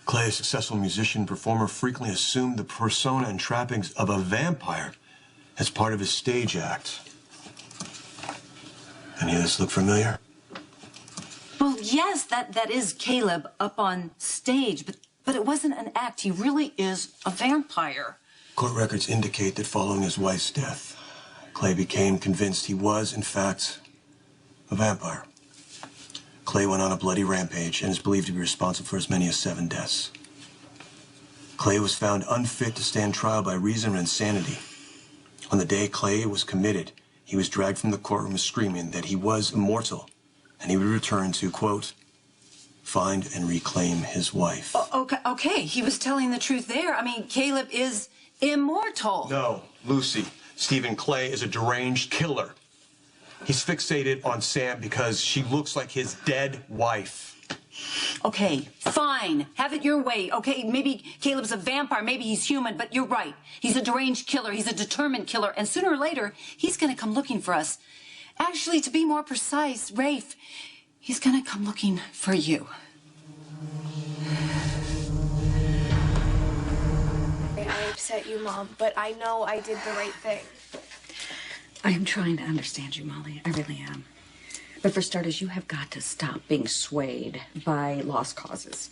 Clay, a successful musician and performer, frequently assumed the persona and trappings of a vampire as part of his stage act. Any of this look familiar? Well, yes, that is Caleb up on stage, but it wasn't an act. He really is a vampire. Court records indicate that following his wife's death, Clay became convinced he was, in fact, a vampire. Clay went on a bloody rampage and is believed to be responsible for as many as 7 deaths. Clay was found unfit to stand trial by reason of insanity. On the day Clay was committed, he was dragged from the courtroom screaming that he was immortal and he would return to, quote, find and reclaim his wife. Okay, he was telling the truth there. I mean, Caleb is immortal. No, Lucy. Stephen Clay is a deranged killer. He's fixated on Sam because she looks like his dead wife. Okay, fine. Have it your way. Okay, maybe Caleb's a vampire, maybe he's human, but you're right. He's a deranged killer. He's a determined killer. And sooner or later, he's going to come looking for us. Actually, to be more precise, Rafe, he's going to come looking for you. I upset you, Mom, but I know I did the right thing. I am trying to understand you, Molly. I really am. But for starters, you have got to stop being swayed by lost causes.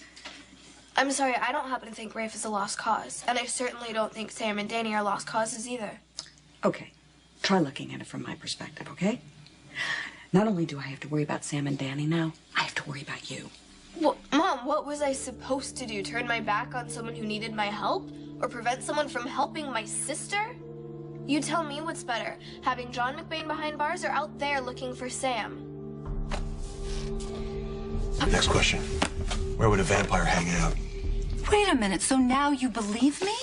I'm sorry, I don't happen to think Rafe is a lost cause. And I certainly don't think Sam and Danny are lost causes either. Okay, try looking at it from my perspective, okay? Not only do I have to worry about Sam and Danny now, I have to worry about you. Well, Mom, what was I supposed to do? Turn my back on someone who needed my help? Or prevent someone from helping my sister? You tell me what's better, having John McBain behind bars or out there looking for Sam? Next question. Where would a vampire hang out? Wait a minute, so now you believe me?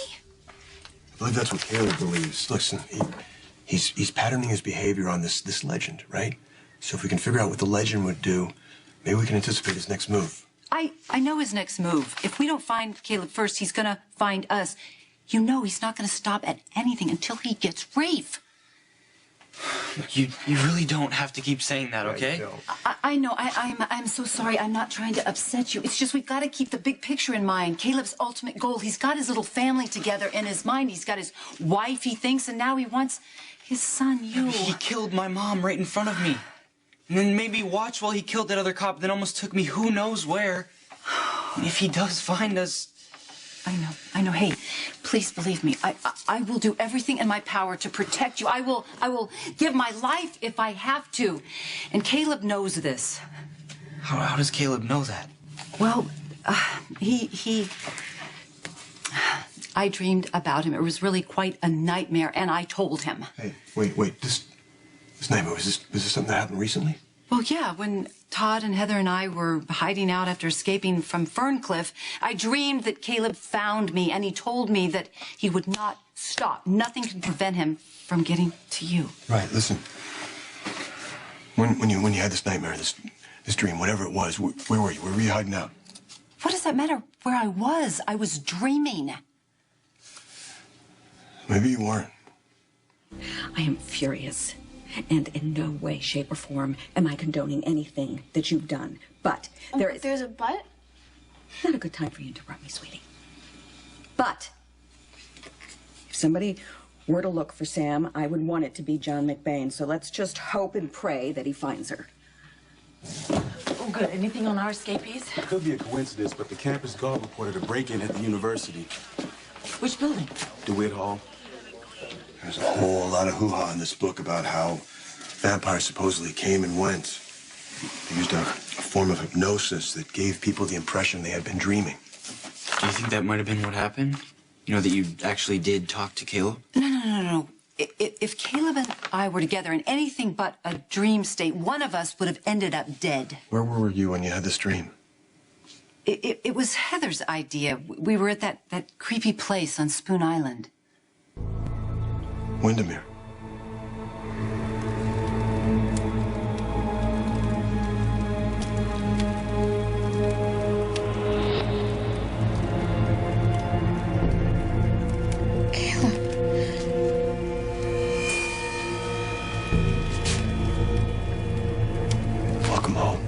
I believe that's what Caleb believes. Listen, he's patterning his behavior on this legend, right? So if we can figure out what the legend would do, maybe we can anticipate his next move. I know his next move. If we don't find Caleb first, he's gonna find us. You know he's not gonna stop at anything until he gets Rafe. You really don't have to keep saying that, okay? I know. I'm so sorry. I'm not trying to upset you. It's just we've got to keep the big picture in mind. Caleb's ultimate goal. He's got his little family together in his mind. He's got his wife, he thinks, and now he wants his son, you. He killed my mom right in front of me. And then maybe watched while he killed that other cop, then almost took me who knows where. And if he does find us... I know. Hey, please believe me. I will do everything in my power to protect you. I will give my life if I have to. And Caleb knows this. How does Caleb know that? Well, I dreamed about him. It was really quite a nightmare, and I told him. Hey, wait. This nightmare, was this something that happened recently? Well, yeah, when Todd and Heather and I were hiding out after escaping from Ferncliff, I dreamed that Caleb found me, and he told me that he would not stop. Nothing could prevent him from getting to you. Right, listen. When you had this nightmare, this dream, whatever it was, where were you? Where were you hiding out? What does that matter where I was? I was dreaming. Maybe you weren't. I am furious. And in no way, shape, or form am I condoning anything that you've done. But There's a but? Not a good time for you to interrupt me, sweetie. But if somebody were to look for Sam, I would want it to be John McBain. So let's just hope and pray that he finds her. Oh, good. Anything on our escapees? It could be a coincidence, but the campus guard reported a break-in at the university. Which building? DeWitt Hall. There's a whole lot of hoo-ha in this book about how vampires supposedly came and went. They used a form of hypnosis that gave people the impression they had been dreaming. Do you think that might have been what happened? You know, that you actually did talk to Caleb? No. If Caleb and I were together in anything but a dream state, one of us would have ended up dead. Where were you when you had this dream? It was Heather's idea. We were at that creepy place on Spoon Island. Windermere. Welcome home.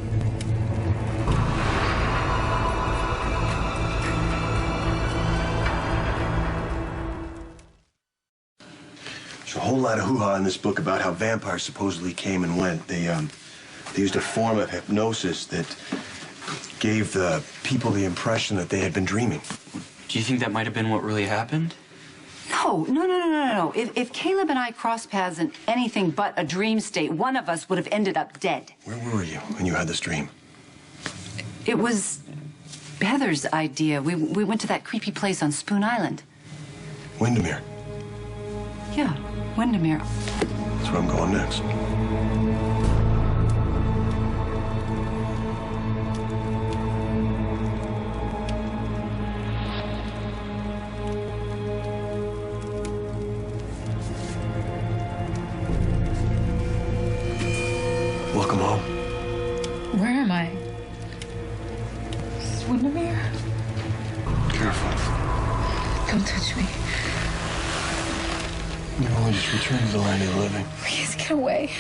There's a whole lot of hoo-ha in this book about how vampires supposedly came and went. They used a form of hypnosis that gave the people the impression that they had been dreaming. Do you think that might have been what really happened? No. If Caleb and I crossed paths in anything but a dream state, one of us would have ended up dead. Where were you when you had this dream? It was Heather's idea. We went to that creepy place on Spoon Island. Windermere. Yeah. Windermere. That's where I'm going next. Welcome home. Where am I? Is this Windermere? Careful. Don't touch me. You've only just returned to the land of the living. Please get away.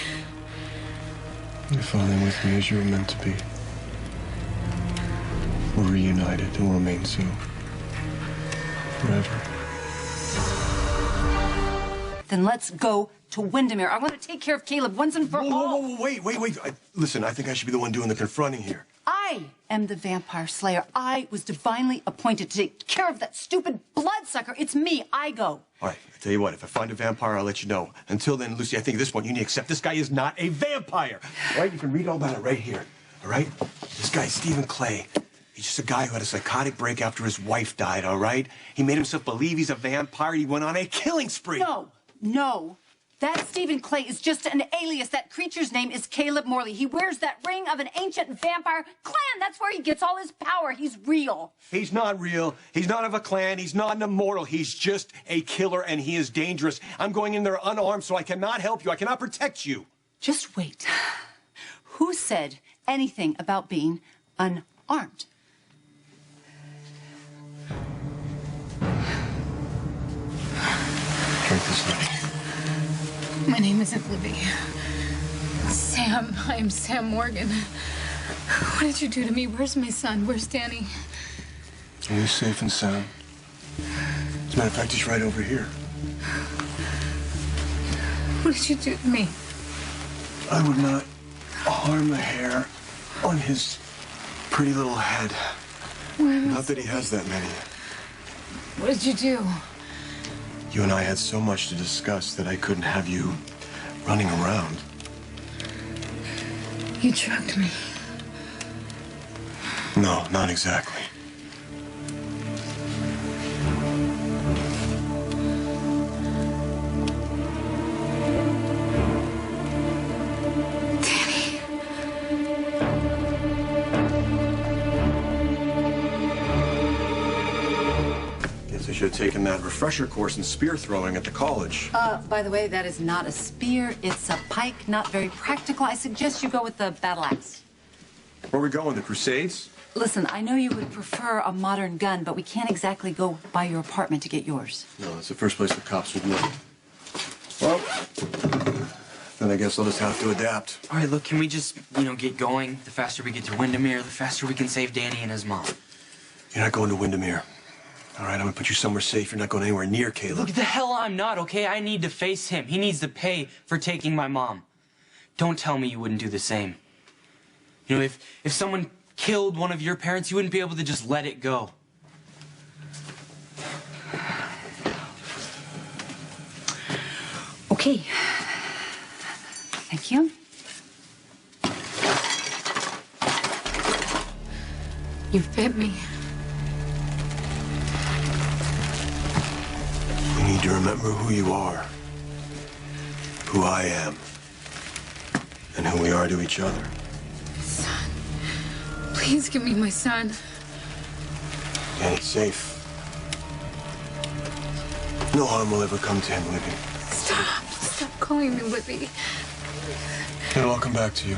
You're finally with me as you were meant to be. We're reunited and will remain so. Forever. Then let's go to Windermere. I want to take care of Caleb once and for all. Whoa, wait. Listen, I think I should be the one doing the confronting here. I am the vampire slayer. I was divinely appointed to take care of that stupid bloodsucker. It's me. I go. All right, I tell you what, if I find a vampire, I'll let you know. Until then, Lucy, I think at this point you need to accept this guy is not a vampire. All right, you can read all about it right here. All right? This guy, Stephen Clay. He's just a guy who had a psychotic break after his wife died, all right? He made himself believe he's a vampire. He went on a killing spree. No. That Stephen Clay is just an alias. That creature's name is Caleb Morley. He wears that ring of an ancient vampire clan. That's where he gets all his power. He's real. He's not real. He's not of a clan. He's not an immortal. He's just a killer, and he is dangerous. I'm going in there unarmed, so I cannot help you. I cannot protect you. Just wait. Who said anything about being unarmed? Drink this, Livvy. My name isn't Livvy. Sam. I am Sam Morgan. What did you do to me? Where's my son? Where's Danny? He's safe and sound. As a matter of fact, he's right over here. What did you do to me? I would not harm a hair on his pretty little head. Not that he has that many. What did you do? You and I had so much to discuss that I couldn't have you running around. You drugged me. No, not exactly. Guess I should have taken that refresher course in spear throwing at the college. By the way, that is not a spear. It's a pike. Not very practical. I suggest you go with the battle axe. Where are we going? The Crusades? Listen, I know you would prefer a modern gun, but we can't exactly go by your apartment to get yours. No, that's the first place the cops would look. Well, then I guess I'll just have to adapt. All right, look, can we just, get going? The faster we get to Windermere, the faster we can save Danny and his mom. You're not going to Windermere. All right, I'm gonna put you somewhere safe. You're not going anywhere near Caleb. Look, the hell I'm not, okay? I need to face him. He needs to pay for taking my mom. Don't tell me you wouldn't do the same. If someone killed one of your parents, you wouldn't be able to just let it go. Okay. Thank you. You've bit me. You need to remember who you are, who I am, and who we are to each other. Son. Please give me my son. Danny's safe. No harm will ever come to him, Livvy. Stop. Stop calling me Livvy. It'll all come back to you.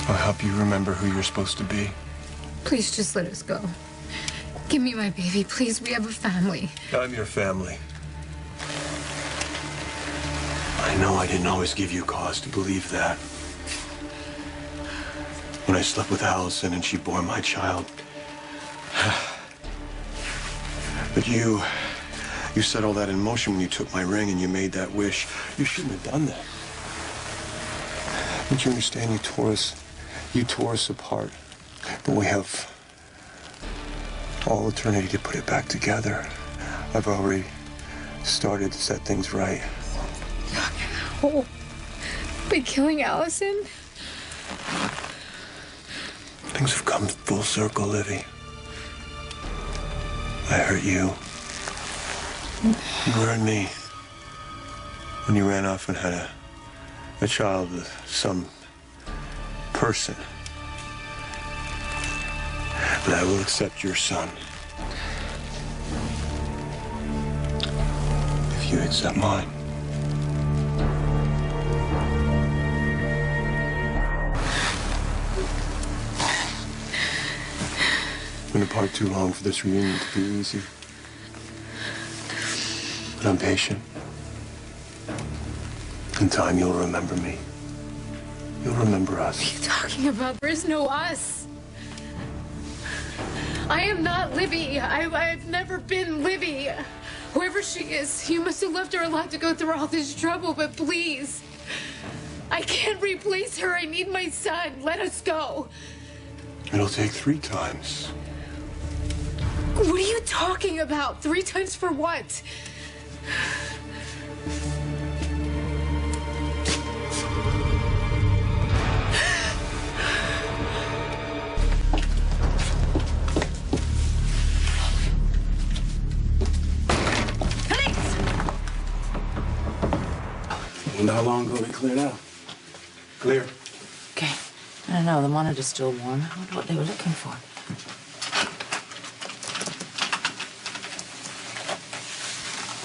I'll help you remember who you're supposed to be. Please just let us go. Give me my baby, please. We have a family. I'm your family. I know I didn't always give you cause to believe that. When I slept with Allison and she bore my child. But you set all that in motion when you took my ring and you made that wish. You shouldn't have done that. Don't you understand? You tore us apart. But we have all eternity to put it back together. I've already started to set things right. Oh, by killing Allison? Things have come full circle, Livvy. I hurt you. You hurt me. when you ran off and had a child with some person. But I will accept your son if you accept mine. Been apart too long for this reunion to be easy. But I'm patient. In time, you'll remember me. You'll remember us. What are you talking about? There is no us. I am not Livvy. I've never been Livvy. Whoever she is, you must have left her alive to go through all this trouble, but please. I can't replace her. I need my son. Let us go. It'll take 3 times. What are you talking about? 3 times for what? I wonder how long ago they cleared out. Clear. Okay. I don't know. The monitor's still warm. I wonder what they were looking for.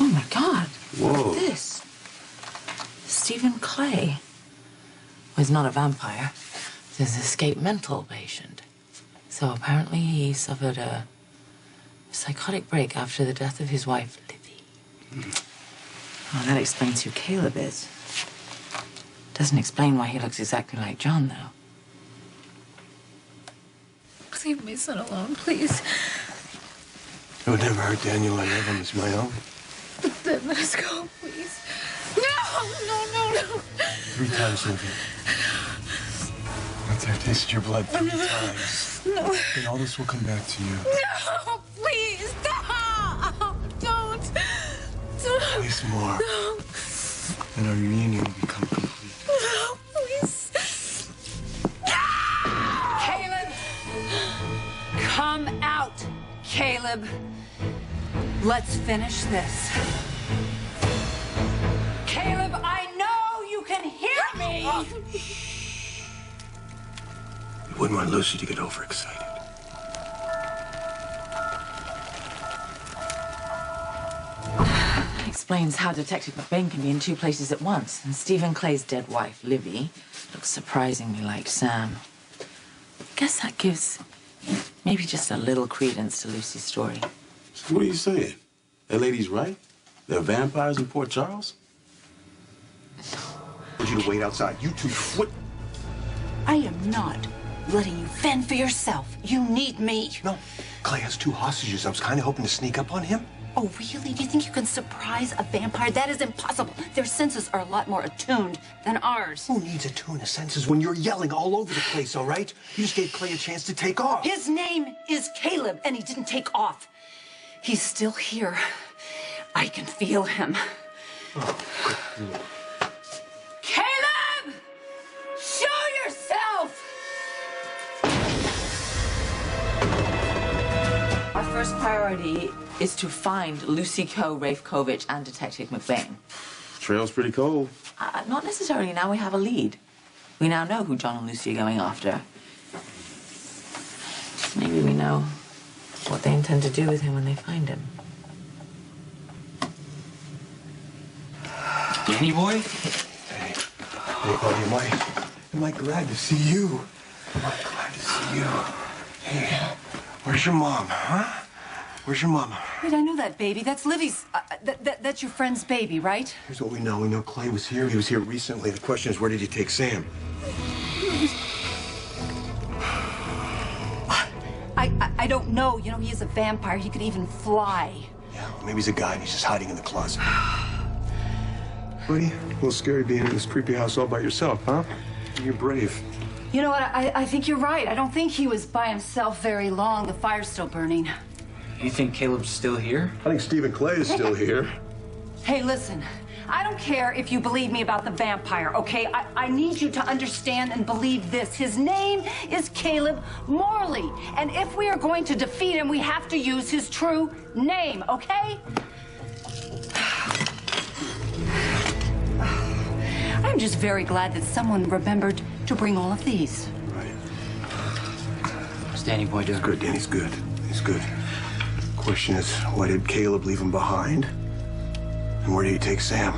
Oh, my God. Whoa. Look at this. Stephen Clay. Well, he's not a vampire. He's an escaped mental patient. So apparently he suffered a psychotic break after the death of his wife, Livvy. Oh, that explains who Caleb is. Doesn't explain why he looks exactly like John, though. Leave my son alone, please. It would never hurt Daniel. I love him as my own. Then let us go, please. No. 3 times, Livvy. Once I've tasted your blood 3 times, No. then all this will come back to you. No, please, stop! Don't. Twice more. No. And our reunion will become complete. No, please. Caleb! Come out, Caleb. Let's finish this. Caleb, I know you can hear me! You wouldn't want Lucy to get overexcited. That explains how Detective McBain can be in 2 places at once. And Stephen Clay's dead wife, Livvy, looks surprisingly like Sam. Guess that gives maybe just a little credence to Lucy's story. So what are you saying? That lady's right? There are vampires in Port Charles? I want you to wait outside. You two, what? I am not letting you fend for yourself. You need me. No, Clay has 2 hostages. I was kind of hoping to sneak up on him. Oh, really? Do you think you can surprise a vampire? That is impossible. Their senses are a lot more attuned than ours. Who needs a tune of senses when you're yelling all over the place, all right? You just gave Clay a chance to take off. His name is Caleb, and he didn't take off. He's still here. I can feel him. Oh, good. Caleb! Show yourself! Our first priority is to find Lucy Coe, Rafe Kovich, and Detective McBain. Trail's pretty cold. Not necessarily. Now we have a lead. We now know who John and Lucy are going after. Maybe we know what they intend to do with him when they find him. Danny boy? Hey, buddy, am I glad to see you? Am I glad to see you? Hey, where's your mom, huh? Where's your mama? Wait, I know that baby. That's Livvy's. That's your friend's baby, right? Here's what we know. We know Clay was here. He was here recently. The question is, where did he take Sam? I don't know. You know, he is a vampire. He could even fly. Yeah, well, maybe he's a guy and he's just hiding in the closet. Buddy, a little scary being in this creepy house all by yourself, huh? You're brave. You know what? I think you're right. I don't think he was by himself very long. The fire's still burning. You think Caleb's still here? I think Stephen Clay is still here. Hey, listen. I don't care if you believe me about the vampire, okay? I need you to understand and believe this. His name is Caleb Morley. And if we are going to defeat him, we have to use his true name, okay? I'm just very glad that someone remembered to bring all of these. Right. What's Danny boy doing? He's good, Danny's good. He's good. Question is, why did Caleb leave him behind? And where did he take Sam?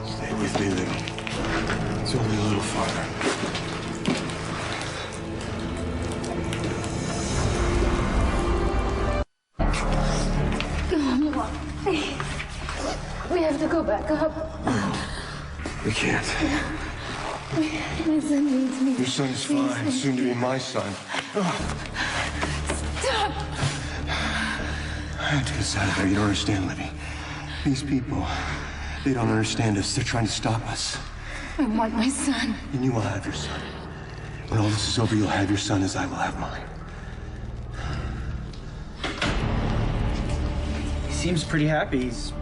Stay with me, Livvy. It's only a little farther. We have to go back up. We can't. My son needs me. Your son's fine. Soon to be my son. Stop! I have to get us out of there. You don't understand, Livvy. These people, they don't understand us. They're trying to stop us. I want my son. And you will have your son. When all this is over, you'll have your son as I will have mine. He seems pretty happy. He's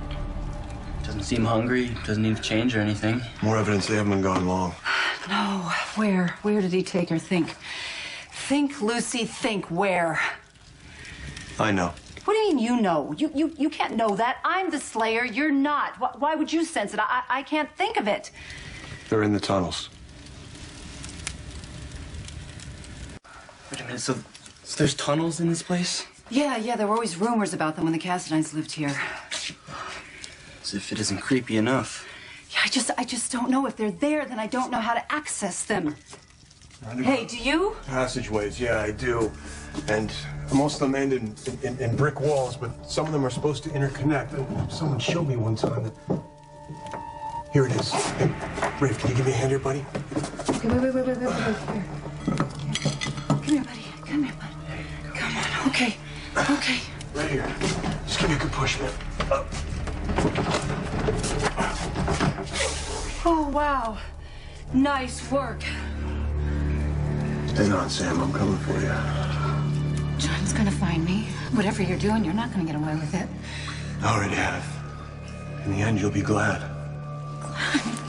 doesn't seem hungry, doesn't need to change or anything. More evidence they haven't been gone long. No, where? Where did he take her? Think. Think, Lucy, think. Where? I know. What do you mean you know? You can't know that. I'm the slayer, you're not. Why would you sense it? I can't think of it. They're in the tunnels. Wait a minute, so there's tunnels in this place? Yeah, there were always rumors about them when the Cassadines lived here. As if it isn't creepy enough. Yeah, I just don't know. If they're there, then I don't know how to access them. Hey, do you? Passageways, yeah, I do. And most of them end in brick walls, but some of them are supposed to interconnect. And someone showed me one time that... Here it is. Hey, Rafe, can you give me a hand here, buddy? Okay, wait. Here. Come here, buddy. Come here, bud. Come on. Okay. Right here. Just give me a good push, man. Up. Oh, wow. Nice work. Hang on, Sam. I'm coming for you. John's gonna find me. Whatever you're doing, you're not gonna get away with it. I already have. In the end, you'll be glad.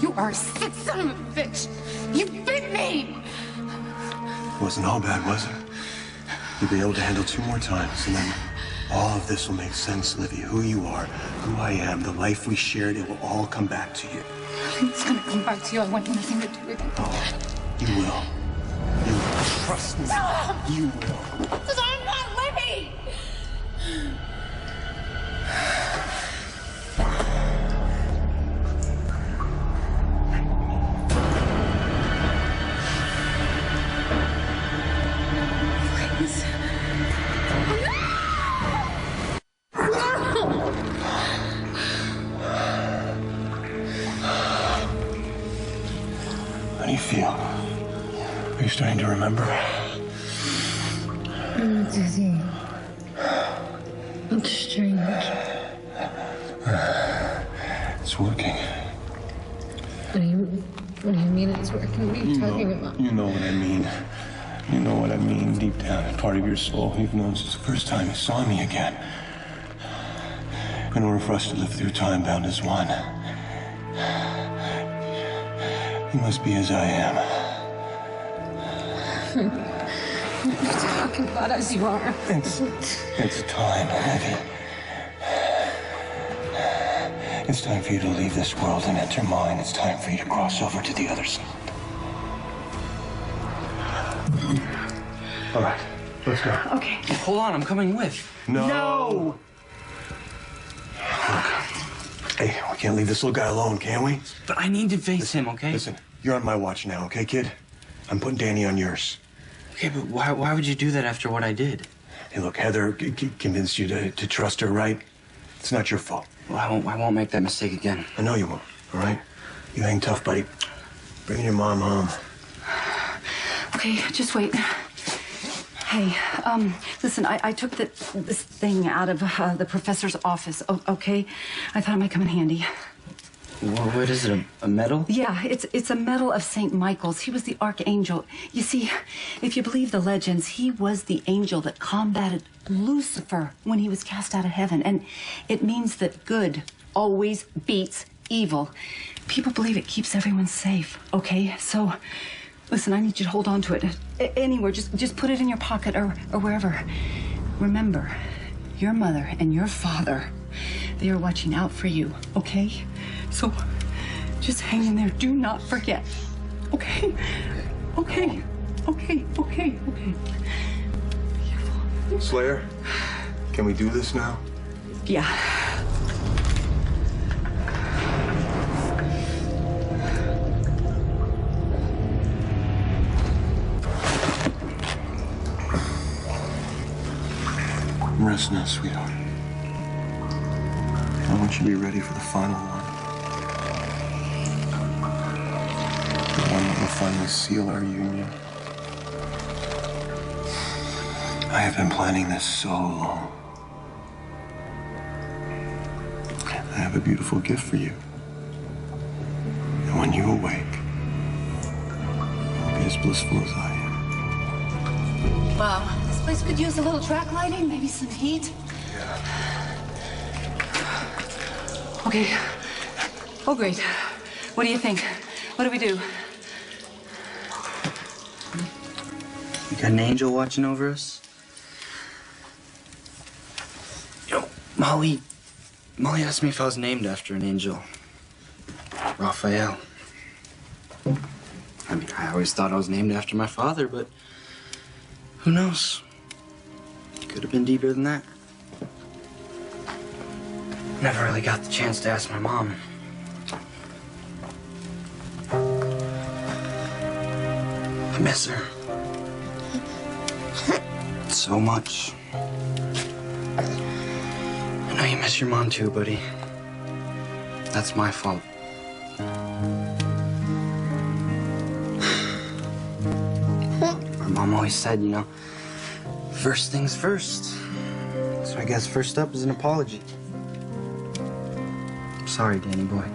You are a sick son of a bitch. You bit me. It wasn't all bad, was it? You'll be able to handle 2 more times, and then all of this will make sense, Livvy. Who you are, who I am, the life we shared, it will all come back to you. It's gonna come back to you. I want nothing to do with it. Oh, you will. You will. Trust me. You will. Because I'm not Livvy! Please. How do you feel? Are you starting to remember? I'm dizzy. It's strange. It's working. What do you mean it's working? What are you talking about? You know what I mean. You know what I mean deep down in part of your soul. You've known since the first time you saw me again. In order for us to live through time bound as one, you must be as I am. What are you talking about as you are? It's time, Livvy. It's time for you to leave this world and enter mine. It's time for you to cross over to the other side. All right, let's go. Okay. Hold on, I'm coming with. No. Hey, we can't leave this little guy alone, can we? But I need to face him, okay? Listen, you're on my watch now, okay, kid? I'm putting Danny on yours. Okay, but why would you do that after what I did? Hey, look, Heather convinced you to trust her, right? It's not your fault. Well, I won't make that mistake again. I know you won't, all right? You hang tough, buddy. Bring your mom home. Okay, just wait. Hey, listen, I took this thing out of the professor's office, okay? I thought it might come in handy. What is it, a medal? Yeah, it's a medal of St. Michael's. He was the archangel. You see, if you believe the legends, he was the angel that combated Lucifer when he was cast out of heaven. And it means that good always beats evil. People believe it keeps everyone safe, okay? So, listen, I need you to hold on to it. Anywhere, just put it in your pocket or wherever. Remember, your mother and your father, they are watching out for you, okay? So just hang in there. Do not forget, okay? Okay, okay, okay, okay. Slayer, can we do this now? Yeah. Rest now, sweetheart. I want you to be ready for the final one. The one that will finally seal our union. I have been planning this so long. I have a beautiful gift for you. And when you awake, you'll be as blissful as I am. Wow, this place could use a little track lighting, maybe some heat. Okay. Oh, great. What do you think? What do we do? You got an angel watching over us? You know, Molly asked me if I was named after an angel. Raphael. I mean, I always thought I was named after my father, but who knows? Could have been deeper than that. Never really got the chance to ask my mom. I miss her. So much. I know you miss your mom too, buddy. That's my fault. My mom always said, you know, first things first. So I guess first up is an apology. I'm sorry, Danny boy.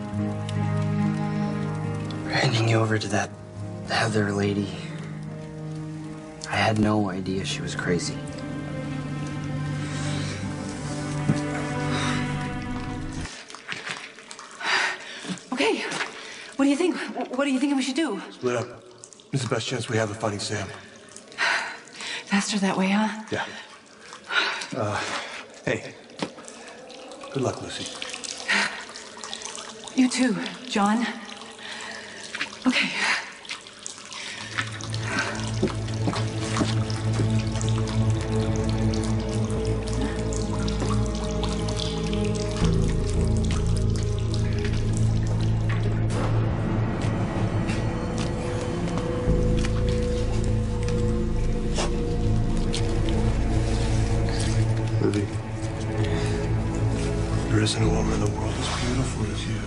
For handing you over to that Heather lady. I had no idea she was crazy. Okay. What do you think? What do you think we should do? Split up. This is the best chance we have of finding Sam. Faster that way, huh? Yeah. Hey. Good luck, Lucy. You too, John. Okay. Livvy, there isn't a woman in the world as beautiful as you.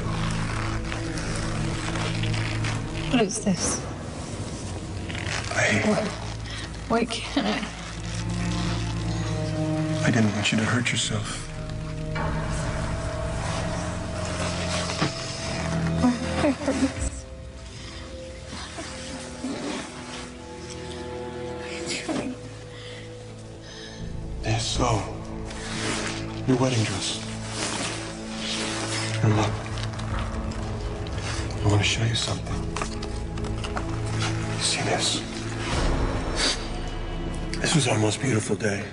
What is this? Why can't I? I didn't want you to hurt yourself. I heard this. This, your wedding dress. And look, I want to show you something. You see this? This was our most beautiful day.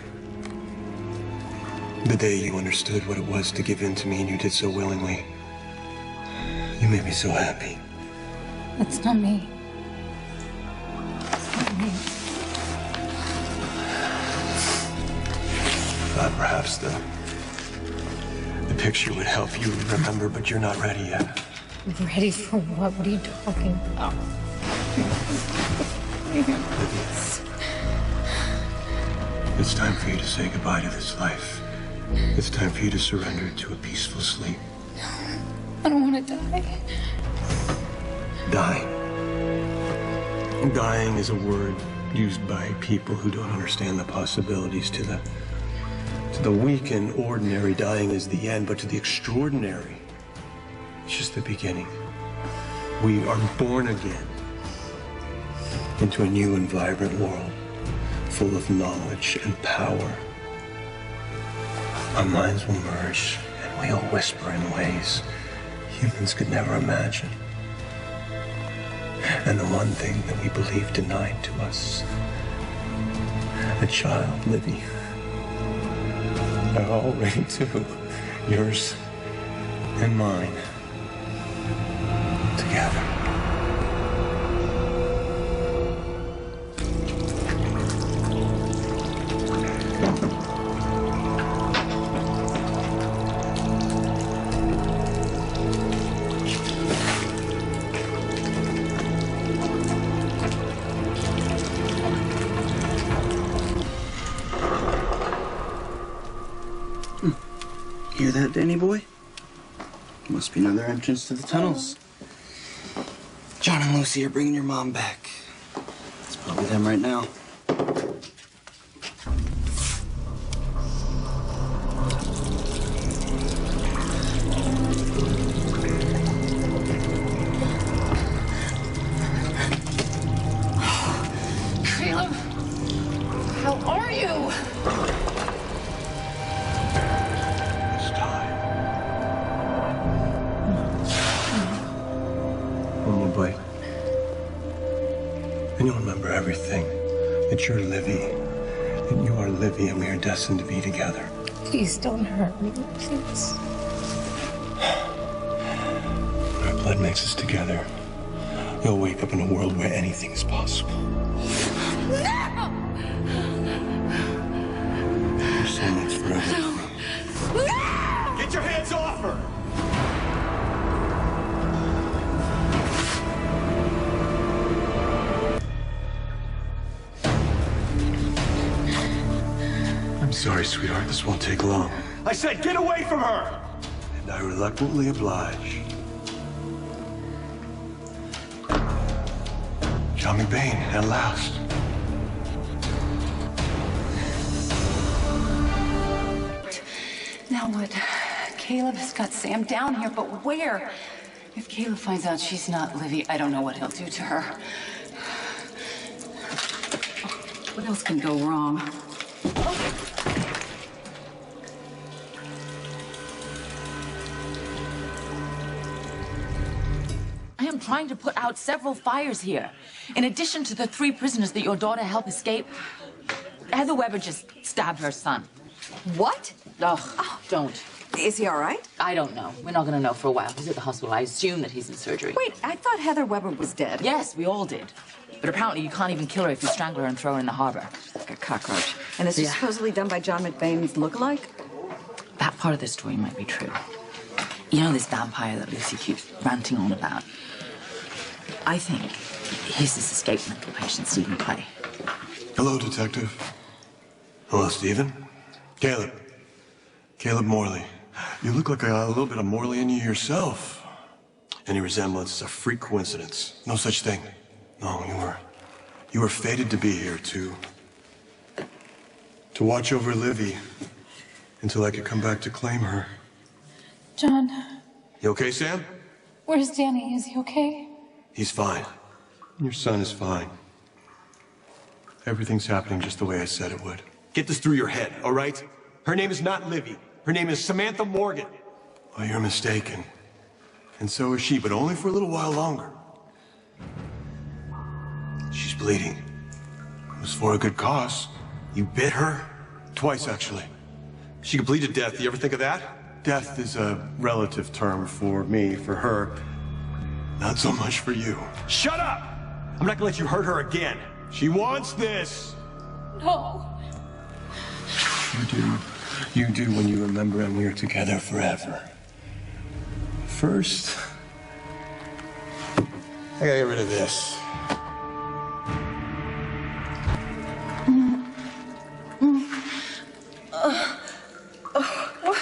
The day you understood what it was to give in to me, and you did so willingly. You made me so happy. That's not me. That's not me. Thought perhaps the picture would help you remember, but you're not ready yet. Ready for what? What are you talking about? It's time for you to say goodbye to this life. It's time for you to surrender to a peaceful sleep. I don't want to die. Dying. Dying is a word used by people who don't understand the possibilities. To the weak and ordinary, dying is the end, but to the extraordinary, it's just the beginning. We are born again into a new and vibrant world, full of knowledge and power. Our minds will merge, and we'll whisper in ways humans could never imagine. And the one thing that we believe denied to us, a child, Livvy, They're all ready too. Yours and mine. Together. Hear that, Danny boy? Must be another entrance to the tunnels. John and Lucy are bringing your mom back. It's probably them right now. Caleb, how are you? One more bite. And you'll remember everything. That you're Livvy. That you are Livvy and we are destined to be together. Please don't hurt me, please. When our blood mixes together, you'll wake up in a world where anything is possible. No! Your soulmate's forever. No! Get your hands off her! I'm sorry, sweetheart. This won't take long. I said get away from her! And I reluctantly oblige. John McBain, at last. Now what? Caleb has got Sam down here, but where? If Caleb finds out she's not Livvy, I don't know what he'll do to her. What else can go wrong? I am trying to put out several fires here. In addition to the 3 prisoners that your daughter helped escape, Heather Weber just stabbed her son. What? Oh, don't. Is he all right? I don't know. We're not going to know for a while. He's at the hospital. I assume that he's in surgery. Wait, I thought Heather Weber was dead. Yes, we all did. But apparently you can't even kill her if you strangle her and throw her in the harbor. Like a cockroach. And this is supposedly done by John McBain's lookalike? That part of the story might be true. You know this vampire that Lucy keeps ranting on about? I think he's this escaped mental patient, Stephen Clay. Hello, Detective. Hello, Stephen. Caleb. Caleb Morley. You look like a little bit of Morley in you yourself. Any resemblance is a freak coincidence. No such thing. No, you were fated to be here to watch over Livvy until I could come back to claim her. John, You okay, Sam? where's Danny? Is he okay? He's fine. Your son is fine. Everything's happening just the way I said it would. Get this through your head, all right? Her name is not Livvy. Her name is Samantha Morgan. Well, you're mistaken. And so is she, but only for a little while longer. She's bleeding. It was for a good cause. You bit her? Twice, actually. She could bleed to death. You ever think of that? Death is a relative term for me, for her. Not so much for you. Shut up! I'm not gonna let you hurt her again. She wants this! No. You do. You do when you remember and we're together forever. First, I gotta get rid of this. What?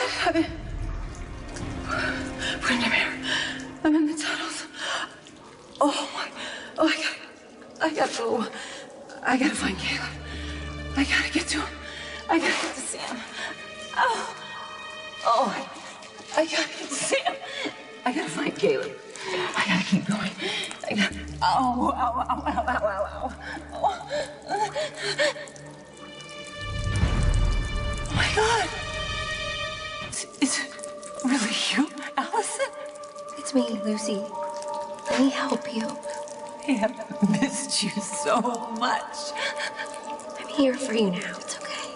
Windermere. I'm in the tunnels. I gotta go. I gotta find Caleb. I gotta get to him. I gotta get to Sam. I gotta get to Sam. I gotta find Caleb. I gotta keep going. I gotta. Ow. Oh my God. Is it really you, Allison? It's me, Lucy. Let me help you. I have missed you so much. I'm here for you now. It's okay.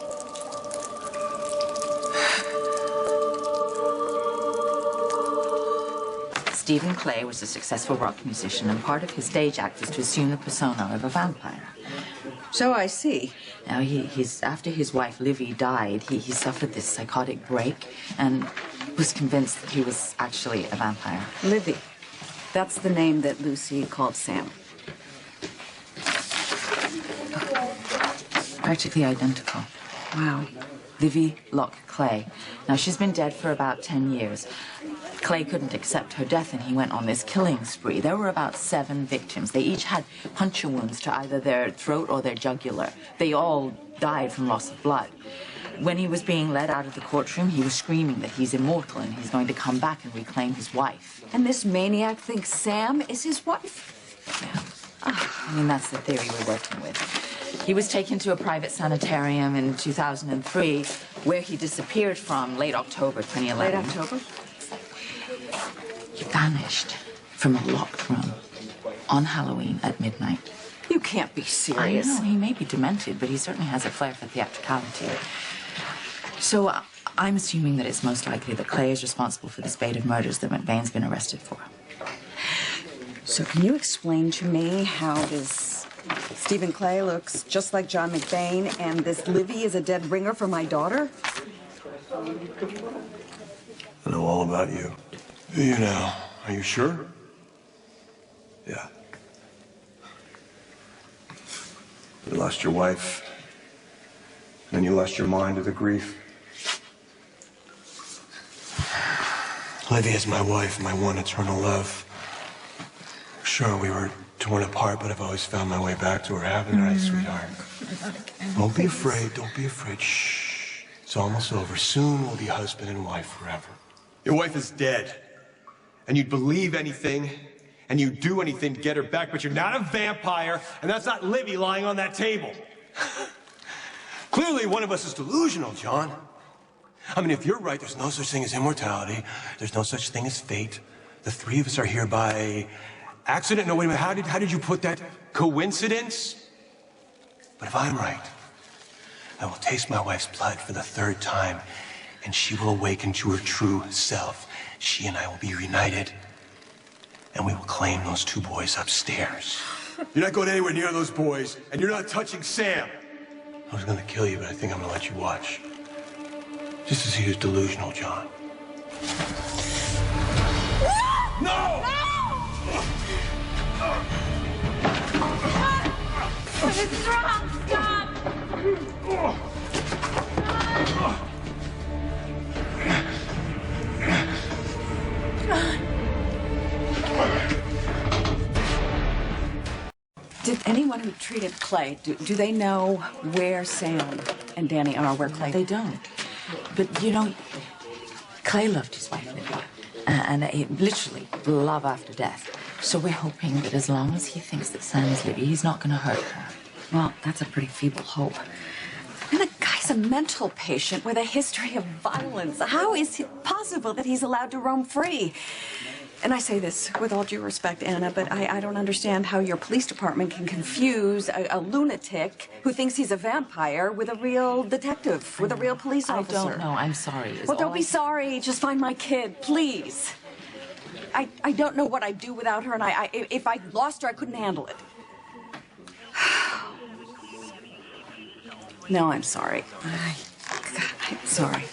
Stephen Clay was a successful rock musician, and part of his stage act was to assume the persona of a vampire. So I see. Now, after his wife, Livvy, died, he suffered this psychotic break and was convinced that he was actually a vampire. Livvy. That's the name that Lucy called Sam. Practically identical. Wow. Livvy Locke Clay. Now, she's been dead for about 10 years. Clay couldn't accept her death, and he went on this killing spree. There were about 7 victims. They each had puncture wounds to either their throat or their jugular. They all died from loss of blood. When he was being led out of the courtroom, he was screaming that he's immortal and he's going to come back and reclaim his wife. And this maniac thinks Sam is his wife? Yeah. I mean, that's the theory we're working with. He was taken to a private sanitarium in 2003, where he disappeared from late October 2011. Late October? He vanished from a locked room on Halloween at midnight. You can't be serious. I know, he may be demented, but he certainly has a flair for theatricality. So I'm assuming that it's most likely that Clay is responsible for the spate of murders that McBain's been arrested for. So can you explain to me how this Stephen Clay looks just like John McBain and this Livvy is a dead ringer for my daughter? I know all about you. Who are you now? Are you sure? Yeah. You lost your wife. And then you lost your mind to the grief. Livvy is my wife, my one eternal love. Sure, we were torn apart, but I've always found my way back to her. Haven't I, sweetheart? Don't be afraid. Don't be afraid. Shh. It's almost over. Soon we'll be husband and wife forever. Your wife is dead. And you'd believe anything, and you'd do anything to get her back, but you're not a vampire, and that's not Livvy lying on that table. Clearly, one of us is delusional, John. I mean, if you're right, there's no such thing as immortality. There's no such thing as fate. The three of us are here by accident. No, wait a minute. How did you put that? Coincidence? But if I'm right, I will taste my wife's blood for the 3rd time, and she will awaken to her true self. She and I will be reunited, and we will claim those 2 boys upstairs. You're not going anywhere near those boys, and you're not touching Sam. I was going to kill you, but I think I'm going to let you watch. Just to see who's delusional, John. No! What is wrong? Stop! Did anyone who treated Clay, do they know where Sam and Danny are, where Clay? They don't. But, you know, Clay loved his wife, Livvy, and literally love after death. So we're hoping that as long as he thinks that Sam is Livvy, he's not going to hurt her. Well, that's a pretty feeble hope. And the guy's a mental patient with a history of violence. How is it possible that he's allowed to roam free? And I say this with all due respect, Anna, but I don't understand how your police department can confuse a lunatic who thinks he's a vampire with a real detective, with a real police officer. I don't know. I'm sorry. Well, don't be sorry. Just find my kid, please. I don't know what I'd do without her, and if I lost her, I couldn't handle it. No, I'm sorry. I'm sorry.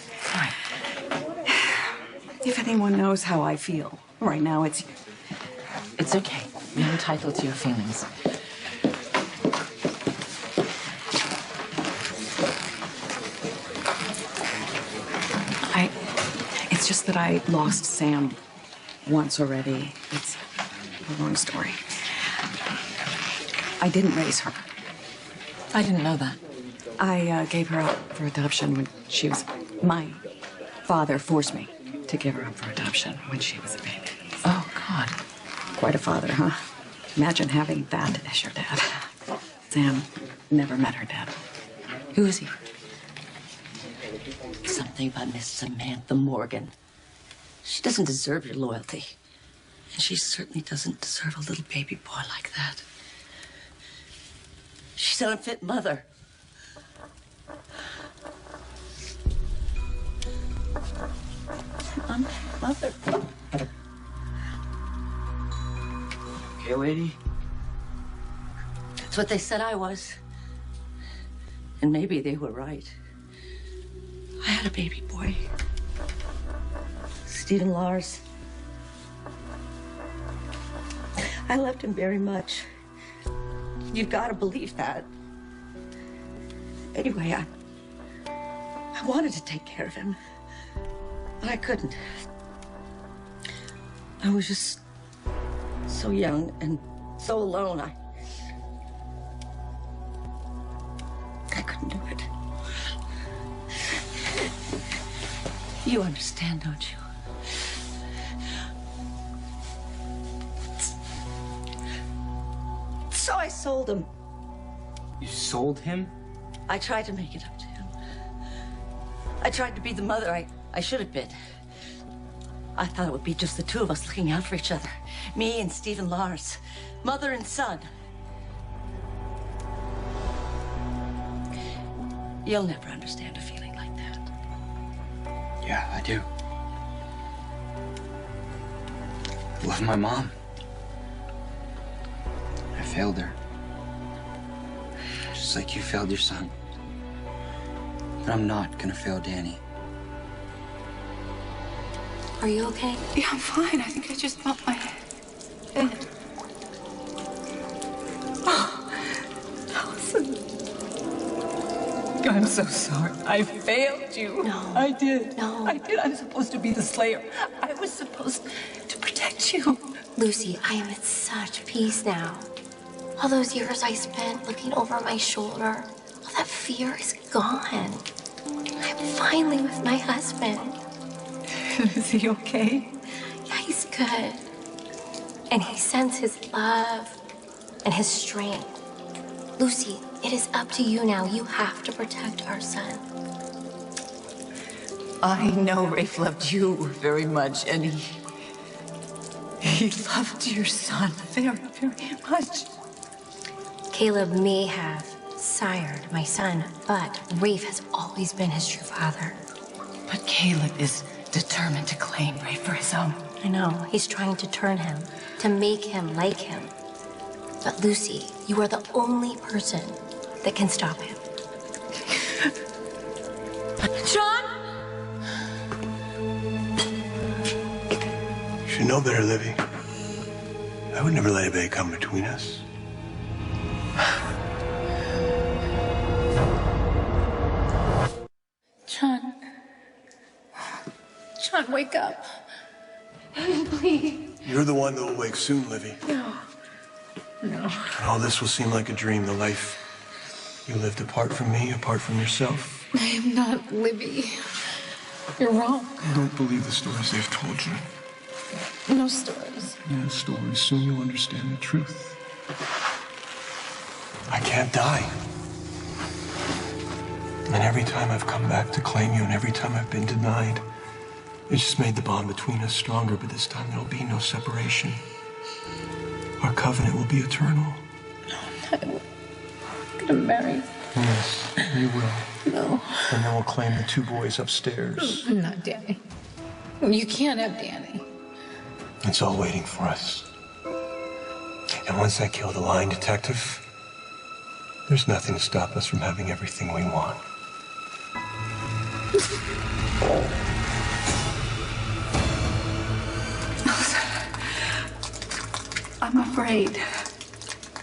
If anyone knows how I feel right now, it's okay. You're entitled to your feelings. It's just that I lost Sam once already. It's a long story. I didn't raise her. I didn't know that. I gave her up for adoption when she was... My father forced me to give her up for adoption when she was a baby. Oh, God. Quite a father, huh? Imagine having that as your dad. Sam never met her dad. Who is he? Something about Miss Samantha Morgan. She doesn't deserve your loyalty. And she certainly doesn't deserve a little baby boy like that. She's an unfit mother. Unfit mother? lady? That's what they said I was. And maybe they were right. I had a baby boy. Stephen Lars. I loved him very much. You've got to believe that. Anyway, I wanted to take care of him, but I couldn't. I was just so young and so alone. I couldn't do it. You understand, don't you? So I sold him. You sold him? I tried to make it up to him. I tried to be the mother I should have been. I thought it would be just the two of us looking out for each other. Me and Stephen Lars. Mother and son. You'll never understand a feeling like that. Yeah, I do. I love my mom. I failed her. Just like you failed your son. But I'm not gonna fail Danny. Are you okay? Yeah, I'm fine. I think I just bumped my head. Oh, Allison. I'm so sorry. I failed you. No. I did. No. I did. I'm supposed to be the slayer. I was supposed to protect you. Lucy, I am at such peace now. All those years I spent looking over my shoulder, all that fear is gone. I'm finally with my husband. Is he okay? Yeah, he's good. And he sends his love and his strength. Lucy, it is up to you now. You have to protect our son. I know Rafe loved you very much, and he loved your son very, very much. Caleb may have sired my son, but Rafe has always been his true father. But Caleb is determined to claim Rafe for his own. I know. He's trying to turn him, to make him like him. But Lucy, you are the only person that can stop him. John? You should know better, Livvy. I would never let anybody come between us. John. John, wake up. Please. You're the one that will wake soon, Livvy. No. No. And all this will seem like a dream, the life you lived apart from me, apart from yourself. I am not Livvy. You're wrong. Don't believe the stories they've told you. No stories. Yeah, stories. Soon you'll understand the truth. I can't die. And every time I've come back to claim you, and every time I've been denied, it just made the bond between us stronger, but this time there'll be no separation. Our covenant will be eternal. I'm gonna marry. Yes, you will. No. And then we'll claim the two boys upstairs. Not Danny. You can't have Danny. It's all waiting for us. And once I kill the lying detective, there's nothing to stop us from having everything we want. I'm afraid.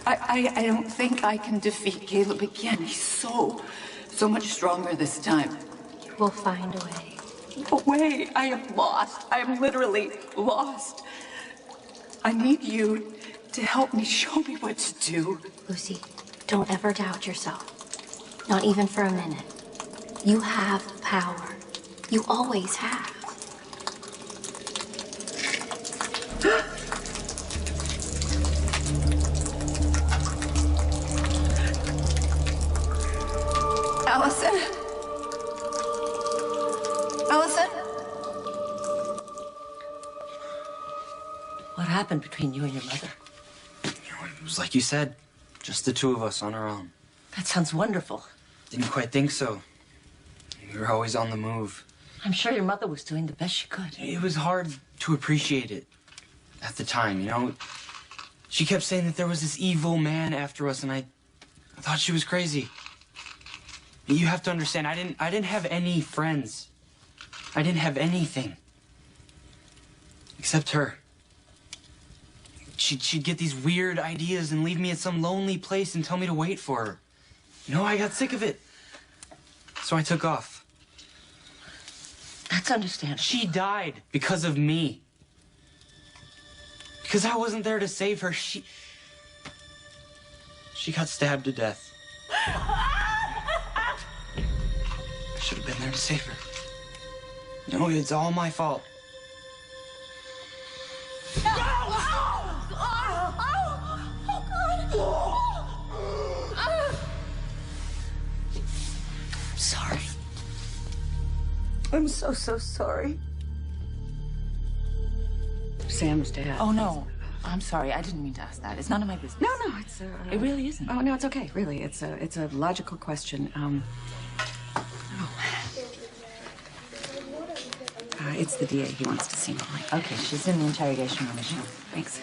I don't think I can defeat Caleb again. He's so much stronger this time. You will find a way. A way? I am lost. I am literally lost. I need you to help me, show me what to do. Lucy, don't ever doubt yourself. Not even for a minute. You have power. You always have. Allison? Allison? What happened between you and your mother? It was like you said, just the two of us on our own. That sounds wonderful. Didn't quite think so. We were always on the move. I'm sure your mother was doing the best she could. It was hard to appreciate it at the time, you know? She kept saying that there was this evil man after us, and I thought she was crazy. You have to understand, I didn't have any friends. I didn't have anything. Except her. She'd get these weird ideas and leave me at some lonely place and tell me to wait for her. You know, I got sick of it. So I took off. That's understandable. She died because of me. Because I wasn't there to save her. She got stabbed to death. I should have been there to save her. No, it's all my fault. I'm sorry. I'm so sorry. Sam's dad. Oh, no. I'm sorry. I didn't mean to ask that. It's none of my business. No, it's It really isn't. Oh no, it's okay. Really, it's a logical question. It's the DA. He wants to see Molly. Okay, she's in the interrogation room. Thanks.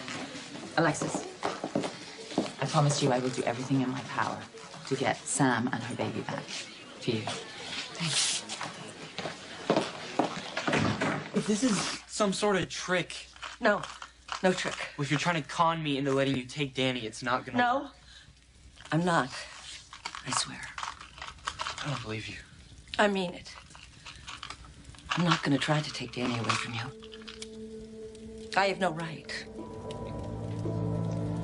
Alexis, I promise you I will do everything in my power to get Sam and her baby back for you. Thanks. If this is some sort of trick... No trick. Well, if you're trying to con me into letting you take Danny, it's not gonna... No, I'm not. I swear. I don't believe you. I mean it. I'm not going to try to take Danny away from you. I have no right.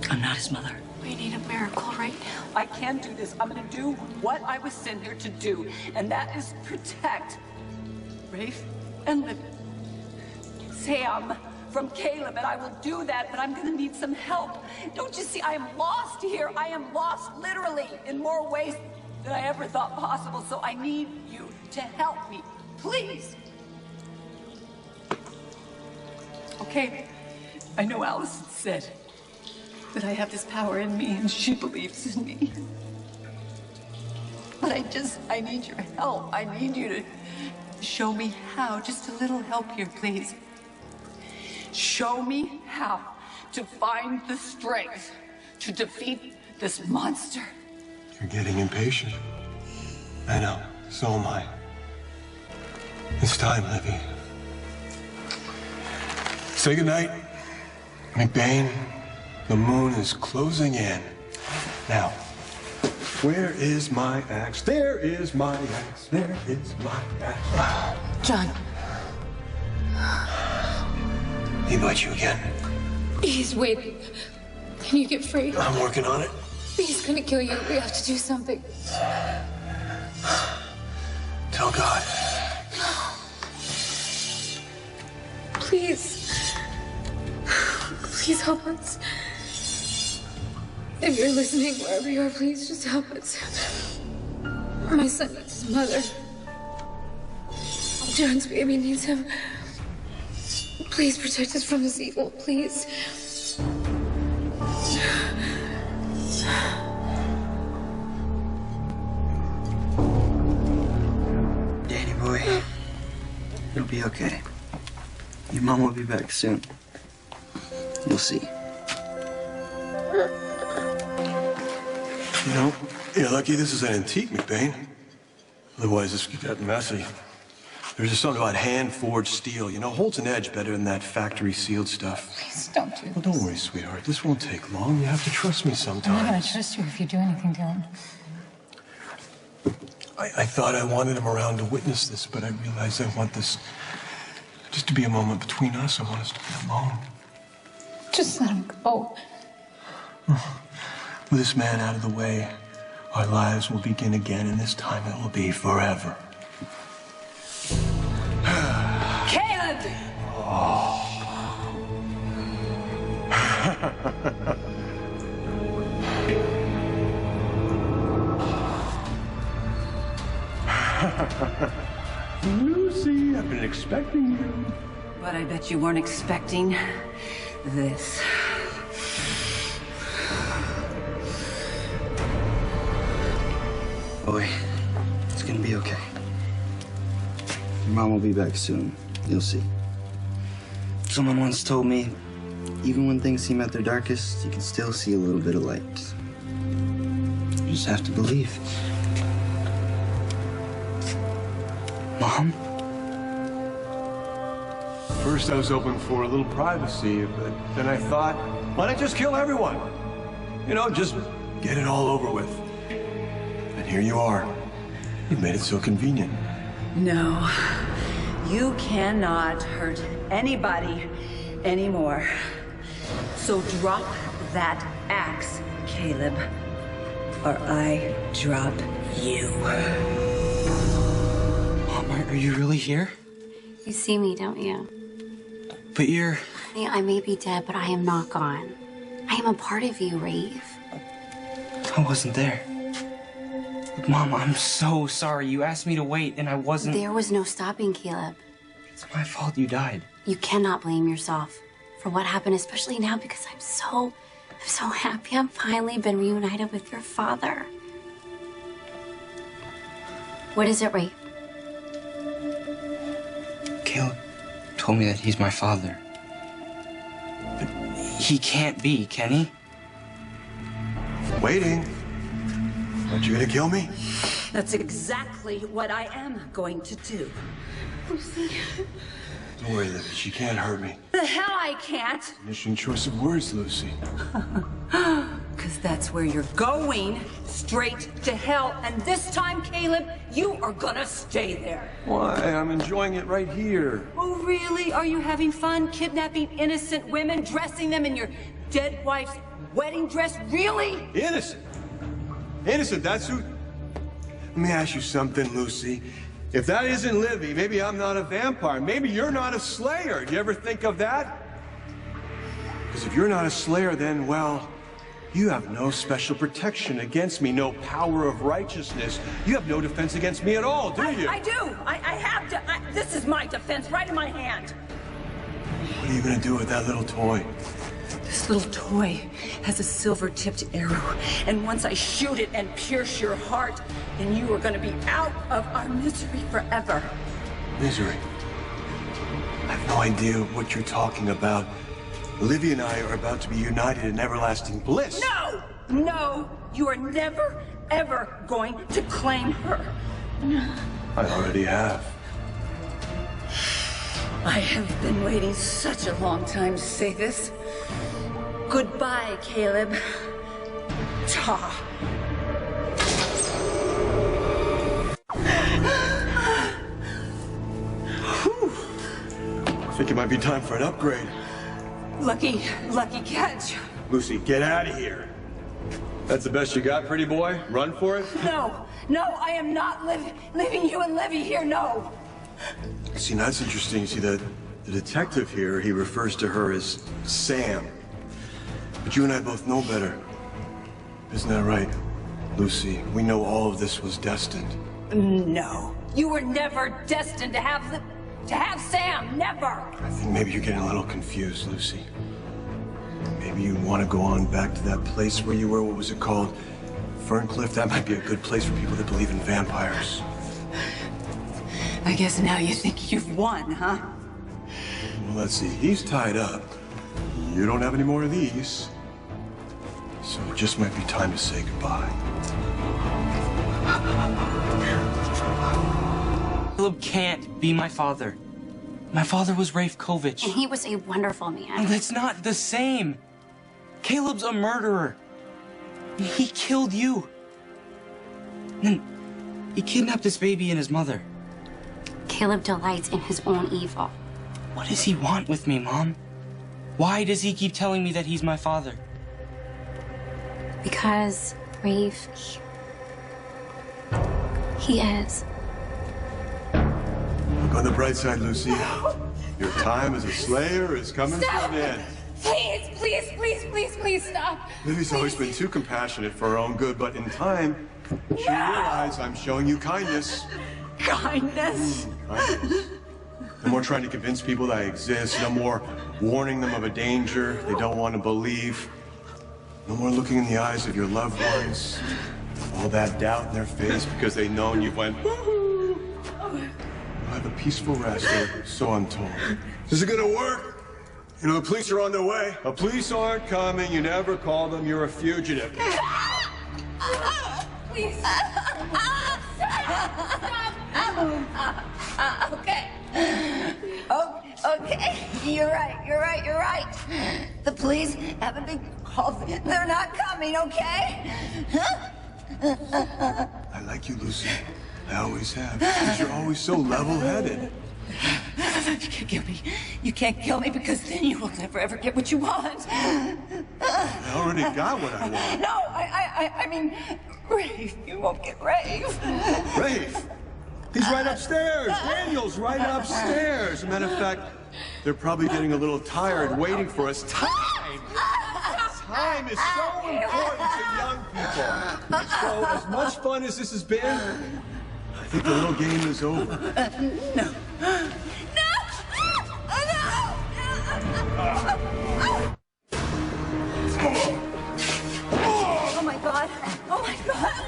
I'm not his mother. We need a miracle right now. I can't do this. I'm gonna do what I was sent here to do, and that is protect Rafe and Livvy. Sam from Caleb, and I will do that, but I'm gonna need some help. Don't you see, I am lost here. I am lost literally in more ways than I ever thought possible, so I need you to help me, please. Okay, I know Allison said that I have this power in me and she believes in me. But I need your help. I need you to show me how. Just a little help here, please. Show me how to find the strength to defeat this monster. You're getting impatient. I know. So am I. It's time, Livvy. Say goodnight. McBain, the moon is closing in. Now, where is my axe? There is my axe. There is my axe. John. He bite you again? He's waiting. Can you get free? I'm working on it. He's gonna kill you. We have to do something. Tell God. Please. Please help us. If you're listening, wherever you are, please just help us. My son needs his mother. John's baby needs him. Please protect us from this evil, please. Danny boy, it'll be okay. Your mom will be back soon. You'll see. You know, you're lucky this is an antique, McBain. Otherwise, this could get messy. There's just something about hand-forged steel. You know, holds an edge better than that factory-sealed stuff. Please don't do this. Well, don't worry, sweetheart. This won't take long. You have to trust me sometimes. I'm not going to trust you if you do anything to him. I thought I wanted him around to witness this, but I realized I want this just to be a moment between us. I want us to be alone. Just let him go. With this man out of the way, our lives will begin again, and this time it will be forever. Caleb! Lucy, I've been expecting you. But I bet you weren't expecting this. Boy, it's gonna be okay. Your mom will be back soon. You'll see. Someone once told me, even when things seem at their darkest, you can still see a little bit of light. You just have to believe. Mom? First, I was hoping for a little privacy, but then I thought, why not just kill everyone? You know, just get it all over with. And here you are. You've made it so convenient. No, you cannot hurt anybody anymore. So drop that axe, Caleb, or I drop you. Mom, are you really here? You see me, don't you? But you're... Honey, I may be dead, but I am not gone. I am a part of you, Rafe. I wasn't there. Mom, I'm so sorry. You asked me to wait, and I wasn't... There was no stopping, Caleb. It's my fault you died. You cannot blame yourself for what happened, especially now because I'm so happy I've finally been reunited with your father. What is it, Rafe? Caleb told me that he's my father. But he can't be, can he? Waiting. Aren't you gonna kill me? That's exactly what I am going to do. Lucy. Don't worry, Livvy. She can't hurt me. The hell I can't. Mission choice of words, Lucy. Because that's where you're going, straight to hell. And this time, Caleb, you are gonna stay there. Why? I'm enjoying it right here. Oh, really? Are you having fun kidnapping innocent women, dressing them in your dead wife's wedding dress? Really? Innocent? Innocent, that's who... Let me ask you something, Lucy. If that isn't Livvy, maybe I'm not a vampire. Maybe you're not a slayer. Do you ever think of that? Because if you're not a slayer, then, well, you have no special protection against me, no power of righteousness. You have no defense against me at all, do you? I do. I have to. This is my defense right in my hand. What are you going to do with that little toy? This little toy has a silver-tipped arrow, and once I shoot it and pierce your heart, then you are going to be out of our misery forever. Misery? I have no idea what you're talking about. Livvy and I are about to be united in everlasting bliss. No! No! You are never, ever going to claim her. I already have. I have been waiting such a long time to say this. Goodbye, Caleb. Ta. I think it might be time for an upgrade. Lucky catch. Lucy, get out of here. That's the best you got, pretty boy? Run for it? No, I am not leaving you and Livvy here, no. See, now that's interesting. See, the detective here, he refers to her as Sam. But you and I both know better. Isn't that right, Lucy? We know all of this was destined. No, you were never destined to have Sam, never. I think maybe you're getting a little confused, Lucy. Maybe you want to go on back to that place where you were, what was it called? Ferncliff? That might be a good place for people that believe in vampires. I guess now you think you've won, huh? Well, let's see. He's tied up. You don't have any more of these. So it just might be time to say goodbye. Caleb can't be my father. My father was Rafe Kovich. And he was a wonderful man. And that's not the same. Caleb's a murderer. He killed you. And he kidnapped this baby and his mother. Caleb delights in his own evil. What does he want with me, Mom? Why does he keep telling me that he's my father? Because, Rafe, he is. Look on the bright side, Lucy. Your time as a slayer is coming to an end. Please stop. Livvy's always been too compassionate for her own good, but in time, she'll realize I'm showing you kindness. Kindness? Kindness. No more trying to convince people that I exist. No more warning them of a danger they don't want to believe. No more looking in the eyes of your loved ones. All that doubt in their face because they know and you've went, woo-hoo. You'll have a peaceful rest, or so I'm told. Is it gonna work? You know, the police are on their way. The police aren't coming. You never call them. You're a fugitive. Please. Okay. Oh, okay. You're right. The police haven't been called. They're not coming, okay? I like you, Lucy. I always have. Because you're always so level-headed. You can't kill me. You can't kill me because then you will never ever get what you want. I already got what I want. No, I mean, Rafe. You won't get Rafe. Rafe? He's right upstairs. Daniel's right upstairs. As a matter of fact, they're probably getting a little tired waiting for us. Time! Time is so important to young people. So, as much fun as this has been, I think the little game is over. No. Oh my God!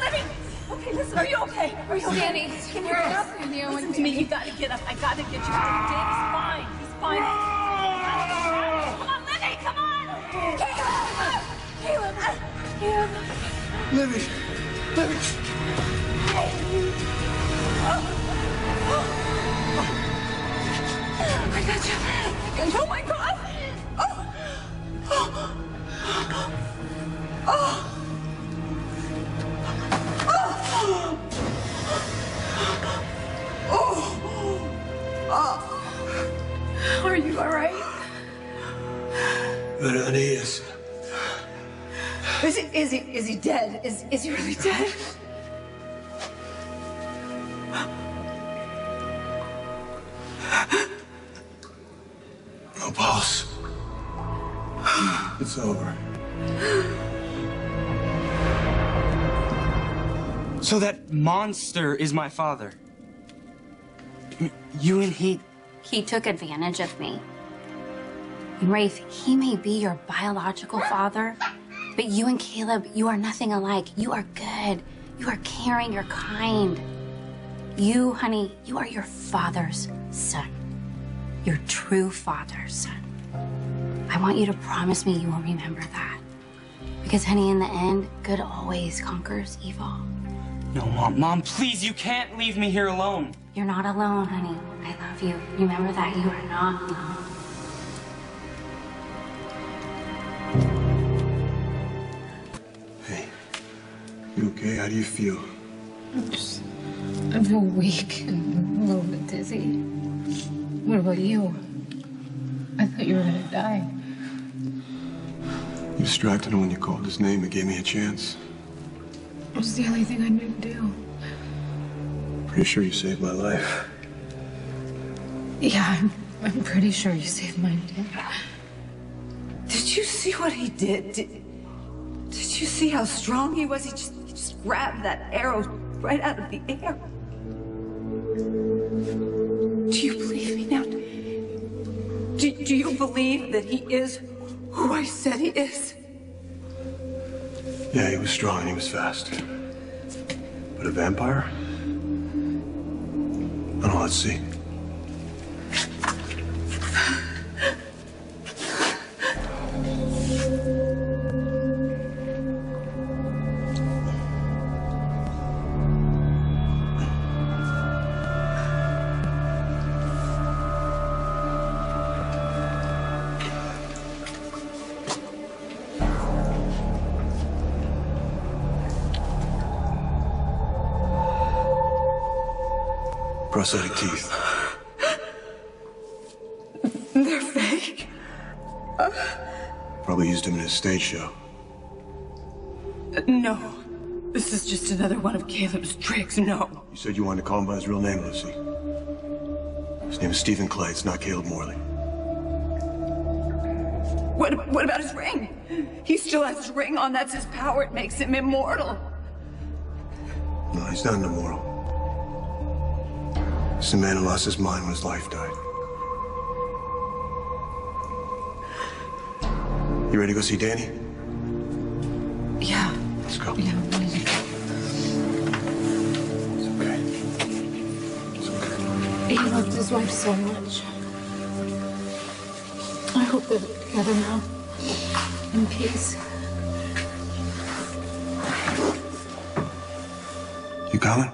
Livvy! Okay, listen, are you okay? Are you okay? Danny, Can you get up? Listen to me, you gotta get up. I gotta get you out. Danny's fine. He's fine. Come on, Livvy, come on! Caleb! Livvy! I got you. Oh my God! Are you all right? Better than he is. Is he dead? Is he really dead? No pulse. It's over. So that monster is my father. You and he... He took advantage of me. And Rafe, he may be your biological father, but you and Caleb, you are nothing alike. You are good. You are caring. You're kind. You, honey, you are your father's son. Your true father's son. I want you to promise me you will remember that. Because, honey, in the end, good always conquers evil. No, Mom, please, you can't leave me here alone. You're not alone, honey. I love you. Remember that you are not alone. Hey, you okay? How do you feel? I feel weak and a little bit dizzy. What about you? I thought you were gonna die. You distracted him when you called his name. It gave me a chance. It was the only thing I knew to do. Pretty sure you saved my life. Yeah, I'm pretty sure you saved mine, too. Did you see what he did? Did you see how strong he was? He just grabbed that arrow right out of the air. Do you believe me now? Do you believe that he is who I said he is? Yeah, he was strong and he was fast. But a vampire? I don't know, let's see. Prosthetic teeth. They're fake. Probably used him in his stage show. No. This is just another one of Caleb's tricks. No. You said you wanted to call him by his real name, Lucy. His name is Stephen Clay. It's not Caleb Morley. What about his ring? He still has his ring on. That's his power. It makes him immortal. No, he's not an immortal. He's the man who lost his mind when his life died. You ready to go see Danny? Yeah. Let's go. Yeah, please. It's okay. He loved his wife so much. I hope they're together now. In peace. You coming?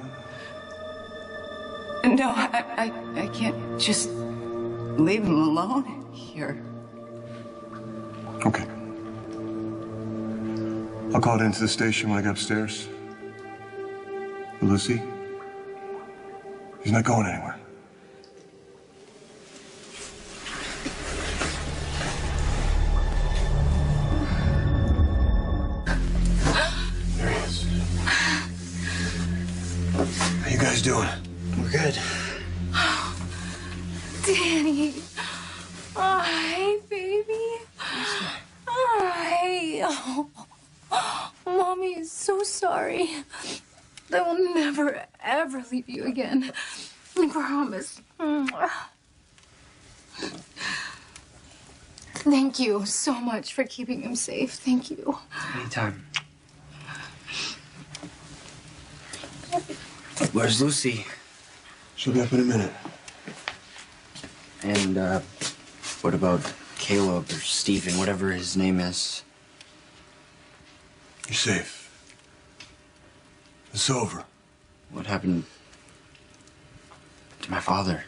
No, I can't just leave him alone here. Okay. I'll call it into the station when I get upstairs. But Lucy, he's not going anywhere. There he is. How you guys doing? We're good. Danny. Oh, hey, baby. Hi. Oh, Mommy is so sorry. I will never, ever leave you again. I promise. Thank you so much for keeping him safe. Thank you. Anytime. Where's Lucy? She'll be up in a minute. And, what about Caleb or Stephen, whatever his name is? You're safe. It's over. What happened to my father?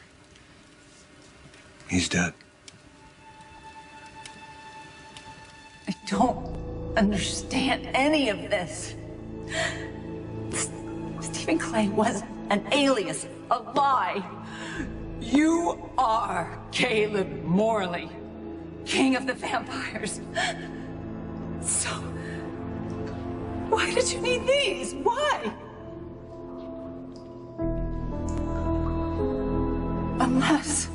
He's dead. I don't understand any of this. Stephen Clay was an alias, a lie. You are Caleb Morley, king of the vampires. So, why did you need these? Why? Unless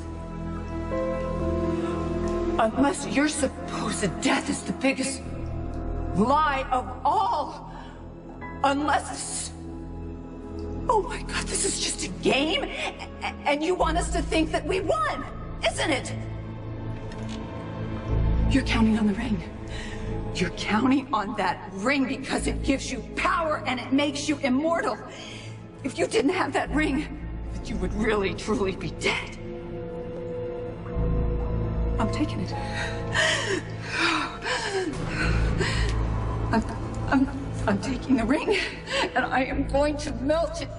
your supposed death is the biggest lie of all. Unless, oh my God, this is just a game? And you want us to think that we won, isn't it? You're counting on the ring. You're counting on that ring because it gives you power and it makes you immortal. If you didn't have that ring, you would really, truly be dead. I'm taking it. I'm taking the ring, and I am going to melt it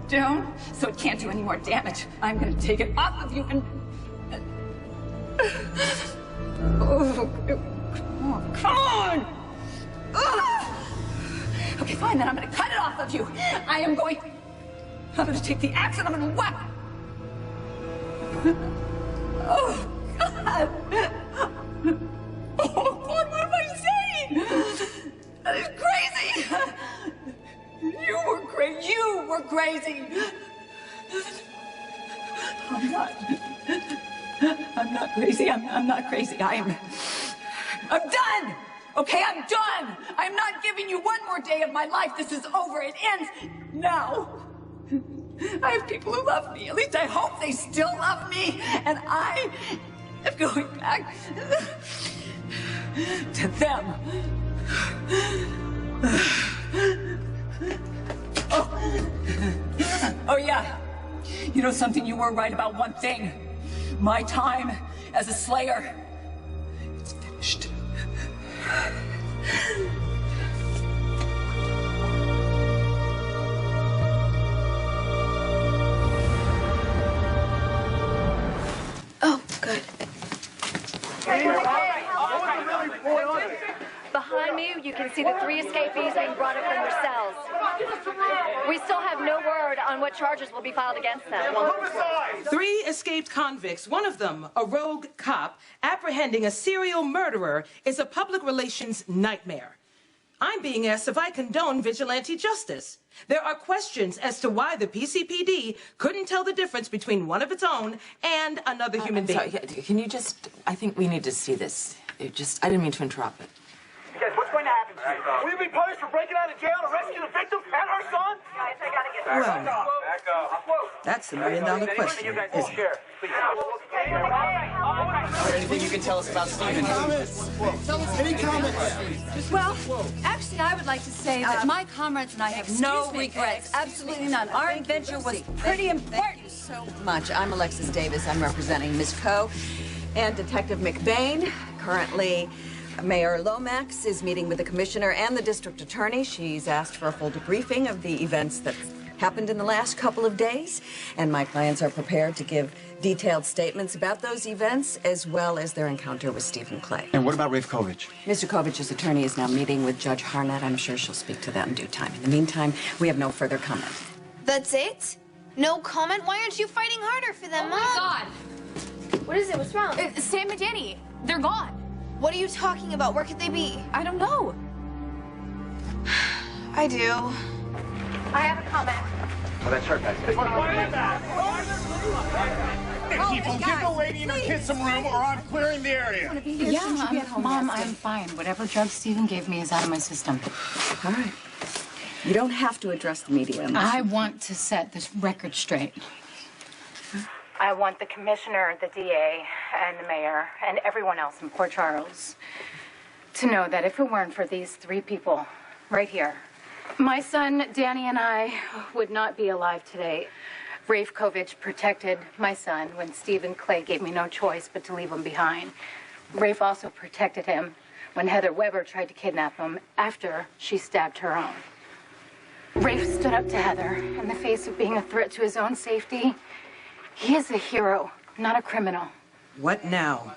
down so it can't do any more damage. I'm going to take it off of you and... Oh, come on! Okay, fine, then I'm going to cut it off of you. I'm going to take the axe and I'm going to whack. Oh, God! Oh, God, what am I saying? That is crazy! You were crazy. You were crazy. I'm not crazy. I'm not crazy. I'm done! Okay, I'm done! I'm not giving you one more day of my life. This is over. It ends now. I have people who love me. At least I hope they still love me. And I am going back to them. Oh yeah. You know something? You were right about one thing. My time as a slayer, it's finished. Oh, good. Behind me, you can see the 3 escapees being brought up from their cells. We still have no word on what charges will be filed against them. 3 escaped convicts, one of them, a rogue cop, apprehending a serial murderer, is a public relations nightmare. I'm being asked if I condone vigilante justice. There are questions as to why the PCPD couldn't tell the difference between one of its own and another human being. Sorry, can you just, I think we need to see this. I didn't mean to interrupt, but... Guys, what's going to happen to you? Will you be punished for breaking out of jail to rescue the victim and her son? Guys, I gotta get Well, that's the $1 million question, isn't it? Anything you can tell us about Stephen? Any comments? Well, actually, I would like to say that my comrades and I have no regrets. Absolutely none. Our adventure was pretty important. So much. I'm Alexis Davis. I'm representing Ms. Coe. And Detective McBain. Currently, Mayor Lomax is meeting with the commissioner and the district attorney. She's asked for a full debriefing of the events that happened in the last couple of days. And my clients are prepared to give detailed statements about those events, as well as their encounter with Stephen Clay. And what about Rafe Kovich? Mr. Kovich's attorney is now meeting with Judge Harnett. I'm sure she'll speak to that in due time. In the meantime, we have no further comment. That's it? No comment? Why aren't you fighting harder for them, Mom? Oh my God! What is it? What's wrong? Sam and Danny, they're gone. What are you talking about? Where could they be? I don't know. I do. I have a comment. Oh, that's her, guys. People, give the lady and her kid some room, or I'm clearing the area. Yeah, Mom, I'm fine. Whatever drug Stephen gave me is out of my system. All right. You don't have to address the media. I want to set this record straight. I want the commissioner, the DA, and the mayor, and everyone else in Port Charles to know that if it weren't for these three people right here, my son, Danny, and I would not be alive today. Rafe Kovich protected my son when Stephen Clay gave me no choice but to leave him behind. Rafe also protected him when Heather Weber tried to kidnap him after she stabbed her own. Rafe stood up to Heather in the face of being a threat to his own safety. He is a hero, not a criminal. What now?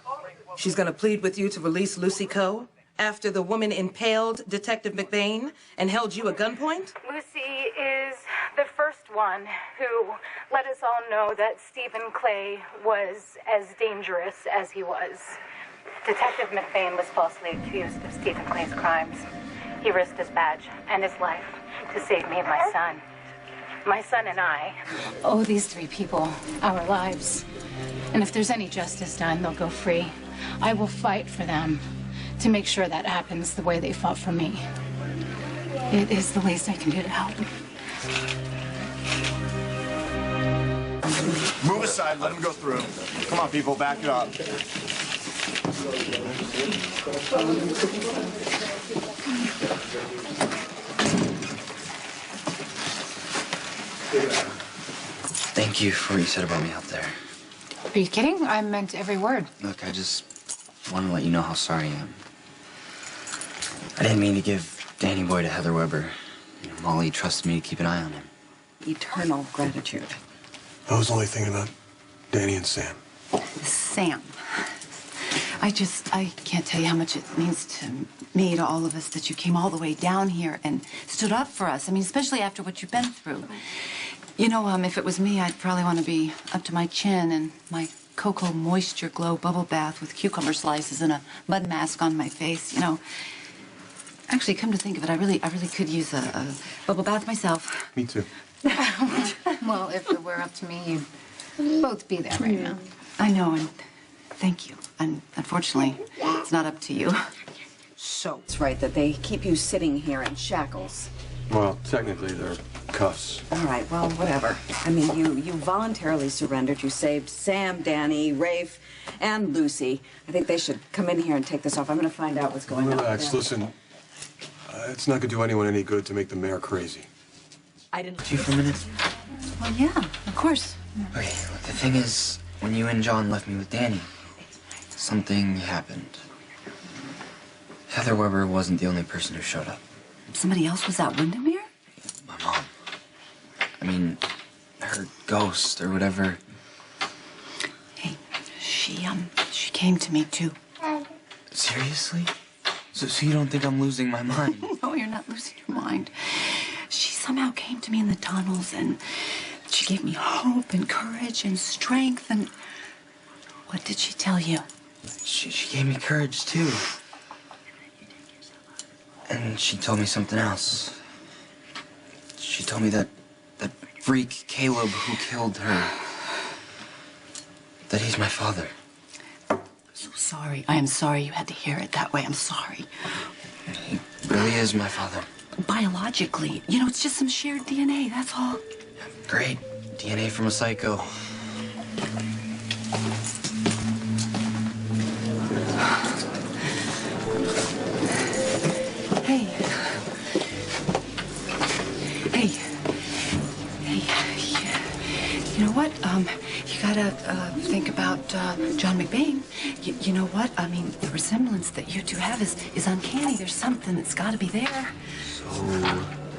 She's gonna plead with you to release Lucy Coe after the woman impaled Detective McBain and held you at gunpoint? Lucy is the first one who let us all know that Stephen Clay was as dangerous as he was. Detective McBain was falsely accused of Stephen Clay's crimes. He risked his badge and his life to save me and my son. My son and I owe these three people our lives. And if there's any justice done, they'll go free. I will fight for them to make sure that happens the way they fought for me. It is the least I can do to help. Move aside, let him go through. Come on, people, back it up. Thank you for what you said about me out there. Are you kidding? I meant every word. Look, I just want to let you know how sorry I am. I didn't mean to give Danny Boy to Heather Weber. You know, Molly trusted me to keep an eye on him. Eternal gratitude. I was only thinking about Danny and Sam. Sam. I can't tell you how much it means to me, to all of us, that you came all the way down here and stood up for us. I mean, especially after what you've been through. You know, if it was me, I'd probably want to be up to my chin in my cocoa moisture glow bubble bath with cucumber slices and a mud mask on my face, you know. Actually, come to think of it, I really could use a bubble bath myself. Me too. Well, if it were up to me, you'd both be there right now. I know, and thank you. And unfortunately, it's not up to you. So it's right that they keep you sitting here in shackles. Well, technically, they're cuffs. All right, well, whatever. I mean, you voluntarily surrendered. You saved Sam, Danny, Rafe, and Lucy. I think they should come in here and take this off. I'm going to find out what's going on. Relax, listen. It's not going to do anyone any good to make the mayor crazy. I didn't... Do you for a minute? Well, yeah, of course. Okay, look, the thing is, when you and John left me with Danny, something happened. Heather Weber wasn't the only person who showed up. Somebody else was at Windermere? My mom. I mean, her ghost or whatever. Hey, she came to me too. Seriously? So you don't think I'm losing my mind? No, you're not losing your mind. She somehow came to me in the tunnels and she gave me hope and courage and strength and... What did she tell you? She gave me courage too. And she told me something else. She told me that freak Caleb who killed her, that he's my father. I'm so sorry. I am sorry you had to hear it that way. I'm sorry. He really is my father. Biologically, you know, it's just some shared DNA, that's all. Great. DNA from a psycho. Hey, you know what? what? You gotta think about John McBain. You know what? I mean, the resemblance that you two have is uncanny. There's something that's got to be there.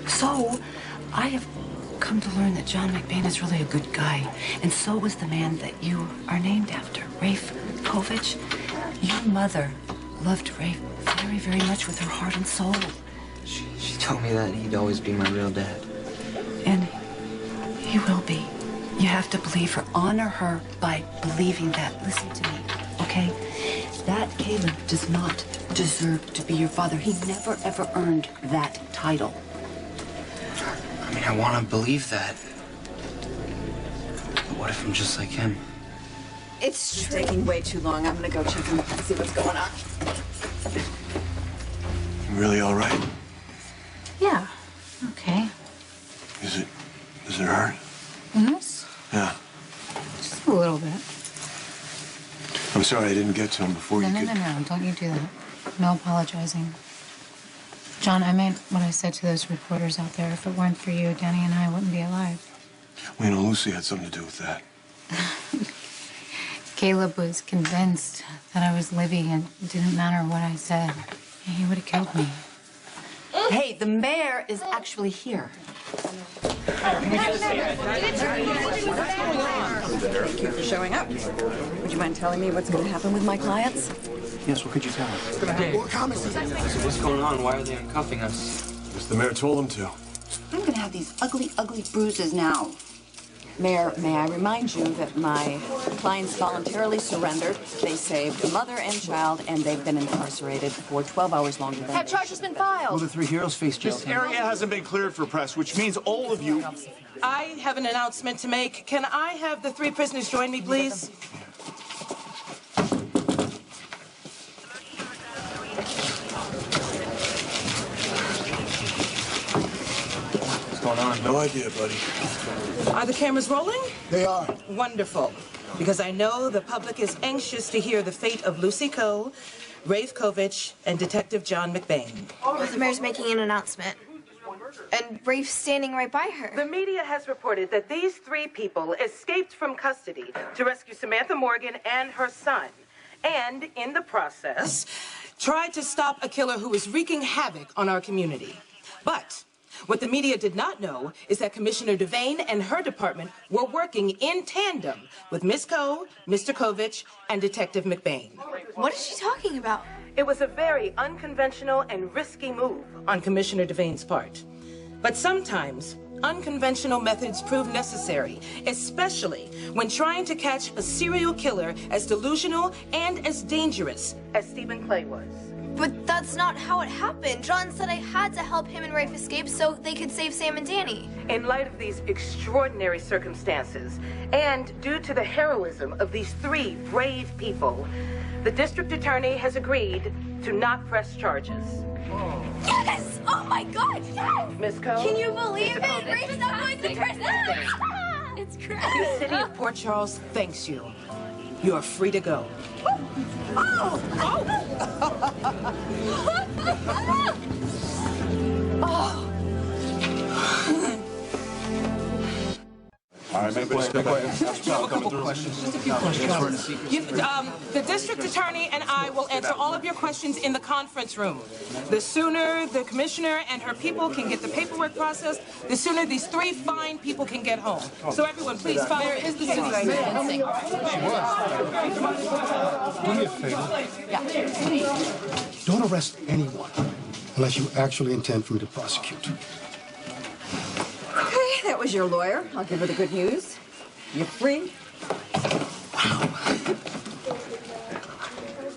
So, I have come to learn that John McBain is really a good guy, and so was the man that you are named after, Rafe Kovich. Your mother loved Rafe very, very much with her heart and soul. She told me that he'd always be my real dad. And he will be. You have to believe her. Honor her by believing that. Listen to me, okay? That Caleb does not deserve to be your father. He never, ever earned that title. I mean, I want to believe that. But what if I'm just like him? It's taking way too long. I'm gonna go check and see what's going on. You really all right? Yeah. Okay. Does it hurt? Yes? Yeah. Just a little bit. I'm sorry I didn't get to him before you could... No. Don't you do that. No apologizing. John, I meant what I said to those reporters out there. If it weren't for you, Danny and I wouldn't be alive. Well, you know, Lucy had something to do with that. Caleb was convinced that I was Livvy, and it didn't matter what I said. He would have killed me. Hey, the mayor is actually here. Thank you for showing up. Would you mind telling me what's going to happen with my clients? Yes, what could you tell us? What's going on? Why are they uncuffing us? Guess the mayor told them to. I'm going to have these ugly, ugly bruises now. Mayor, may I remind you that my clients voluntarily surrendered. They saved a mother and child, and they've been incarcerated for 12 hours longer than Have charges been filed? Well, the three heroes face jail. This area hasn't been cleared for press, which means all of you... I have an announcement to make. Can I have the 3 prisoners join me, please? What's going on? No idea, buddy. Are the cameras rolling? They are. Wonderful. Because I know the public is anxious to hear the fate of Lucy Coe, Rafe Kovich, and Detective John McBain. The mayor's making an announcement. And Rafe's standing right by her. The media has reported that these 3 people escaped from custody to rescue Samantha Morgan and her son, and in the process, tried to stop a killer who is wreaking havoc on our community. But what the media did not know is that Commissioner Devane and her department were working in tandem with Miss Coe, Mr. Kovich, and Detective McBain. What is she talking about? It was a very unconventional and risky move on Commissioner Devane's part. But sometimes, unconventional methods prove necessary, especially when trying to catch a serial killer as delusional and as dangerous as Stephen Clay was. But that's not how it happened. John said I had to help him and Rafe escape so they could save Sam and Danny. In light of these extraordinary circumstances, and due to the heroism of these 3 brave people, the district attorney has agreed to not press charges. Yes! Oh my God, yes! Miss Coe? Can you believe it? Rafe's not going to prison! It's great. The city of Port Charles thanks you. You are free to go. Oh! Oh! All right, man, just a couple questions. Just a few questions. The district attorney and I will answer all of your questions in the conference room. The sooner the commissioner and her people can get the paperwork processed, the sooner these 3 fine people can get home. So everyone, please follow me. Is the city convincing? Do me a favor. Don't arrest anyone unless you actually intend for me to prosecute. Okay, that was your lawyer. I'll give her the good news. You're free.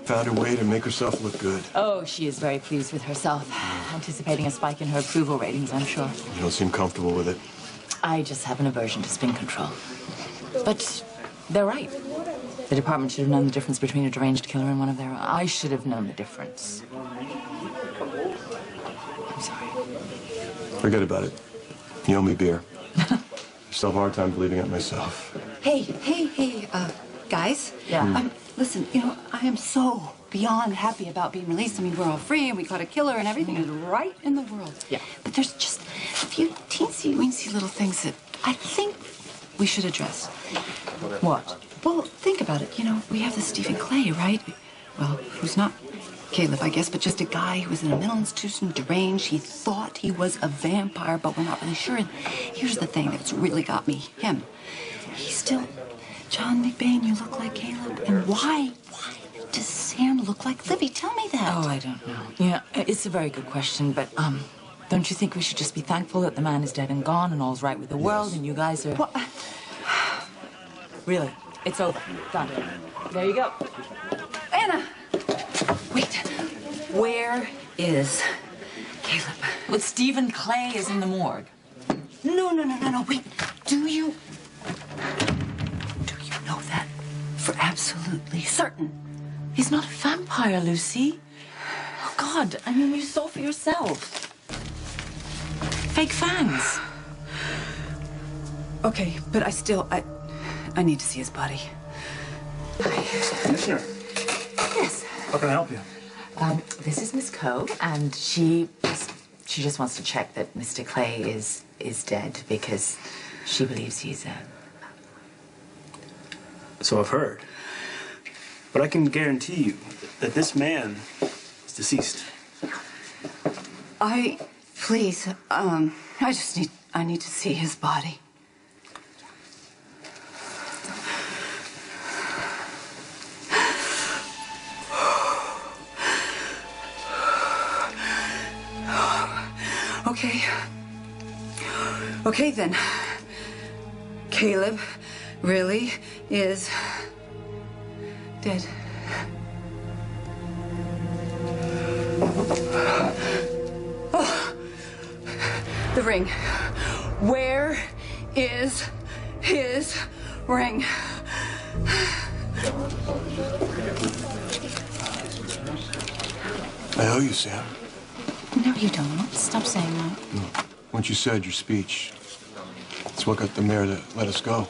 Found a way to make herself look good. Oh, she is very pleased with herself. Anticipating a spike in her approval ratings, I'm sure. You don't seem comfortable with it. I just have an aversion to spin control. But they're right. The department should have known the difference between a deranged killer and one of their own. I should have known the difference. I'm sorry. Forget about it. You owe me beer. I still have a hard time believing it myself. Hey, guys. Yeah. Listen, I am so beyond happy about being released. I mean, we're all free, and we caught a killer, and everything is right in the world. Yeah. But there's just a few teensy-weensy little things that I think we should address. What? Well, think about it. You know, we have the Stephen Clay, right? Well, who's not Caleb, I guess, but just a guy who was in a mental institution, deranged. He thought he was a vampire, but we're not really sure. And here's the thing that's really got me, him. He's still John McBain. You look like Caleb. And why does Sam look like Livvy? Tell me that. Oh, I don't know. Yeah, it's a very good question, but, don't you think we should just be thankful that the man is dead and gone and all's right with the world and you guys are... What? Really, it's over. Done. There you go. Anna! Wait. Where is Caleb? Well, Stephen Clay is in the morgue. No. Wait. Do you know that for absolutely certain? He's not a vampire, Lucy. Oh, God. I mean, you saw for yourself. Fake fangs. Okay, but I need to see his body. Commissioner. Yes. How can I help you? This is Miss Coe, and she just wants to check that Mr. Clay is dead because she believes he's So I've heard. But I can guarantee you that this man is deceased. Please, I need to see his body. Okay then. Caleb really is dead. Oh, the ring. Where is his ring? I owe you, Sam. No, you don't. Stop saying that. No. Once you said your speech, it's what got the mayor to let us go.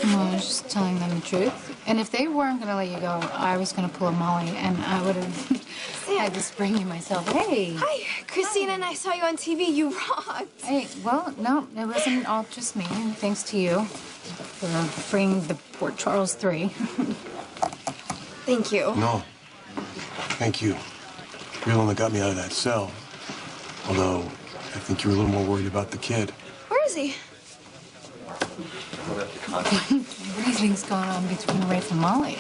Well, I was just telling them the truth. And if they weren't going to let you go, I was going to pull a Molly, and I would have had to spring you myself. Hey. Hi, Christina and I saw you on TV. You rocked. Hey, well, no, it wasn't all just me. Thanks to you for freeing the Port Charles III. Thank you. No. Thank you. You're the one that got me out of that cell. Although, I think you were a little more worried about the kid. Where is he? Everything's going on between Rafe and Molly.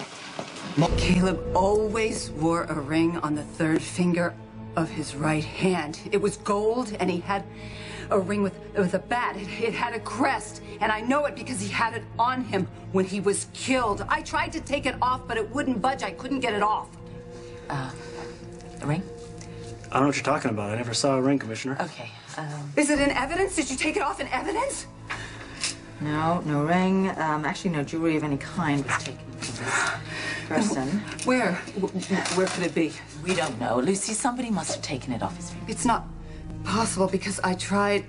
Caleb always wore a ring on the third finger of his right hand. It was gold, and he had a ring with a bat. It had a crest, and I know it because he had it on him when he was killed. I tried to take it off, but it wouldn't budge. I couldn't get it off. A ring? I don't know what you're talking about. I never saw a ring, Commissioner. Okay. Is it in evidence? Did you take it off in evidence? No ring. Actually, no jewelry of any kind was taken from this person. Where? Where could it be? We don't know. Lucy, somebody must have taken it off his finger. It's not possible because I tried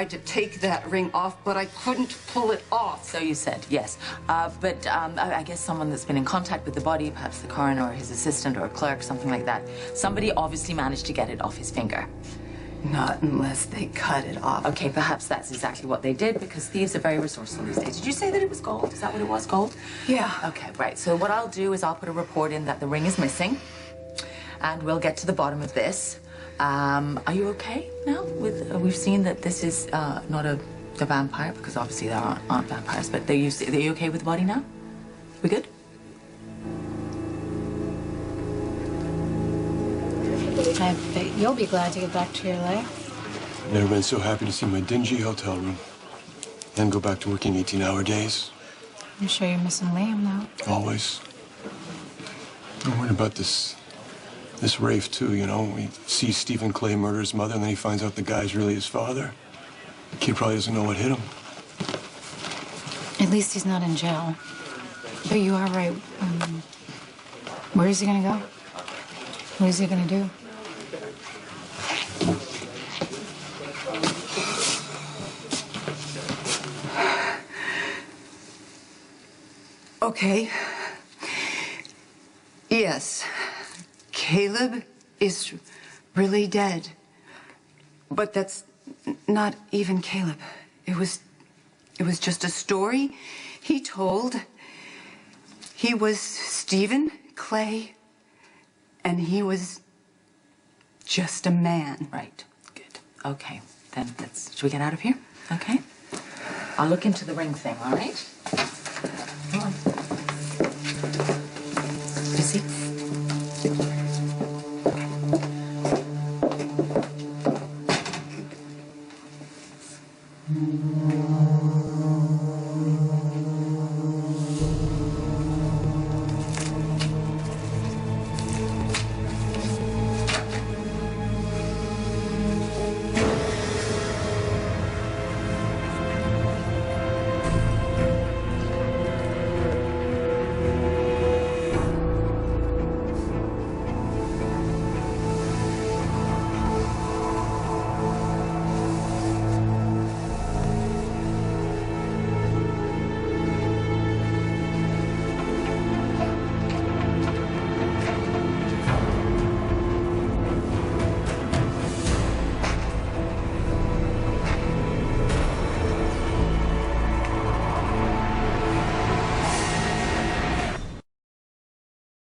to take that ring off, but I couldn't pull it off. So you said, yes. But I guess someone that's been in contact with the body, perhaps the coroner or his assistant or a clerk, something like that. Somebody obviously managed to get it off his finger. Not unless they cut it off. Okay, perhaps that's exactly what they did because thieves are very resourceful these days. Did you say that it was gold? Is that what it was, gold? Yeah. Okay, right. So what I'll do is I'll put a report in that the ring is missing and we'll get to the bottom of this. Are you okay now? We've seen that this is not a vampire because obviously there aren't vampires, but are you okay with the body now? We good? I bet you'll be glad to get back to your life. Never been so happy to see my dingy hotel room. Then go back to working 18-hour days. I'm sure you're missing Liam, though. Always. I'm worried about this Rafe, too, you know. He sees Stephen Clay murder his mother, and then he finds out the guy's really his father. The kid probably doesn't know what hit him. At least he's not in jail. But you are right. Where is he gonna go? What is he gonna do? Okay. Yes. Caleb is really dead. But that's not even Caleb. It was It was just a story he told. He was Stephen Clay, and he was just a man. Right. Good. Okay. Then should we get out of here? Okay. I'll look into the ring thing, all right? Come on. You see?